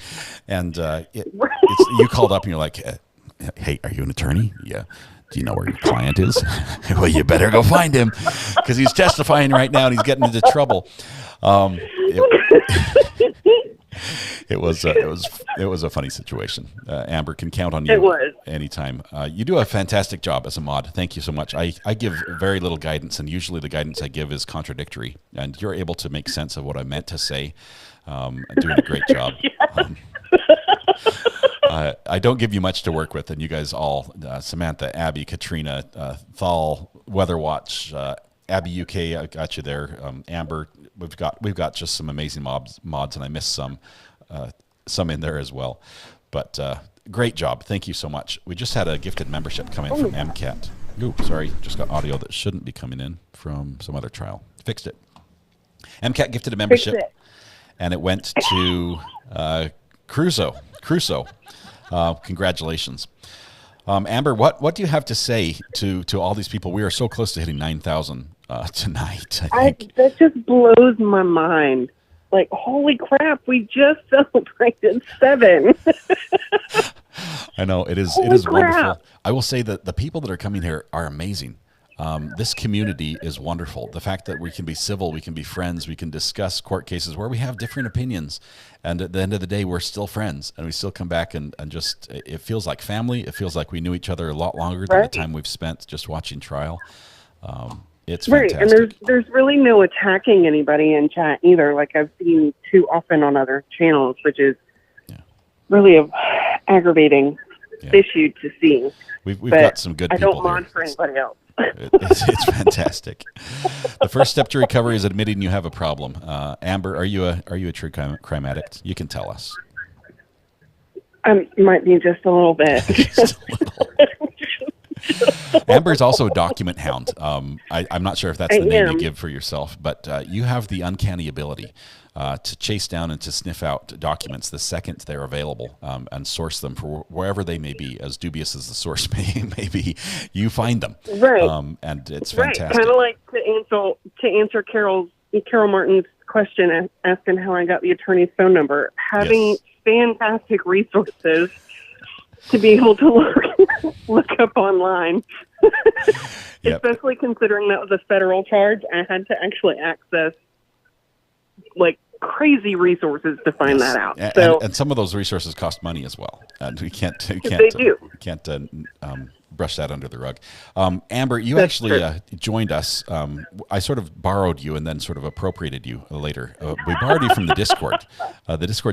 Speaker 3: And you called up and you're like, "Hey, are you an attorney?" "Yeah." "Do you know where your client is?" "Well, you better go find him because he's testifying right now and he's getting into trouble." It was a funny situation. Amber can count on you anytime. You do a fantastic job as a mod. Thank you so much. I give very little guidance, and usually the guidance I give is contradictory. And you're able to make sense of what I meant to say. Doing a great job. I don't give you much to work with, and you guys all, Samantha, Abby, Katrina, Thal, Weather Watch, Abby UK, I got you there. Amber, we've got just some amazing mods, and I missed some in there as well. But great job. Thank you so much. We just had a gifted membership come in from MCAT. Ooh, sorry, just got audio that shouldn't be coming in from some other trial. Fixed it. MCAT gifted a membership, and it went to Crusoe. Congratulations. Amber, what do you have to say to all these people? We are so close to hitting 9,000 tonight. I think
Speaker 14: that just blows my mind. Like, holy crap, we just celebrated 7.
Speaker 3: I know, it is wonderful. I will say that the people that are coming here are amazing. This community is wonderful. The fact that we can be civil, we can be friends, we can discuss court cases where we have different opinions, and at the end of the day, we're still friends, and we still come back and just, it feels like family. It feels like we knew each other a lot longer than the time we've spent just watching trial. It's fantastic.
Speaker 14: And there's really no attacking anybody in chat either, like I've seen too often on other channels, which is really a aggravating issue to see.
Speaker 3: We've got some good people
Speaker 14: I don't mind for anybody else.
Speaker 3: It's fantastic. The first step to recovery is admitting you have a problem. Amber, are you a true crime addict? You can tell us.
Speaker 14: Might be just a little bit.
Speaker 3: Just a little. Amber's also a document hound. I'm not sure if that's the name you give for yourself, but you have the uncanny ability to chase down and to sniff out documents the second they're available, and source them for wherever they may be, as dubious as the source may be. You find them, and it's fantastic.
Speaker 14: Kind of like to answer Carol Martin's question, asking how I got the attorney's phone number. Having fantastic resources to be able to look up online, especially considering that was a federal charge. I had to actually access like crazy resources to find that out.
Speaker 3: And some of those resources cost money as well, and we can't brush that under the rug. Amber, you actually joined us. I sort of borrowed you and then sort of appropriated you later. We borrowed you from the Discord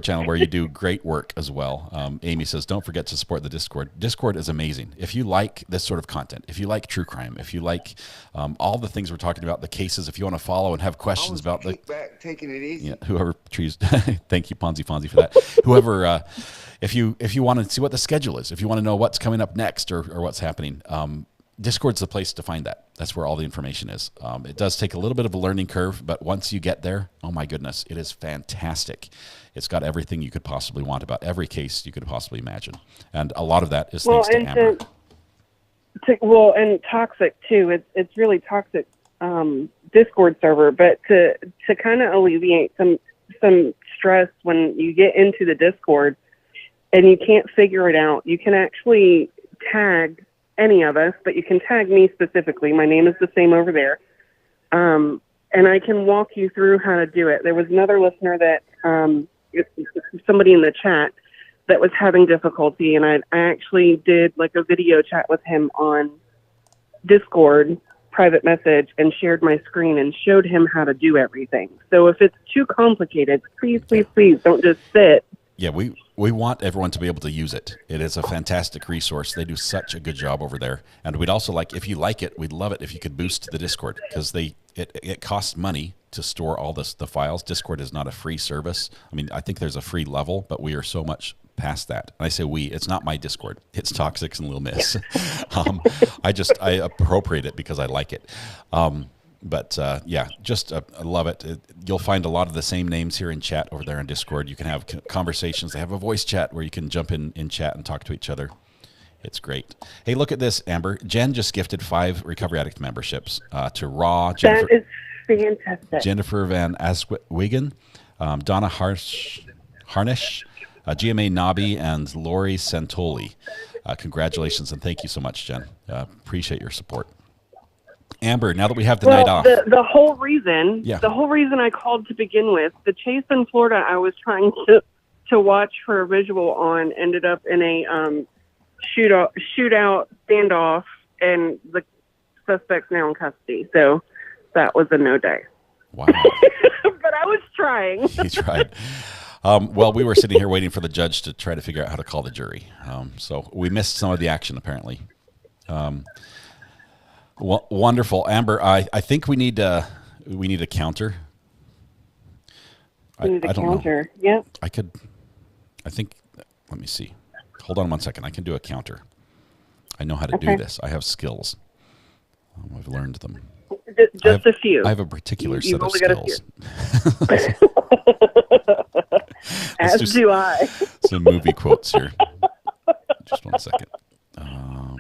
Speaker 3: channel, where you do great work as well. Amy says, don't forget to support the Discord. Discord is amazing. If you like this sort of content, if you like true crime, if you like all the things we're talking about, the cases, if you want to follow and have questions about
Speaker 22: taking it easy.
Speaker 3: Yeah, whoever trees. Thank you, Ponzi Fonzie, for that. Whoever, if you want to see what the schedule is, if you want to know what's coming up next or what's happening, Discord's the place to find that. That's where all the information is. It does take a little bit of a learning curve, but once you get there, oh my goodness, it is fantastic. It's got everything you could possibly want about every case you could possibly imagine, and a lot of that is thanks to Amber.
Speaker 14: And toxic too. It's really toxic Discord server, but to kind of alleviate some stress when you get into the Discord and you can't figure it out, you can actually tag any of us, but you can tag me specifically. My name is the same over there. And I can walk you through how to do it. There was another listener that, somebody in the chat that was having difficulty, and I actually did like a video chat with him on Discord, private message, and shared my screen and showed him how to do everything. So if it's too complicated, please don't just sit.
Speaker 3: Yeah, we want everyone to be able to use it. It is a fantastic resource. They do such a good job over there. And we'd also like, if you like it, we'd love it if you could boost the Discord, because it costs money to store all the files. Discord is not a free service. I mean, I think there's a free level, but we are so much past that. And I say we, it's not my Discord. It's Toxics and Little Miss. I appropriate it because I like it. I love it. You'll find a lot of the same names here in chat over there in Discord. You can have conversations. They have a voice chat where you can jump in chat and talk to each other. It's great. Hey, look at this, Amber. Jen just gifted 5 Recovery Addict memberships to Raw.
Speaker 14: That is fantastic.
Speaker 3: Jennifer Van Aswigan, Donna Harnish, GMA Nobby, and Lori Santoli. Congratulations, and thank you so much, Jen. Appreciate your support. Amber, now that we have the night off.
Speaker 14: The whole reason I called to begin with, the chase in Florida I was trying to watch for a visual on ended up in a shootout standoff, and the suspect's now in custody. So that was a no day.
Speaker 3: Wow.
Speaker 14: But I was trying.
Speaker 3: You tried. Well, we were sitting here waiting for the judge to try to figure out how to call the jury. So we missed some of the action, apparently. Wonderful, Amber. I think we need a counter.
Speaker 14: We need a counter.
Speaker 3: Yep. Let me see. Hold on 1 second. I can do a counter. I know how to do this. I have skills. I've learned them.
Speaker 14: Just a few.
Speaker 3: I have a particular set of skills.
Speaker 14: As do I.
Speaker 3: Some movie quotes here. Just 1 second. I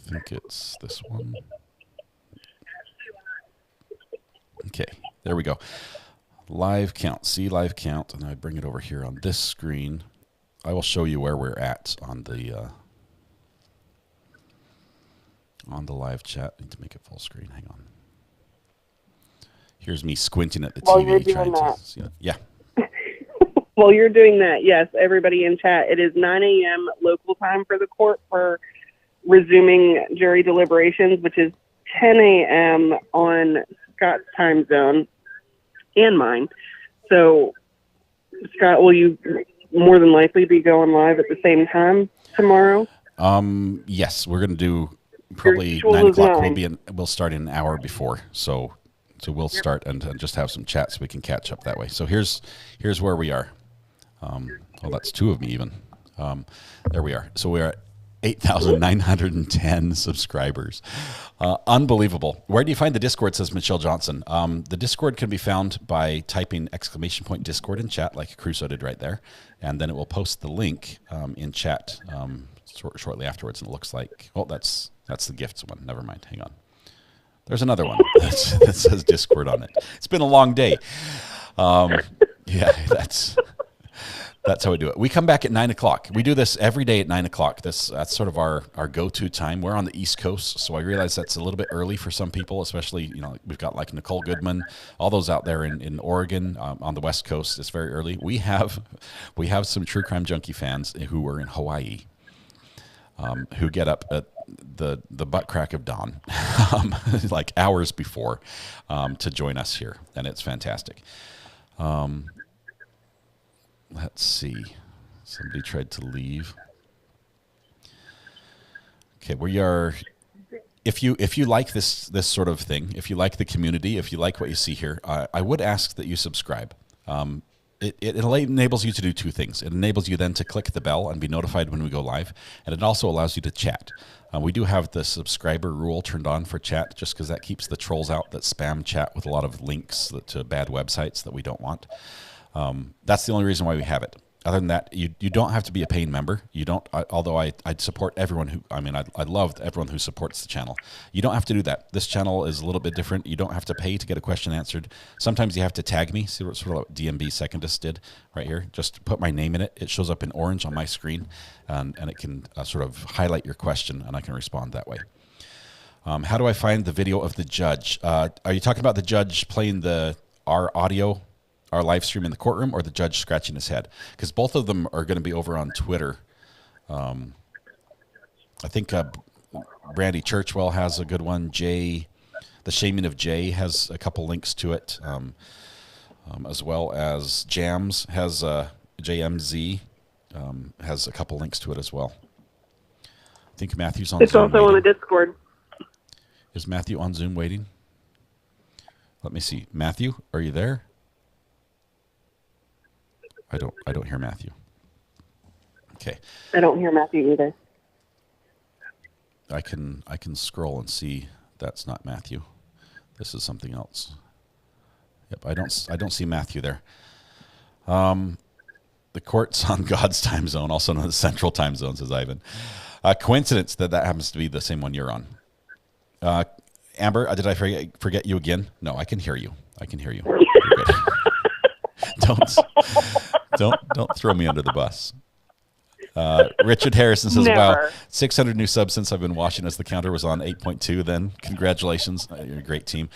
Speaker 3: think it's this one. Okay, there we go. Live count. See live count, and I bring it over here on this screen. I will show you where we're at on the On the live chat. I need to make it full screen. Hang on. Here's me squinting at the
Speaker 14: While you're
Speaker 3: TV
Speaker 14: doing
Speaker 3: trying
Speaker 14: that.
Speaker 3: to see it. Yeah.
Speaker 14: While you're doing that, yes, everybody in chat, it is 9 a.m. local time for the court for resuming jury deliberations, which is 10 a.m. on Scott's time zone and mine. So, Scott, will you more than likely be going live at the same time tomorrow?
Speaker 3: Yes, we're going to do probably
Speaker 14: Usual
Speaker 3: 9
Speaker 14: is
Speaker 3: o'clock.
Speaker 14: 9.
Speaker 3: We'll start in an hour before. So we'll start and just have some chat so we can catch up that way. So here's where we are. Well, that's two of me even. There we are. So we are at 8,910 subscribers. Unbelievable. Where do you find the Discord, says Michelle Johnson. The Discord can be found by typing !Discord in chat, like Crusoe did right there. And then it will post the link in chat shortly afterwards. And it looks like, oh, that's the gifts one. Never mind. Hang on. There's another one that says Discord on it. It's been a long day. Yeah, that's how we do it. We come back at 9 o'clock. We do this every day at 9 o'clock. That's sort of our go-to time. We're on the East Coast, so I realize that's a little bit early for some people, especially, we've got like Nicole Goodman, all those out there in Oregon, on the West Coast. It's very early. We have some True Crime Junkie fans who are in Hawaii, who get up at the butt crack of dawn, like hours before, to join us here, and it's fantastic. Let's see. Somebody tried to leave. Okay, we are. If you like this sort of thing, if you like the community, if you like what you see here, I would ask that you subscribe. It enables you to do two things. It enables you then to click the bell and be notified when we go live, and it also allows you to chat. We do have the subscriber rule turned on for chat, just because that keeps the trolls out that spam chat with a lot of links to bad websites that we don't want. That's the only reason why we have it. Other than that, you don't have to be a paying member. You don't. Although I'd support everyone who. I love everyone who supports the channel. You don't have to do that. This channel is a little bit different. You don't have to pay to get a question answered. Sometimes you have to tag me. See what sort of what DMB Secondist did right here. Just put my name in it. It shows up in orange on my screen, and it can sort of highlight your question, and I can respond that way. How do I find the video of the judge? Are you talking about the judge playing our audio? Our live stream in the courtroom, or the judge scratching his head? Because both of them are going to be over on Twitter. I think Brandy Churchwell has a good one. The Shaming of Jay has a couple links to it, as well as Jams has JMZ has a couple links to it as well. I think Matthew's on
Speaker 14: It's
Speaker 3: Zoom
Speaker 14: also
Speaker 3: waiting.
Speaker 14: on the Discord.
Speaker 3: Is Matthew on Zoom waiting? Let me see. Matthew, are you there? I don't hear Matthew. Okay.
Speaker 14: I don't hear Matthew either.
Speaker 3: I can scroll and see that's not Matthew. This is something else. Yep, I don't see Matthew there. The court's on God's time zone, also known as Central Time Zone, says Ivan. Coincidence that happens to be the same one you're on. Amber, did I forget you again? No, I can hear you. I can hear you. You're good. Don't throw me under the bus. Richard Harrison says,
Speaker 14: Never.
Speaker 3: wow, 600 new subs since I've been watching as the counter was on 8.2 then. Congratulations. You're a great team.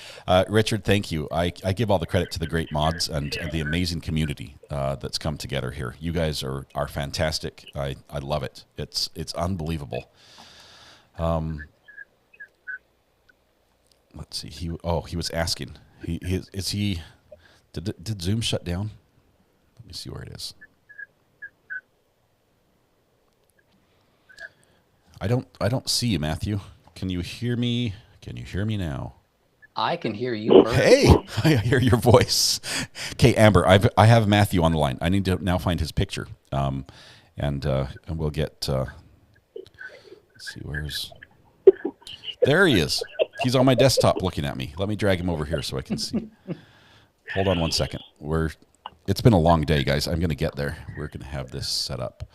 Speaker 3: Richard, thank you. I give all the credit to the great mods and the amazing community that's come together here. You guys are fantastic. I love it. It's unbelievable. Let's see. He was asking. Did Zoom shut down? Let me see where it is. I don't see you, Matthew. Can you hear me? Can you hear me now?
Speaker 8: I can hear you.
Speaker 3: Hey, I hear your voice. Okay, Amber, I have Matthew on the line. I need to now find his picture, and we'll get. Let's see, there he is. He's on my desktop looking at me. Let me drag him over here so I can see. Hold on one second. It's been a long day, guys. I'm going to get there. We're going to have this set up.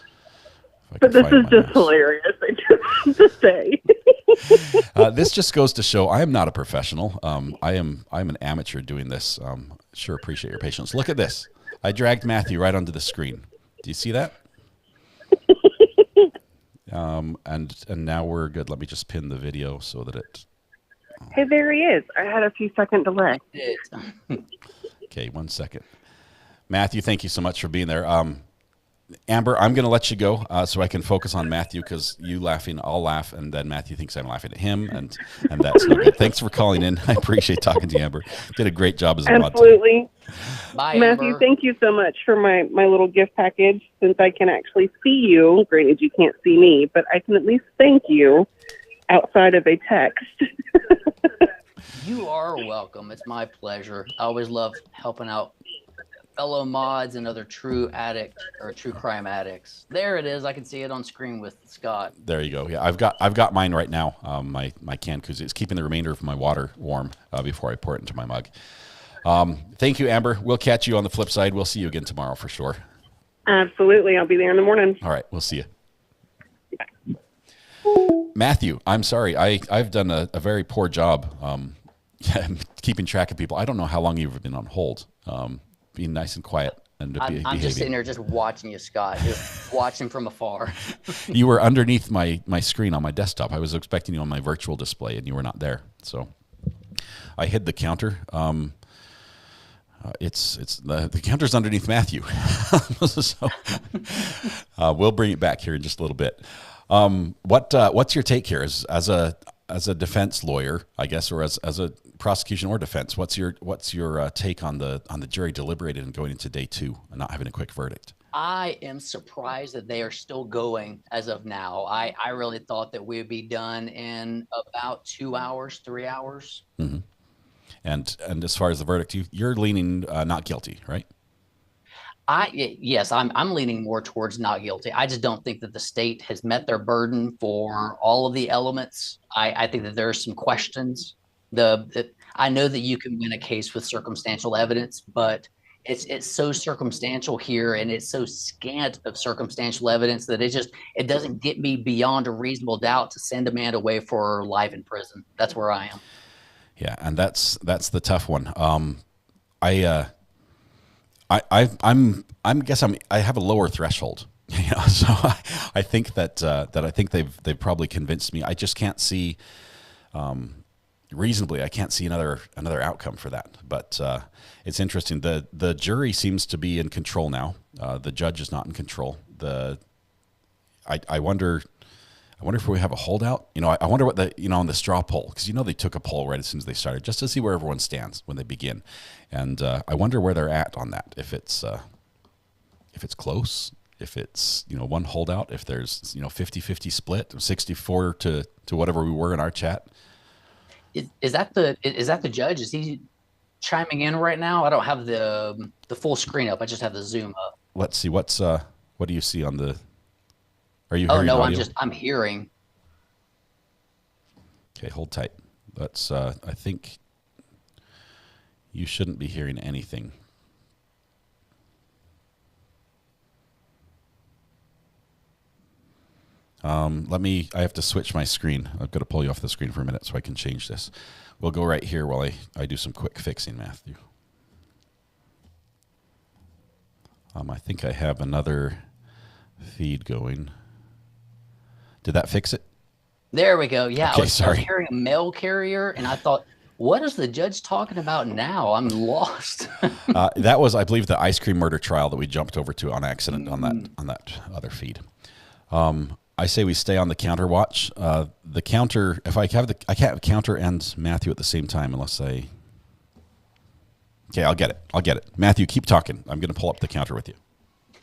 Speaker 14: But this is just hilarious, I just to say.
Speaker 3: This just goes to show I am not a professional. I'm an amateur doing this. Sure appreciate your patience. Look at this. I dragged Matthew right onto the screen. Do you see that? And now we're good. Let me just pin the video so that it.
Speaker 14: Hey, there he is. I had a few second delay.
Speaker 3: Okay, 1 second. Matthew, thank you so much for being there. Amber, I'm going to let you go so I can focus on Matthew, because you laughing, I'll laugh, and then Matthew thinks I'm laughing at him, and that's no good. Thanks for calling in. I appreciate talking to you, Amber. Did a great job as a mod.
Speaker 14: Absolutely.
Speaker 8: Bye,
Speaker 14: Matthew,
Speaker 8: Amber.
Speaker 14: thank you so much for my little gift package. Since I can actually see you, granted you can't see me, but I can at least thank you outside of a text.
Speaker 8: You are welcome. It's my pleasure. I always love helping out fellow mods and other true crime addicts. There it is. I can see it on screen with Scott.
Speaker 3: There you go. Yeah, I've got mine right now. My can koozie. It's keeping the remainder of my water warm before I pour it into my mug. Thank you, Amber. We'll catch you on the flip side. We'll see you again tomorrow for sure.
Speaker 14: Absolutely. I'll be there in the morning.
Speaker 3: All right. We'll see you. Matthew, I'm sorry. I've done a very poor job keeping track of people. I don't know how long you've been on hold. Being nice and quiet and behaving.
Speaker 8: I'm just sitting there just watching you, Scott, just watching from afar.
Speaker 3: You were underneath my screen on my desktop. I was expecting you on my virtual display, and you were not there. So I hid the counter. It's the counter's underneath Matthew. So we'll bring it back here in just a little bit. What's your take here as a defense lawyer, I guess, or as a prosecution or defense? What's your take on the jury deliberated and going into day 2 and not having a quick verdict?
Speaker 8: I am surprised that they are still going as of now. I really thought that we would be done in about 2 hours, 3 hours.
Speaker 3: Mm-hmm. And as far as the verdict, you're leaning not guilty, right?
Speaker 8: Yes, I'm leaning more towards not guilty. I just don't think that the state has met their burden for all of the elements. I think that there are some questions. I know that you can win a case with circumstantial evidence, but it's so circumstantial here, and it's so scant of circumstantial evidence that it doesn't get me beyond a reasonable doubt to send a man away for life in prison. That's where I am.
Speaker 3: Yeah, and that's the tough one. I have a lower threshold, so I think that I think they've probably convinced me. I just can't see reasonably. I can't see another outcome for that. But it's interesting. The jury seems to be in control now. The judge is not in control. I wonder if we have a holdout. I wonder what on the straw poll, because they took a poll right as soon as they started, just to see where everyone stands when they begin, and I wonder where they're at on that. If it's close, if it's one holdout, if there's 50-50 split, 64 to whatever we were in our chat.
Speaker 8: Is that the judge? Is he chiming in right now? I don't have the full screen up. I just have the Zoom up.
Speaker 3: Let's see. What do you see on the? Are you?
Speaker 8: Oh no,
Speaker 3: audio?
Speaker 8: I'm hearing.
Speaker 3: Okay, hold tight. Let's. I think you shouldn't be hearing anything. I have to switch my screen. I've got to pull you off the screen for a minute so I can change this. We'll go right here while I do some quick fixing, Matthew. I think I have another feed going. Did that fix it?
Speaker 8: There we go. Yeah,
Speaker 3: okay,
Speaker 8: I was hearing a mail carrier, and I thought, what is the judge talking about now? I'm lost.
Speaker 3: That was, I believe, the ice cream murder trial that we jumped over to on accident on that other feed. I say we stay on the counter watch. The counter, if I can't have counter and Matthew at the same time unless I. Okay, I'll get it. Matthew, keep talking. I'm going to pull up the counter with you.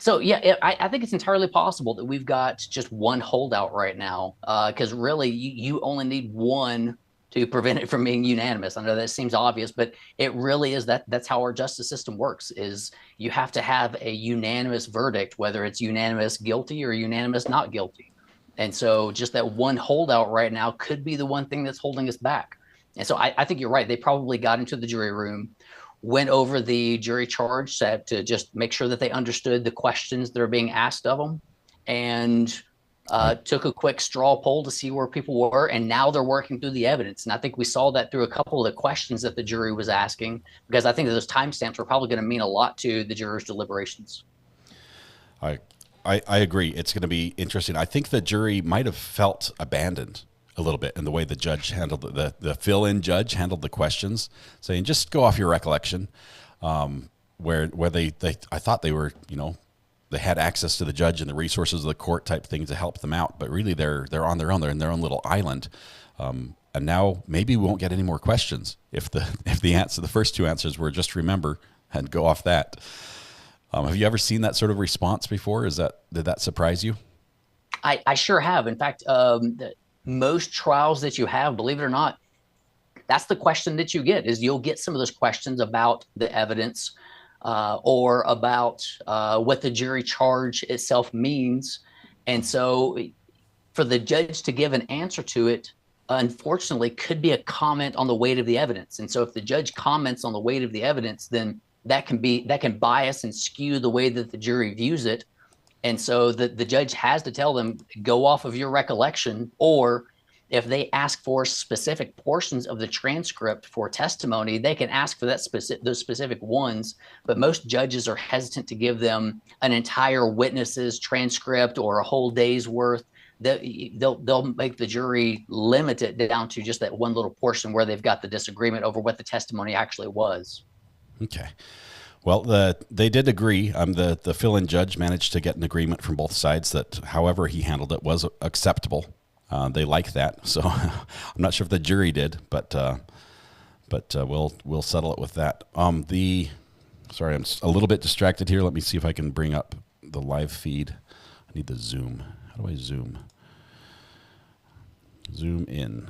Speaker 8: So yeah, I think it's entirely possible that we've got just one holdout right now, because really you only need one to prevent it from being unanimous. I know that seems obvious, but it really is that's how our justice system works. Is you have to have a unanimous verdict, whether it's unanimous guilty or unanimous not guilty. And so just that one holdout right now could be the one thing that's holding us back. And so I think you're right. They probably got into the jury room, went over the jury charge set to just make sure that they understood the questions that are being asked of them, and took a quick straw poll to see where people were. And now they're working through the evidence. And I think we saw that through a couple of the questions that the jury was asking, because I think that those timestamps are probably going to mean a lot to the jurors' deliberations.
Speaker 3: I I agree. It's going to be interesting. I think the jury might have felt abandoned a little bit in the way the judge handled the fill-in judge handled the questions, saying just go off your recollection. Where they I thought they were, they had access to the judge and the resources of the court type thing to help them out, but really they're on their own. They're in their own little island. And now maybe we won't get any more questions if the first two answers were just remember and go off that. Have you ever seen that sort of response before? Did that surprise you?
Speaker 8: I sure have. In fact, most trials that you have, believe it or not, that's the question that you get. Is you'll get some of those questions about the evidence or about what the jury charge itself means. And so for the judge to give an answer to it, unfortunately, could be a comment on the weight of the evidence. And so if the judge comments on the weight of the evidence, then that can bias and skew the way that the jury views it. And so the judge has to tell them, go off of your recollection, or if they ask for specific portions of the transcript for testimony, they can ask for those specific ones. But most judges are hesitant to give them an entire witness's transcript or a whole day's worth. They'll make the jury limit it down to just that one little portion where they've got the disagreement over what the testimony actually was. Okay.
Speaker 3: Well, they did agree. The fill-in judge managed to get an agreement from both sides that however he handled it was acceptable. They like that. So I'm not sure if the jury did, but we'll settle it with that. Sorry, I'm a little bit distracted here. Let me see if I can bring up the live feed. I need the zoom. How do I zoom? Zoom in.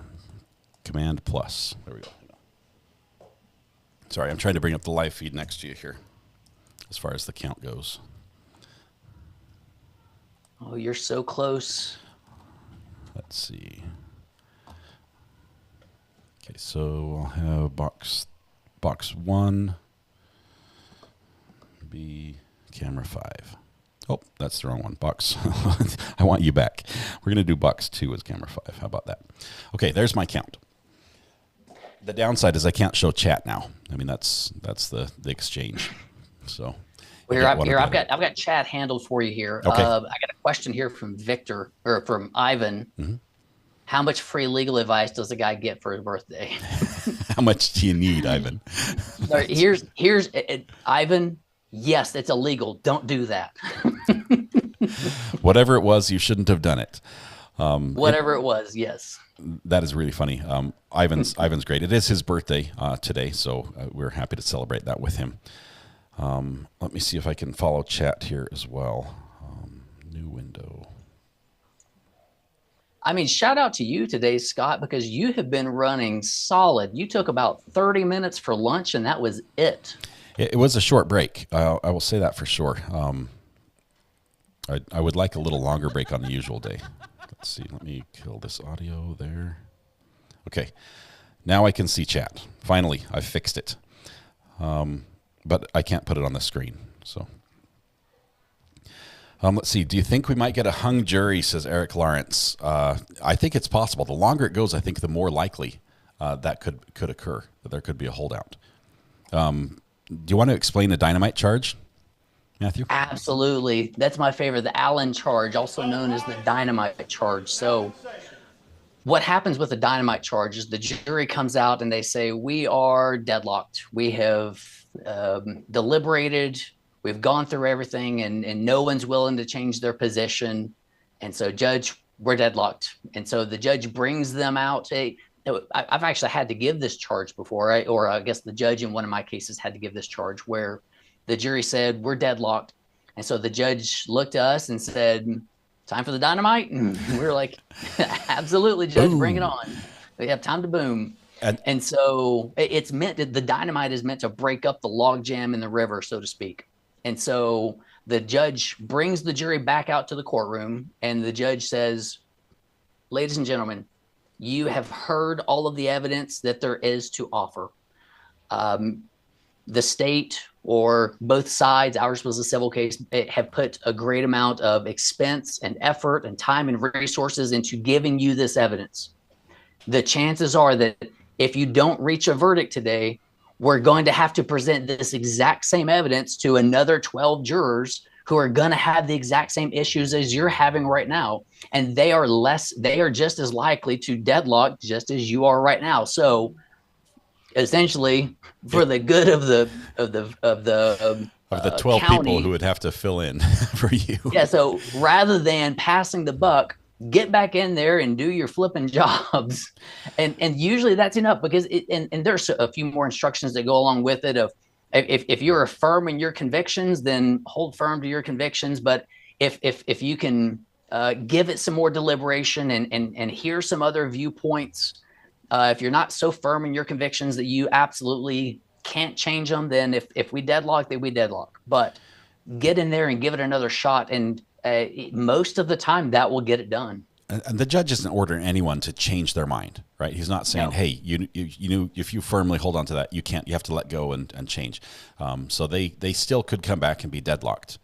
Speaker 3: Command plus. There we go. Sorry, I'm trying to bring up the live feed next to you here as far as the count goes.
Speaker 8: Oh, you're so close.
Speaker 3: Let's see. Okay, so I'll have box 1 be camera 5. Oh, that's the wrong one. Box. I want you back. We're going to do box 2 as camera 5. How about that? Okay, there's my count. The downside is I can't show chat now. I mean, that's the exchange. So
Speaker 8: I've got chat handled for you here.
Speaker 3: Okay.
Speaker 8: I got a question here from Victor or from Ivan.
Speaker 3: Mm-hmm.
Speaker 8: How much free legal advice does a guy get for his birthday?
Speaker 3: How much do you need, Ivan?
Speaker 8: Here's Ivan. Yes, it's illegal. Don't do that.
Speaker 3: Whatever it was, you shouldn't have done it.
Speaker 8: Whatever it was, yes.
Speaker 3: That is really funny. Ivan's great. It is his birthday today, so we're happy to celebrate that with him. Let me see if I can follow chat here as well. New window.
Speaker 8: I mean, shout out to you today, Scott, because you have been running solid. You took about 30 minutes for lunch, and that was it.
Speaker 3: It was a short break. I will say that for sure. I would like a little longer break on the usual day. Let's see. Let me kill this audio there. Okay. Now I can see chat. Finally, I fixed it. But I can't put it on the screen. So let's see. Do you think we might get a hung jury, says Eric Lawrence? I think it's possible. The longer it goes, I think the more likely that could occur, that there could be a holdout. Do you want to explain the dynamite charge, Matthew?
Speaker 8: Absolutely. That's my favorite, the Allen charge, also known as the dynamite charge. So what happens with the dynamite charge is the jury comes out and they say, we are deadlocked. We have deliberated. We've gone through everything and no one's willing to change their position. And so, Judge, we're deadlocked. And so the judge brings them out. I've actually had to give this charge before, right? Or I guess the judge in one of my cases had to give this charge where the jury said, we're deadlocked. And so the judge looked at us and said, time for the dynamite? And we were like, absolutely, Judge, bring it on. We have time to boom. And so it's meant that the dynamite is meant to break up the log jam in the river, so to speak. And so the judge brings the jury back out to the courtroom and the judge says, ladies and gentlemen, you have heard all of the evidence that there is to offer. The state or both sides, ours was a civil case, have put a great amount of expense and effort and time and resources into giving you this evidence. The chances are that if you don't reach a verdict today, we're going to have to present this exact same evidence to another 12 jurors who are going to have the exact same issues as you're having right now. And they are just as likely to deadlock just as you are right now. So essentially, for the good of the
Speaker 3: 12
Speaker 8: county,
Speaker 3: people who would have to fill in for you.
Speaker 8: Yeah. So rather than passing the buck, get back in there and do your flipping jobs. And usually that's enough, because and there's a few more instructions that go along with it of, if you're firm in your convictions, then hold firm to your convictions. But if you can give it some more deliberation and hear some other viewpoints, if you're not so firm in your convictions that you absolutely can't change them, then if we deadlock, then we deadlock. But get in there and give it another shot, and most of the time that will get it done.
Speaker 3: And the judge isn't ordering anyone to change their mind, right? He's not saying, hey, you know, if you firmly hold on to that, you have to let go and change. So they still could come back and be deadlocked.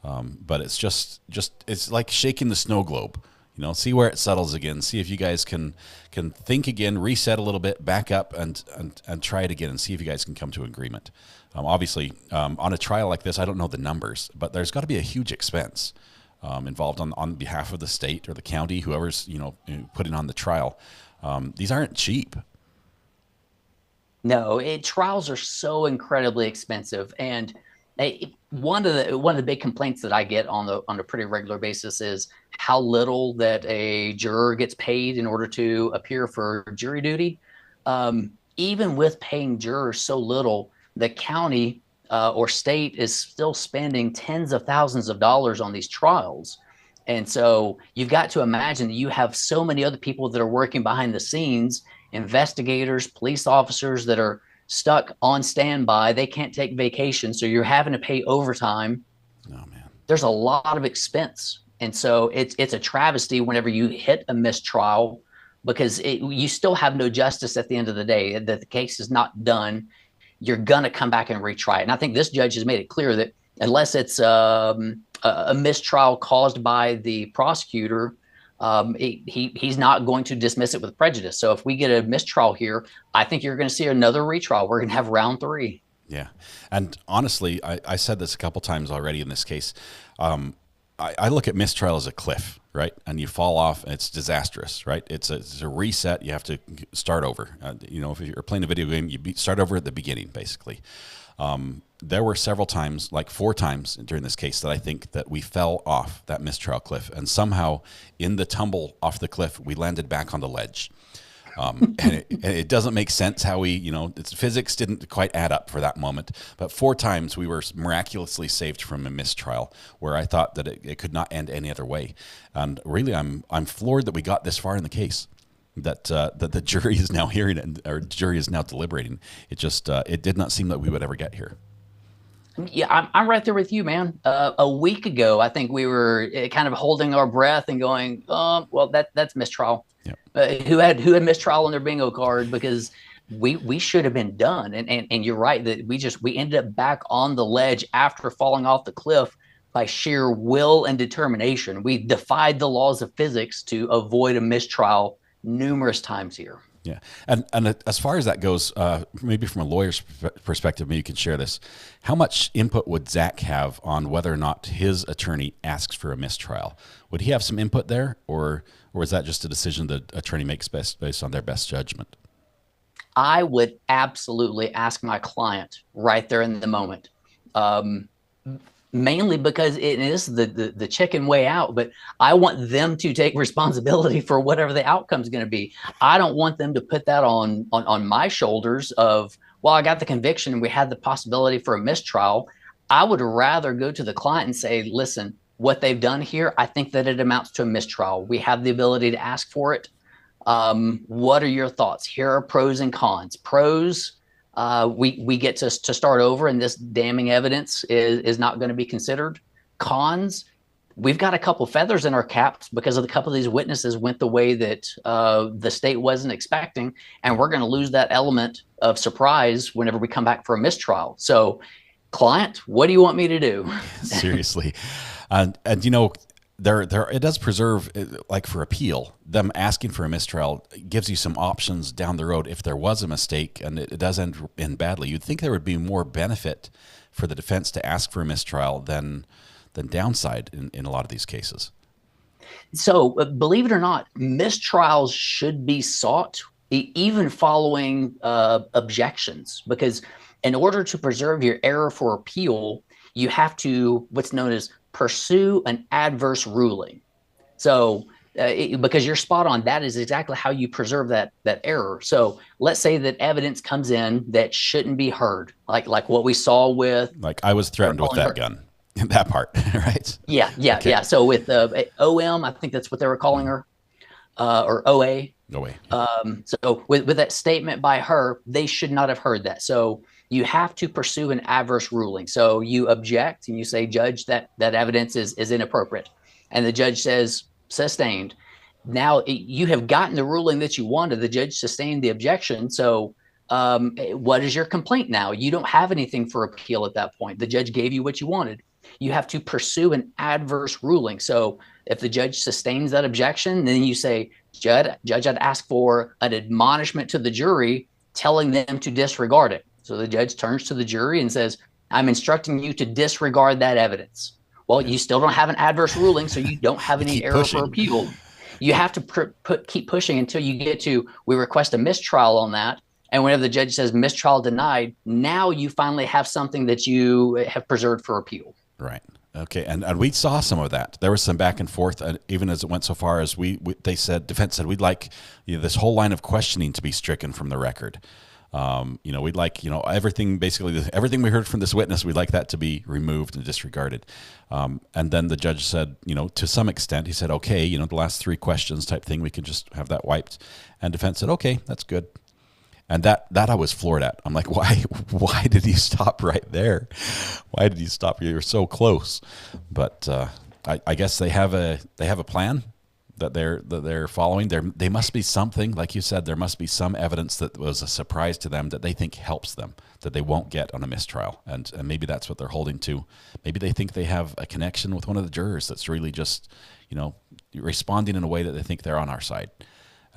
Speaker 3: But it's just it's like shaking the snow globe, you know, see where it settles again, see if you guys can think again, reset a little bit, back up and try it again and see if you guys can come to an agreement. Obviously, on a trial like this, I don't know the numbers, but there's got to be a huge expense involved on behalf of the state or the county, whoever's, you know, putting on the trial. These aren't cheap.
Speaker 8: No, trials are so incredibly expensive, and one of the big complaints that I get on a pretty regular basis is how little that a juror gets paid in order to appear for jury duty. Even with paying jurors so little, the county or state is still spending tens of thousands of dollars on these trials. And so you've got to imagine that you have so many other people that are working behind the scenes, investigators, police officers that are stuck on standby. They can't take vacation, so you're having to pay overtime.
Speaker 3: Oh, man.
Speaker 8: There's a lot of expense. And so it's a travesty whenever you hit a mistrial, because you still have no justice at the end of the day, that the case is not done. You're going to come back and retry it. And I think this judge has made it clear that unless it's a mistrial caused by the prosecutor, he's not going to dismiss it with prejudice. So if we get a mistrial here, I think you're going to see another retrial. We're going to have round 3.
Speaker 3: Yeah. And honestly, I said this a couple times already in this case. I look at mistrial as a cliff, right? And you fall off, and it's disastrous, right? It's a reset. You have to start over. You know, if you're playing a video game, you start over at the beginning, basically. There were several times, like 4 times during this case, that I think that we fell off that mistrial cliff, and somehow in the tumble off the cliff, we landed back on the ledge. And it doesn't make sense how we, you know, physics didn't quite add up for that moment. But 4 times we were miraculously saved from a mistrial where I thought that it could not end any other way. And really, I'm floored that we got this far in the case, that the jury is now hearing it, or jury is now deliberating. It just it did not seem that we would ever get here.
Speaker 8: Yeah, I'm right there with you, man. A week ago, I think we were kind of holding our breath and going, well, that's mistrial. Yep. Who had mistrial on their bingo card, because we should have been done. And you're right that we ended up back on the ledge after falling off the cliff by sheer will and determination. We defied the laws of physics to avoid a mistrial numerous times here.
Speaker 3: Yeah. And as far as that goes, maybe from a lawyer's perspective, maybe you can share this. How much input would Zach have on whether or not his attorney asks for a mistrial? Would he have some input there, or is that just a decision the attorney makes based on their best judgment?
Speaker 8: I would absolutely ask my client right there in the moment. Mainly because it is the chicken way out, but I want them to take responsibility for whatever the outcome is going to be. I don't want them to put that on my shoulders of, well, I got the conviction and we had the possibility for a mistrial. I would rather go to the client and say, listen, what they've done here, I think that it amounts to a mistrial. We have the ability to ask for it. What are your thoughts? Here are pros and cons. Pros, we get to start over, and this damning evidence is not going to be considered. Cons, we've got a couple feathers in our caps because of a couple of these witnesses went the way that the state wasn't expecting, and we're going to lose that element of surprise whenever we come back for a mistrial. So, client, what do you want me to do?
Speaker 3: Seriously. And you know, there it does preserve, like for appeal, them asking for a mistrial gives you some options down the road if there was a mistake and it does end badly. You'd think there would be more benefit for the defense to ask for a mistrial than than downside in a lot of these cases.
Speaker 8: So believe it or not, mistrials should be sought even following objections, because in order to preserve your error for appeal, you have to what's known as pursue an adverse ruling. So because you're spot on, that is exactly how you preserve that error. So let's say that evidence comes in that shouldn't be heard, like what we saw with,
Speaker 3: like I was threatened with that gun, that part, right?
Speaker 8: Yeah. So with OM, I think that's what they were calling her, or OA. So with that statement by her, they should not have heard that. So you have to pursue an adverse ruling. So you object and you say, Judge, that evidence is inappropriate. And the judge says, sustained. Now you have gotten the ruling that you wanted. The judge sustained the objection. So what is your complaint now? You don't have anything for appeal at that point. The judge gave you what you wanted. You have to pursue an adverse ruling. So if the judge sustains that objection, then you say, Judge, I'd ask for an admonishment to the jury telling them to disregard it. So the judge turns to the jury and says, I'm instructing you to disregard that evidence. Well, you still don't have an adverse ruling, so you don't have any error for appeal. You have to keep pushing until you get to, we request a mistrial on that. And whenever the judge says mistrial denied, now you finally have something that you have preserved for appeal.
Speaker 3: Right. Okay. And we saw some of that. There was some back and forth, even as it went so far as defense said, we'd like this whole line of questioning to be stricken from the record. We'd like, everything we heard from this witness, we'd like that to be removed and disregarded. And then the judge said, to some extent, he said, okay, the last 3 questions type thing, we can just have that wiped. And defense said, okay, that's good. And that I was floored at. I'm like, why did you stop right there? Why did you stop? You're so close. But I guess they have a plan that they're following. They must be something, like you said, there must be some evidence that was a surprise to them that they think helps them, that they won't get on a mistrial. And maybe that's what they're holding to. Maybe they think they have a connection with one of the jurors that's really just, responding in a way that they think they're on our side.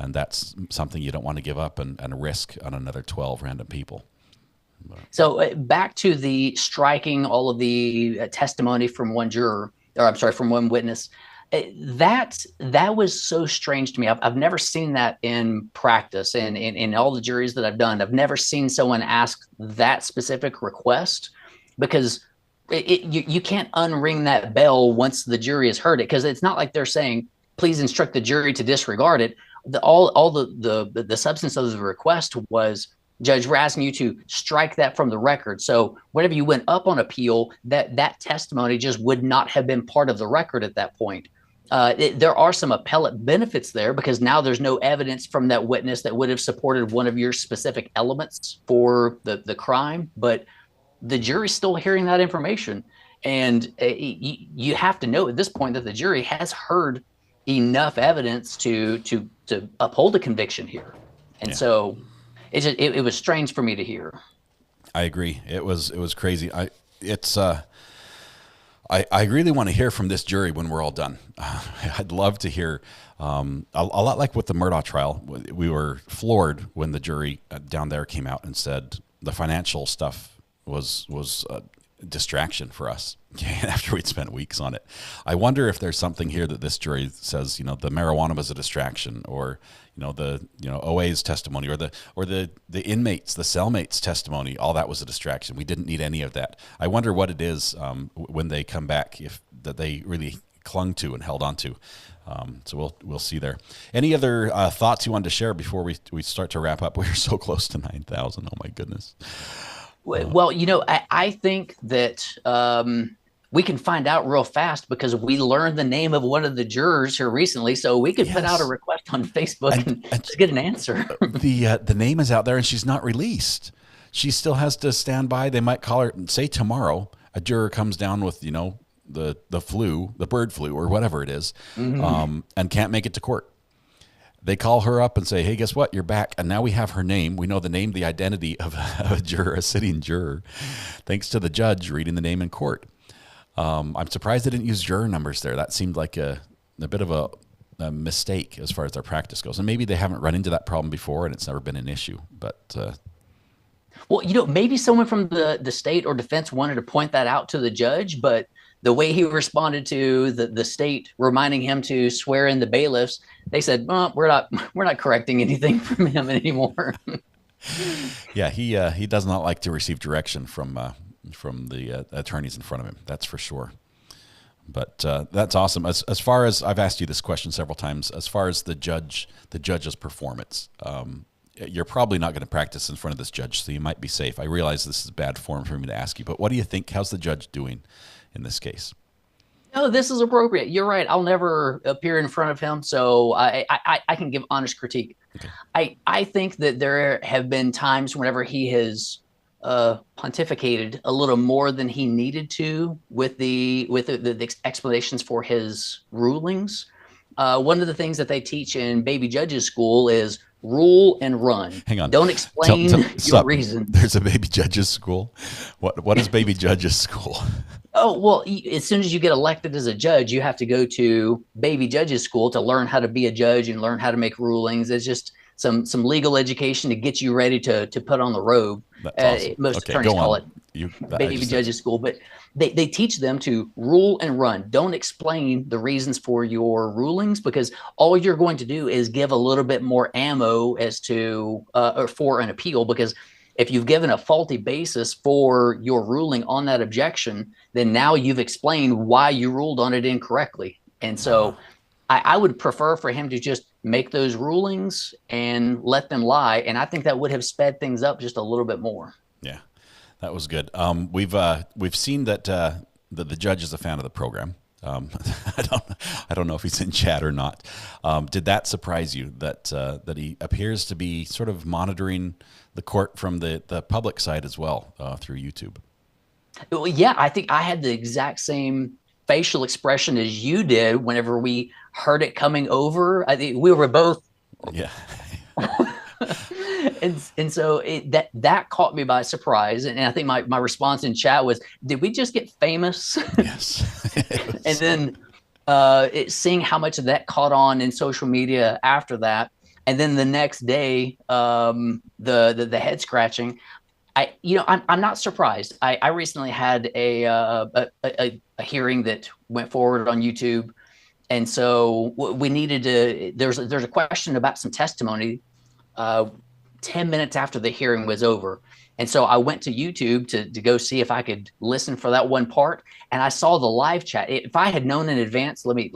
Speaker 3: And that's something you don't want to give up and risk on another 12 random people.
Speaker 8: So back to the striking all of the testimony from one juror, or I'm sorry, from one witness. That was so strange to me. I've never seen that in practice, and in all the juries that I've done, I've never seen someone ask that specific request, because you can't unring that bell once the jury has heard it, because it's not like they're saying, please instruct the jury to disregard it. All the substance of the request was, Judge, we're asking you to strike that from the record. So whenever you went up on appeal, that testimony just would not have been part of the record at that point. There are some appellate benefits there, because now there's no evidence from that witness that would have supported one of your specific elements for the crime, but the jury's still hearing that information. And you have to know at this point that the jury has heard enough evidence to uphold a conviction here. And so it was strange for me to hear.
Speaker 3: I agree. It was crazy. I really want to hear from this jury when we're all done. I'd love to hear a lot like with the Murdaugh trial. We were floored when the jury down there came out and said the financial stuff was a distraction for us after we'd spent weeks on it. I wonder if there's something here that this jury says, the marijuana was a distraction, or OA's testimony, or the inmates, the cellmates testimony, all that was a distraction. We didn't need any of that. I wonder what it is when they come back, if that they really clung to and held on to. So we'll see there. Any other thoughts you wanted to share before we start to wrap up? We're so close to 9,000. Oh my goodness.
Speaker 8: Well, I think that we can find out real fast, because we learned the name of one of the jurors here recently, so we could put out a request on Facebook and to get an answer.
Speaker 3: The name is out there, and she's not released. She still has to stand by. They might call her, say tomorrow, a juror comes down with the flu, the bird flu, or whatever it is, and can't make it to court. They call her up and say, hey, guess what? You're back. And now we have her name. We know the name, the identity of a juror, a sitting juror, thanks to the judge reading the name in court. I'm surprised they didn't use juror numbers there. That seemed like a bit of a mistake as far as their practice goes. And maybe they haven't run into that problem before and it's never been an issue. But
Speaker 8: well, maybe someone from the state or defense wanted to point that out to the judge, but the way he responded to the state reminding him to swear in the bailiffs, they said, well, we're not correcting anything from him anymore.
Speaker 3: Yeah, he does not like to receive direction from the attorneys in front of him. That's for sure. But that's awesome. As far as I've asked you this question several times, as far as the judge's performance, you're probably not going to practice in front of this judge, so you might be safe. I realize this is bad form for me to ask you, but what do you think? How's the judge doing in this case?
Speaker 8: No, this is appropriate. You're right. I'll never appear in front of him, so I can give honest critique. Okay. I think that there have been times whenever he has pontificated a little more than he needed to with the explanations for his rulings. One of the things that they teach in baby judges school is rule and run.
Speaker 3: Hang on.
Speaker 8: Don't explain your reason.
Speaker 3: There's a baby judges school. What is baby judges school?
Speaker 8: Oh, well, as soon as you get elected as a judge, you have to go to baby judges school to learn how to be a judge and learn how to make rulings. It's just some legal education to get you ready to put on the robe. Awesome. Most attorneys call it baby judges school, but they teach them to rule and run. Don't explain the reasons for your rulings, because all you're going to do is give a little bit more ammo as to or for an appeal, because if you've given a faulty basis for your ruling on that objection, then now you've explained why you ruled on it incorrectly. And so I would prefer for him to just make those rulings and let them lie. And I think that would have sped things up just a little bit more. Yeah,
Speaker 3: that was good. We've seen that the judge is a fan of the program. I don't know if he's in chat or not. Did that surprise you that he appears to be sort of monitoring the court from the public side as well through YouTube?
Speaker 8: Well, yeah, I think I had the exact same facial expression as you did whenever we heard it coming over. I think we were both.
Speaker 3: Yeah.
Speaker 8: and so that caught me by surprise. And I think my response in chat was, did we just get famous?
Speaker 3: Yes.
Speaker 8: And then seeing how much of that caught on in social media after that. And then the next day, the head scratching. I'm not surprised. I recently had a hearing that went forward on YouTube. And so we needed to, there's a question about some testimony 10 minutes after the hearing was over. And so I went to YouTube to go see if I could listen for that one part. And I saw the live chat. If I had known in advance, let me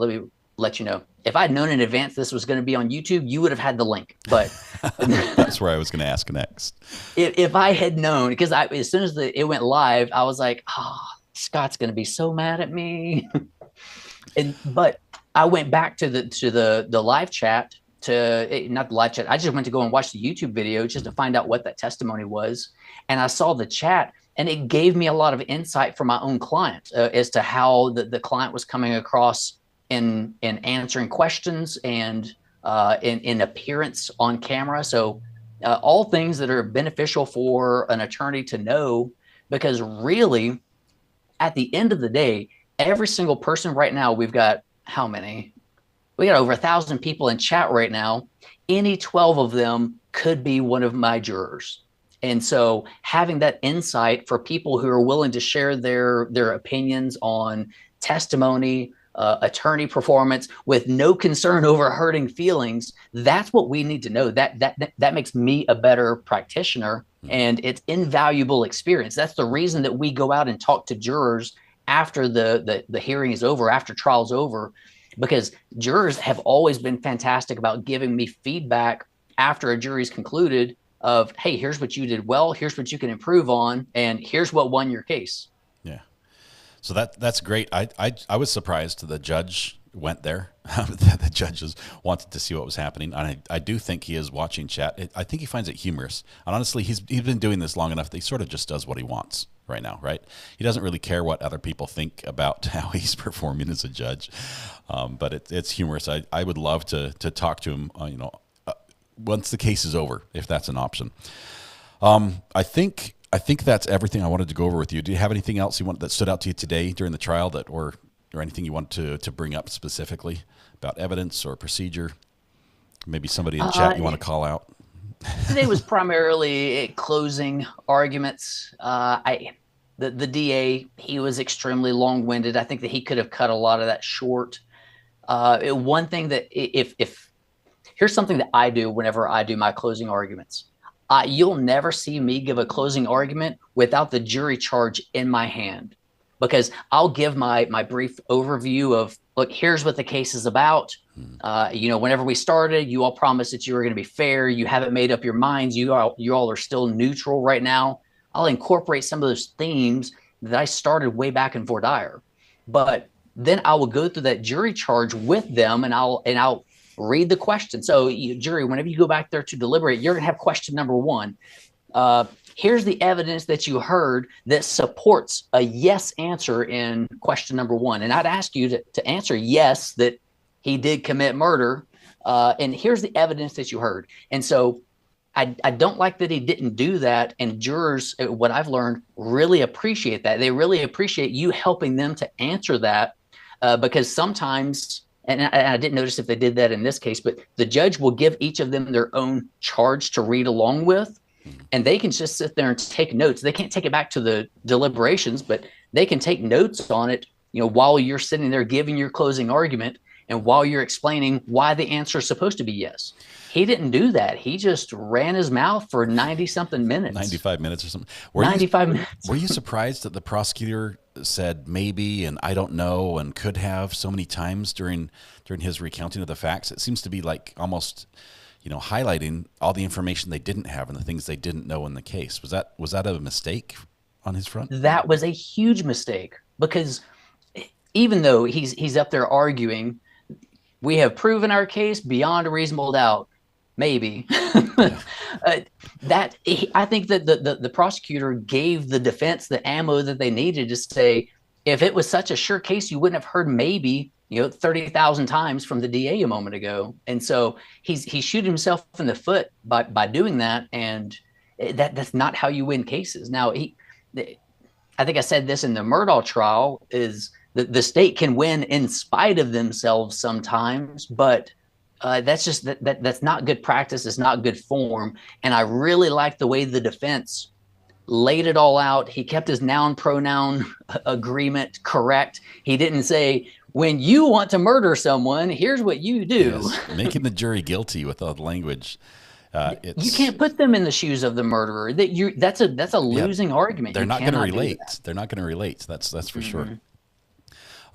Speaker 8: let you know. If I'd known in advance this was going to be on YouTube, you would have had the link. But
Speaker 3: that's where I was going to ask next.
Speaker 8: If I had known, because as soon as it went live, I was like, Scott's going to be so mad at me. But I went back to the live chat not the live chat. I just went to go and watch the YouTube video just to find out what that testimony was. And I saw the chat, and it gave me a lot of insight from my own client as to how the client was coming across in answering questions and in appearance on camera. So all things that are beneficial for an attorney to know, because really at the end of the day, every single person right now, we've got how many? We got over 1,000 people in chat right now. Any 12 of them could be one of my jurors. And so having that insight for people who are willing to share their opinions on testimony, attorney performance with no concern over hurting feelings, that's what we need to know. That makes me a better practitioner, and it's invaluable experience. That's the reason that we go out and talk to jurors after the hearing is over, after trial's over, because jurors have always been fantastic about giving me feedback after a jury's concluded of, hey, here's what you did well, here's what you can improve on, and here's what won your case.
Speaker 3: Yeah. So that's great. I was surprised the judge went there. The judges wanted to see what was happening. And I do think he is watching chat. I think he finds it humorous. And honestly, he's been doing this long enough that he sort of just does what he wants right now, right? He doesn't really care what other people think about how he's performing as a judge. But it's humorous. I would love to talk to him, once the case is over, if that's an option. I think that's everything I wanted to go over with you. Do you have anything else that stood out to you today during the trial or anything you want to bring up specifically about evidence or procedure? Maybe somebody in chat you want to call out?
Speaker 8: Today was primarily closing arguments. the DA, he was extremely long-winded. I think that he could have cut a lot of that short. One thing that if here's something that I do whenever I do my closing arguments. You'll never see me give a closing argument without the jury charge in my hand, because I'll give my brief overview of, look, here's what the case is about. Whenever we started, you all promised that you were going to be fair. You haven't made up your minds. You all are still neutral right now. I'll incorporate some of those themes that I started way back in voir dire. But then I will go through that jury charge with them, and I'll read the question. So, jury, whenever you go back there to deliberate, you're going to have question number 1. Here's the evidence that you heard that supports a yes answer in question number 1. And I'd ask you to answer yes, that he did commit murder. And here's the evidence that you heard. And so I don't like that he didn't do that. And jurors, what I've learned, really appreciate that. They really appreciate you helping them to answer that, because sometimes, and I didn't notice if they did that in this case, but the judge will give each of them their own charge to read along with, and they can just sit there and take notes. They can't take it back to the deliberations, but they can take notes on it, while you're sitting there giving your closing argument and while you're explaining why the answer is supposed to be yes. He didn't do that. He just ran his mouth for 90-something minutes. 95 minutes or something. 95 minutes.
Speaker 3: Were you surprised that the prosecutor said maybe and I don't know and could have so many times during his recounting of the facts? It seems to be like almost, highlighting all the information they didn't have and the things they didn't know in the case. Was that a mistake on his front?
Speaker 8: That was a huge mistake, because even though he's up there arguing, we have proven our case beyond a reasonable doubt. Maybe. I think that the prosecutor gave the defense the ammo that they needed to say, if it was such a sure case, you wouldn't have heard maybe 30,000 times from the DA a moment ago. And so he's shooting himself in the foot by doing that, and that's not how you win cases. Now, I think I said this in the Murdaugh trial, is the state can win in spite of themselves sometimes, but that's just that's not good practice. It's not good form. And I really like the way the defense laid it all out. He kept his noun pronoun agreement correct. He didn't say, when you want to murder someone, here's what you do.
Speaker 3: Yes, making the jury guilty with all the language.
Speaker 8: You can't put them in the shoes of the murderer. That's a losing argument.
Speaker 3: They're not going to relate. They're not going to relate. That's for sure.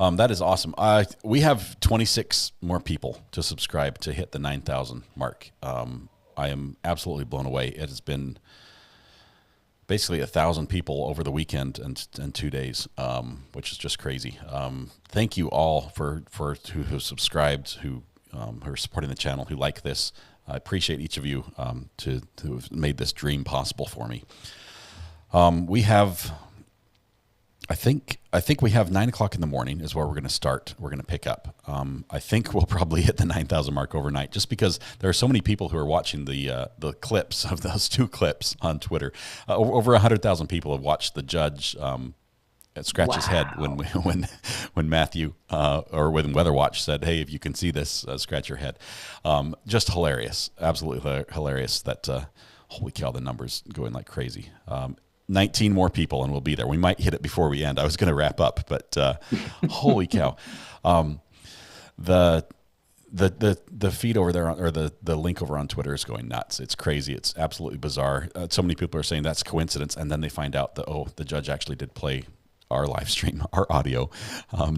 Speaker 3: That is awesome. We have 26 more people to subscribe to hit the 9,000 mark. I am absolutely blown away. It has been basically 1,000 people over the weekend and 2 days, which is just crazy. Thank you all for who have subscribed, who are supporting the channel, who like this. I appreciate each of you to have made this dream possible for me. We have. I think we have 9 o'clock in the morning is where we're going to start. We're going to pick up. I think we'll probably hit the 9,000 mark overnight, just because there are so many people who are watching the clips of those 2 clips on Twitter. Over 100,000 people have watched the judge scratch his head when Matthew or when Weather Watch said, "Hey, if you can see this, scratch your head." Just hilarious, absolutely hilarious. That holy cow, the numbers going like crazy. 19 more people and we'll be there. We might hit it before we end. I was going to wrap up, but holy cow. The feed over there, or the link over on Twitter, is going nuts. It's crazy. It's absolutely bizarre. So many people are saying that's coincidence, and then they find out that, the judge actually did play our live stream, our audio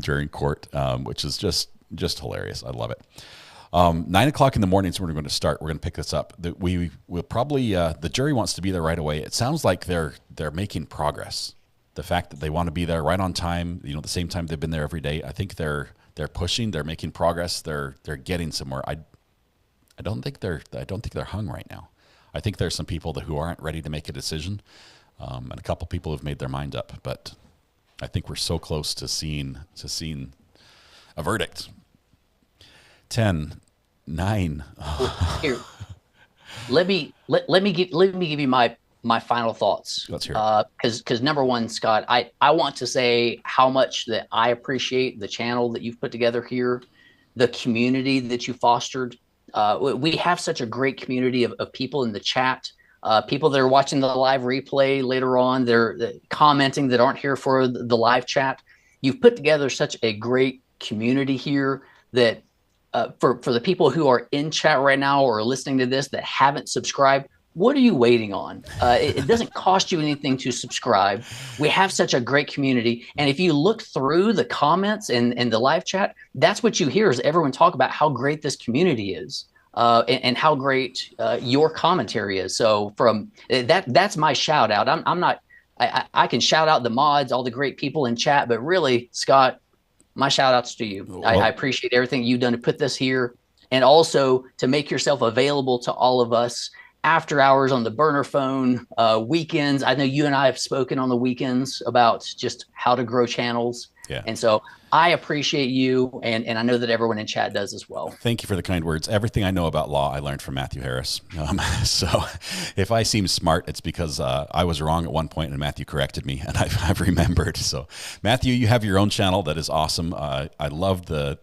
Speaker 3: during court, which is just hilarious. I love it. 9 o'clock in the morning is when we're going to start. We're going to pick this up. We will probably, the jury wants to be there right away. It sounds like they're making progress. The fact that they want to be there right on time, the same time they've been there every day. I think they're pushing, they're making progress. They're getting somewhere. I don't think they're hung right now. I think there's some people who aren't ready to make a decision, and a couple people have made their mind up. But I think we're so close to seeing a verdict. 10, 9.
Speaker 8: Here, let me give you my final thoughts.
Speaker 3: Let's hear it.
Speaker 8: Because number one, Scott, I want to say how much that I appreciate the channel that you've put together here, the community that you fostered. We have such a great community of people in the chat. people that are watching the live replay later on, they're commenting that aren't here for the live chat. You've put together such a great community here that for the people who are in chat right now or listening to this that haven't subscribed, what are you waiting on? It doesn't cost you anything to subscribe. We have such a great community. And if you look through the comments and the live chat, that's what you hear is everyone talk about how great this community is and how great your commentary is. So from that's my shout out. I can shout out the mods, all the great people in chat, but really, Scott, my shout outs to you. I appreciate everything you've done to put this here and also to make yourself available to all of us after hours on the burner phone, weekends. I know you and I have spoken on the weekends about just how to grow channels.
Speaker 3: Yeah.
Speaker 8: And so I appreciate you, and I know that everyone in chat does as well.
Speaker 3: Thank you for the kind words. Everything I know about law, I learned from Matthew Harris. So if I seem smart, it's because I was wrong at one point and Matthew corrected me, and I've remembered. So Matthew, you have your own channel that is awesome. I love the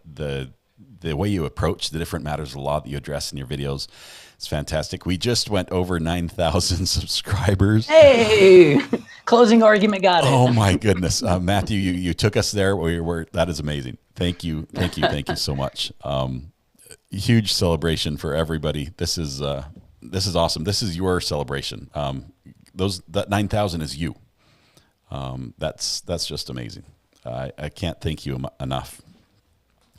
Speaker 3: way you approach the different matters of law that you address in your videos. It's fantastic. We just went over 9,000 subscribers.
Speaker 8: Hey, closing argument got it.
Speaker 3: Oh my goodness, Matthew, you took us there. That is amazing. Thank you so much. Huge celebration for everybody. This is awesome. This is your celebration. That 9,000 is you. That's just amazing. I can't thank you enough.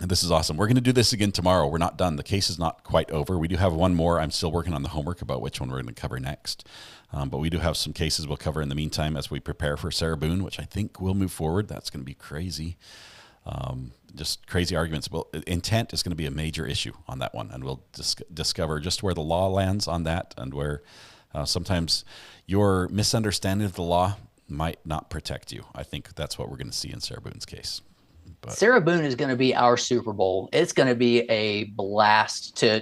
Speaker 3: And this is awesome. We're going to do this again tomorrow. We're not done. The case is not quite over. We do have one more. I'm still working on the homework about which one we're going to cover next. But we do have some cases we'll cover in the meantime as we prepare for Sarah Boone, which I think will move forward. That's going to be crazy. Just crazy arguments. Well, intent is going to be a major issue on that one. And we'll discover just where the law lands on that and where sometimes your misunderstanding of the law might not protect you. I think that's what we're going to see in Sarah Boone's case. But
Speaker 8: Sarah Boone is going to be our Super Bowl. It's going to be a blast to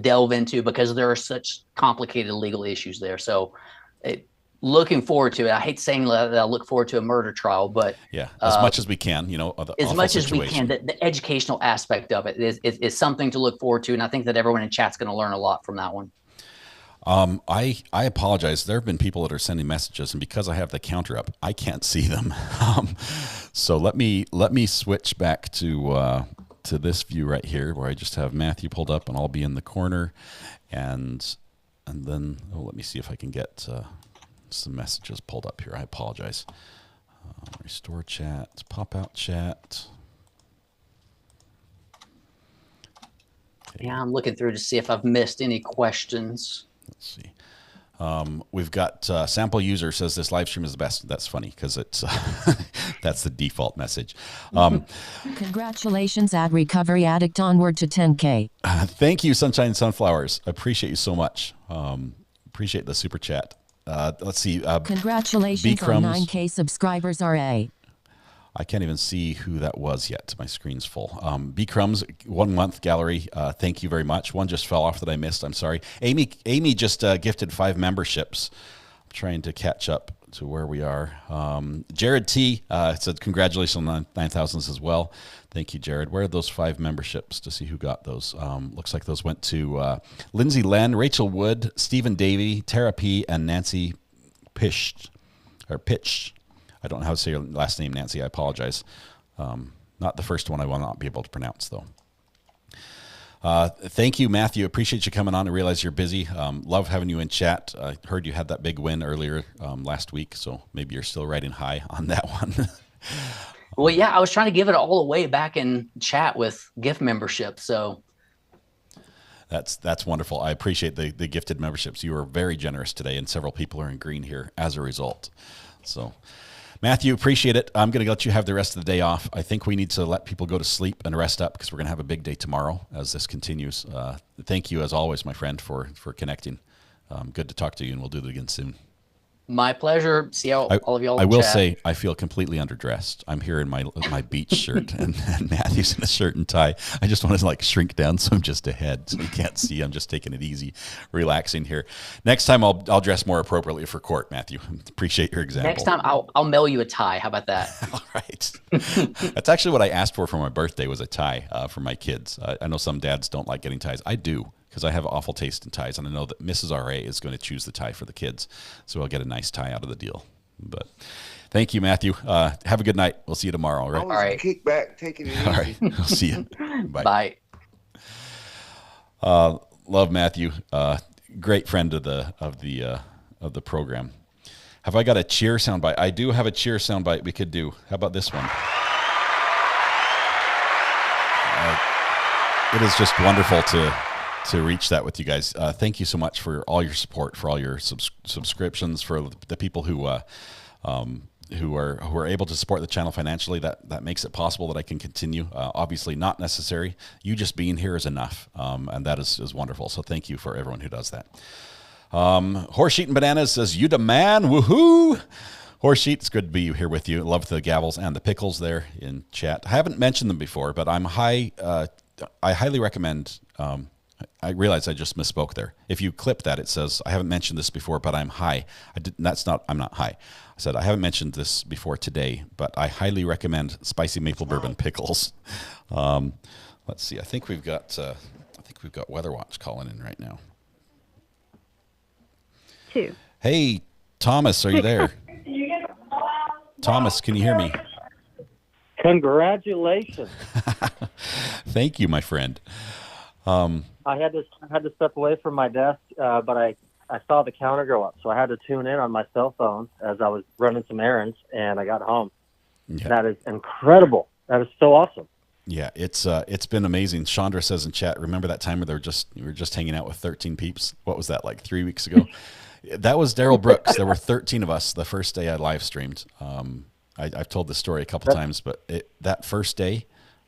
Speaker 8: delve into because there are such complicated legal issues there. So looking forward to it. I hate saying that I look forward to a murder trial, but
Speaker 3: yeah, as much as we can,
Speaker 8: as much as we can, the educational aspect of it is something to look forward to. And I think that everyone in chat's going to learn a lot from that one.
Speaker 3: I apologize. There have been people that are sending messages, and because I have the counter up, I can't see them. So let me switch back to this view right here, where I just have Matthew pulled up, and I'll be in the corner, and then let me see if I can get some messages pulled up here. I apologize. Restore chat, pop out chat.
Speaker 8: Okay. Yeah, I'm looking through to see if I've missed any questions.
Speaker 3: Let's see. We've got sample user says this live stream is the best. That's funny because it's that's the default message.
Speaker 9: Congratulations, ad recovery addict, onward to 10K.
Speaker 3: Thank you, Sunshine Sunflowers. I appreciate you so much. Appreciate the super chat. Let's see.
Speaker 9: Congratulations on 9K subscribers, RA.
Speaker 3: I can't even see who that was yet. My screen's full. B Crumbs, 1 month gallery. Thank you very much. One just fell off that I missed. I'm sorry. Amy just gifted 5 memberships. I'm trying to catch up to where we are. Jared T said congratulations on 9,000 as well. Thank you, Jared. Where are those 5 memberships to see who got those? Looks like those went to Lindsay Len, Rachel Wood, Stephen Davey, Tara P, and Nancy Pitch. I don't know how to say your last name, Nancy. I apologize. Not the first one I will not be able to pronounce, though. Thank you, Matthew. Appreciate you coming on. I realize you're busy. Love having you in chat. I heard you had that big win earlier last week, so maybe you're still riding high on that one.
Speaker 8: Well, yeah, I was trying to give it all away back in chat with gift membership, so...
Speaker 3: That's wonderful. I appreciate the gifted memberships. You were very generous today, and several people are in green here as a result. So... Matthew, appreciate it. I'm going to let you have the rest of the day off. I think we need to let people go to sleep and rest up because we're going to have a big day tomorrow as this continues. Thank you, as always, my friend, for connecting. Good to talk to you, and we'll do it again soon.
Speaker 8: My pleasure. See how all of y'all.
Speaker 3: I will say I feel completely underdressed. I'm here in my beach shirt, and Matthew's in a shirt and tie. I just want to like shrink down so I'm just ahead, so you can't see. I'm just taking it easy, relaxing here. Next time I'll dress more appropriately for court, Matthew. Appreciate your example.
Speaker 8: Next time I'll mail you a tie. How about that?
Speaker 3: All right. That's actually what I asked for my birthday was a tie for my kids. I know some dads don't like getting ties. I do. because I have awful taste in ties, and I know that Mrs. RA is going to choose the tie for the kids, so I'll get a nice tie out of the deal. But thank you, Matthew. Have a good night. We'll see you tomorrow. All right.
Speaker 22: Always
Speaker 8: right.
Speaker 22: kick back, taking it easy.
Speaker 3: All right. We'll see you.
Speaker 8: Bye.
Speaker 3: Love Matthew. Great friend of the program. Have I got a cheer soundbite? I do have a cheer soundbite we could do. How about this one? It is just wonderful to reach that with you guys. Thank you so much for all your support, for all your subscriptions, for the people who are able to support the channel financially. That makes it possible that I can continue. Obviously not necessary. You just being here is enough, and that is wonderful. So thank you for everyone who does that. Horse Eating Bananas says, "You the man, woohoo!" Horse Sheet, it's good to be here with you. Love the gavels and the pickles there in chat. I haven't mentioned them before, but I highly recommend. I realize I just misspoke there. If you clip that, it says, "I haven't mentioned this before, but I'm high." I'm not high. I said, "I haven't mentioned this before today, but I highly recommend spicy maple bourbon pickles." Let's see. I think we've got Weather Watch calling in right now.
Speaker 4: 2.
Speaker 3: Hey, Thomas, are you there? Thomas, can you hear me?
Speaker 1: Congratulations.
Speaker 3: Thank you, my friend.
Speaker 1: I had to step away from my desk, but I saw the counter go up, so I had to tune in on my cell phone as I was running some errands, and I got home. Yeah. That is incredible. That is so awesome.
Speaker 3: Yeah, it's been amazing. Chandra says in chat, remember that time where we were just hanging out with 13 peeps? What was that, like 3 weeks ago? That was Daryl Brooks. There were 13 of us the first day I live streamed. I've told this story a couple times, but that first day,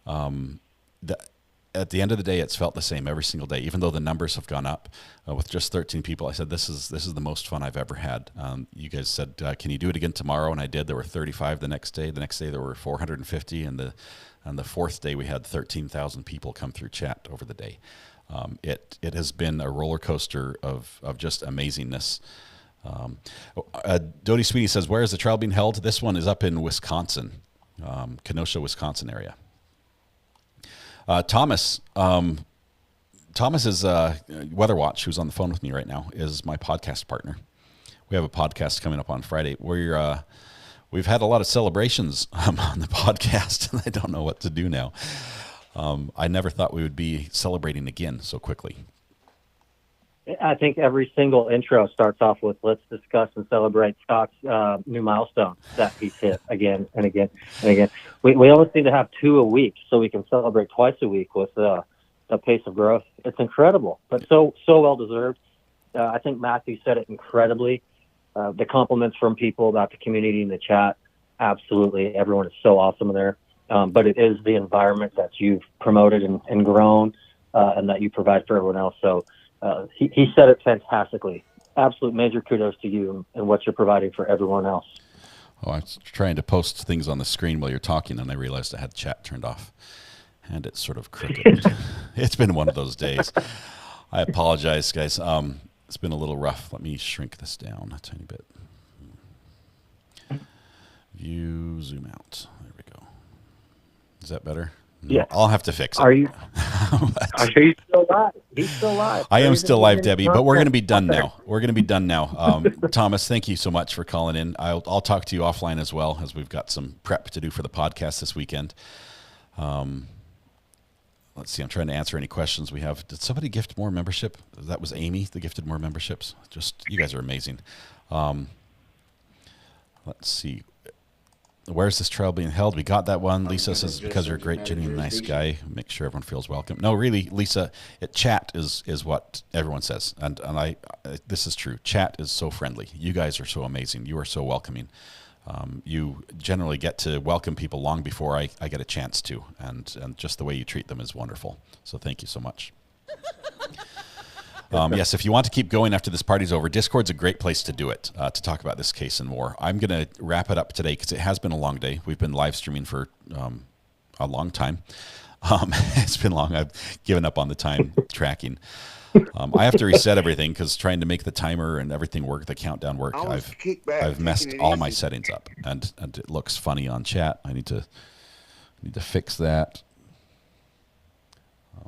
Speaker 3: at the end of the day, it's felt the same every single day, even though the numbers have gone up. With just 13 people, I said, this is the most fun I've ever had. You guys said, can you do it again tomorrow? And I did. There were 35 the next day. The next day there were 450, and the fourth day we had 13,000 people come through chat over the day. It has been a roller coaster of just amazingness. Dodie Sweeney says, where is the trial being held? This one is up in Wisconsin, Kenosha, Wisconsin area. Thomas is Weather Watch, who's on the phone with me right now, is my podcast partner. We have a podcast coming up on Friday where we've had a lot of celebrations on the podcast, and I don't know what to do now. I never thought we would be celebrating again so quickly.
Speaker 1: I think every single intro starts off with, let's discuss and celebrate Scott's new milestone that he's hit again and again and again. We almost need to have 2 a week so we can celebrate twice a week with the pace of growth. It's incredible, but so well-deserved. I think Matthew said it incredibly. The compliments from people about the community in the chat, absolutely. Everyone is so awesome in there. But it is the environment that you've promoted and grown and that you provide for everyone else. So he said it fantastically. Absolute major kudos to you and what you're providing for everyone else.
Speaker 3: Oh, I was trying to post things on the screen while you're talking, and I realized I had chat turned off, and it's sort of crooked. It's been one of those days. I apologize, guys. It's been a little rough. Let me shrink this down a tiny bit. View, zoom out. There we go. Is that better? No, yeah. I'll have to fix it.
Speaker 1: Are you still live? He's still live.
Speaker 3: I am still live, Debbie, but we're going to be done now. We're going to be done now. Thomas, thank you so much for calling in. I'll talk to you offline as well, as we've got some prep to do for the podcast this weekend. Let's see. I'm trying to answer any questions we have. Did somebody gift more membership? That was Amy that gifted more memberships. Just, you guys are amazing. Let's see. Where's this trial being held? We got that one. Lisa says, because you're a great, genuine, nice guy. Make sure everyone feels welcome. No, really, Lisa, chat is what everyone says. And this is true. Chat is so friendly. You guys are so amazing. You are so welcoming. You generally get to welcome people long before I get a chance to. And just the way you treat them is wonderful. So thank you so much. Yes, if you want to keep going after this party's over, Discord's a great place to do it, to talk about this case and more. I'm going to wrap it up today because it has been a long day. We've been live streaming for a long time. It's been long. I've given up on the time tracking. I have to reset everything because trying to make the timer and everything work, the countdown work, I've messed all my settings up, and it looks funny on chat. I need to fix that.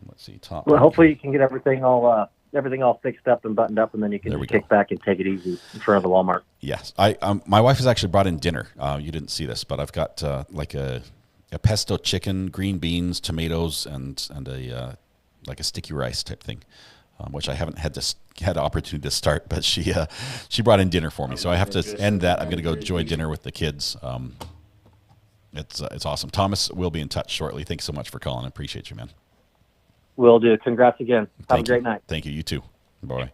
Speaker 3: Let's see, top.
Speaker 1: Well, hopefully you can get everything all fixed up and buttoned up, and then you can just kick back and take it easy in front of the Walmart.
Speaker 3: Yes, my wife has actually brought in dinner. You didn't see this, but I've got like a pesto chicken, green beans, tomatoes, and a like a sticky rice type thing, which I haven't had opportunity to start. But she brought in dinner for me, so I have to end that. I'm going to go enjoy dinner with the kids. It's awesome. Thomas, we'll be in touch shortly. Thanks so much for calling. I appreciate you, man.
Speaker 1: Will do. Congrats again. Have a great night.
Speaker 3: Thank you. You too. Bye.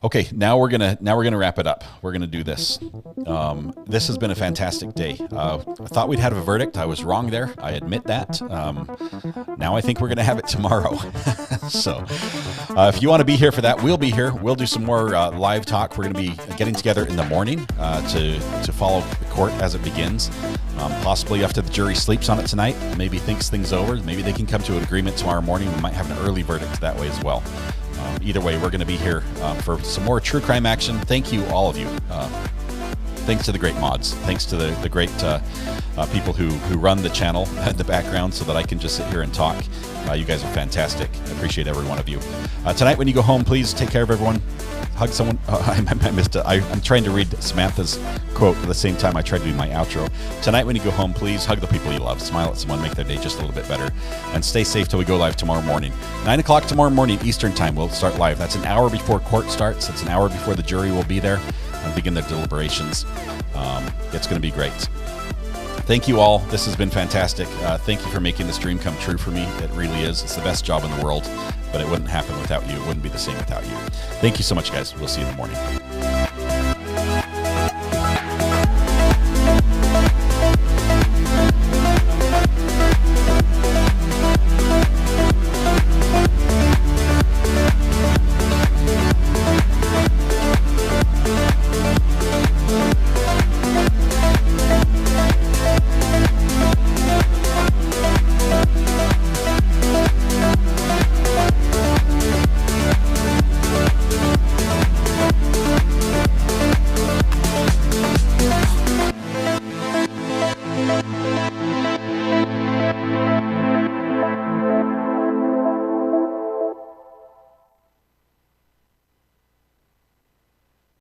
Speaker 3: Okay, now we're gonna wrap it up. We're gonna do this. This has been a fantastic day. I thought we'd have a verdict. I was wrong there. I admit that. Now I think we're gonna have it tomorrow. So, if you want to be here for that, we'll be here. We'll do some more live talk. We're gonna be getting together in the morning to follow the court as it begins. Possibly after the jury sleeps on it tonight, maybe thinks things over. Maybe they can come to an agreement tomorrow morning. We might have an early verdict that way as well. Either way, we're going to be here for some more true crime action. Thank you, all of you. Thanks to the great mods. Thanks to the great people who run the channel in the background so that I can just sit here and talk. You guys are fantastic. I appreciate every one of you. Tonight, when you go home, please take care of everyone. Hug someone. I missed it. I'm trying to read Samantha's quote at the same time I try to do my outro. Tonight, when you go home, please hug the people you love. Smile at someone. Make their day just a little bit better. And stay safe till we go live tomorrow morning. 9 o'clock tomorrow morning, Eastern time, we'll start live. That's an hour before court starts. That's an hour before the jury will be there and begin their deliberations. It's going to be great. Thank you all. This has been fantastic. Thank you for making this dream come true for me. It really is. It's the best job in the world, but it wouldn't happen without you. It wouldn't be the same without you. Thank you so much, guys. We'll see you in the morning.